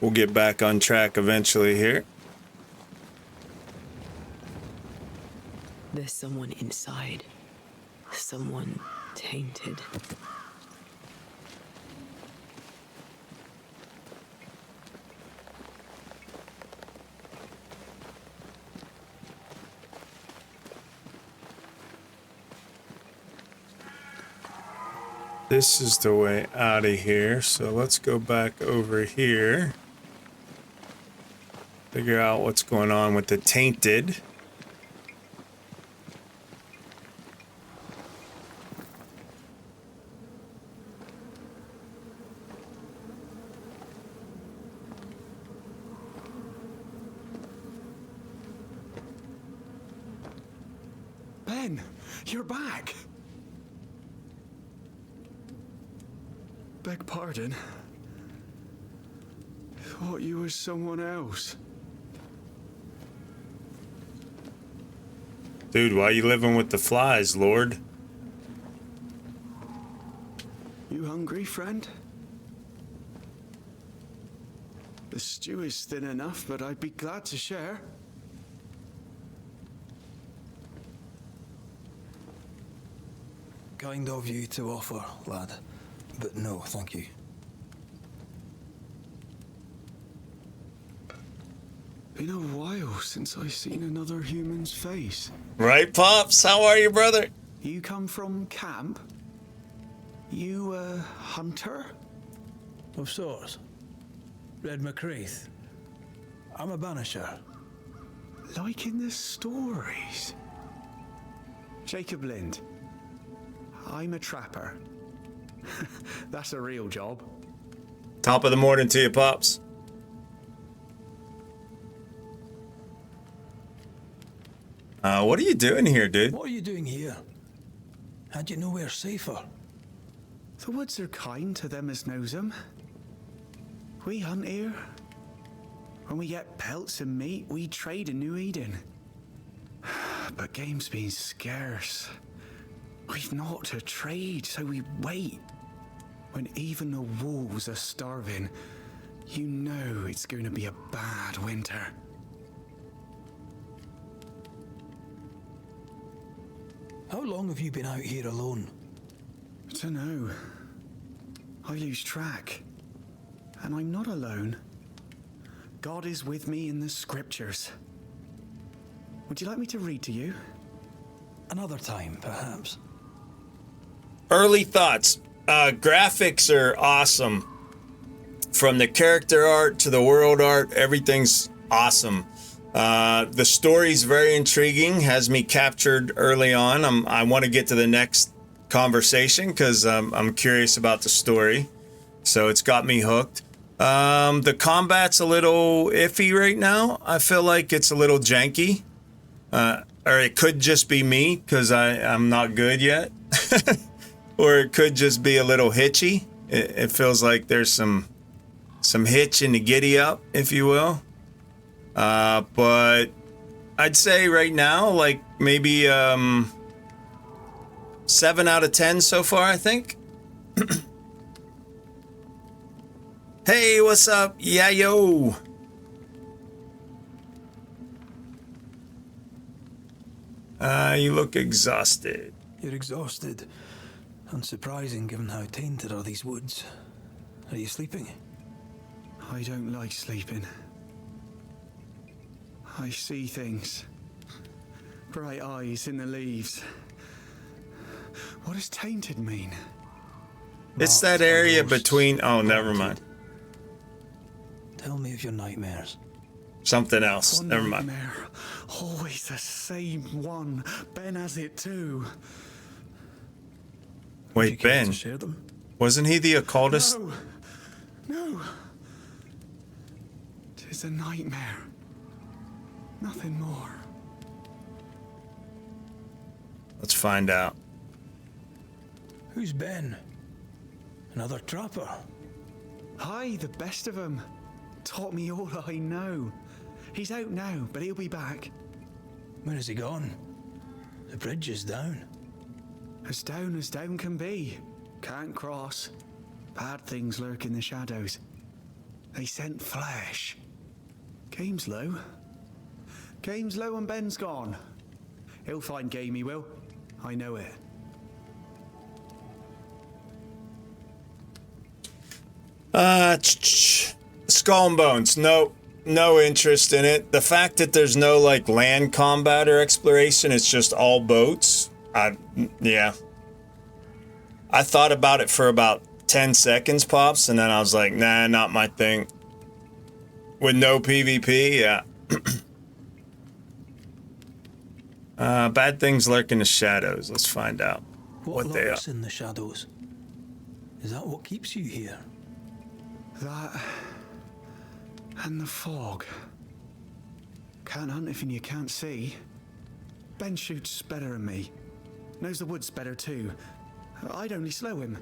We'll get back on track eventually here. There's someone inside. someone tainted. This is the way out of here, so let's go back over here. Figure out what's going on with the tainted. Ben, you're back. Beg pardon. Thought you was someone else. Dude, why you living with the flies, Lord? You hungry, friend? The stew is thin enough, but I'd be glad to share. Kind of you to offer, lad. But no, thank you. Been a while since I seen another human's face. Right, Pops? How are you, brother? You come from camp? You a hunter? Of sorts. Red McCraith. I'm a banisher. Like in the stories. Jacob Lind. I'm a trapper. That's a real job. Top of the morning to you, Pops. What are you doing here, dude? What are you doing here? Had you nowhere safer? The woods are kind to them as knows 'em. We hunt here. When we get pelts and meat, we trade in New Eden. But game's been scarce. We've naught to trade, so we wait. When even the wolves are starving, you know it's going to be a bad winter. How long have you been out here alone? Dunno. I lose track. And I'm not alone. God is with me in the scriptures. Would you like me to read to you? Another time, perhaps. Early thoughts. Graphics are awesome. From the character art to the world art, everything's awesome. The story's very intriguing, has me captured early on. I want to get to the next conversation because I'm curious about the story. So it's got me hooked. The combat's a little iffy right now. I feel like it's a little janky. Or it could just be me because I'm not good yet. Or it could just be a little hitchy. It feels like there's some hitch in the giddy up, if you will. But I'd say right now, like maybe 7 out of 10 so far, I think. Hey, what's up? Yeah, yo. You look exhausted. You're exhausted. Unsurprising given how tainted are these woods. Are you sleeping? I don't like sleeping. I see things. Bright eyes in the leaves. What does tainted mean? It's that area between... Oh, never mind. Tell me of your nightmares. Something else. One Never mind. nightmare. Always the same one. Ben has it too. Wait, Ben. Share them? Wasn't he the occultist? No. No. 'Tis a nightmare. Nothing more. Let's find out. Who's Ben? Another trapper? Aye, the best of 'em. Taught me all I know. He's out now, but he'll be back. Where has he gone? The bridge is down. As down can be. Can't cross. Bad things lurk in the shadows. They scent flesh. Game's low. Game's low and Ben's gone. He'll find game, he will. I know it. Skull and Bones. Nope. No interest in it. The fact that there's no like land combat or exploration, it's just all boats. Yeah. I thought about it for about 10 seconds, Pops, and then I was like, nah, not my thing. With no PvP, yeah. Bad things lurk in the shadows. Let's find out what they are. Lurks in the shadows? Is that what keeps you here? That and the fog. Can't hunt anything you can't see. Ben shoots better than me. Knows the woods better too. I'd only slow him.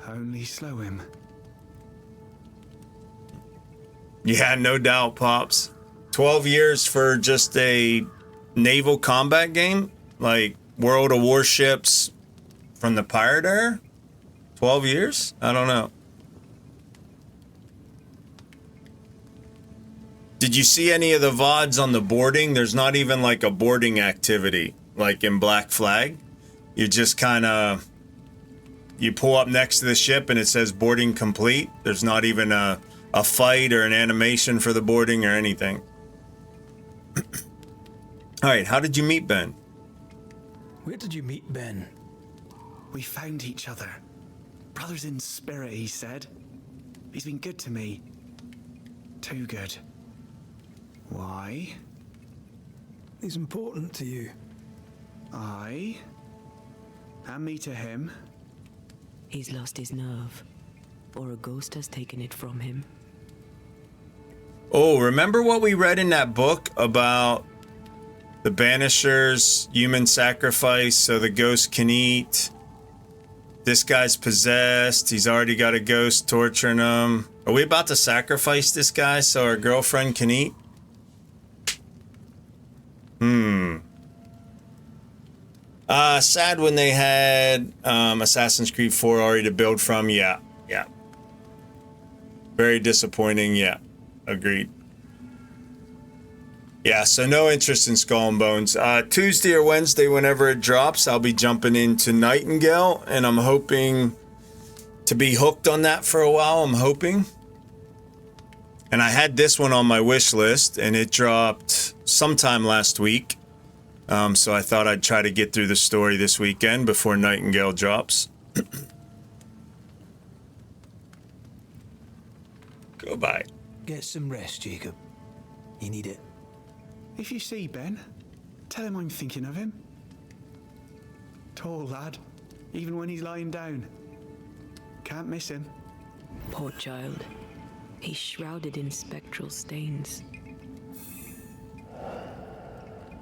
Only slow him. Yeah, no doubt, Pops. 12 years for just a naval combat game? Like World of Warships from the pirate era? 12 years? I don't know. Did you see any of the VODs on the boarding? There's not even like a boarding activity like in Black Flag. You just kind of, you pull up next to the ship and it says boarding complete. There's not even a fight or an animation for the boarding or anything. All right, how did you meet Ben? Where did you meet Ben? We found each other. Brothers in spirit, he said. He's been good to me. Too good. Why? He's important to you. Aye. And me to him. He's lost his nerve, or a ghost has taken it from him. Oh, remember what we read in that book about the Banishers, human sacrifice so the ghost can eat? This guy's possessed. He's already got a ghost torturing him. Are we about to sacrifice this guy so our girlfriend can eat? Sad when they had Assassin's Creed 4 already to build from. Yeah. Very disappointing. Yeah, agreed. Yeah, so no interest in Skull and Bones. Tuesday or Wednesday, whenever it drops, I'll be jumping into Nightingale, and I'm hoping to be hooked on that for a while. I'm hoping. And I had this one on my wish list, and it dropped sometime last week. So I thought I'd try to get through the story this weekend before Nightingale drops. Goodbye. Get some rest, Jacob. You need it. If you see Ben, tell him I'm thinking of him. Tall lad, even when he's lying down. Can't miss him. Poor child. He's shrouded in spectral stains.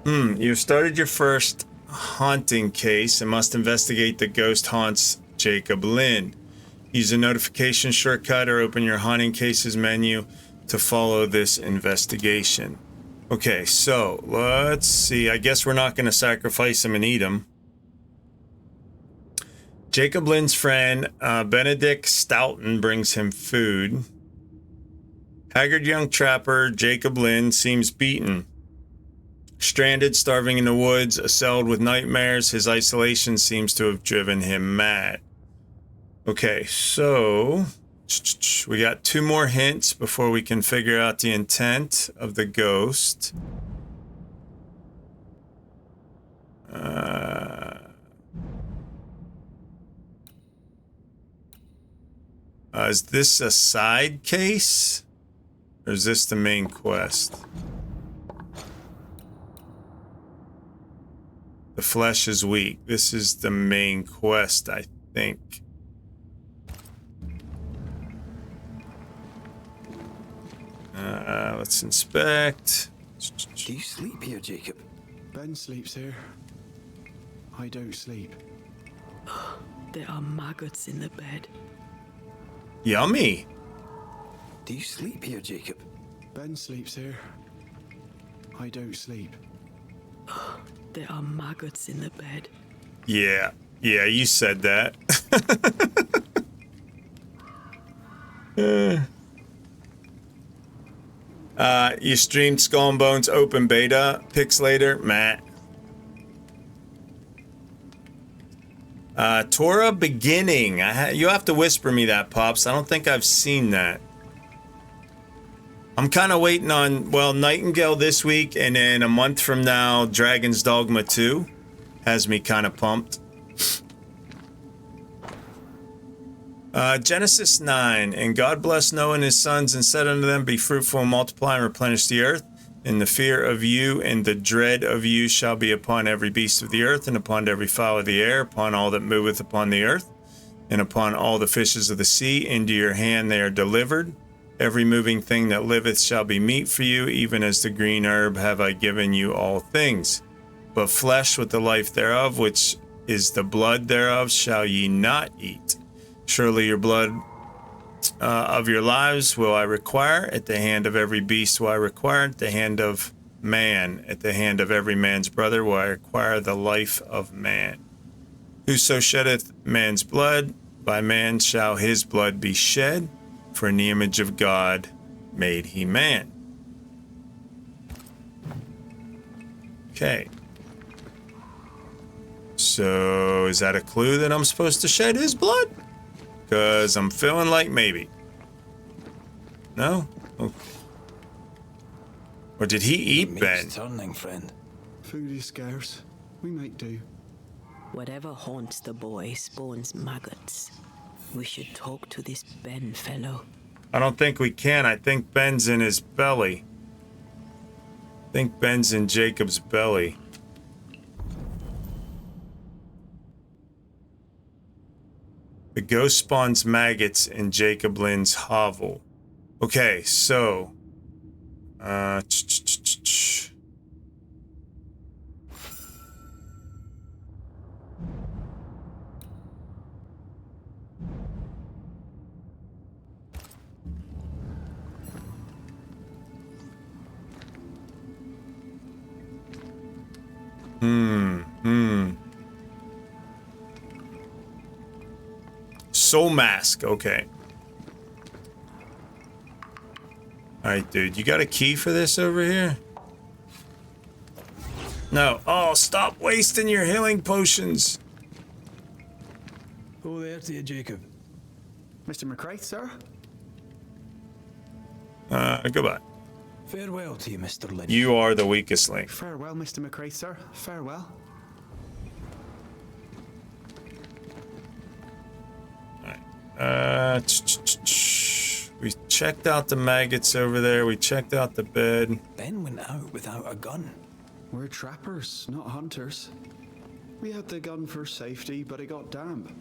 You've started your first haunting case and must investigate the ghost haunts Jacob Lind. Use a notification shortcut or open your haunting cases menu to follow this investigation. Okay, so let's see. I guess we're not going to sacrifice him and eat him. Jacob Lind's friend, Benedict Stoughton, brings him food. Haggard young trapper Jacob Lind seems beaten. Stranded, starving in the woods, assailed with nightmares, his isolation seems to have driven him mad. Okay, so we got 2 more hints before we can figure out the intent of the ghost. Is this a side case? Or is this the main quest? The flesh is weak. This is the main quest, I think. Let's inspect. Do you sleep here, Jacob? Ben sleeps here. I don't sleep. There are maggots in the bed. Yummy. Do you sleep here, Jacob? Ben sleeps here. I don't sleep. There are maggots in the bed. Yeah, you said that. You streamed Skull and Bones open beta. Pics later, Matt. Torah Beginning. You have to whisper me that, Pops. I don't think I've seen that. I'm kind of waiting on, well, Nightingale this week, and then a month from now, Dragon's Dogma 2 has me kind of pumped. Genesis 9, and God blessed Noah and his sons and said unto them, be fruitful and multiply and replenish the earth. And the fear of you and the dread of you shall be upon every beast of the earth, and upon every fowl of the air, upon all that moveth upon the earth, and upon all the fishes of the sea. Into your hand they are delivered. Every moving thing that liveth shall be meat for you, even as the green herb have I given you all things. But flesh with the life thereof, which is the blood thereof, shall ye not eat. Surely your blood of your lives will I require. At the hand of every beast will I require. At the hand of man, at the hand of every man's brother will I require the life of man. Whoso sheddeth man's blood, by man shall his blood be shed. For in the image of God made he man. Okay. So is that a clue that I'm supposed to shed his blood? Because I'm feeling like maybe. No? Okay. Or did he eat Ben? Turning, friend. Food is scarce. We might do. Whatever haunts the boy spawns maggots. We should talk to this Ben fellow. I don't think we can. I think Ben's in his belly. I think Ben's in Jacob's belly. The ghost spawns maggots in Jacob Lynn's hovel. Okay, so... Soul mask, okay. Alright, dude, you got a key for this over here? No. Oh, stop wasting your healing potions. Oh, there to you, Jacob. Mr. McCraith, sir? Goodbye. Farewell to you, Mr. Lynch. You are the weakest link. Farewell, Mr. McCraith, sir. Farewell. We checked out the maggots over there. We checked out the bed. Ben went out without a gun. We're trappers, not hunters. We had the gun for safety, but it got damp.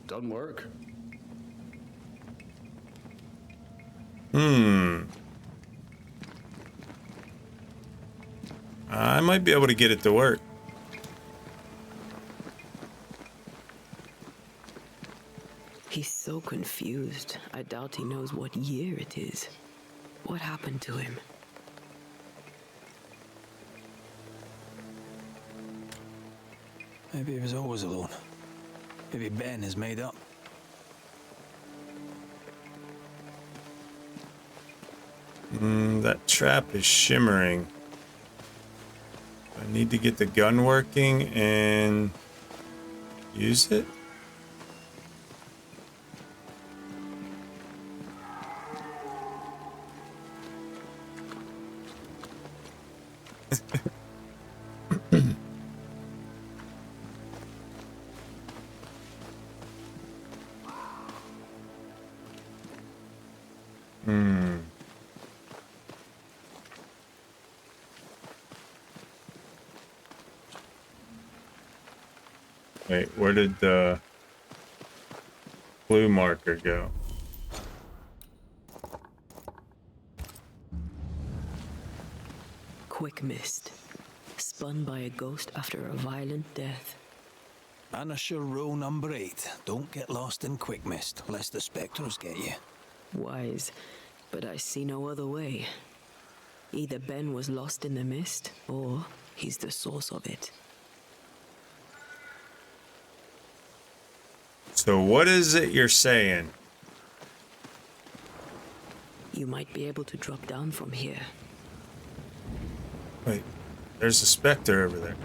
Doesn't work. I might be able to get it to work. He's so confused. I doubt he knows what year it is. What happened to him? Maybe he was always alone. Maybe Ben is made up. That trap is shimmering. I need to get the gun working and use it. Wait, where did the blue marker go? Quick mist. Spun by a ghost after a violent death. Banisher rule number 8. Don't get lost in quick mist, lest the spectres get you. Wise, but I see no other way. Either Ben was lost in the mist, or he's the source of it. So what is it you're saying? You might be able to drop down from here. Wait, there's a specter over there.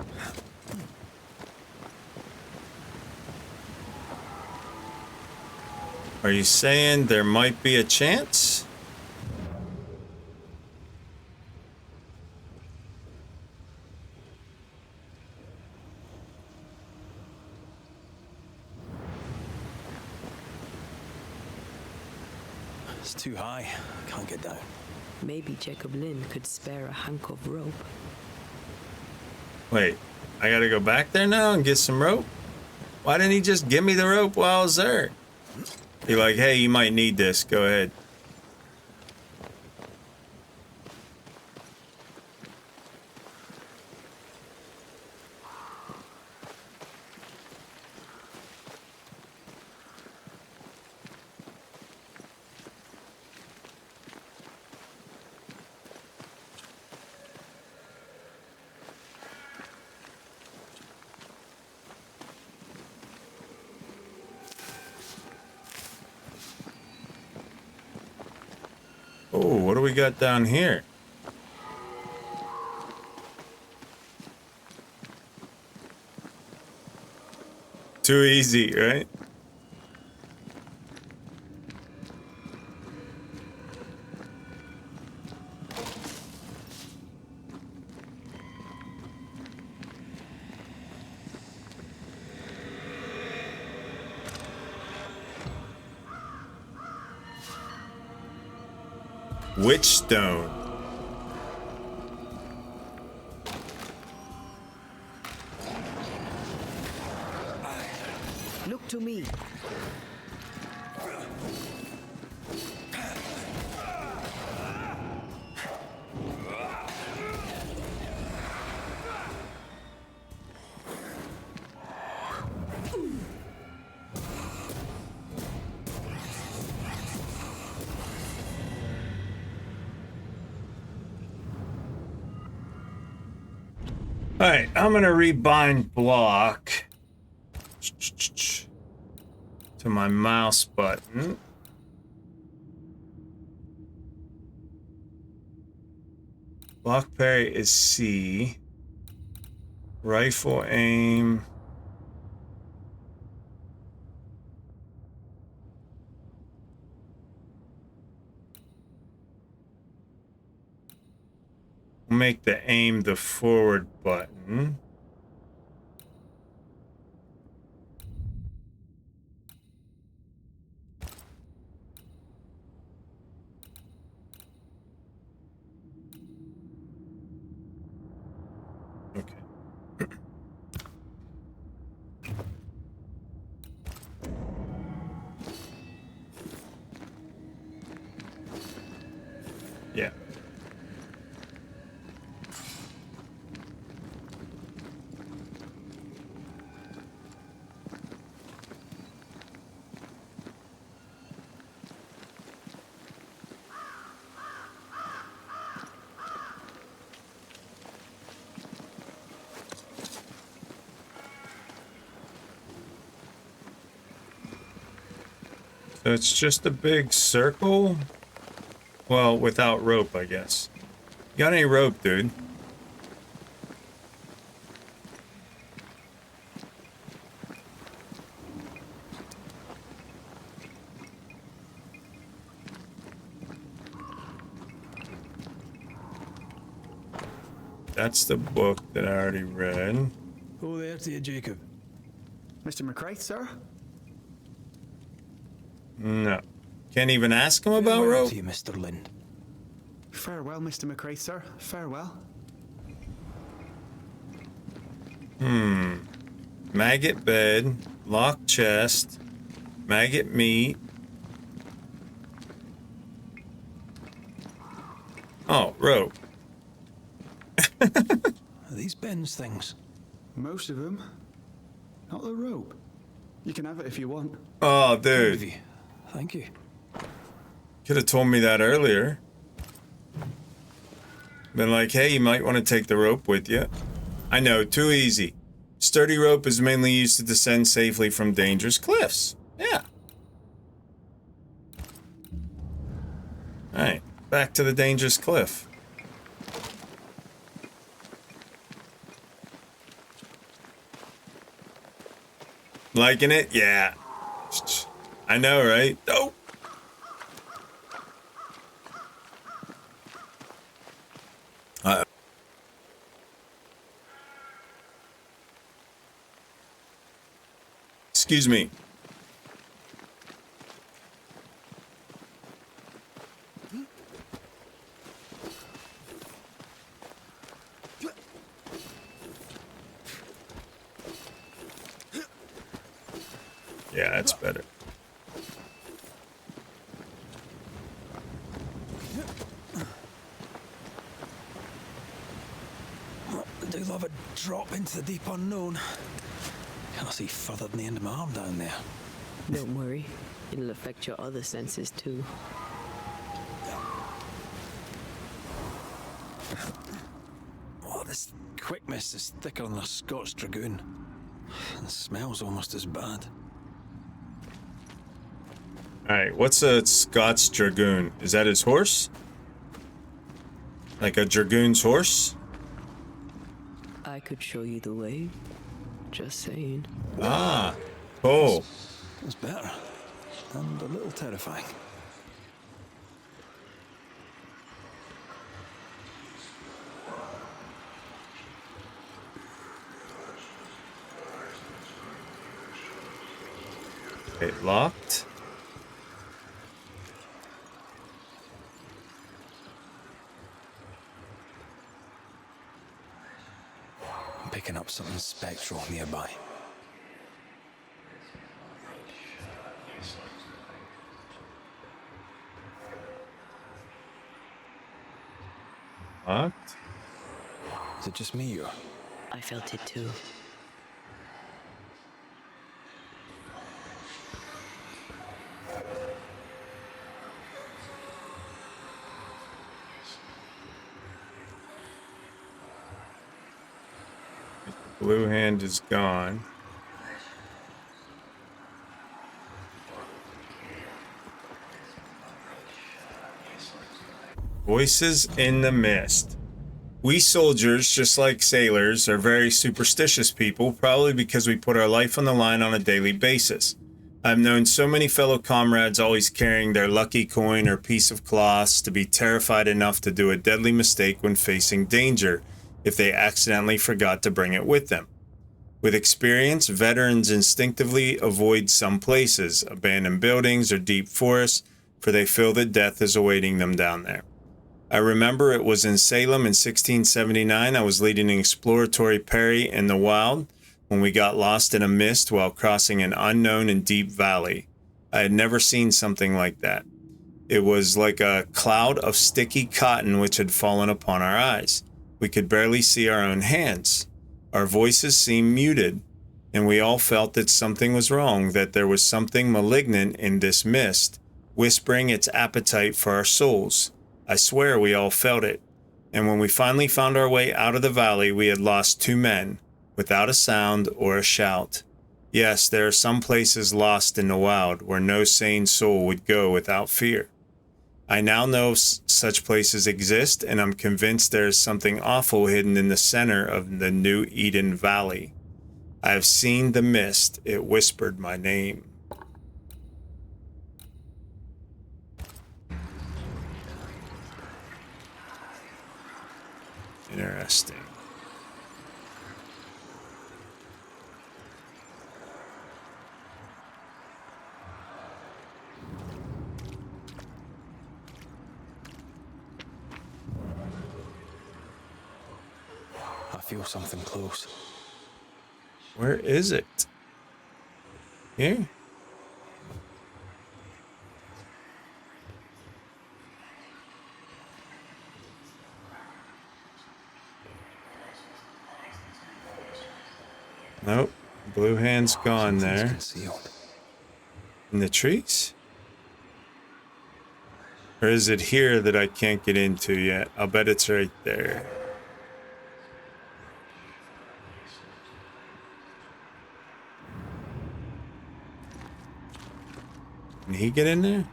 Are you saying there might be a chance? It's too high. I can't get down. Maybe Jacob Lynn could spare a hunk of rope. Wait, I gotta go back there now and get some rope? Why didn't he just give me the rope while I was there? Be like, hey, you might need this. Go ahead. Oh, what do we got down here? Too easy, right? Witchstone. Look to me. All right, I'm gonna rebind block to my mouse button. Block parry is C. Rifle aim. Make the aim the forward button. Okay. Yeah. So it's just a big circle? Well, without rope, I guess. You got any rope, dude? That's the book that I already read. Oh, there to you, Jacob. Mr. McCraith, sir? No. Can't even ask him about Farewell rope? to you, Mr. Lind. Farewell, Mr. McCraith, sir. Farewell. Maggot bed, locked chest, maggot meat. Oh, rope. Are these Ben's things? Most of them. Not the rope. You can have it if you want. Oh, dude. Thank you. Could have told me that earlier. Been like, hey, you might want to take the rope with you. I know, too easy. Sturdy rope is mainly used to descend safely from dangerous cliffs. Yeah. Alright, back to the dangerous cliff. Liking it? Yeah. I know, right? Oh! Excuse me. Yeah, that's better. I do love a drop into the deep unknown. Can't see further than the end of my arm down there. Don't worry, it'll affect your other senses too. Oh, this quick mist is thicker than a Scotch dragoon. And smells almost as bad. Alright, what's a Scots dragoon? Is that his horse? Like a dragoon's horse? I could show you the way. Just saying. Ah, oh. It's better. And a little terrifying. Okay, locked. I'm picking up something spectral nearby. Locked? Is it just me or? I felt it too. Blue hand is gone. Voices in the mist. We soldiers, just like sailors, are very superstitious people, probably because we put our life on the line on a daily basis. I've known so many fellow comrades always carrying their lucky coin or piece of cloth to be terrified enough to do a deadly mistake when facing danger if they accidentally forgot to bring it with them. With experience, veterans instinctively avoid some places, abandoned buildings or deep forests, for they feel that death is awaiting them down there. I remember it was in Salem in 1679. I was leading an exploratory party in the wild when we got lost in a mist while crossing an unknown and deep valley. I had never seen something like that. It was like a cloud of sticky cotton which had fallen upon our eyes. We could barely see our own hands. Our voices seemed muted, and we all felt that something was wrong, that there was something malignant in this mist, whispering its appetite for our souls. I swear we all felt it. And when we finally found our way out of the valley, we had lost 2 men, without a sound or a shout. Yes, there are some places lost in the wild where no sane soul would go without fear. I now know such places exist, and I'm convinced there is something awful hidden in the center of the New Eden Valley. I have seen the mist. It whispered my name. Interesting. I feel something close. Where is it? Here? Nope. Blue hand's gone there. Concealed. In the trees? Or is it here that I can't get into yet? I'll bet it's right there. Can he get in there?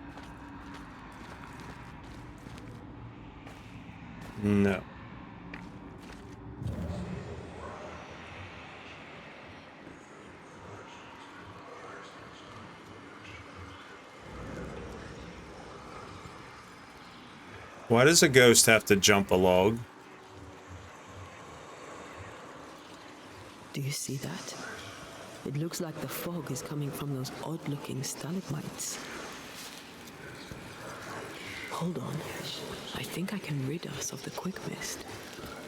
No. Why does a ghost have to jump a log? Do you see that? It looks like the fog is coming from those odd-looking stalagmites. Hold on. I think I can rid us of the quick mist.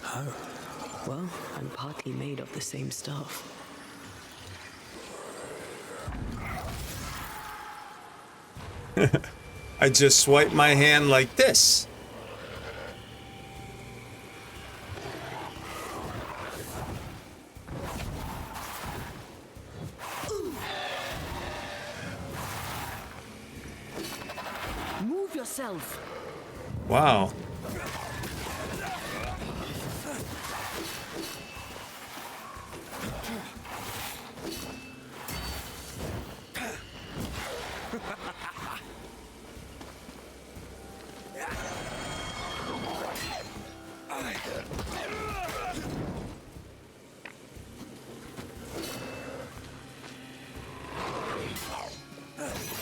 How? Well, I'm partly made of the same stuff. I just swipe my hand like this. Move yourself. Wow.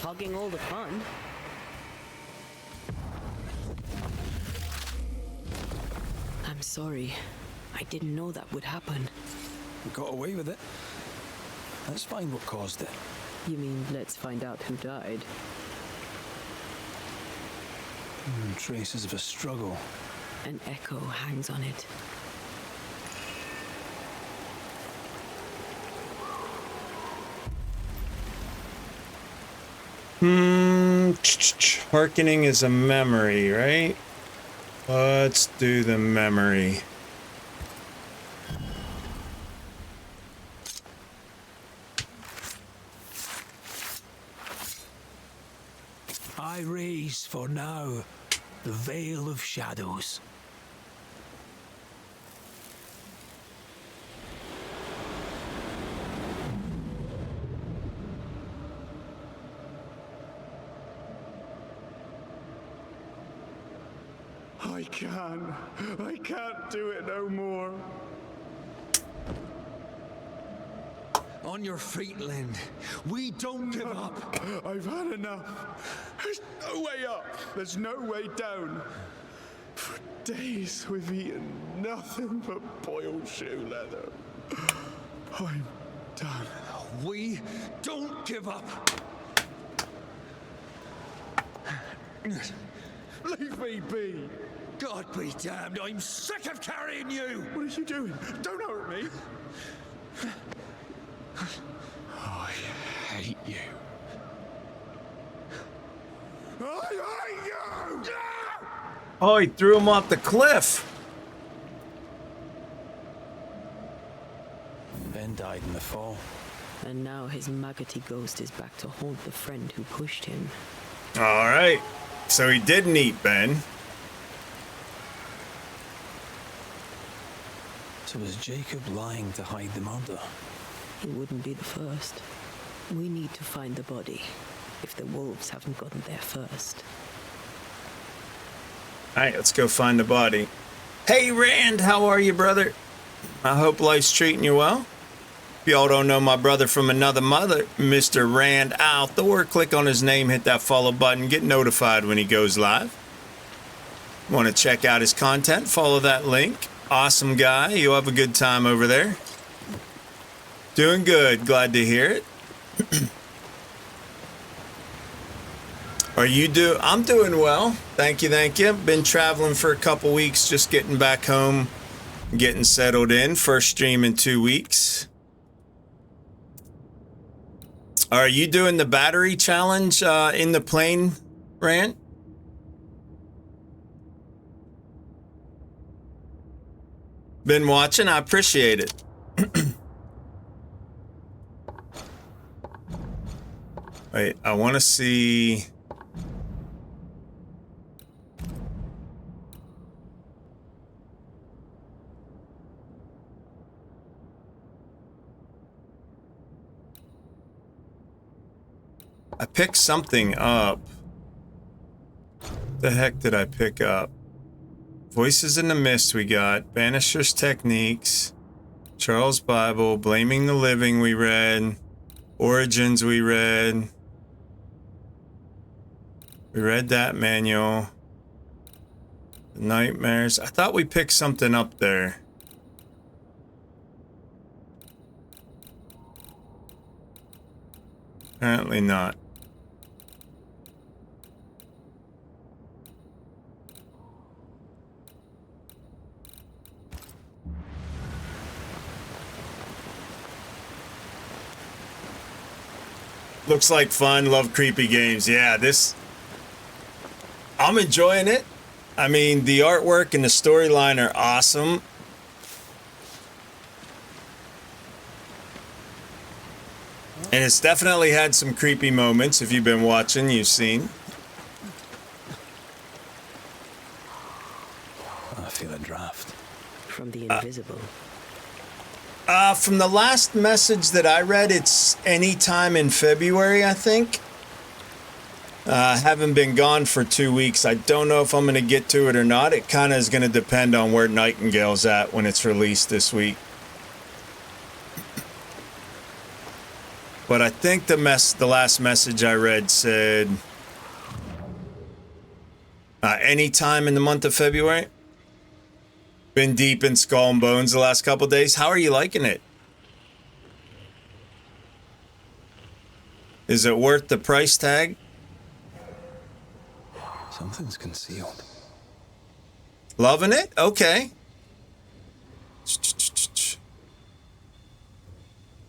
Hogging all the fun. I'm sorry. I didn't know that would happen. We got away with it. Let's find what caused it. You mean, let's find out who died? Traces of a struggle. An echo hangs on it. Hearkening is a memory, right? Let's do the memory. I raise for now the veil of shadows. I can't do it no more. On your feet, Lind. We don't give up. I've had enough. There's no way up. There's no way down. For days we've eaten nothing but boiled shoe leather. I'm done. We don't give up. Leave me be. God be damned, I'm sick of carrying you! What are you doing? Don't hurt me. I hate you. I hate you! Oh, he threw him off the cliff. Ben died in the fall. And now his maggoty ghost is back to haunt the friend who pushed him. All right. So he didn't eat Ben. So was Jacob lying to hide the murder? He wouldn't be the first. We need to find the body, if the wolves haven't gotten there first. All right, let's go find the body. Hey, Rand, how are you, brother? I hope life's treating you well. If y'all don't know my brother from another mother, Mr. Rand Althor, click on his name, hit that follow button, get notified when he goes live. Want to check out his content, follow that link. Awesome guy. You'll have a good time over there. Doing good. Glad to hear it. I'm doing well. Thank you, thank you. Been traveling for a couple weeks, just getting back home, getting settled in. First stream in 2 weeks. Are you doing the battery challenge in the plane, Rand? Been watching. I appreciate it. Wait, I want to see. I picked something up. The heck did I pick up? Voices in the Mist we got. Banishers Techniques. Charles Bible. Blaming the Living we read. Origins we read. We read that manual. The Nightmares. I thought we picked something up there. Apparently not. Looks like fun. Love creepy games. Yeah, I'm enjoying it. I mean, the artwork and the storyline are awesome. And it's definitely had some creepy moments. If you've been watching, you've seen. I feel a draft. From the invisible. From the last message that I read, it's anytime in February, I think. Haven't been gone for 2 weeks. I don't know if I'm going to get to it or not. It kind of is going to depend on where Nightingale's at when it's released this week. But I think the last message I read said anytime in the month of February. Been deep in Skull and Bones the last couple days. How are you liking it? Is it worth the price tag? Something's concealed. Loving it? Okay.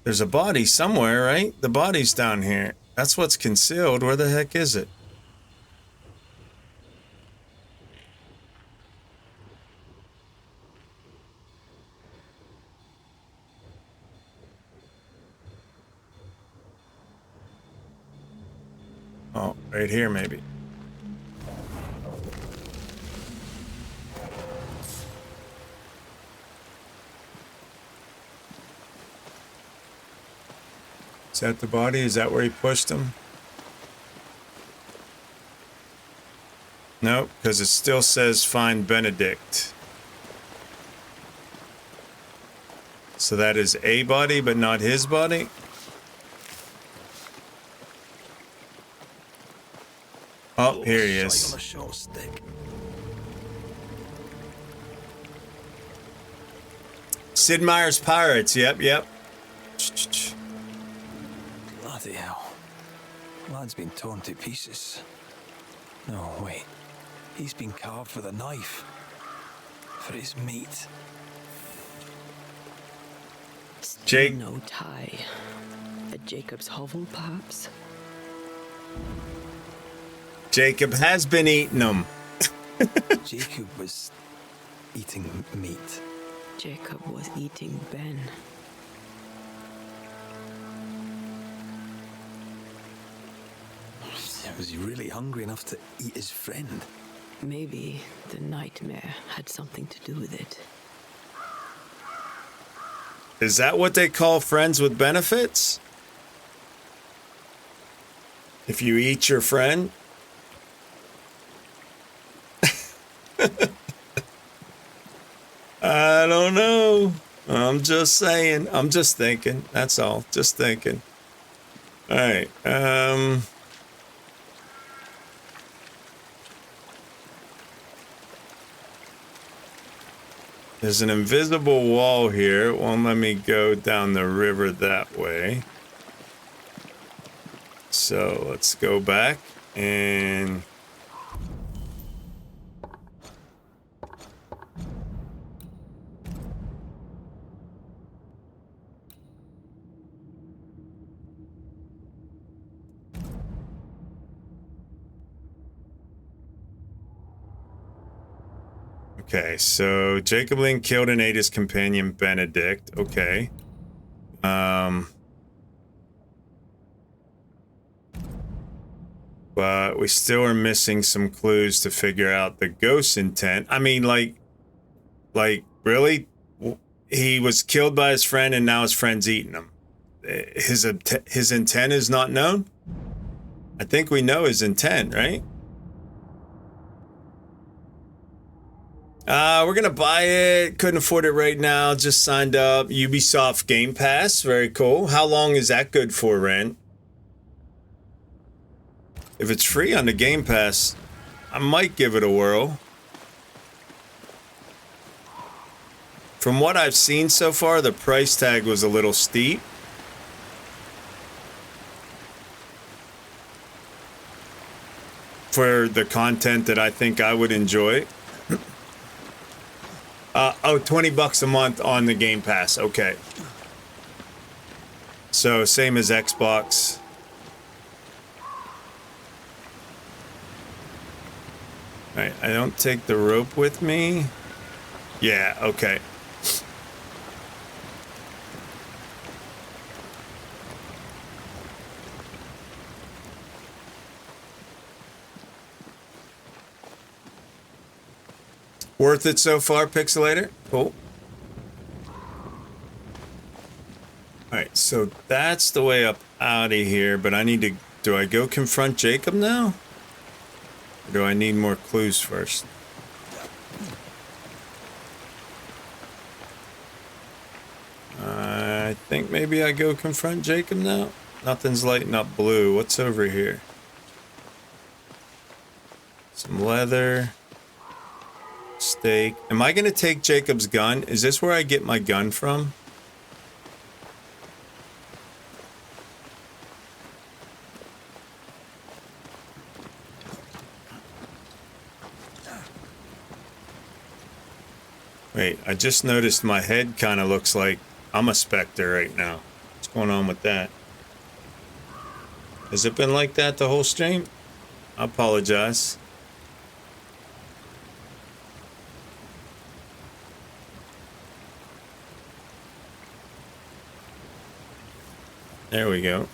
There's a body somewhere, right? The body's down here. That's what's concealed. Where the heck is it? Oh, right here, maybe. Is that the body? Is that where he pushed him? Nope, because it still says find Benedict. So that is a body, but not his body? Oh, here he is. Sid Meier's Pirates. Yep. Bloody hell. Lad's been torn to pieces. No, wait. He's been carved with a knife. For his meat. Jake. No tie. At Jacob's hovel, perhaps? Jacob has been eating them. Jacob was eating meat. Jacob was eating Ben. Was he really hungry enough to eat his friend? Maybe the nightmare had something to do with it. Is that what they call friends with benefits? If you eat your friend? I don't know. I'm just saying. I'm just thinking. That's all. Just thinking. All right. There's an invisible wall here. It won't let me go down the river that way. So let's go back and... Okay, so Jacob Link killed and ate his companion Benedict. Okay. But we still are missing some clues to figure out the ghost's intent. I mean, like really? He was killed by his friend and now his friend's eating him. His intent is not known? I think we know his intent, right? We're gonna buy it. Couldn't afford it right now. Just signed up. Ubisoft Game Pass. Very cool. How long is that good for, Ren? If it's free on the Game Pass, I might give it a whirl. From what I've seen so far, the price tag was a little steep. for the content that I think I would enjoy. $20 a month on the Game Pass. Okay. So same as Xbox. Alright, I don't take the rope with me. Yeah, okay. Worth it so far, Pixelator? Cool. Alright, so that's the way up out of here, but I need to... Do I go confront Jacob now? Or do I need more clues first? I think maybe I go confront Jacob now. Nothing's lighting up blue. What's over here? Some leather. Steak. Am I going to take Jacob's gun? Is this where I get my gun from? Wait, I just noticed my head kind of looks like I'm a specter right now. What's going on with that? Has it been like that the whole stream? I apologize. There we go.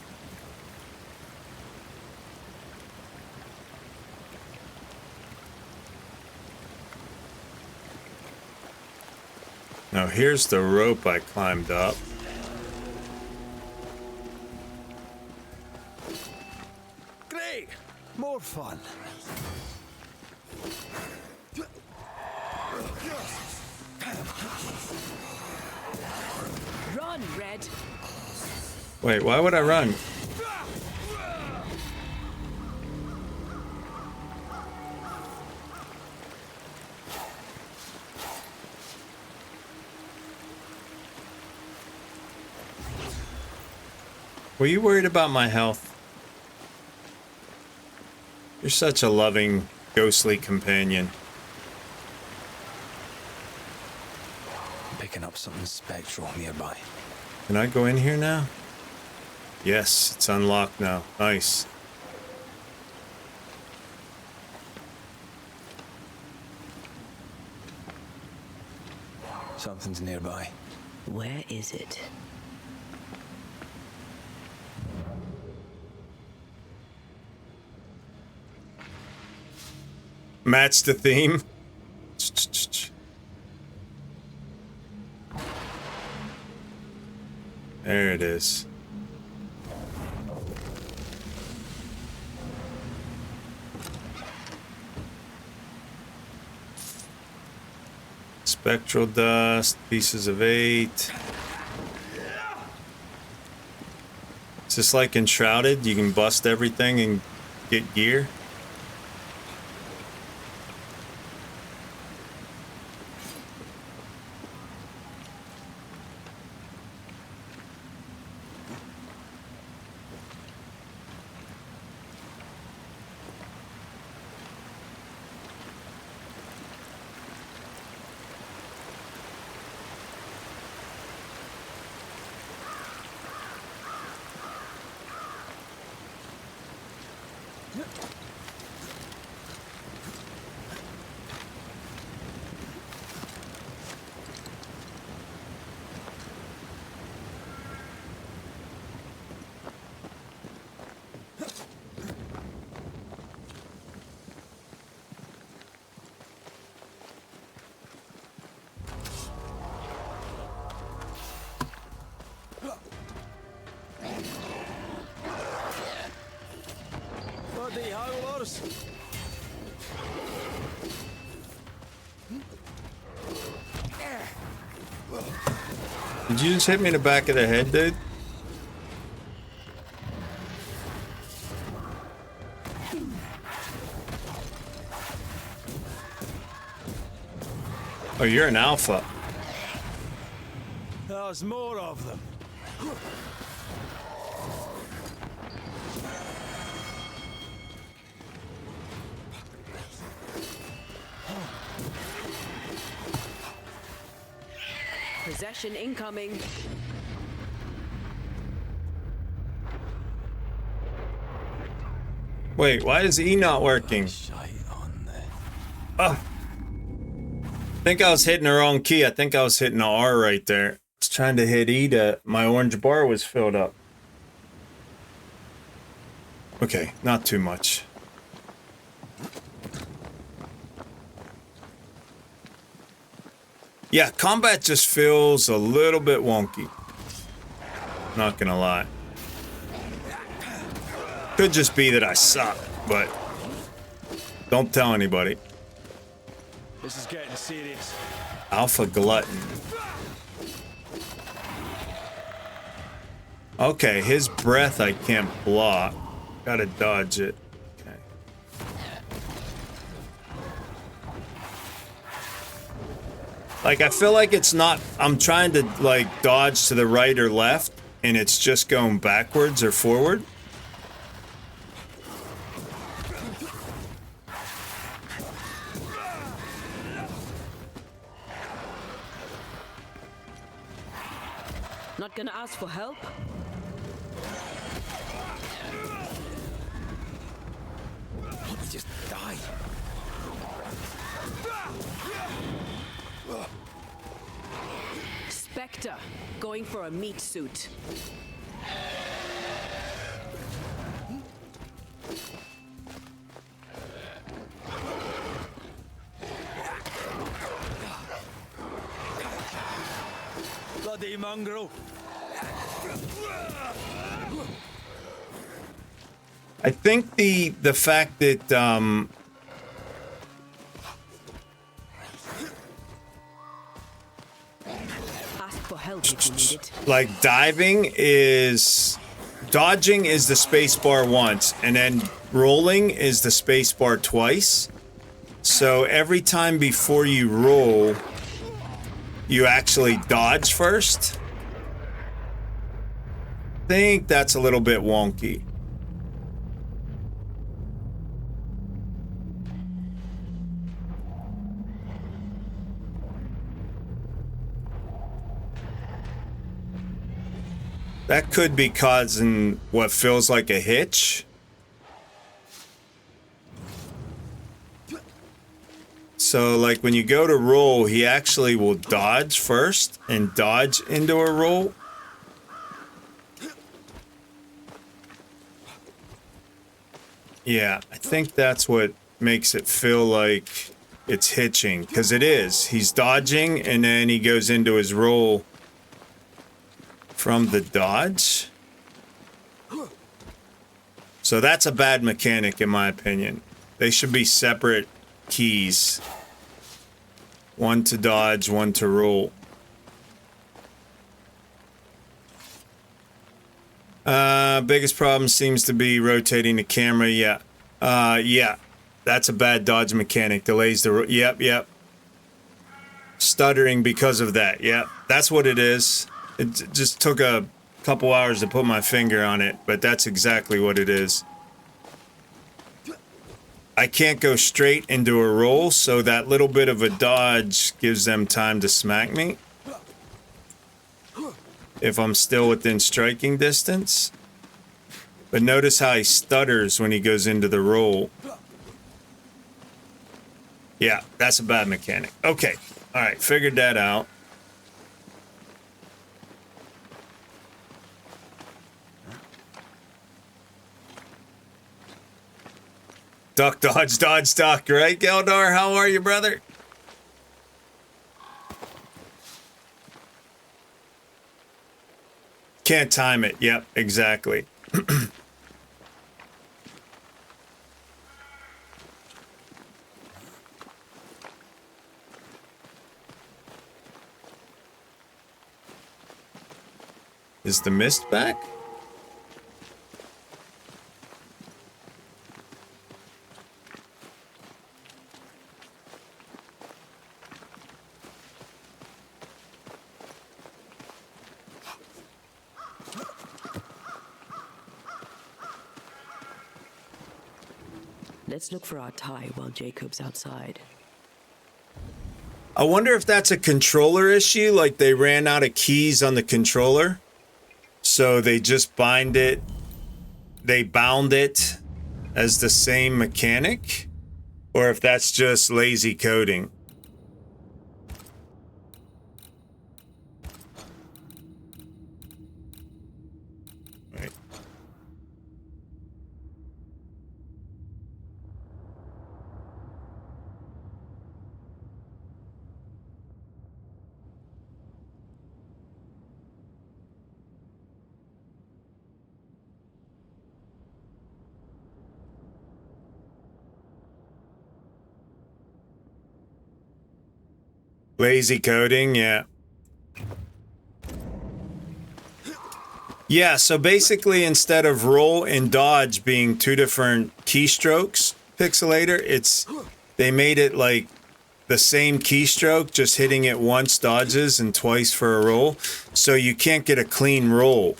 Now here's the rope I climbed up. Great! More fun. Run, Red. Wait, why would I run? Were you worried about my health? You're such a loving, ghostly companion. I'm picking up something spectral nearby. Can I go in here now? Yes, it's unlocked now. Nice. Something's nearby. Where is it? Match the theme. There it is. Spectral dust, pieces of 8. It's just like Enshrouded, you can bust everything and get gear. Bloody howlers! Did you just hit me in the back of the head, dude? Oh, you're an alpha. There's more of them. Possession incoming. Wait, why is E not working? Oh. I think I was hitting the wrong key. I think I was hitting the R right there. I was trying to hit E to... My orange bar was filled up. Okay, not too much. Yeah, combat just feels a little bit wonky. Not gonna lie. Could just be that I suck, but don't tell anybody. This is getting serious. Alpha glutton. Okay, his breath I can't block. Gotta dodge it. Okay. Like, I feel like it's not... I'm trying to, like, dodge to the right or left, and it's just going backwards or forward. Not gonna ask for help? Just die. Spectre, going for a meat suit. Bloody mongrel. I think the fact that Ask for help if you need it. like dodging is the space bar once, and then rolling is the space bar twice. So every time before you roll, you actually dodge first. I think that's a little bit wonky. That could be causing what feels like a hitch. So, like, when you go to roll, he actually will dodge first and dodge into a roll. Yeah, I think that's what makes it feel like it's hitching, because it is. He's dodging, and then he goes into his roll from the dodge. So that's a bad mechanic, in my opinion. They should be separate keys. One to dodge, one to roll. Biggest problem seems to be rotating the camera. Yeah. Yeah. That's a bad dodge mechanic. Delays the... Yep. Stuttering because of that. Yep. That's what it is. It just took a couple hours to put my finger on it, but that's exactly what it is. I can't go straight into a roll, so that little bit of a dodge gives them time to smack me. If I'm still within striking distance. But notice how he stutters when he goes into the roll. Yeah, that's a bad mechanic. Okay, alright, figured that out. Duck, dodge, dodge, duck, right, Geldar? How are you, brother? Can't time it. Yep, exactly. Is the mist back? Let's look for our tie while Jacob's outside. I wonder if that's a controller issue, like they ran out of keys on the controller. So they just bound it as the same mechanic, or if that's just lazy coding. Right. Lazy coding, yeah. Yeah, so basically instead of roll and dodge being two different keystrokes, Pixelator, they made it like the same keystroke, just hitting it once dodges and twice for a roll. So you can't get a clean roll.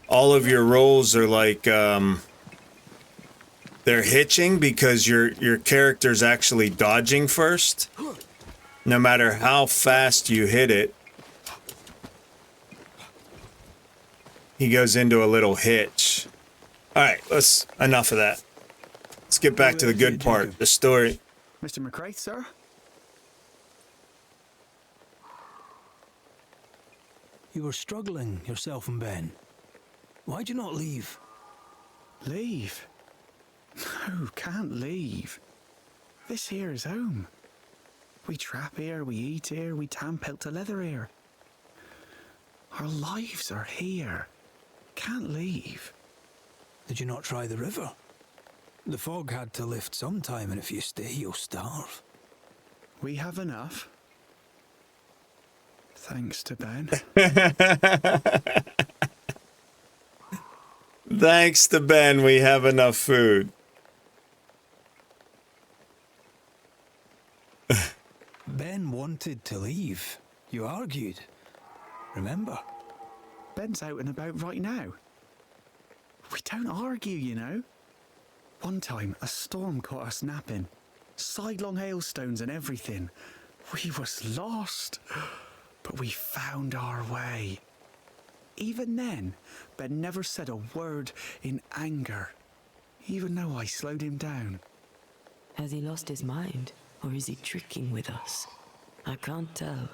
All of your rolls are like they're hitching because your character's actually dodging first. No matter how fast you hit it, he goes into a little hitch. All right, enough of that. Let's get back to the good part, the story. Mr. McCraith, sir? You were struggling, yourself and Ben. Why'd you not leave? Leave? No, can't leave. This here is home. We trap here, we eat here, we tan pelt to leather here. Our lives are here. Can't leave. Did you not try the river? The fog had to lift sometime, and if you stay, you'll starve. We have enough. Thanks to Ben. Thanks to Ben, we have enough food. Ben wanted to leave. You argued. Remember? Ben's out and about right now. We don't argue, you know. One time, a storm caught us napping. Sidelong hailstones and everything. We was lost. But we found our way. Even then, Ben never said a word in anger. Even though I slowed him down. Has he lost his mind? Or is he tricking with us? I can't tell.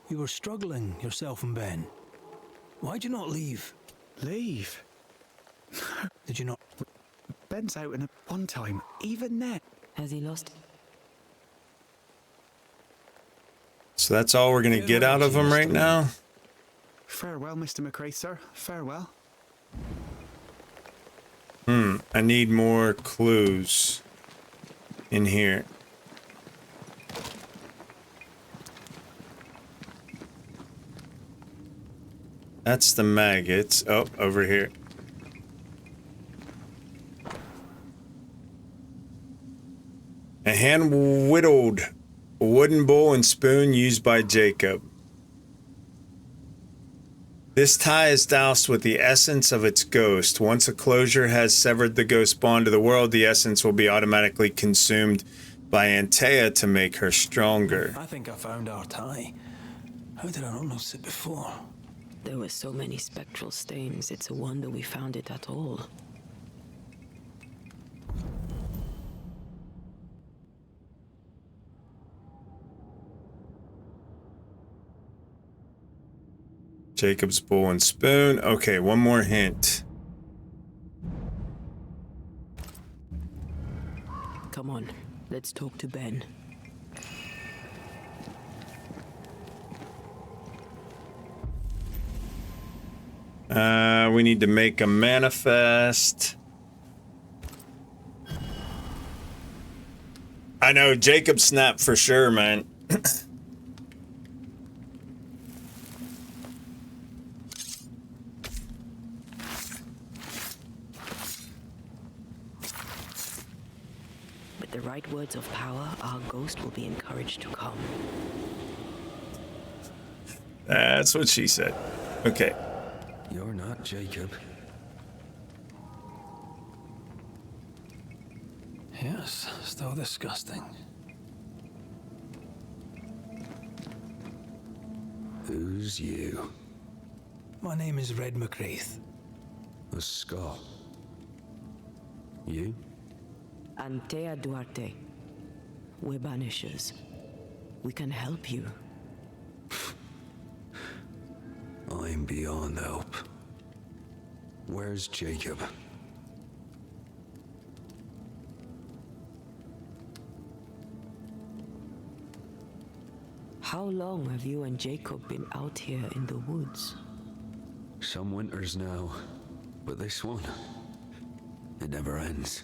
You were struggling, yourself and Ben. Why'd you not leave? Leave? Did you not? Ben's out and one time, even then. Has he lost? So that's all we're gonna get out of him right now? Farewell, Mr. McCraith, sir. Farewell. I need more clues in here. That's the maggots. Oh, over here. A hand-whittled wooden bowl and spoon used by Jacob. This tie is doused with the essence of its ghost. Once a closure has severed the ghost bond to the world, the essence will be automatically consumed by Antea to make her stronger. I think I found our tie. How did I not notice it before? There were so many spectral stains, it's a wonder we found it at all. Jacob's bowl and spoon. Okay, one more hint. Come on, let's talk to Ben. We need to make a manifest. I know, Jacob snapped for sure, man. the right words of power, our ghost will be encouraged to come. That's what she said. Okay. You're not Jacob. Yes, still disgusting. Who's you? My name is Red McWraith. A Scot. You? Antea Duarte. We're Banishers. We can help you. I'm beyond help. Where's Jacob? How long have you and Jacob been out here in the woods? Some winters now, but this one, it never ends.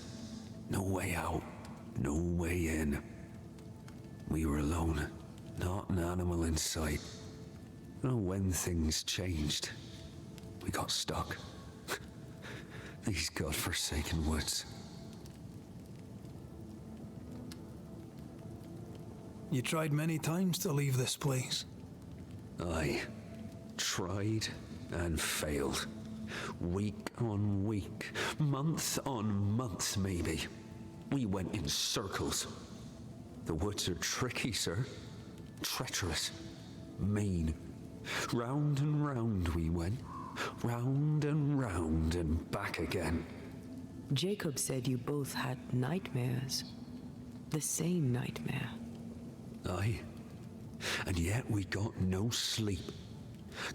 No way out, no way in. We were alone, not an animal in sight. Oh, when things changed, we got stuck. These godforsaken woods. You tried many times to leave this place. I tried and failed. Week on week, month on month maybe. We went in circles. The woods are tricky, sir. Treacherous. Mean. Round and round we went. Round and back again. Jacob said you both had nightmares. The same nightmare. Aye. And yet we got no sleep.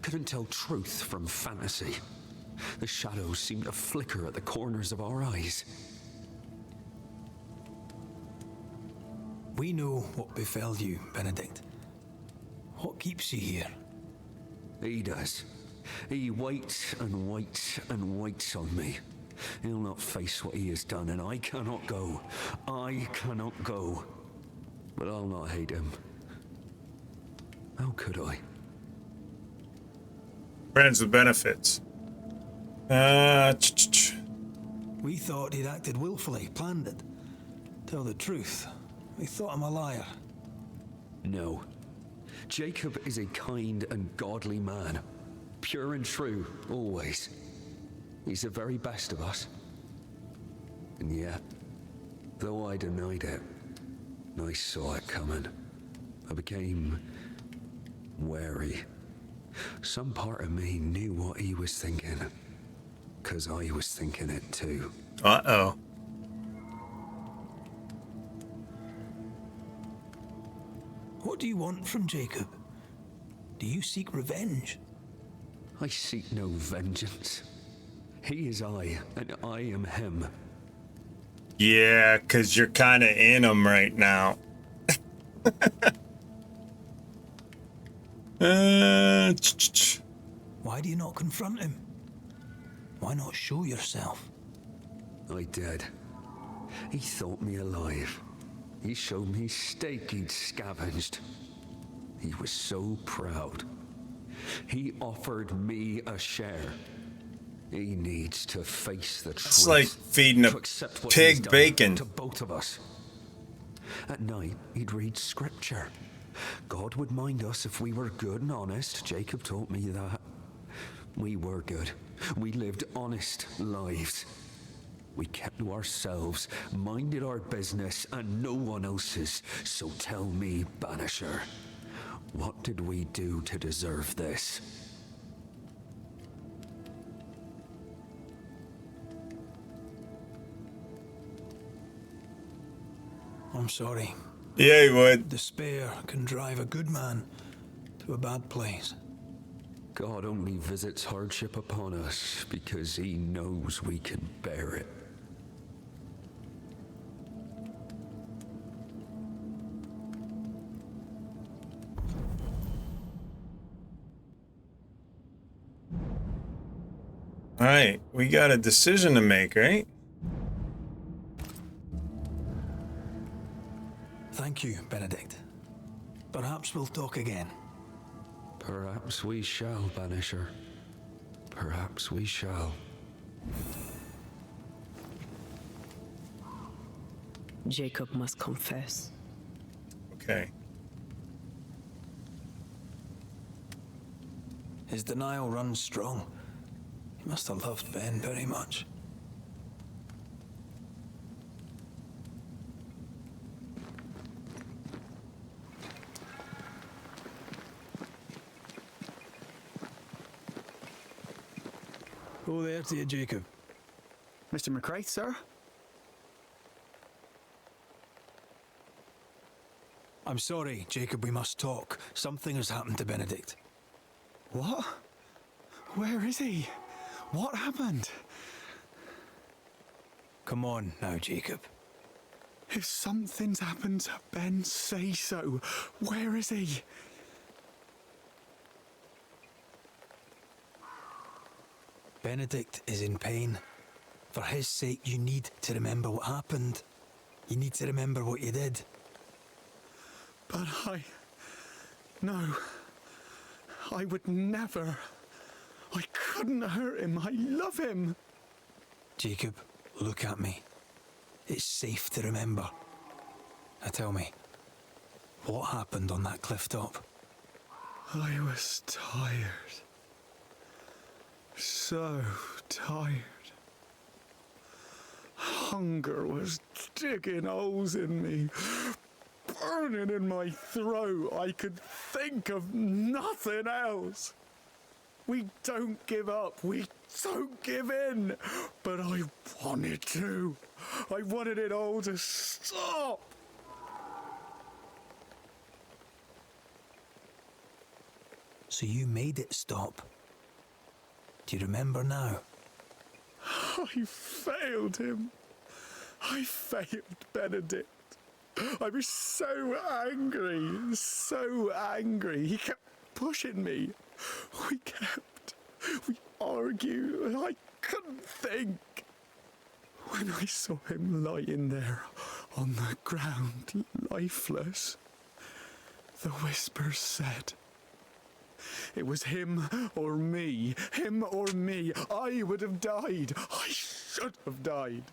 Couldn't tell truth from fantasy. The shadows seemed to flicker at the corners of our eyes. We know what befell you, Benedict. What keeps you here? He does. He waits and waits and waits on me. He'll not face what he has done, and I cannot go. I cannot go. But I'll not hate him. How could I? Friends with benefits. We thought he'd acted willfully, planned it. Tell the truth, we thought him a liar. No. Jacob is a kind and godly man. Pure and true, always. He's the very best of us. And yet, though I denied it, I saw it coming. I became wary. Some part of me knew what he was thinking, 'cause I was thinking it too. Uh-oh. What do you want from Jacob? Do you seek revenge? I seek no vengeance. He is I, and I am him. Yeah, 'cause you're kind of in him right now. Why do you not confront him? Why not show yourself? I did. He thought me alive. He showed me steak he'd scavenged. He was so proud. He offered me a share. He needs to face the truth. It's like feeding a pig bacon. To both of us. At night, he'd read scripture. God would mind us if we were good and honest. Jacob taught me that. We were good. We lived honest lives. We kept to ourselves, minded our business and no one else's. So tell me, Banisher, what did we do to deserve this? I'm sorry. Yeah, he would. Despair can drive a good man to a bad place. God only visits hardship upon us because he knows we can bear it. All right, we got a decision to make, right? Thank you, Benedict. Perhaps we'll talk again. Perhaps we shall, Banisher. Perhaps we shall. Jacob must confess. Okay. His denial runs strong. He must have loved Ben very much. Oh, there to you, Jacob. Mr. McCraith, sir? I'm sorry, Jacob, we must talk. Something has happened to Benedict. What? Where is he? What happened? Come on now, Jacob. If something's happened to Ben, say so. Where is he? Benedict is in pain. For his sake, you need to remember what happened. You need to remember what you did. But No. I would never. I couldn't hurt him. I love him. Jacob, look at me. It's safe to remember. Now tell me, what happened on that cliff top? I was tired. So tired. Hunger was digging holes in me, burning in my throat. I could think of nothing else. We don't give up. We don't give in. But I wanted to. I wanted it all to stop. So you made it stop. Do you remember now? I failed him. I failed Benedict. I was so angry, so angry. He kept pushing me. We argued, and I couldn't think. When I saw him lying there on the ground, lifeless, the whispers said, it was him or me. Him or me. I would have died. I should have died.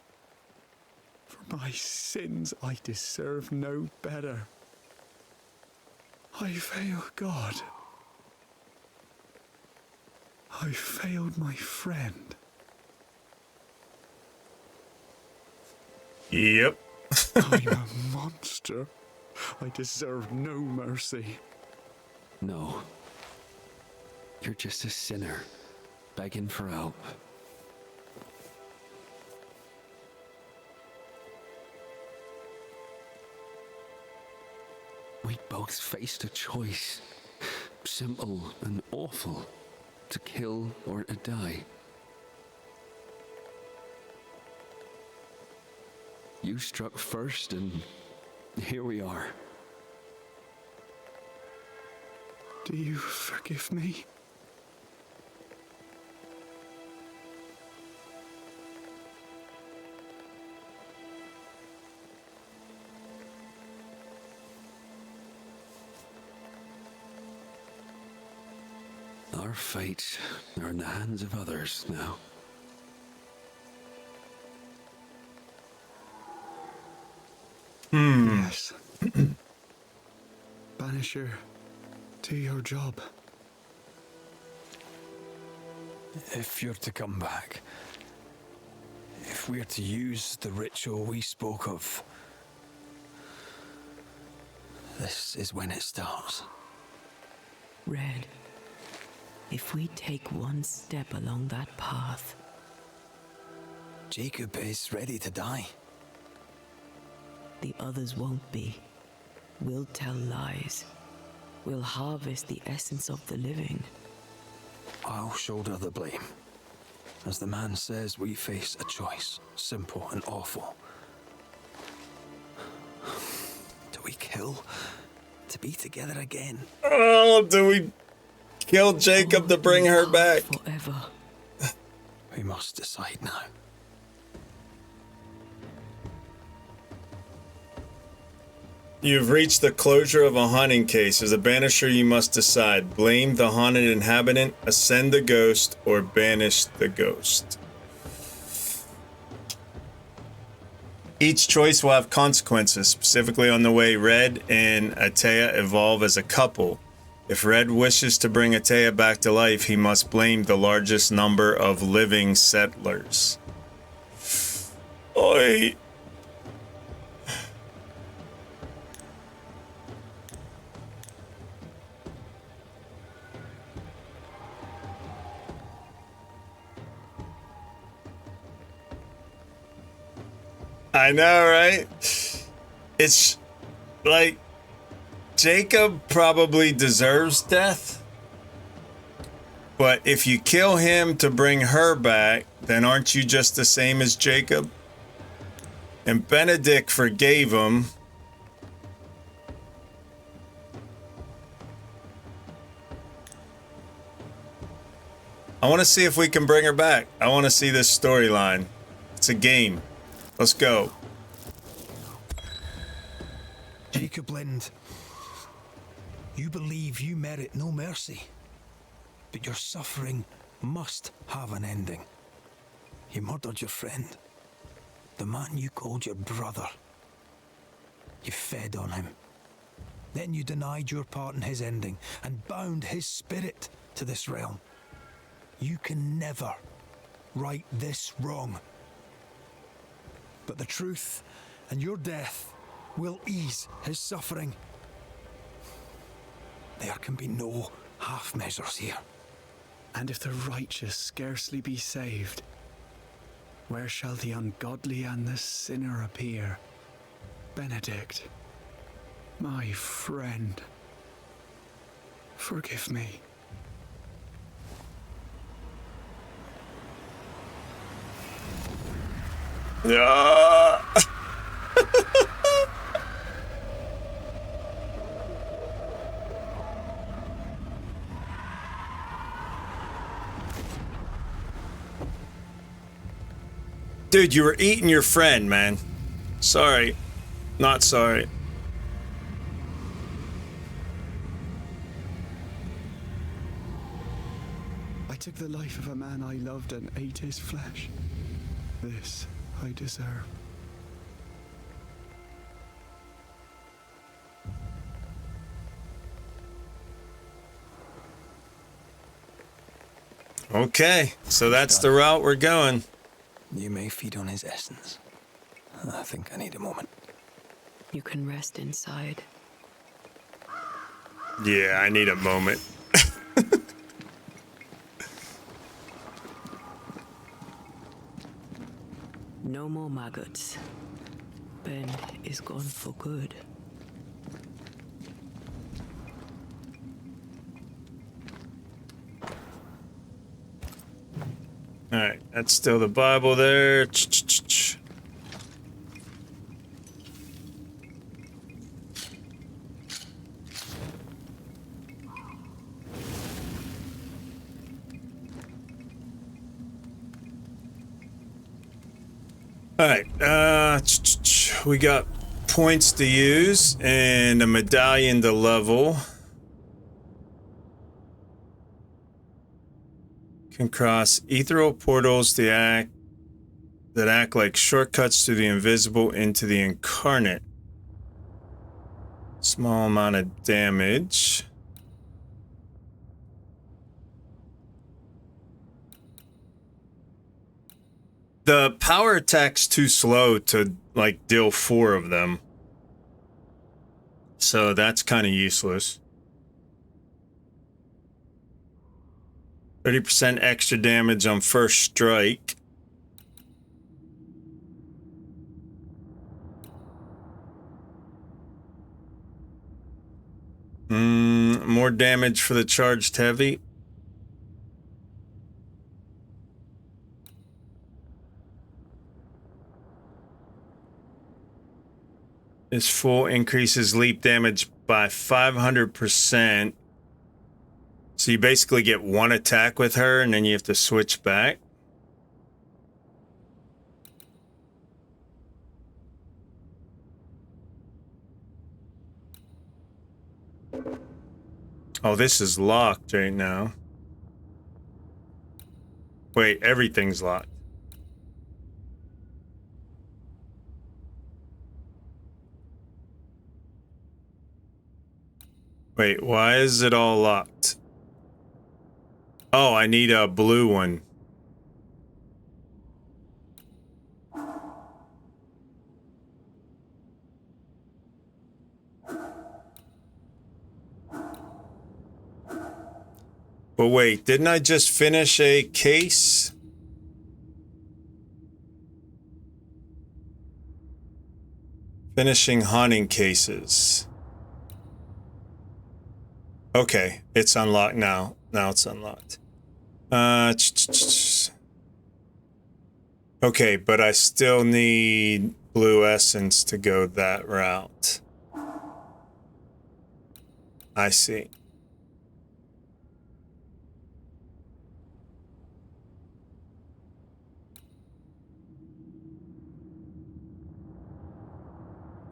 For my sins, I deserve no better. I failed God. I failed my friend. Yep. I'm a monster. I deserve no mercy. No. You're just a sinner, begging for help. We both faced a choice, simple and awful, to kill or to die. You struck first, and here we are. Do you forgive me? Our fates are in the hands of others now. Yes. Banisher, do your job. If you're to come back, if we're to use the ritual we spoke of, this is when it starts. Red, if we take one step along that path... Jacob is ready to die. The others won't be. We'll tell lies. We'll harvest the essence of the living. I'll shoulder the blame. As the man says, we face a choice, simple and awful. Do we kill to be together again? Oh, do we kill Jacob to bring her back? Forever. We must decide now. You've reached the closure of a haunting case. As a banisher, you must decide. Blame the haunted inhabitant, ascend the ghost, or banish the ghost. Each choice will have consequences, specifically on the way Red and Atea evolve as a couple. If Red wishes to bring Atea back to life, he must blame the largest number of living settlers. Oi! I know, right? It's like Jacob probably deserves death. But if you kill him to bring her back, then aren't you just the same as Jacob? And Benedict forgave him. I want to see if we can bring her back. I want to see this storyline. It's a game. Let's go. Jacob Lind, you believe you merit no mercy, but your suffering must have an ending. You murdered your friend, the man you called your brother. You fed on him. Then you denied your part in his ending and bound his spirit to this realm. You can never right this wrong. But the truth and your death will ease his suffering. There can be no half measures here. And if the righteous scarcely be saved, where shall the ungodly and the sinner appear? Benedict, my friend, forgive me. Yeah. Dude, you were eating your friend, man. Sorry. Not sorry. I took the life of a man I loved and ate his flesh. This I deserve. Okay, so that's the route we're going. You may feed on his essence. I think I need a moment. You can rest inside. Yeah, I need a moment. No more maggots. Ben is gone for good. All right, that's still the Bible there. All right, we got points to use and a medallion to level. Can cross ethereal portals that act like shortcuts to the invisible into the incarnate. Small amount of damage. The power attack's too slow to like deal 4 of them. So that's kind of useless. 30% extra damage on first strike. More damage for the charged heavy. This full increases leap damage by 500%. So you basically get 1 attack with her and then you have to switch back. Oh, this is locked right now. Wait, everything's locked. Wait, why is it all locked? Oh, I need a blue one. But wait, didn't I just finish a case? Finishing haunting cases. Okay, it's unlocked now. Now it's unlocked. Okay, but I still need blue essence to go that route. I see.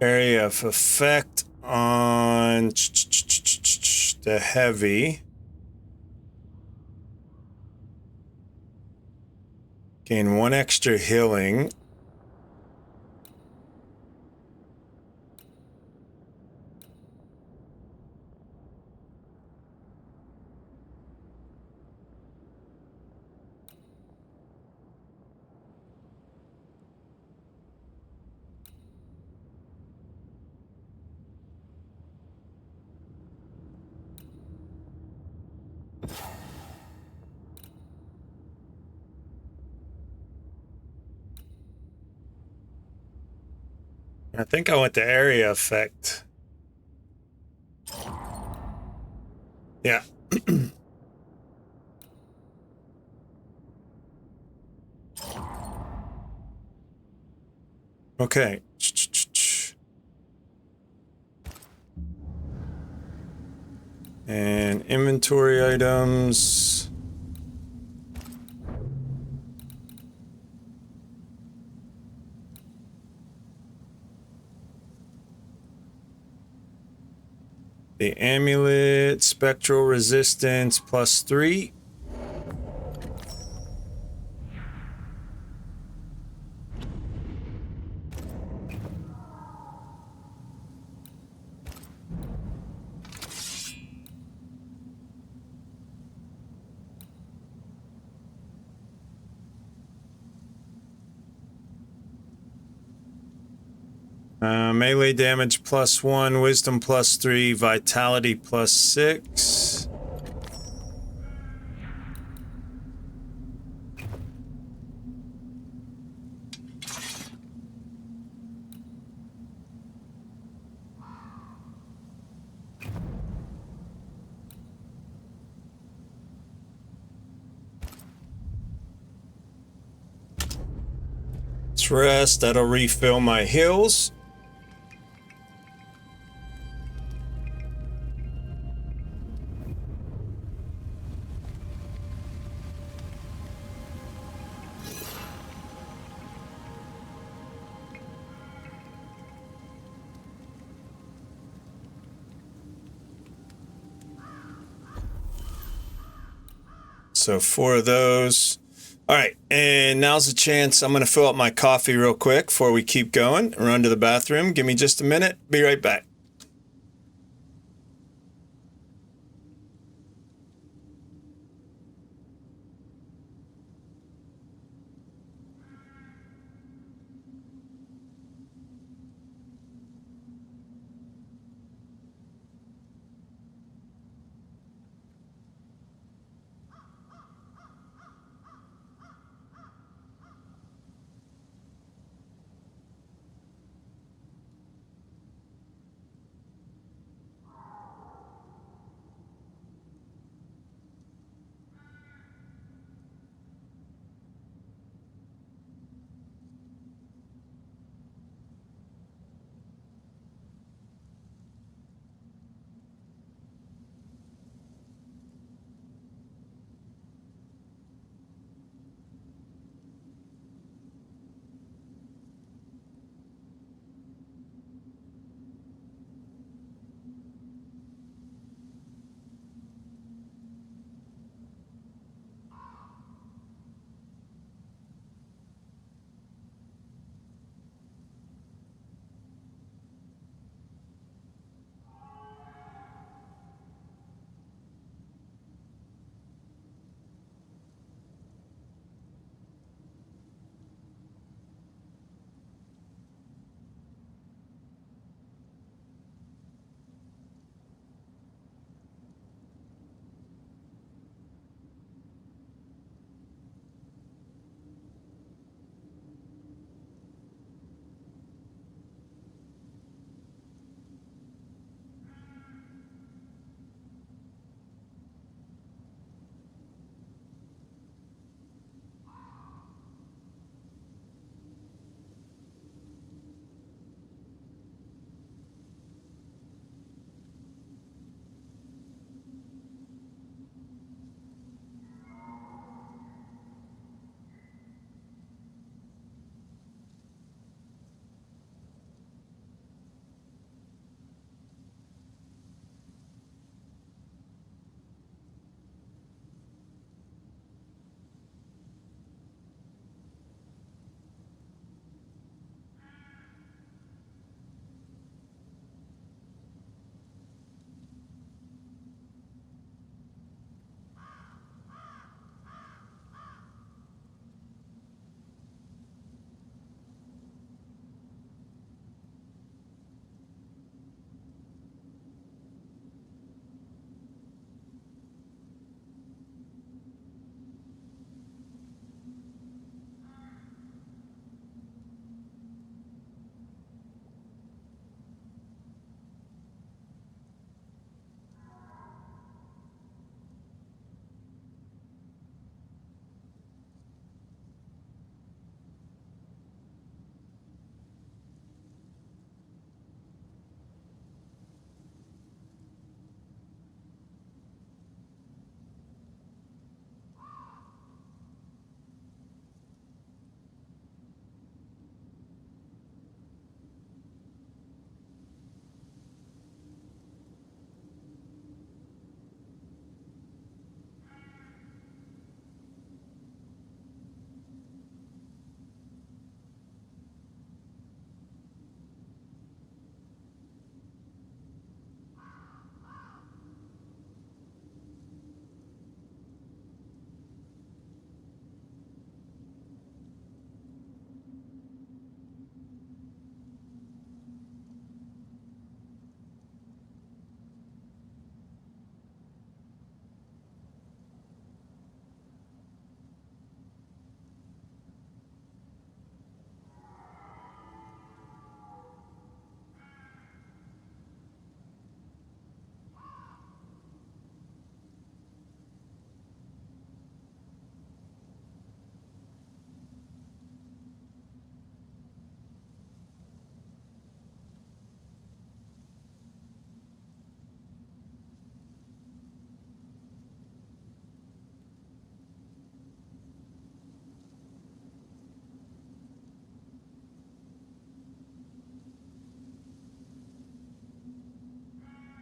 Area of effect on the heavy. Gain 1 extra healing. I think I went to area effect. Yeah. Okay. And inventory items. The amulet, spectral resistance +3. Melee damage +1, wisdom +3, vitality +6. Let's rest. That'll refill my heals. So 4 of those. All right, and now's the chance. I'm going to fill up my coffee real quick before we keep going. Run to the bathroom. Give me just a minute. Be right back.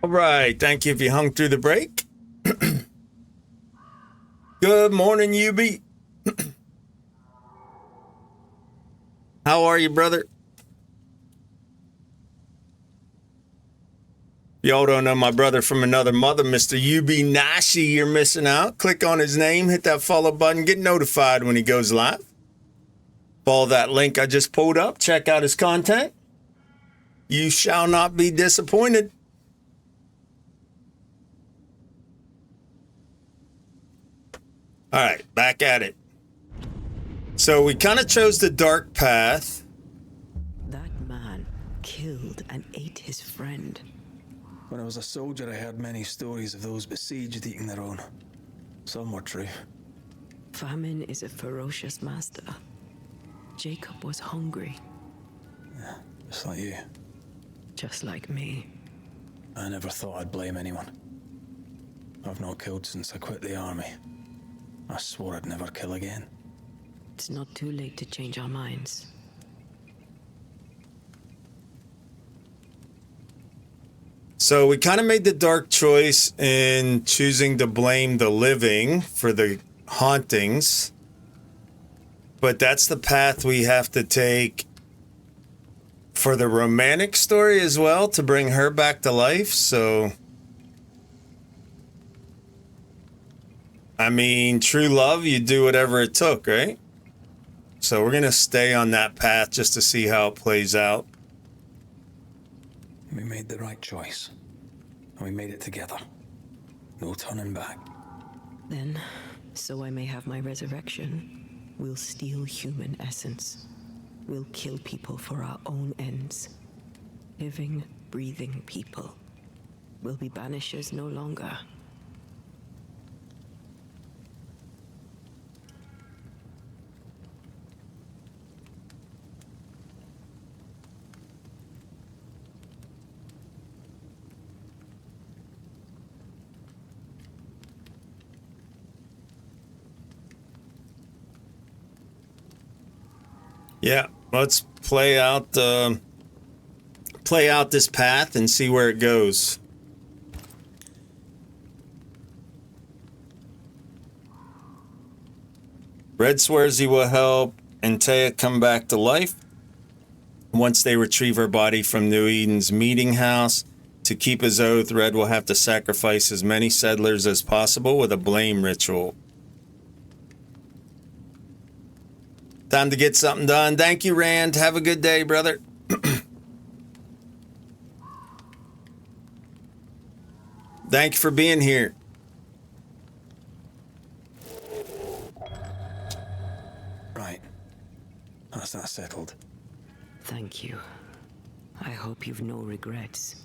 All right. Thank you if you hung through the break. Good morning, UB. How are you, brother? Y'all don't know my brother from another mother, Mr. UB Nashi. You're missing out. Click on his name, hit that follow button, get notified when he goes live. Follow that link I just pulled up. Check out his content. You shall not be disappointed. All right, back at it. So we kind of chose the dark path. That man killed and ate his friend. When I was a soldier, I heard many stories of those besieged eating their own. Some were true. Famine is a ferocious master. Jacob was hungry. Yeah, just like you. Just like me. I never thought I'd blame anyone. I've not killed since I quit the army. I swore I'd never kill again. It's not too late to change our minds. So we kind of made the dark choice in choosing to blame the living for the hauntings. But that's the path we have to take for the romantic story as well, to bring her back to life. So, I mean, true love, you do whatever it took, right? So we're going to stay on that path just to see how it plays out. We made the right choice. And we made it together. No turning back. Then, so I may have my resurrection, we'll steal human essence. We'll kill people for our own ends. Living, breathing people. We'll be banishers no longer. Yeah, let's play out this path and see where it goes. Red swears he will help Antea come back to life once they retrieve her body from New Eden's meeting house. To keep his oath, Red will have to sacrifice as many settlers as possible with a blame ritual. Time to get something done. Thank you, Rand. Have a good day, brother. Thank you for being here. Right. That's that settled. Thank you. I hope you've no regrets.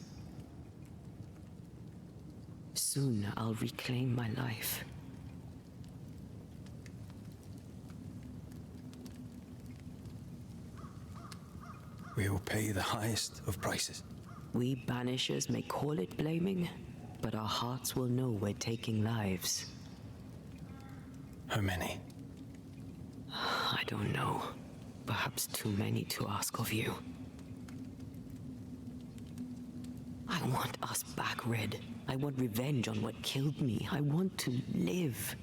Soon I'll reclaim my life. We will pay the highest of prices. We banishers may call it blaming, but our hearts will know we're taking lives. How many? I don't know. Perhaps too many to ask of you. I want us back, Red. I want revenge on what killed me. I want to live.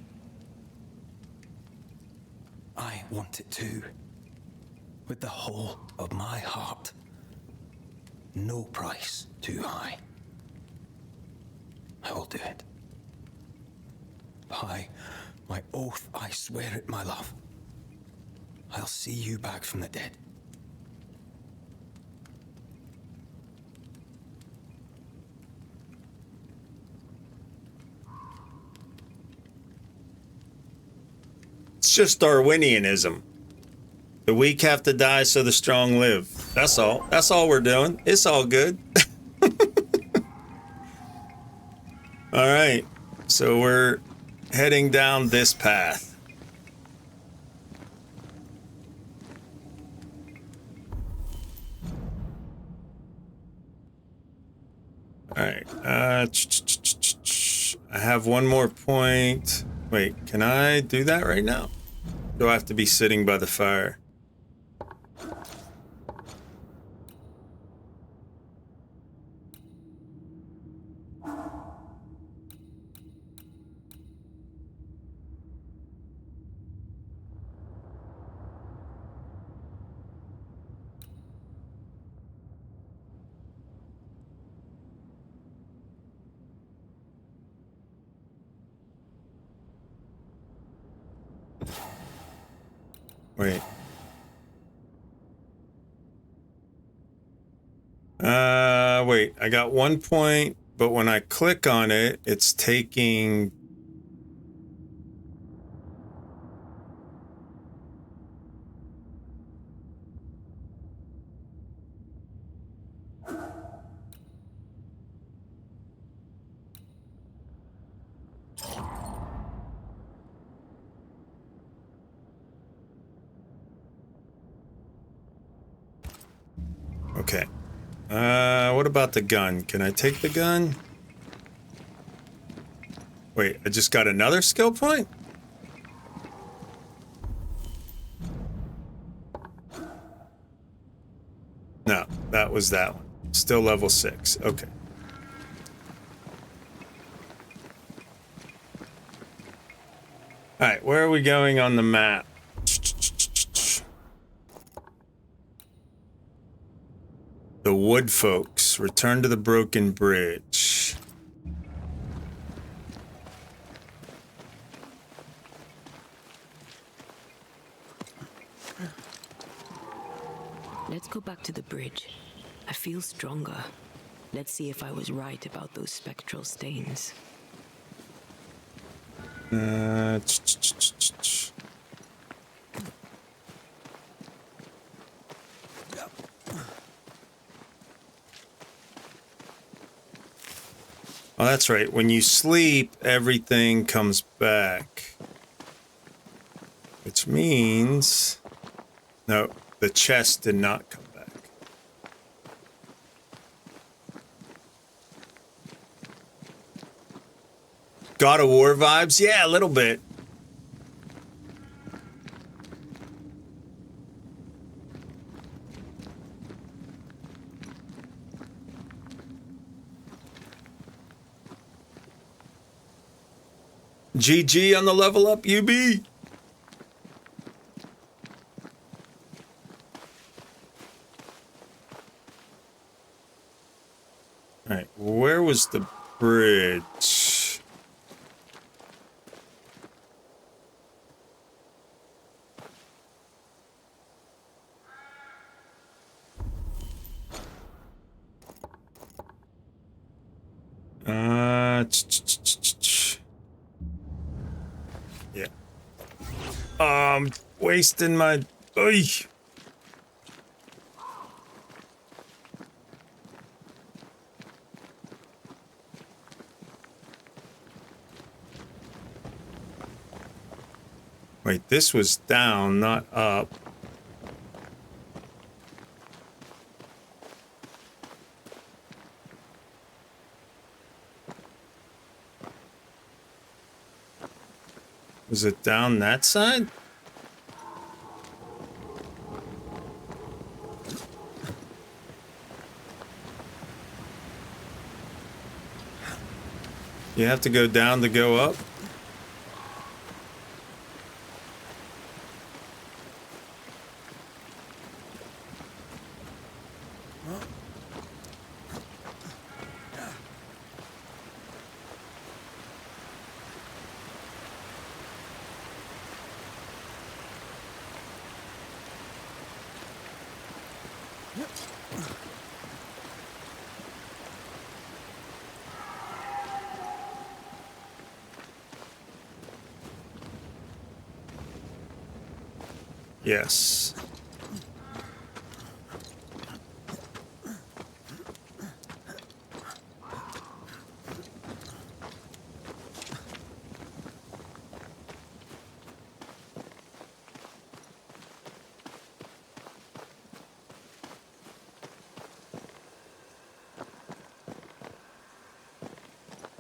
I want it too. With the whole of my heart. No price too high. I will do it. By my oath, I swear it, my love. I'll see you back from the dead. It's just Darwinianism. The weak have to die so the strong live. That's all. That's all we're doing. It's all good. All right. So we're heading down this path. All right. I have one more point. Wait, can I do that right now? Do I have to be sitting by the fire? Wait. Wait. I got 1 point, but when I click on it, it's taking... Okay. What about the gun? Can I take the gun? Wait, I just got another skill point? No, that was that one. Still level 6. Okay. Alright, where are we going on the map? The Wood Folks. Return to the Broken Bridge. Let's go back to the bridge. I feel stronger. Let's see if I was right about those spectral stains. Oh, that's right. When you sleep, everything comes back. Which means... No, the chest did not come back. God of War vibes? Yeah, a little bit. GG on the level up, UB. All right, where was the bridge? Yeah. Wasting my... Oy. Wait, this was down, not up. Was it down that side? You have to go down to go up? Yes.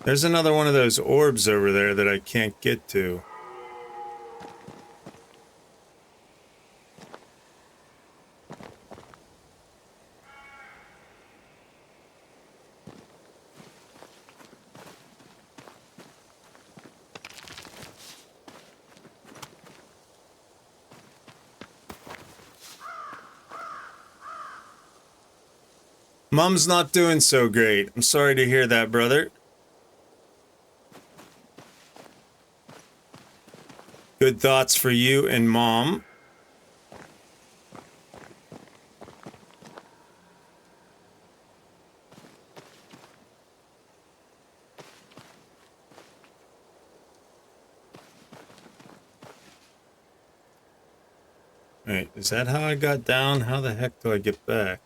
There's another one of those orbs over there that I can't get to. Mom's not doing so great. I'm sorry to hear that, brother. Good thoughts for you and Mom. Wait, is that how I got down? How the heck do I get back?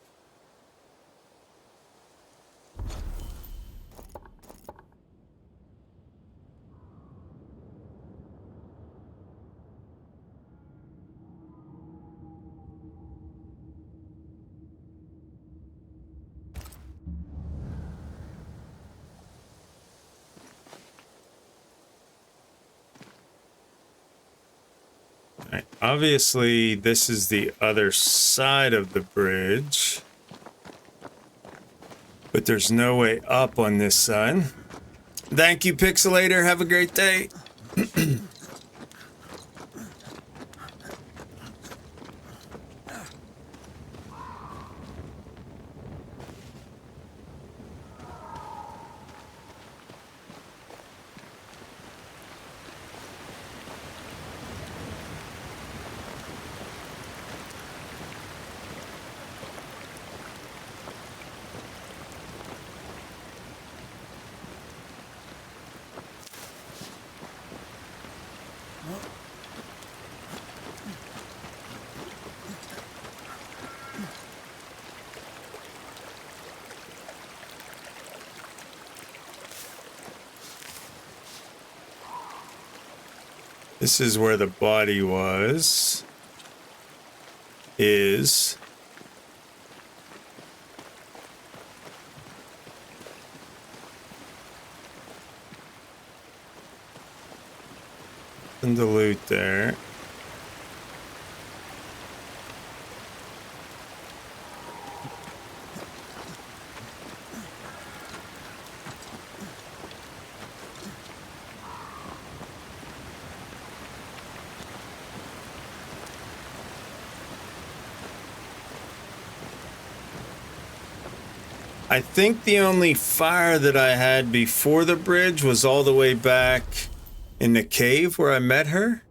Right, obviously, this is the other side of the bridge. But there's no way up on this side. Thank you, Pixelator. Have a great day. This is where the body was. Is. And the loot there. I think the only fire that I had before the bridge was all the way back in the cave where I met her.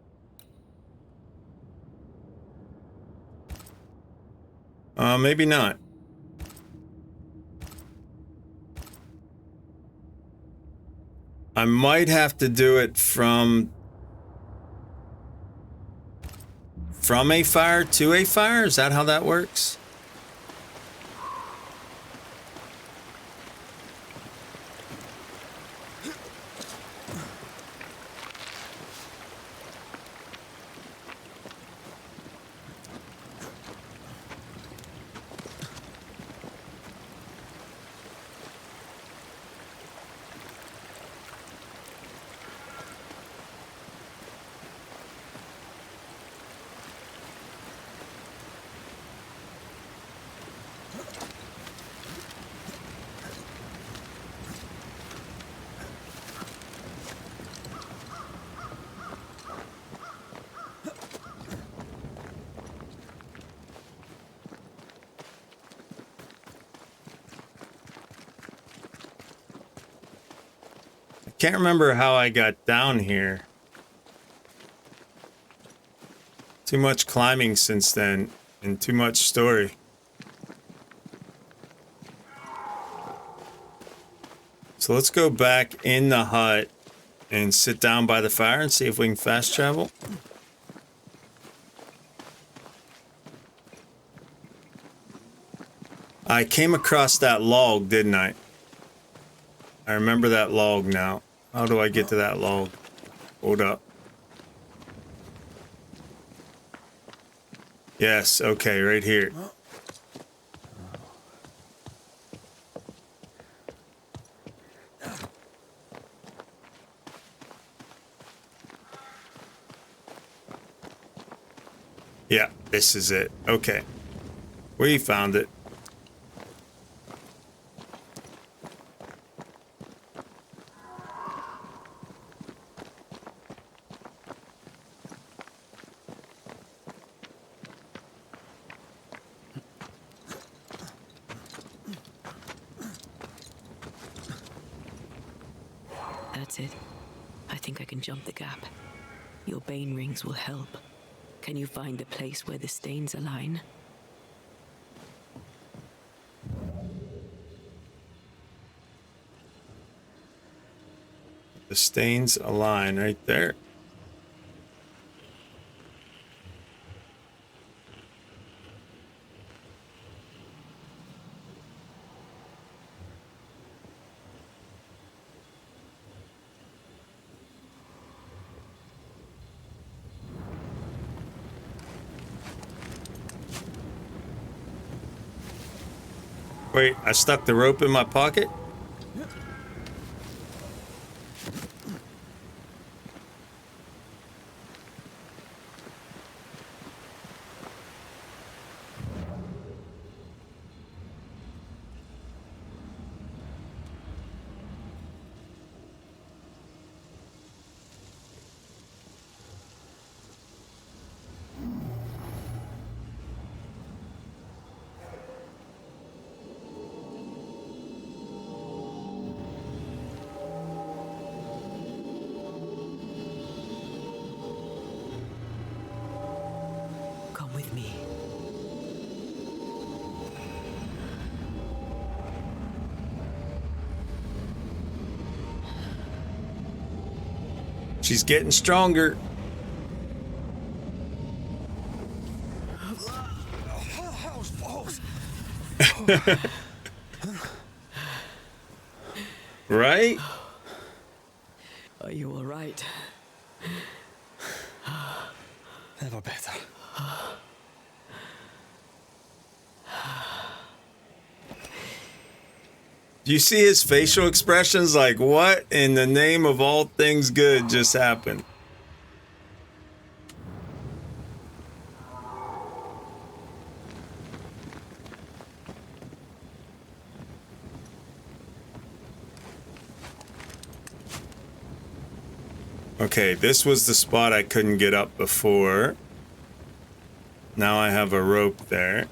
Maybe not. I might have to do it from a fire to a fire. Is that how that works? Can't remember how I got down here. Too much climbing since then, and too much story. So let's go back in the hut and sit down by the fire and see if we can fast travel. I came across that log, didn't I? I remember that log now. How do I get to that log? Hold up. Yes, okay, right here. Yeah, this is it. Okay. We found it. That's it. I think I can jump the gap. Your bane rings will help. Can you find the place where the stains align? The stains align right there. Wait, I stuck the rope in my pocket? Come with me. She's getting stronger. Right? Are you all right? Never better. Do you see his facial expressions? Like, what in the name of all things good just happened? Okay, this was the spot I couldn't get up before. Now I have a rope there.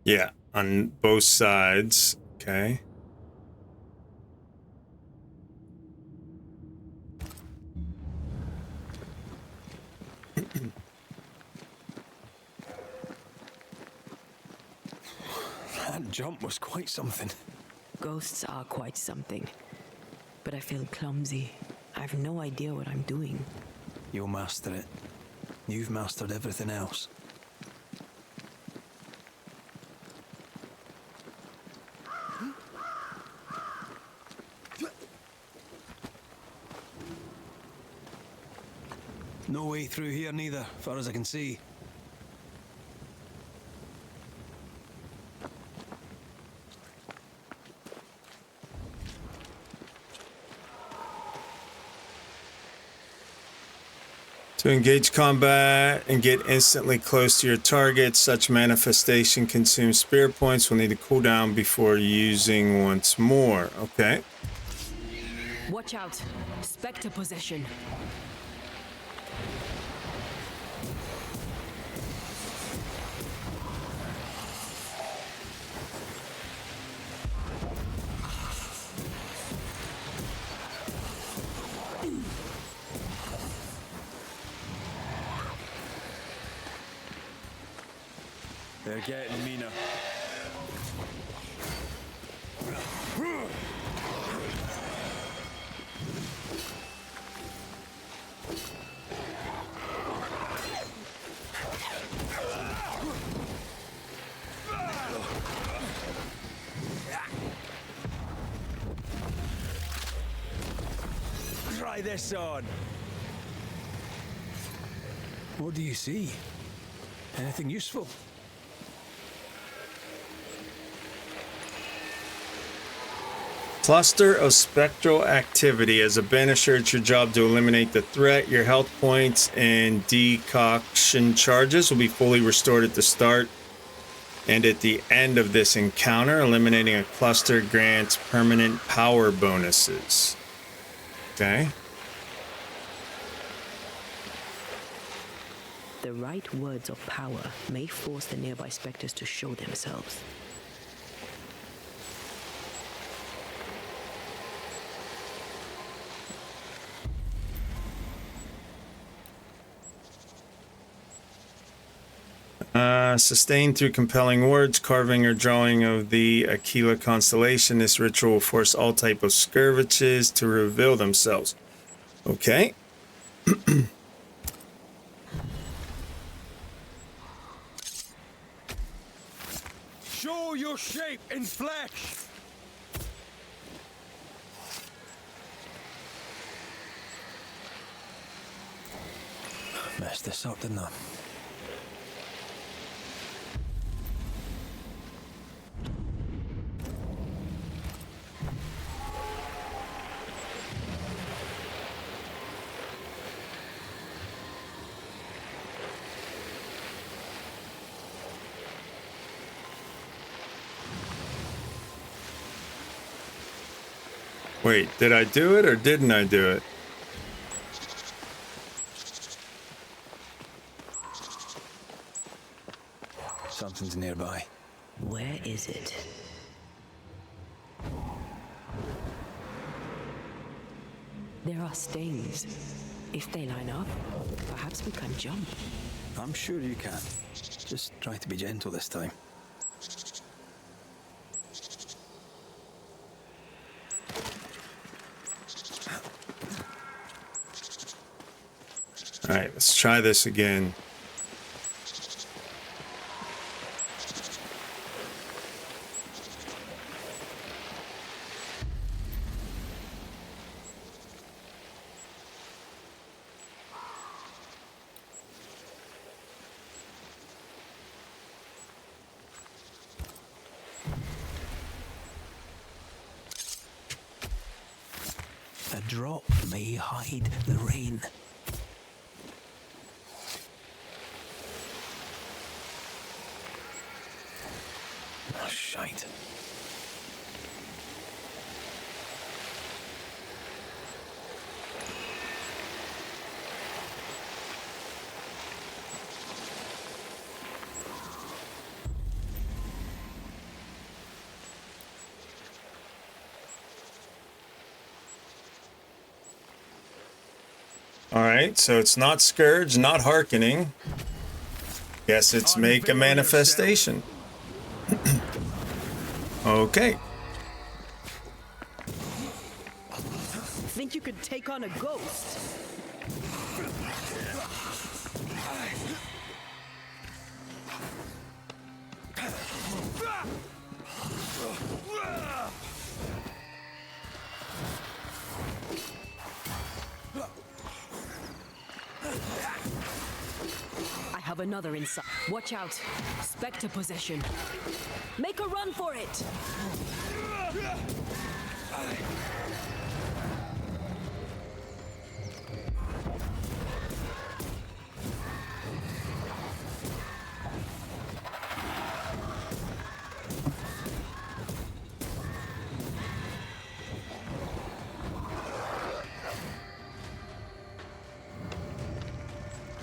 Yeah, on both sides. Okay. That jump was quite something. Ghosts are quite something. But I feel clumsy. I have no idea what I'm doing. You'll master it. You've mastered everything else. No way through here neither, far as I can see. To engage combat and get instantly close to your target, such manifestation consumes spirit points. Will need to cool down before using once more. Okay. Watch out. Spectre possession. They're getting meaner. Try this on. What do you see? Anything useful? Cluster of spectral activity. As a banisher, it's your job to eliminate the threat. Your health points and decoction charges will be fully restored at the start and at the end of this encounter. Eliminating a cluster grants permanent power bonuses. Okay. The right words of power may force the nearby specters to show themselves. Sustained through compelling words, carving or drawing of the Aquila constellation. This ritual will force all type of skirmishes to reveal themselves. Okay. Show your shape in flesh! Messed this up, didn't I? Wait, did I do it or didn't I do it? Something's nearby. Where is it? There are stains. If they line up, perhaps we can jump. I'm sure you can. Just try to be gentle this time. All right, let's try this again. A drop may hide the rain. Oh, shite. All right, so it's not Scourge, not Hearkening. Guess it's make a manifestation. Okay. Think you could take on a ghost? I have another inside. Watch out. Spectre possession. Make a run for it.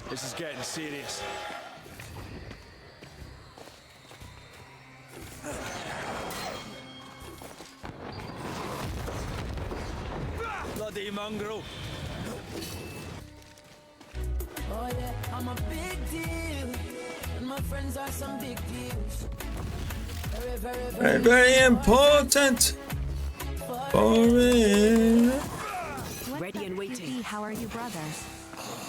This is getting serious. Bloody mongrel. Oh yeah, I'm a big deal, and my friends are some big deals. Very, very, Very, very important for it. Ready and waiting. How are you, brother?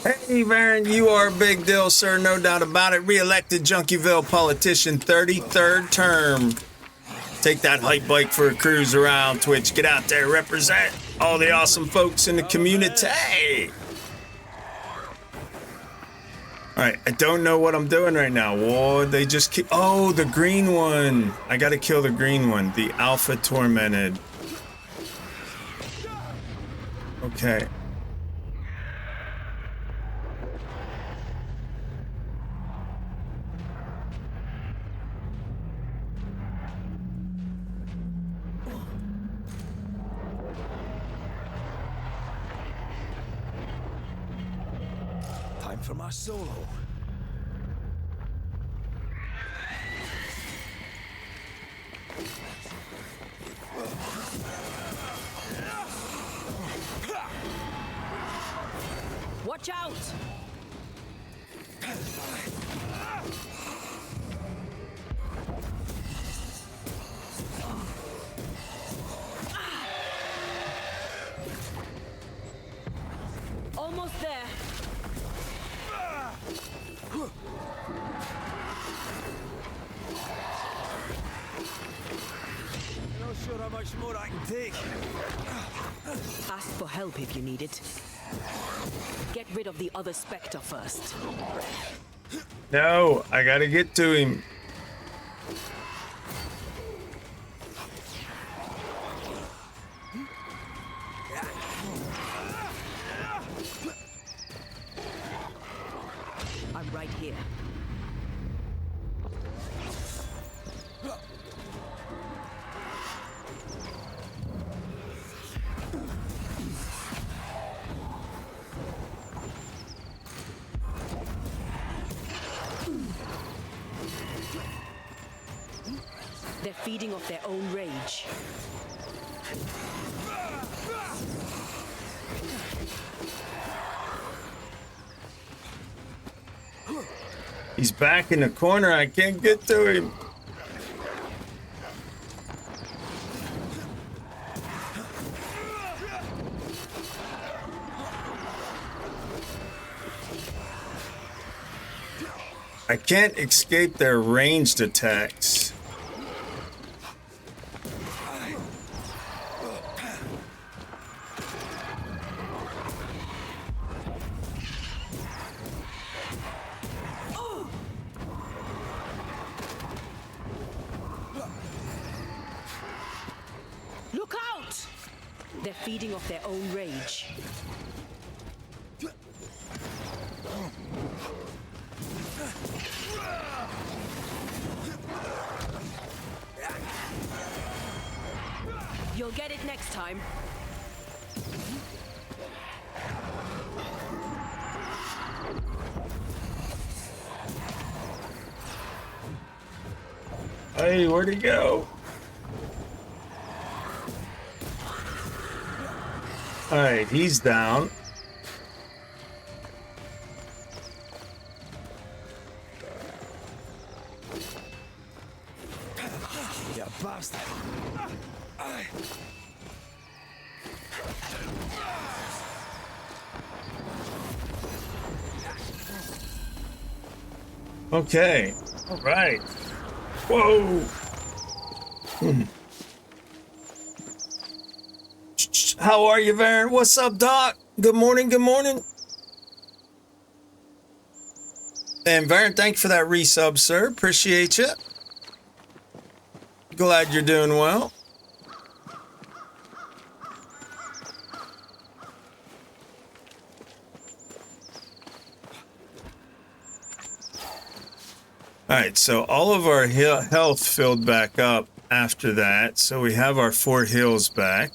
Hey, Varen, you are a big deal, sir, no doubt about it. Re-elected Junkieville politician, 33rd term. Take that hype bike for a cruise around Twitch. Get out there, represent all the awesome folks in the community. All right, I don't know what I'm doing right now. Whoa, they just keep... Oh, the green one. I got to kill the green one, the Alpha Tormented. Okay. Time for my solo. Watch out! Almost there. Not sure how much more I can take. Ask for help if you need it. Get rid of the other specter first. No, I gotta get to him. I'm right here. They're feeding off their own rage. He's back in the corner. I can't get to him. I can't escape their ranged attacks. Look out! They're feeding off their own rage. You'll get it next time. Hey, where'd he go? Alright, he's down. You bastard. Okay. All right. Whoa. How are you, Varen? What's up, Doc? Good morning. Good morning. And Varen, thanks for that resub, sir. Appreciate you. Glad you're doing well. All right, so all of our health filled back up after that. So we have our 4 heals back.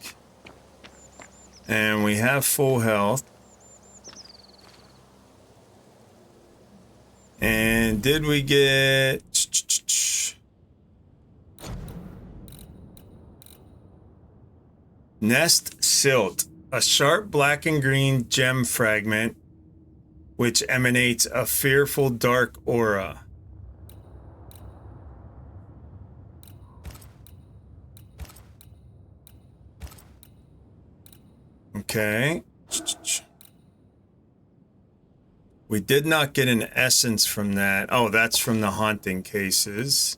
And we have full health. And did we get... Nest Silt, a sharp black and green gem fragment which emanates a fearful dark aura. Okay. We did not get an essence from that. Oh, that's from the haunting cases.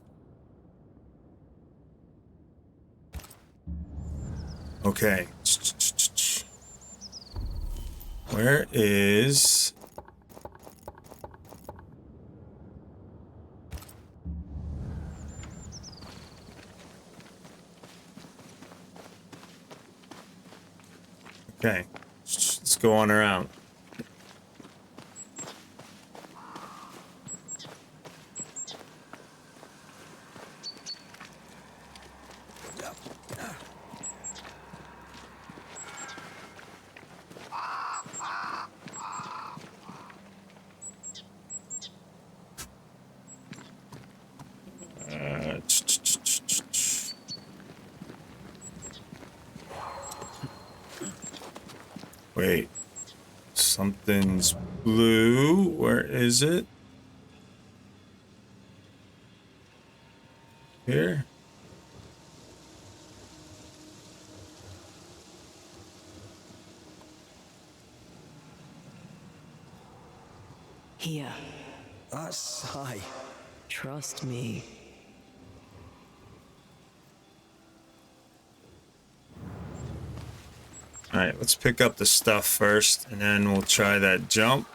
Okay. Where is... Okay, let's go on around. Wait, something's blue. Where is it? Here? Here. That's high. Trust me. Alright, let's pick up the stuff first, and then we'll try that jump.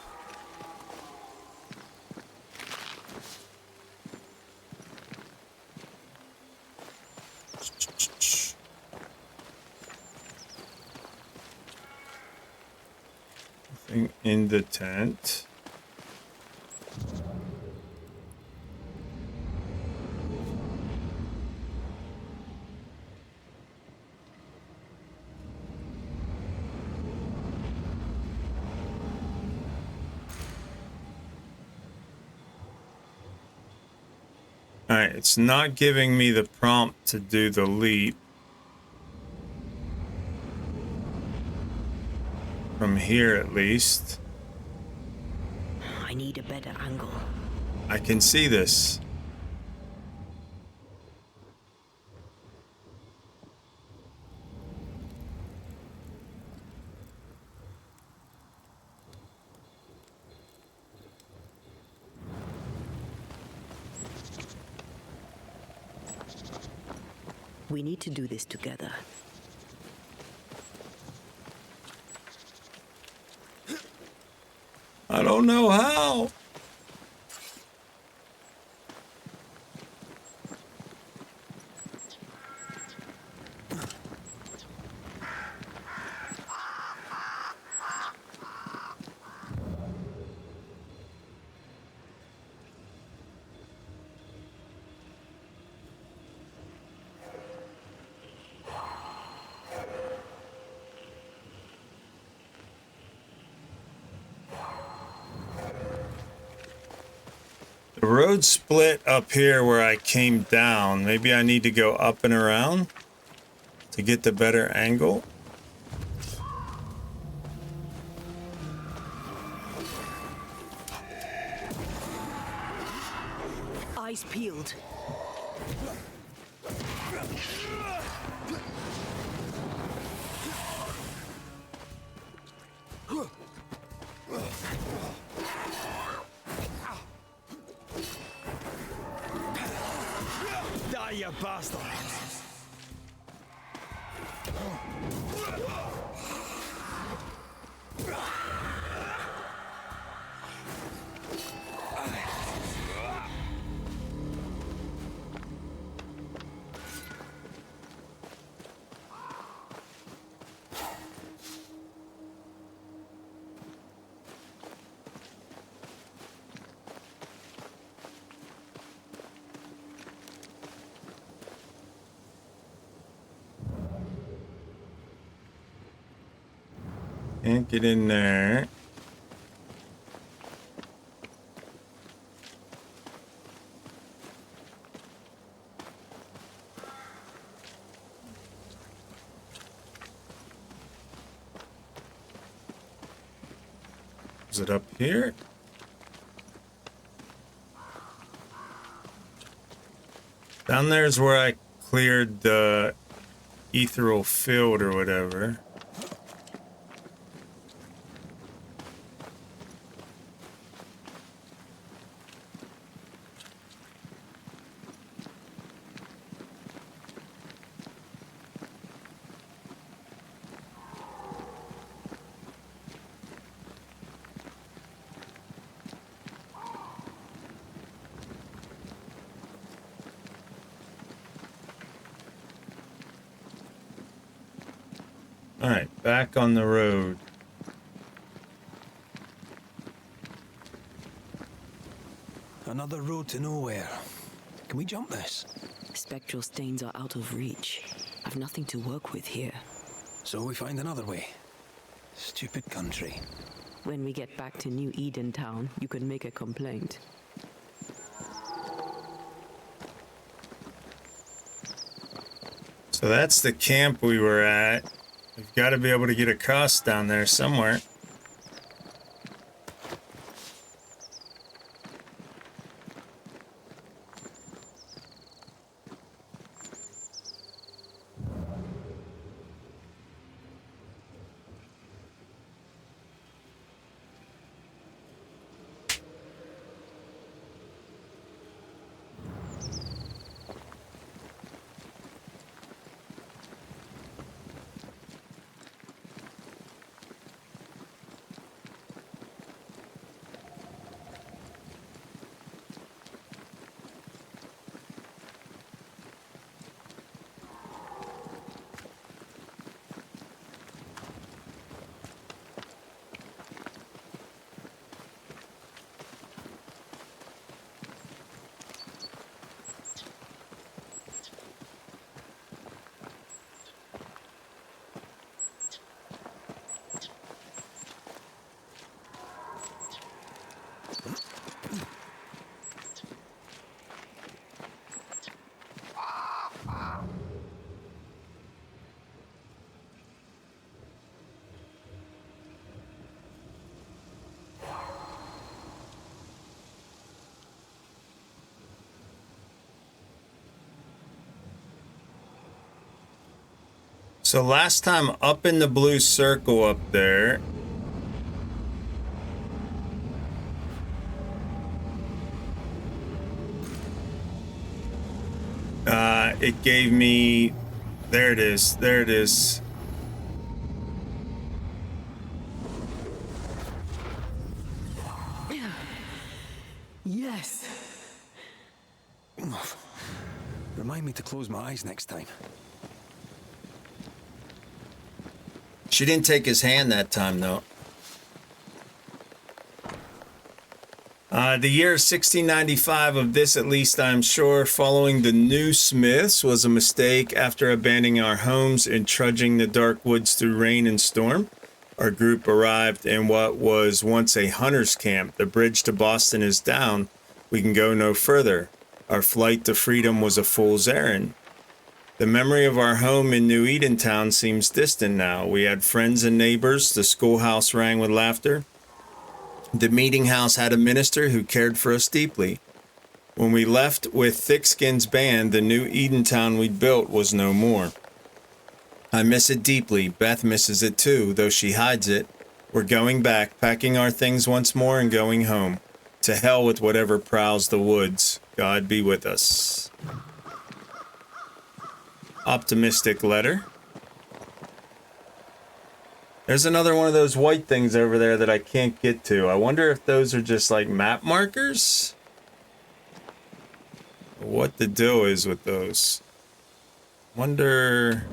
Nothing in the tent. Alright, it's not giving me the prompt to do the leap. From here, at least. I need a better angle. I can see this. We need to do this together. I don't know how. The road split up here where I came down. Maybe I need to go up and around to get the better angle. Eyes peeled. Die, you bastard! Can't get in there. Is it up here? Down there's where I cleared the ethereal field or whatever. All right, back on the road. Another road to nowhere. Can we jump this? Spectral stains are out of reach. I've nothing to work with here. So we find another way. Stupid country. When we get back to New Eden Town, you can make a complaint. So that's the camp we were at. We've got to be able to get across down there somewhere. So last time up in the blue circle up there, it gave me, there it is, there it is. Yes. Remind me to close my eyes next time. She didn't take his hand that time, though. The year 1695 of this, at least I'm sure, following the new Smiths was a mistake. After abandoning our homes and trudging the dark woods through rain and storm, our group arrived in what was once a hunter's camp. The bridge to Boston is down. We can go no further. Our flight to freedom was a fool's errand. The memory of our home in New Edentown seems distant now. We had friends and neighbors. The schoolhouse rang with laughter. The meeting house had a minister who cared for us deeply. When we left with Thickskin's band, the New Edentown we'd built was no more. I miss it deeply. Beth misses it too, though she hides it. We're going back, packing our things once more and going home. To hell with whatever prowls the woods. God be with us. Optimistic letter. There's another one of those white things over there that I can't get to. I wonder if those are just like map markers? What the deal is with those? Wonder...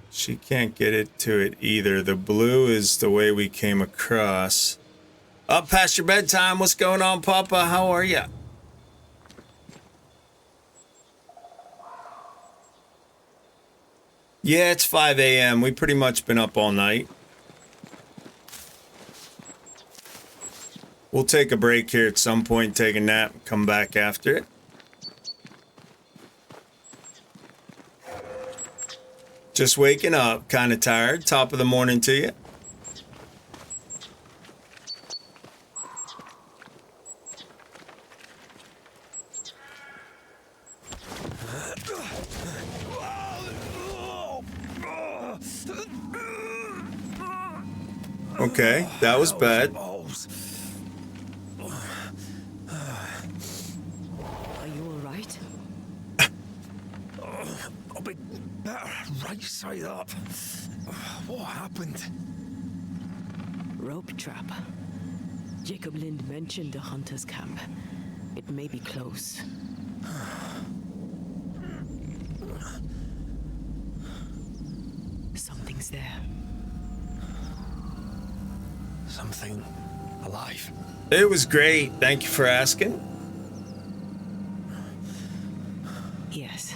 She can't get it to it either. The blue is the way we came across. Up past your bedtime. What's going on, Papa? How are ya? Yeah, it's 5 a.m. We've pretty much been up all night. We'll take a break here at some point, take a nap, come back after it. Just waking up, kind of tired. Top of the morning to you. Okay, that was bad. Are you all right? I'll be better right side up. What happened? Rope trap. Jacob Lind mentioned the hunter's camp. It may be close. Something's there. Something alive. It was great. Thank you for asking. Yes.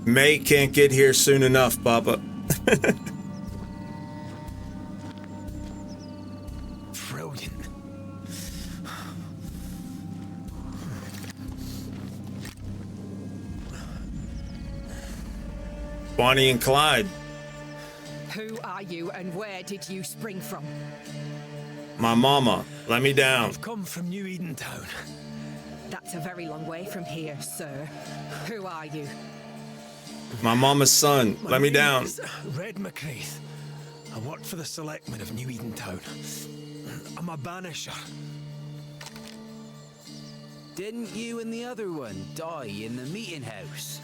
May can't get here soon enough, Papa. Brilliant. Bonnie and Clyde. Who are you and where did you spring from? My mama, let me down. I've come from New Edentown. That's a very long way from here, sir. Who are you? My mama's son, let me down. Red McCraith. I work for the selectmen of New Edentown. I'm a banisher. Didn't you and the other one die in the meeting house?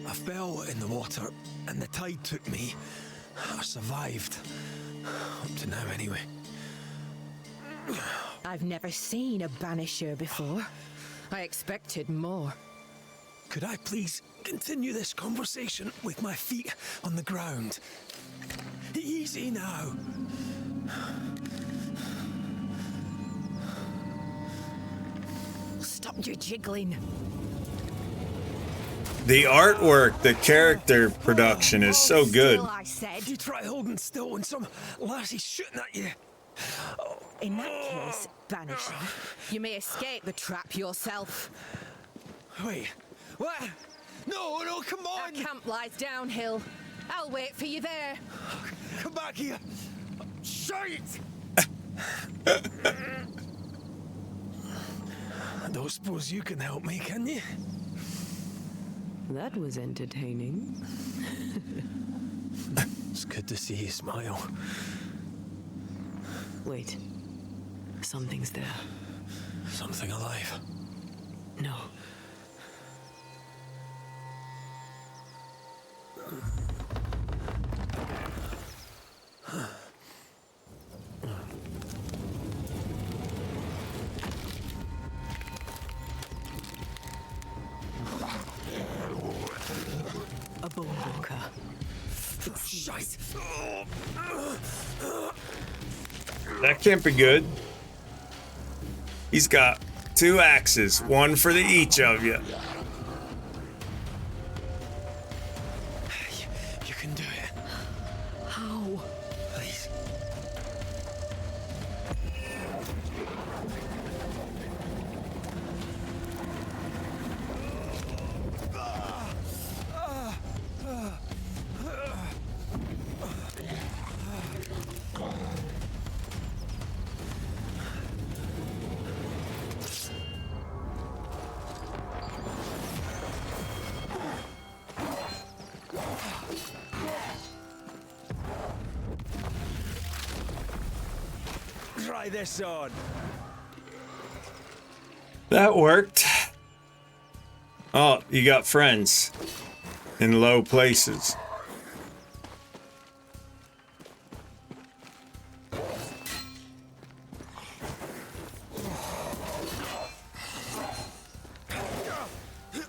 I fell in the water and the tide took me. I survived. Up to now, anyway. I've never seen a banisher before. I expected more. Could I please continue this conversation with my feet on the ground? Easy now. Stop your jiggling. The artwork, the character production is so good. I said. You try holding still when some lassie's shooting at you. In that case, Banisher, you may escape the trap yourself. Wait, what? No, no, come on! Our camp lies downhill. I'll wait for you there. Come back here. Shite! I don't suppose you can help me, can you? That was entertaining. It's good to see you smile. Wait. Something's there. Something alive. No. A bone walker. Shite. That can't be good. He's got 2 axes, one for the each of you. You can do it. How? Please. Try this on. That worked. Oh, you got friends in low places.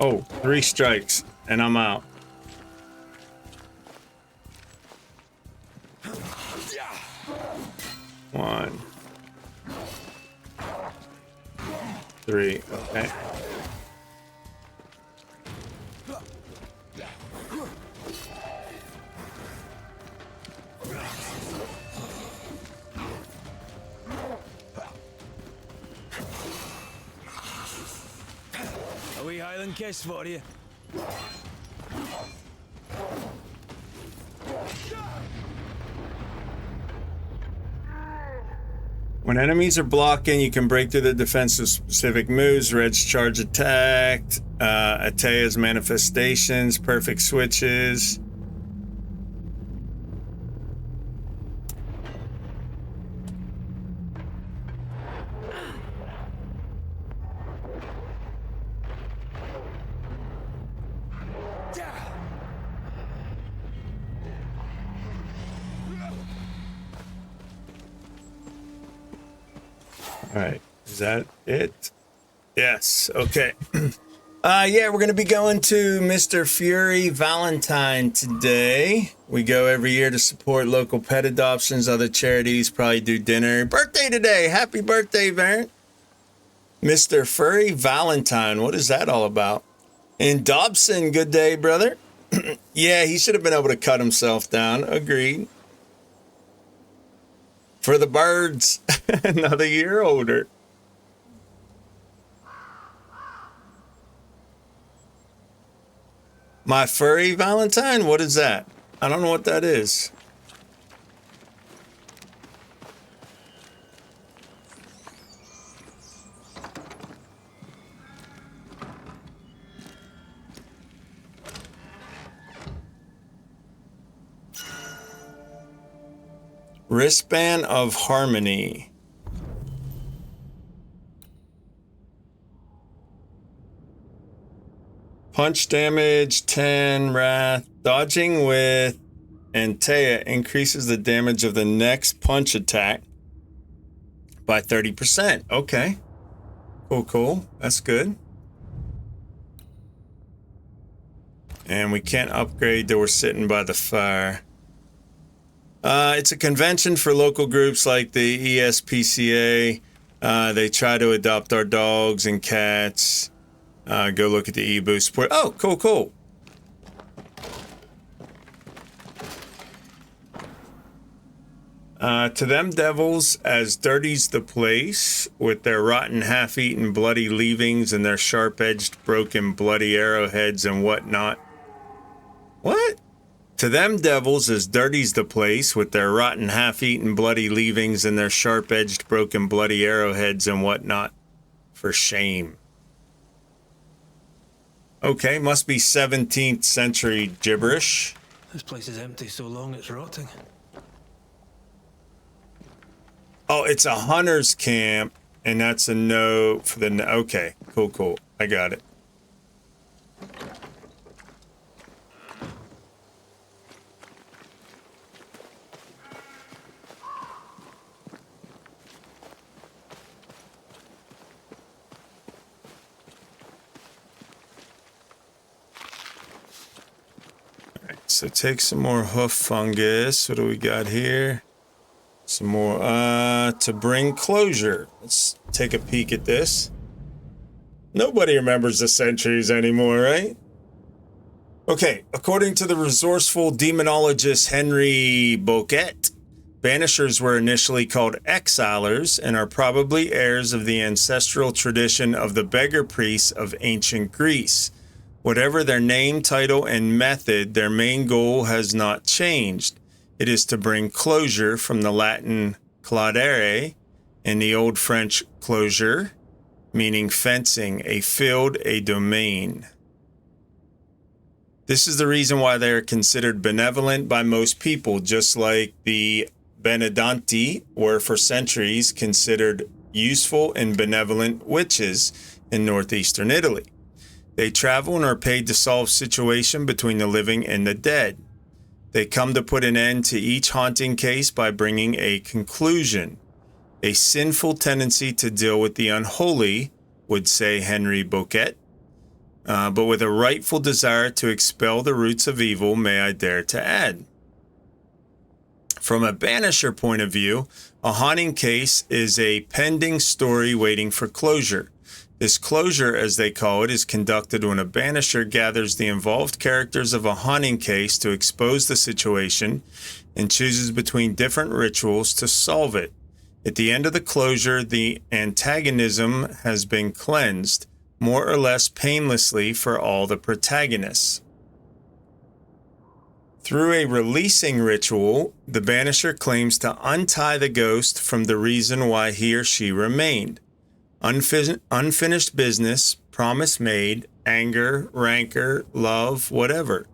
Oh, 3 strikes and I'm out. One. 3, okay. A wee Highland kiss for you. When enemies are blocking, you can break through the defensive specific moves. Red's charge attacked. Atea's manifestations. Perfect switches. All right, is that it? Yes, okay. Yeah, we're gonna be going to Mr. Fury Valentine today. We go every year to support local pet adoptions, other charities, probably do dinner. Birthday today, happy birthday, Varant. Mr. Furry Valentine, what is that all about? And Dobson, good day, brother. Yeah, he should have been able to cut himself down, agreed. For the birds, another year older. My furry Valentine? What is that? I don't know what that is. Wristband of Harmony. Punch damage, 10, wrath. Dodging with Antea increases the damage of the next punch attack by 30%. Okay. Cool, cool. That's good. And we can't upgrade till we're sitting by the fire. It's a convention for local groups like the ESPCA. They try to adopt our dogs and cats. Go look at the e-boost support. Oh, cool, cool. To them devils, as dirty's the place, with their rotten, half-eaten, bloody leavings and their sharp-edged, broken, bloody arrowheads and whatnot. What? To them devils, as dirty's the place, with their rotten, half-eaten, bloody leavings and their sharp-edged, broken, bloody arrowheads and whatnot. For shame. Okay, must be 17th century gibberish. This place is empty so long it's rotting. Oh, it's a hunter's camp, and that's a note for the... Okay, cool. I got it. So take some more hoof fungus. What do we got here? Some more, to bring closure. Let's take a peek at this. Nobody remembers the centuries anymore, right? Okay, according to the resourceful demonologist Henry Boquet, Banishers were initially called exilers and are probably heirs of the ancestral tradition of the beggar priests of ancient Greece. Whatever their name, title, and method, their main goal has not changed. It is to bring closure from the Latin claudere and the Old French closure, meaning fencing, a field, a domain. This is the reason why they are considered benevolent by most people, just like the Benedanti were for centuries considered useful and benevolent witches in northeastern Italy. They travel and are paid to solve situations between the living and the dead. They come to put an end to each haunting case by bringing a conclusion. A sinful tendency to deal with the unholy, would say Henry Boquet, but with a rightful desire to expel the roots of evil, may I dare to add. From a banisher point of view, a haunting case is a pending story waiting for closure. This closure, as they call it, is conducted when a banisher gathers the involved characters of a haunting case to expose the situation and chooses between different rituals to solve it. At the end of the closure, the antagonism has been cleansed, more or less painlessly for all the protagonists. Through a releasing ritual, the banisher claims to untie the ghost from the reason why he or she remained. Unfinished business, promise made, anger, rancor, love, whatever.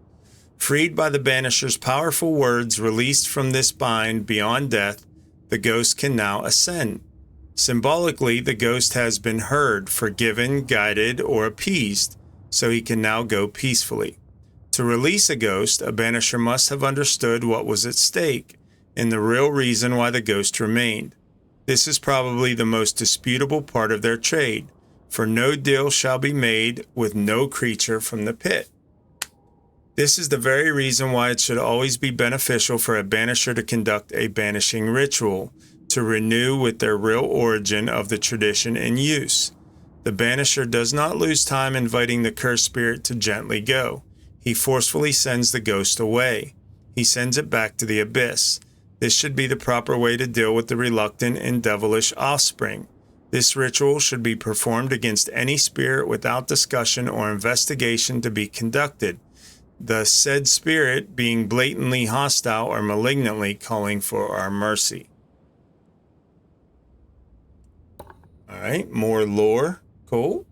Freed by the banisher's powerful words released from this bind beyond death, the ghost can now ascend. Symbolically, the ghost has been heard, forgiven, guided, or appeased, so he can now go peacefully. To release a ghost, a banisher must have understood what was at stake and the real reason why the ghost remained. This is probably the most disputable part of their trade, for no deal shall be made with no creature from the pit. This is the very reason why it should always be beneficial for a banisher to conduct a banishing ritual, to renew with their real origin of the tradition in use. The banisher does not lose time inviting the cursed spirit to gently go. He forcefully sends the ghost away. He sends it back to the abyss. This should be the proper way to deal with the reluctant and devilish offspring. This ritual should be performed against any spirit without discussion or investigation to be conducted, the said spirit being blatantly hostile or malignantly calling for our mercy. All right, more lore. Cool.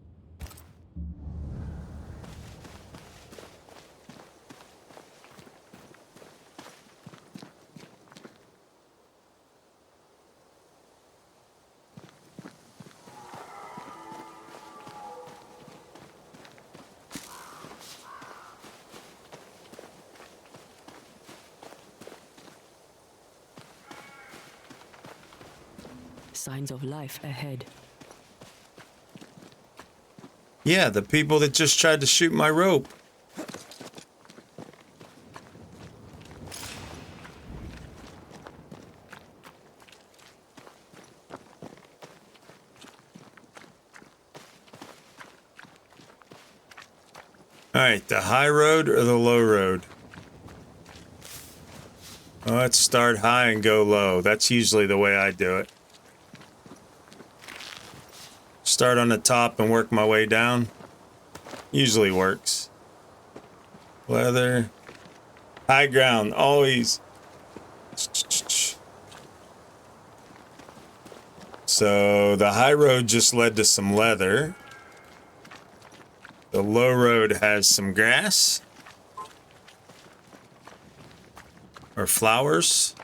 Signs of life ahead. Yeah, the people that just tried to shoot my rope. All right, the high road or the low road? Well, let's start high and go low. That's usually the way I do it. Start on the top and work my way down. Usually works. Leather. High ground, always. So the high road just led to some leather. The low road has some grass. Or flowers.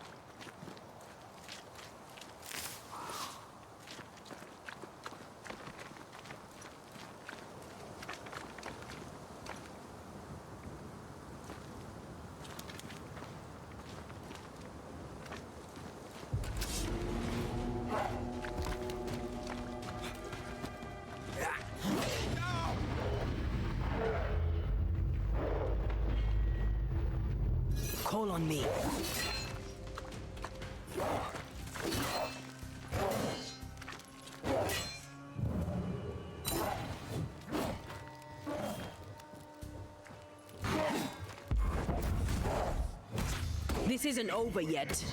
Call on me. This isn't over yet.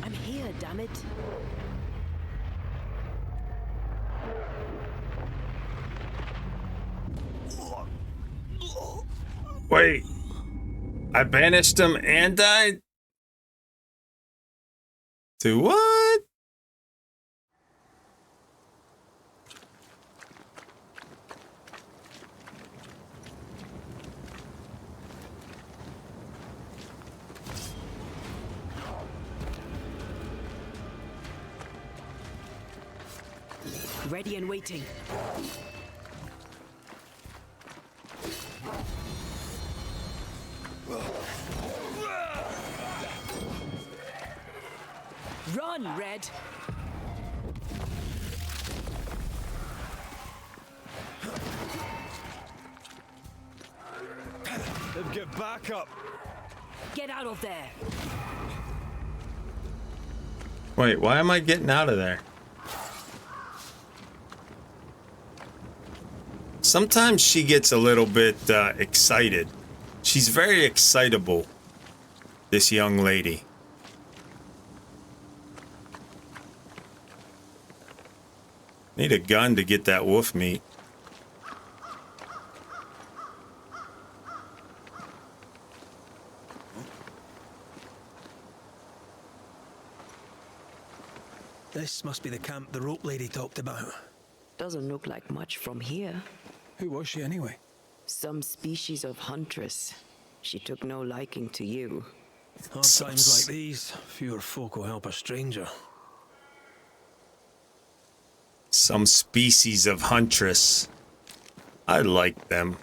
I'm here, damn it. Wait. I banished him and died? To what? Ready and waiting. Run, Red! Get back up! Get out of there! Wait, why am I getting out of there? Sometimes she gets a little bit excited. She's very excitable, this young lady. Need a gun to get that wolf meat. This must be the camp the rope lady talked about. Doesn't look like much from here. Who was she anyway? Some species of huntress. She took no liking to you. Hard times like these, fewer folk will help a stranger. Some species of huntress. I like them.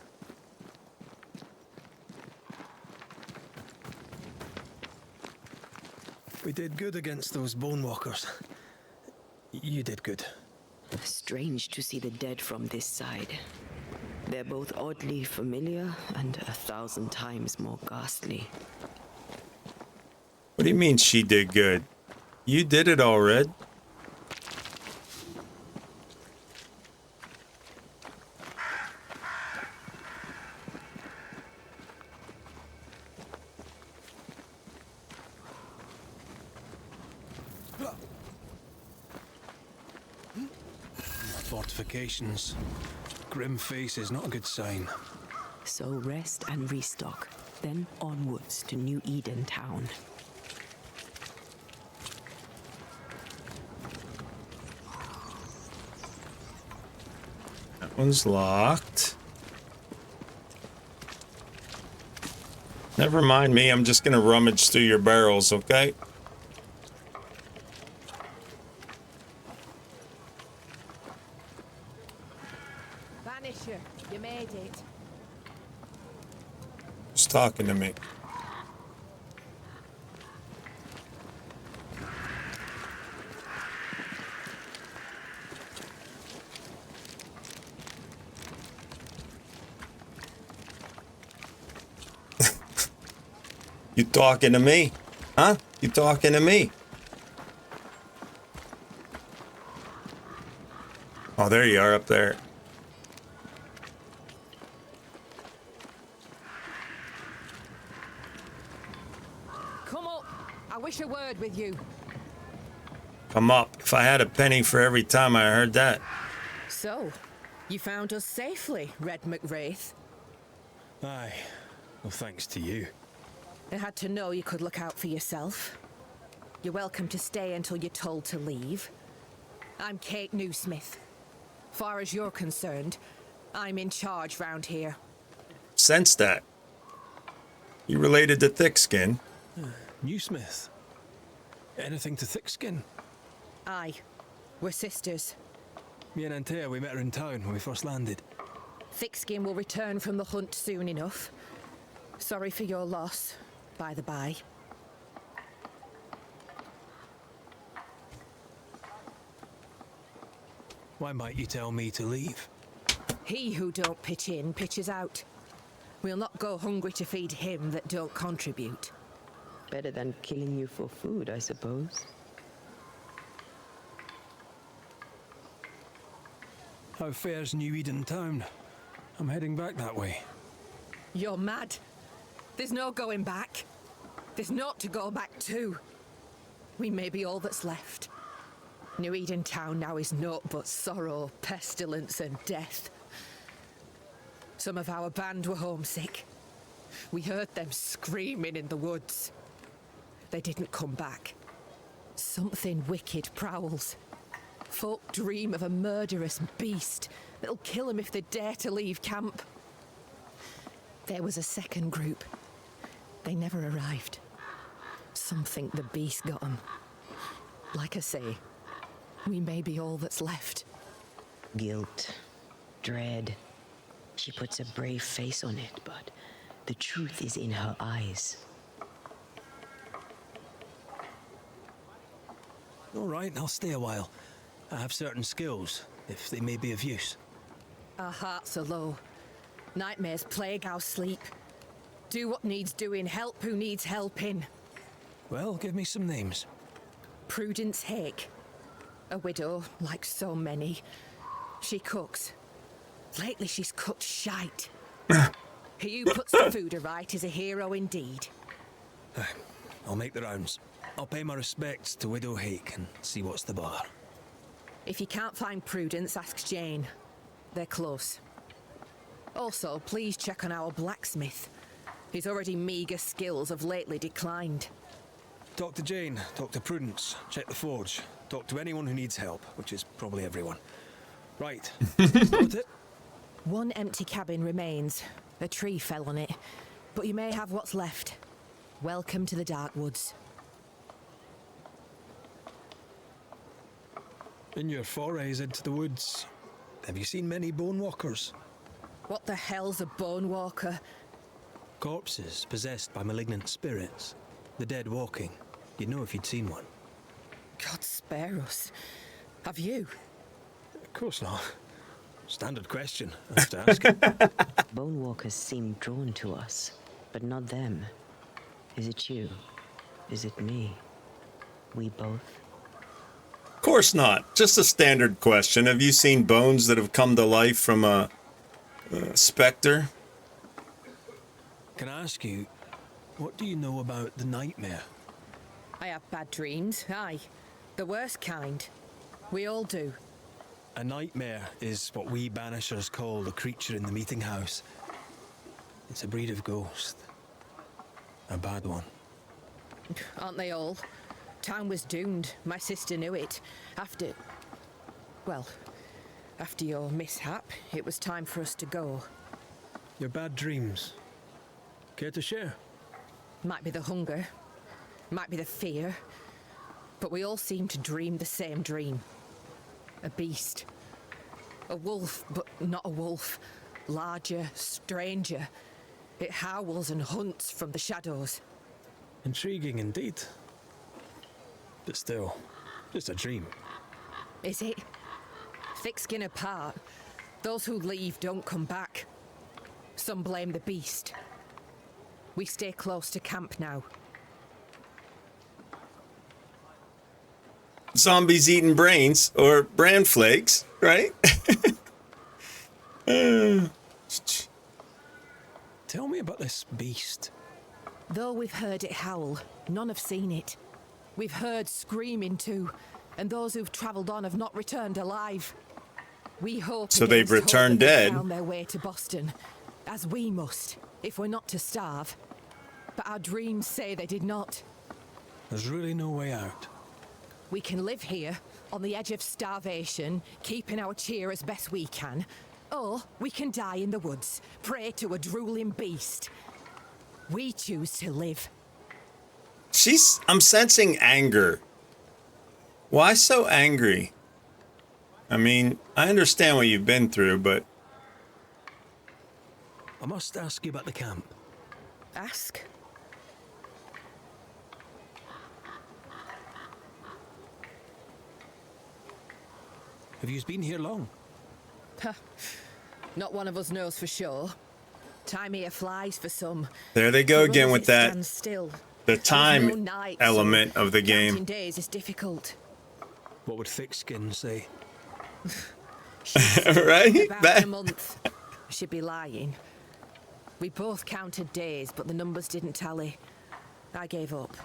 We did good against those bone walkers. You did good. Strange to see the dead from this side. They're both oddly familiar and 1,000 times more ghastly. What do you mean she did good? You did it all, Red. Fortifications. Grim face is not a good sign. So rest and restock, then onwards to New Eden town. That one's locked. Never mind me, I'm just gonna rummage through your barrels, okay? Banisher, you made it. Just talking to me. You talking to me? Huh? You talking to me? Oh, there you are up there. Come up. I wish a word with you. Come up. If I had a penny for every time I heard that. So, You found us safely, Red McWraith. Aye. Well, thanks to you. I had to know you could look out for yourself. You're welcome to stay until you're told to leave. I'm Kate Newsmith. Far as you're concerned, I'm in charge round here. Sense that. You related to Thickskin? Newsmith. Anything to Thickskin? Aye. We're sisters. Me and Antea, we met her in town when we first landed. Thickskin will return from the hunt soon enough. Sorry for your loss, by the by. Why might you tell me to leave? He who don't pitch in, pitches out. We'll not go hungry to feed him that don't contribute. Better than killing you for food, I suppose. How fare's New Eden town? I'm heading back that way. You're mad. There's no going back. There's naught to go back to. We may be all that's left. New Eden town now is naught but sorrow, pestilence and death. Some of our band were homesick. We heard them screaming in the woods. They didn't come back. Something wicked prowls. Folk dream of a murderous beast that'll kill them if they dare to leave camp. There was a second group. They never arrived. Some think the beast got them. Like I say, we may be all that's left. Guilt, dread. She puts a brave face on it, but the truth is in her eyes. All right, I'll stay a while. I have certain skills, if they may be of use. Our hearts are low. Nightmares plague our sleep. Do what needs doing, help who needs helping. Well, give me some names. Prudence Hake. A widow, like so many. She cooks. Lately she's cooked shite. He who puts the food aright is a hero indeed. I'll make the rounds. I'll pay my respects to Widow Hake and see what's the bother. If you can't find Prudence, ask Jane. They're close. Also, please check on our blacksmith. His already meagre skills have lately declined. Talk to Jane, talk to Prudence, check the forge, talk to anyone who needs help, which is probably everyone. Right. Got it? One empty cabin remains. A tree fell on it, but you may have what's left. Welcome to the Dark Woods. In your forays into the woods, have you seen many bone walkers? What the hell's a bone walker? Corpses possessed by malignant spirits. The dead walking. You'd know if you'd seen one. God spare us. Have you? Of course not. Standard question, I have to ask. Bone walkers seem drawn to us, but not them. Is it you? Is it me? We both? Of course not. Just a standard question. Have you seen bones that have come to life from a specter? Can I ask you, what do you know about the nightmare? I have bad dreams, aye. The worst kind. We all do. A nightmare is what we Banishers call the creature in the meeting house. It's a breed of ghost. A bad one. Aren't they all? Town was doomed. My sister knew it. After your mishap, it was time for us to go. Your bad dreams. Care to share? Might be the hunger. Might be the fear. But we all seem to dream the same dream. A beast. A wolf, but not a wolf. Larger, stranger. It howls and hunts from the shadows. Intriguing indeed. But still, just a dream. Is it? Thick skin apart, those who leave don't come back. Some blame the beast. We stay close to camp now. Zombies eating brains, or bran flakes, right? Tell me about this beast. Though we've heard it howl, none have seen it. We've heard screaming too, and those who've travelled on have not returned alive. We hope So they've against hope returned that they dead. found their way to Boston, as we must, if we're not to starve. But our dreams say they did not. There's really no way out. We can live here, on the edge of starvation, keeping our cheer as best we can. Or we can die in the woods, prey to a drooling beast. We choose to live. I'm sensing anger. Why so angry? I mean, I understand what you've been through, but... I must ask you about the camp. Ask? Have you been here long? Not one of us knows for sure. Time here flies for some. There they go For again others, with it that. stands still. The There's time no night, element so of the counting game. days is difficult. What would Thickskin say? Right? About a month. She'd be lying. We both counted days, but the numbers didn't tally. I gave up.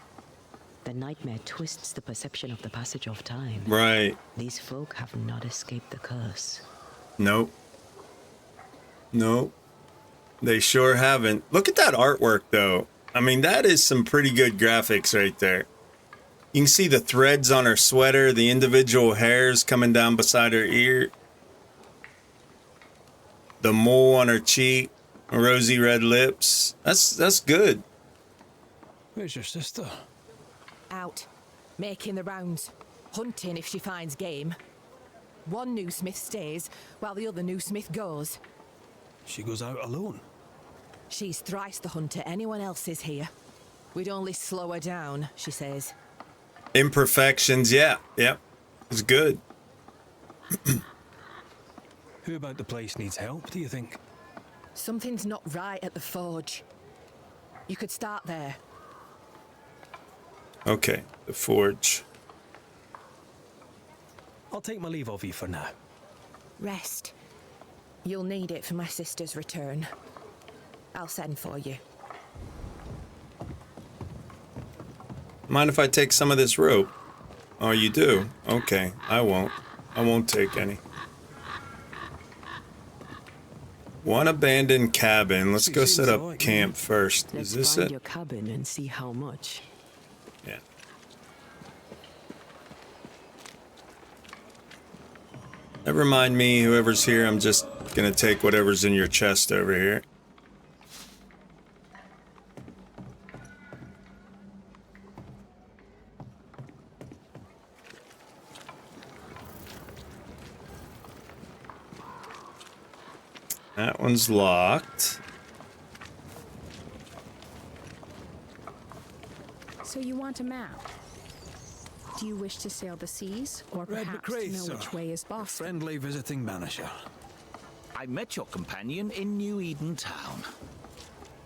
The nightmare twists the perception of the passage of time. Right. These folk have not escaped the curse. Nope. Nope. They sure haven't. Look at that artwork, though. I mean, that is some pretty good graphics right there. You can see the threads on her sweater, the individual hairs coming down beside her ear, the mole on her cheek, rosy red lips. That's good. Where's your sister? Out. Making the rounds. Hunting if she finds game. One new smith stays, while the other new smith goes. She goes out alone. She's thrice the hunter anyone else is here. We'd only slow her down, she says. Imperfections, yeah. Yep. It's good. Who about the place needs help, do you think? Something's not right at the forge. You could start there. Okay, the forge. I'll take my leave of you for now. Rest. You'll need it for my sister's return. I'll send for you. Mind if I take some of this rope? Oh, you do? Okay, I won't. I won't take any. One abandoned cabin. Let's go set up camp first. Let's Is this find it? your cabin and see how much. Yeah. Never mind me, whoever's here. I'm just gonna take whatever's in your chest over here. That one's locked. So you want a map? Do you wish to sail the seas, or Red perhaps to McCrae, know sir. which way is Boston? Friendly visiting banisher. I met your companion in New Eden Town.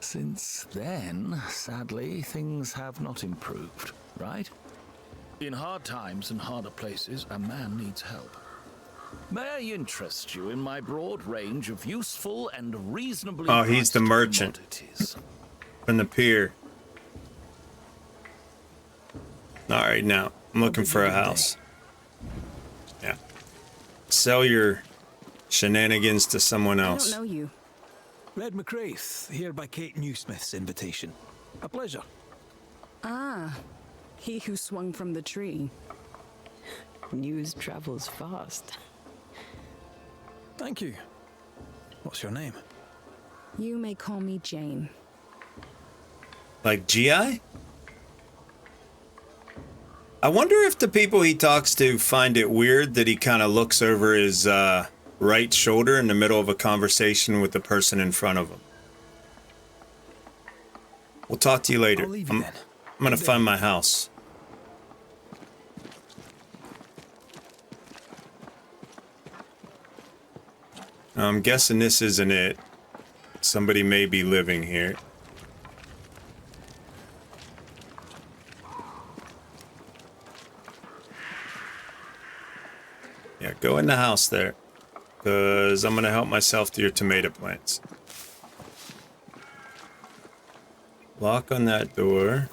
Since then, sadly, things have not improved, right? In hard times and harder places, a man needs help. May I interest you in my broad range of useful and reasonably Oh, he's the priced merchant commodities? from the pier. All right, now I'm looking for a house. Yeah. Sell your shenanigans to someone I else. don't know you. Red McCrae, here by Kate Newsmith's invitation. A pleasure. Ah, he who swung from the tree. News travels fast. Thank you. What's your name? You may call me Jane. Like GI? I wonder if the people he talks to find it weird that he kind of looks over his right shoulder in the middle of a conversation with the person in front of him. We'll talk to you later. I'll leave you then. I'm gonna find my house. I'm guessing this isn't it. Somebody may be living here. Yeah, go in the house there. Because I'm going to help myself to your tomato plants. Lock on that door.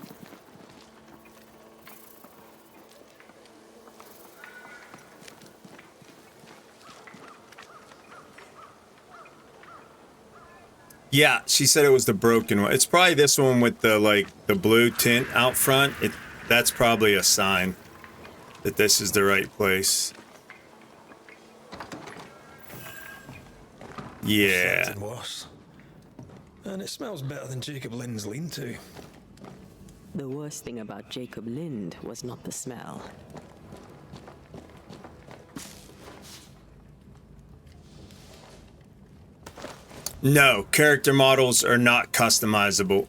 Yeah, she said it was the broken one. It's probably this one with the, like, the blue tint out front. That's probably a sign that this is the right place. Yeah. Something worse. And it smells better than Jacob Lynn's lean-to. The worst thing about Jacob Lind was not the smell. No, character models are not customizable.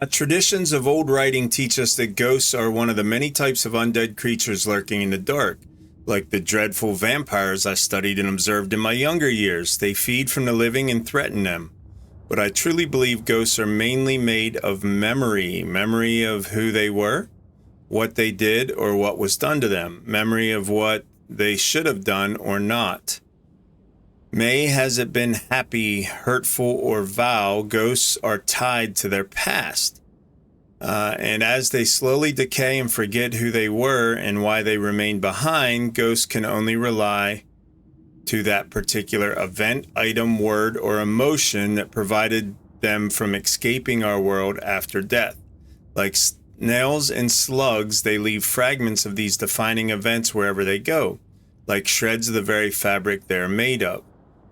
Traditions of old writing teach us that ghosts are one of the many types of undead creatures lurking in the dark. Like the dreadful vampires I studied and observed in my younger years, they feed from the living and threaten them. But I truly believe ghosts are mainly made of memory of who they were, what they did or what was done to them, memory of what they should have done or not. May has it been happy, hurtful, or vile, ghosts are tied to their past. And as they slowly decay and forget who they were and why they remained behind, ghosts can only rely to that particular event, item, word, or emotion that provided them from escaping our world after death. Like snails and slugs, they leave fragments of these defining events wherever they go, like shreds of the very fabric they're made of.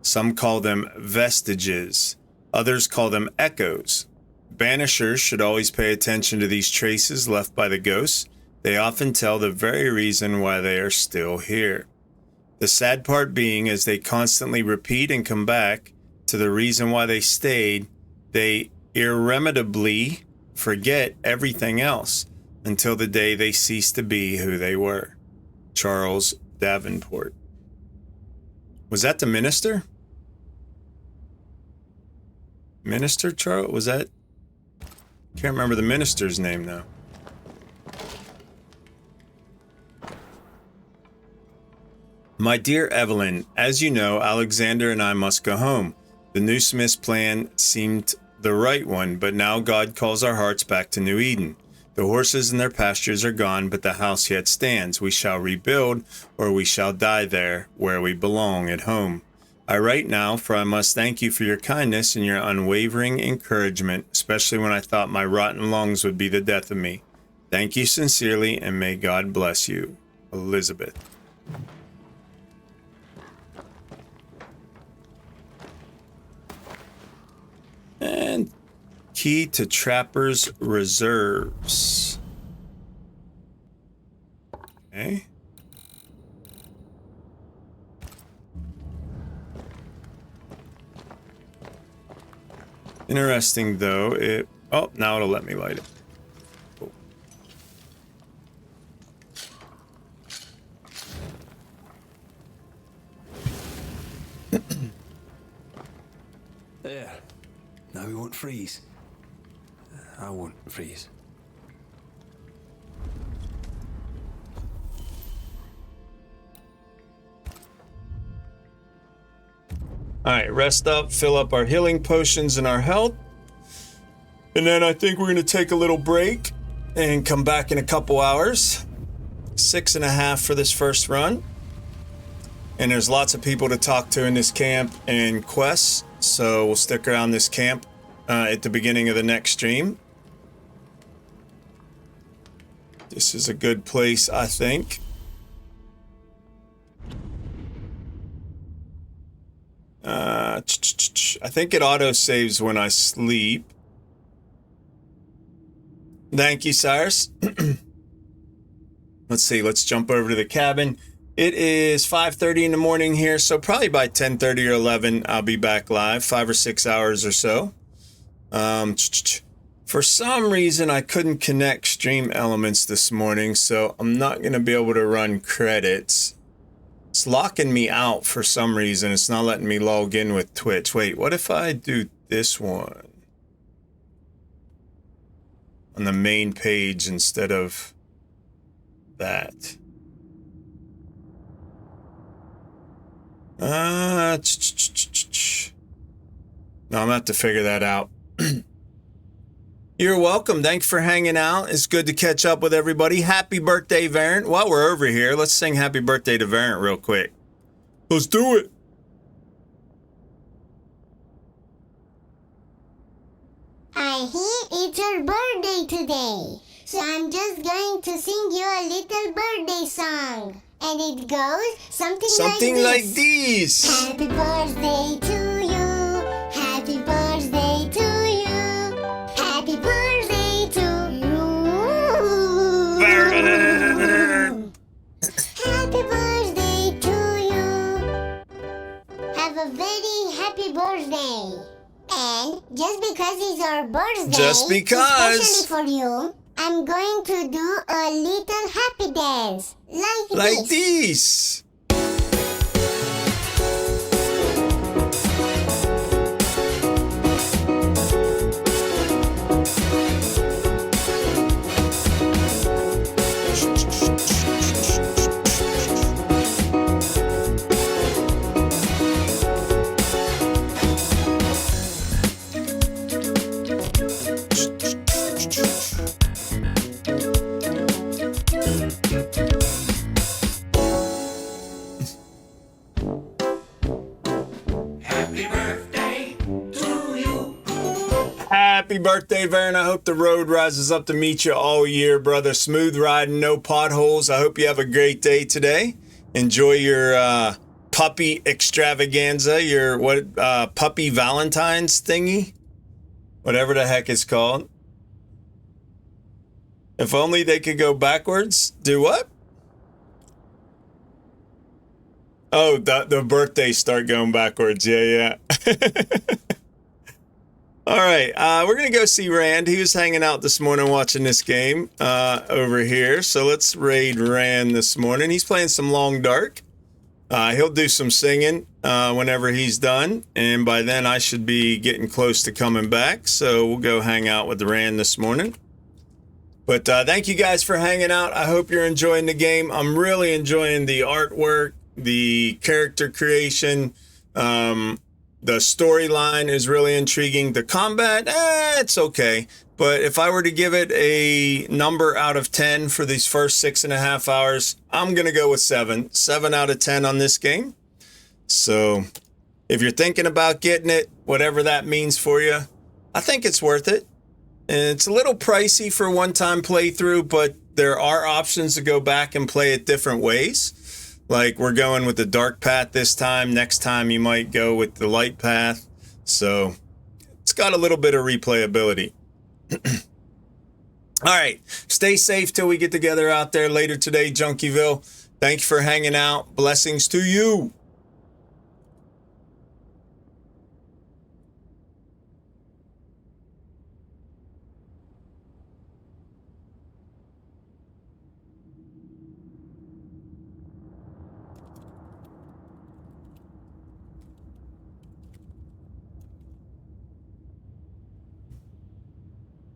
Some call them vestiges, others call them echoes. Banishers should always pay attention to these traces left by the ghosts. They often tell the very reason why they are still here. The sad part being, as they constantly repeat and come back to the reason why they stayed, they irremediably forget everything else until the day they cease to be who they were. Charles Davenport. Was that the minister? Minister Charles? Was that? Can't remember the minister's name now. My dear Evelyn, as you know, Alexander and I must go home. The new Smith's plan seemed the right one, but now God calls our hearts back to New Eden. The horses and their pastures are gone, but the house yet stands. We shall rebuild, or we shall die there, where we belong, at home. I write now, for I must thank you for your kindness and your unwavering encouragement, especially when I thought my rotten lungs would be the death of me. Thank you sincerely, and may God bless you. Elizabeth. And key to Trapper's Reserves. Okay. Interesting, though. Oh, now it'll let me light it. Cool. There. Now we won't freeze. I won't freeze. All right, rest up, fill up our healing potions and our health. And then I think we're going to take a little break and come back in a couple hours. 6.5 for this first run. And there's lots of people to talk to in this camp and quests. So we'll stick around this camp at the beginning of the next stream. This is a good place, I think. I think it auto-saves when I sleep. Thank you, Cyrus. Let's see, let's jump over to the cabin. It is 5:30 in the morning here, so probably by 10:30 or 11, I'll be back live, 5 or 6 hours or so. For some reason, I couldn't connect Stream Elements this morning, so I'm not going to be able to run credits. It's locking me out for some reason. It's not letting me log in with Twitch. Wait, what if I do this one on the main page instead of that? No, I'm gonna have to figure that out. You're welcome. Thanks for hanging out. It's good to catch up with everybody. Happy birthday, Variant. While we're over here, let's sing happy birthday to Variant real quick. Let's do it. I hear it's your birthday today, so I'm just going to sing you a little birthday song. And it goes something like this. Happy birthday to you. Happy birthday to you. Happy birthday to you. Happy birthday to you. Have a very happy birthday. And just because it's your birthday, especially for you, I'm going to do a little happy dance. Like this. Happy birthday, Vern. I hope the road rises up to meet you all year, brother. Smooth riding, no potholes. I hope you have a great day today. Enjoy your puppy extravaganza, your puppy Valentine's thingy, whatever the heck it's called. If only they could go backwards. Do what? Oh, the birthdays start going backwards. Yeah. All right, we're going to go see Rand. He was hanging out this morning watching this game over here. So let's raid Rand this morning. He's playing some Long Dark. He'll do some singing whenever he's done. And by then, I should be getting close to coming back. So we'll go hang out with Rand this morning. But thank you guys for hanging out. I hope you're enjoying the game. I'm really enjoying the artwork, the character creation. The storyline is really intriguing. The combat, it's okay. But if I were to give it a number out of 10 for these first 6.5 hours, I'm going to go with 7. 7 out of 10 on this game. So if you're thinking about getting it, whatever that means for you, I think it's worth it. And it's a little pricey for one-time playthrough, but there are options to go back and play it different ways. Like we're going with the dark path this time. Next time you might go with the light path. So it's got a little bit of replayability. All right. Stay safe till we get together out there later today, Junkieville. Thanks for hanging out. Blessings to you.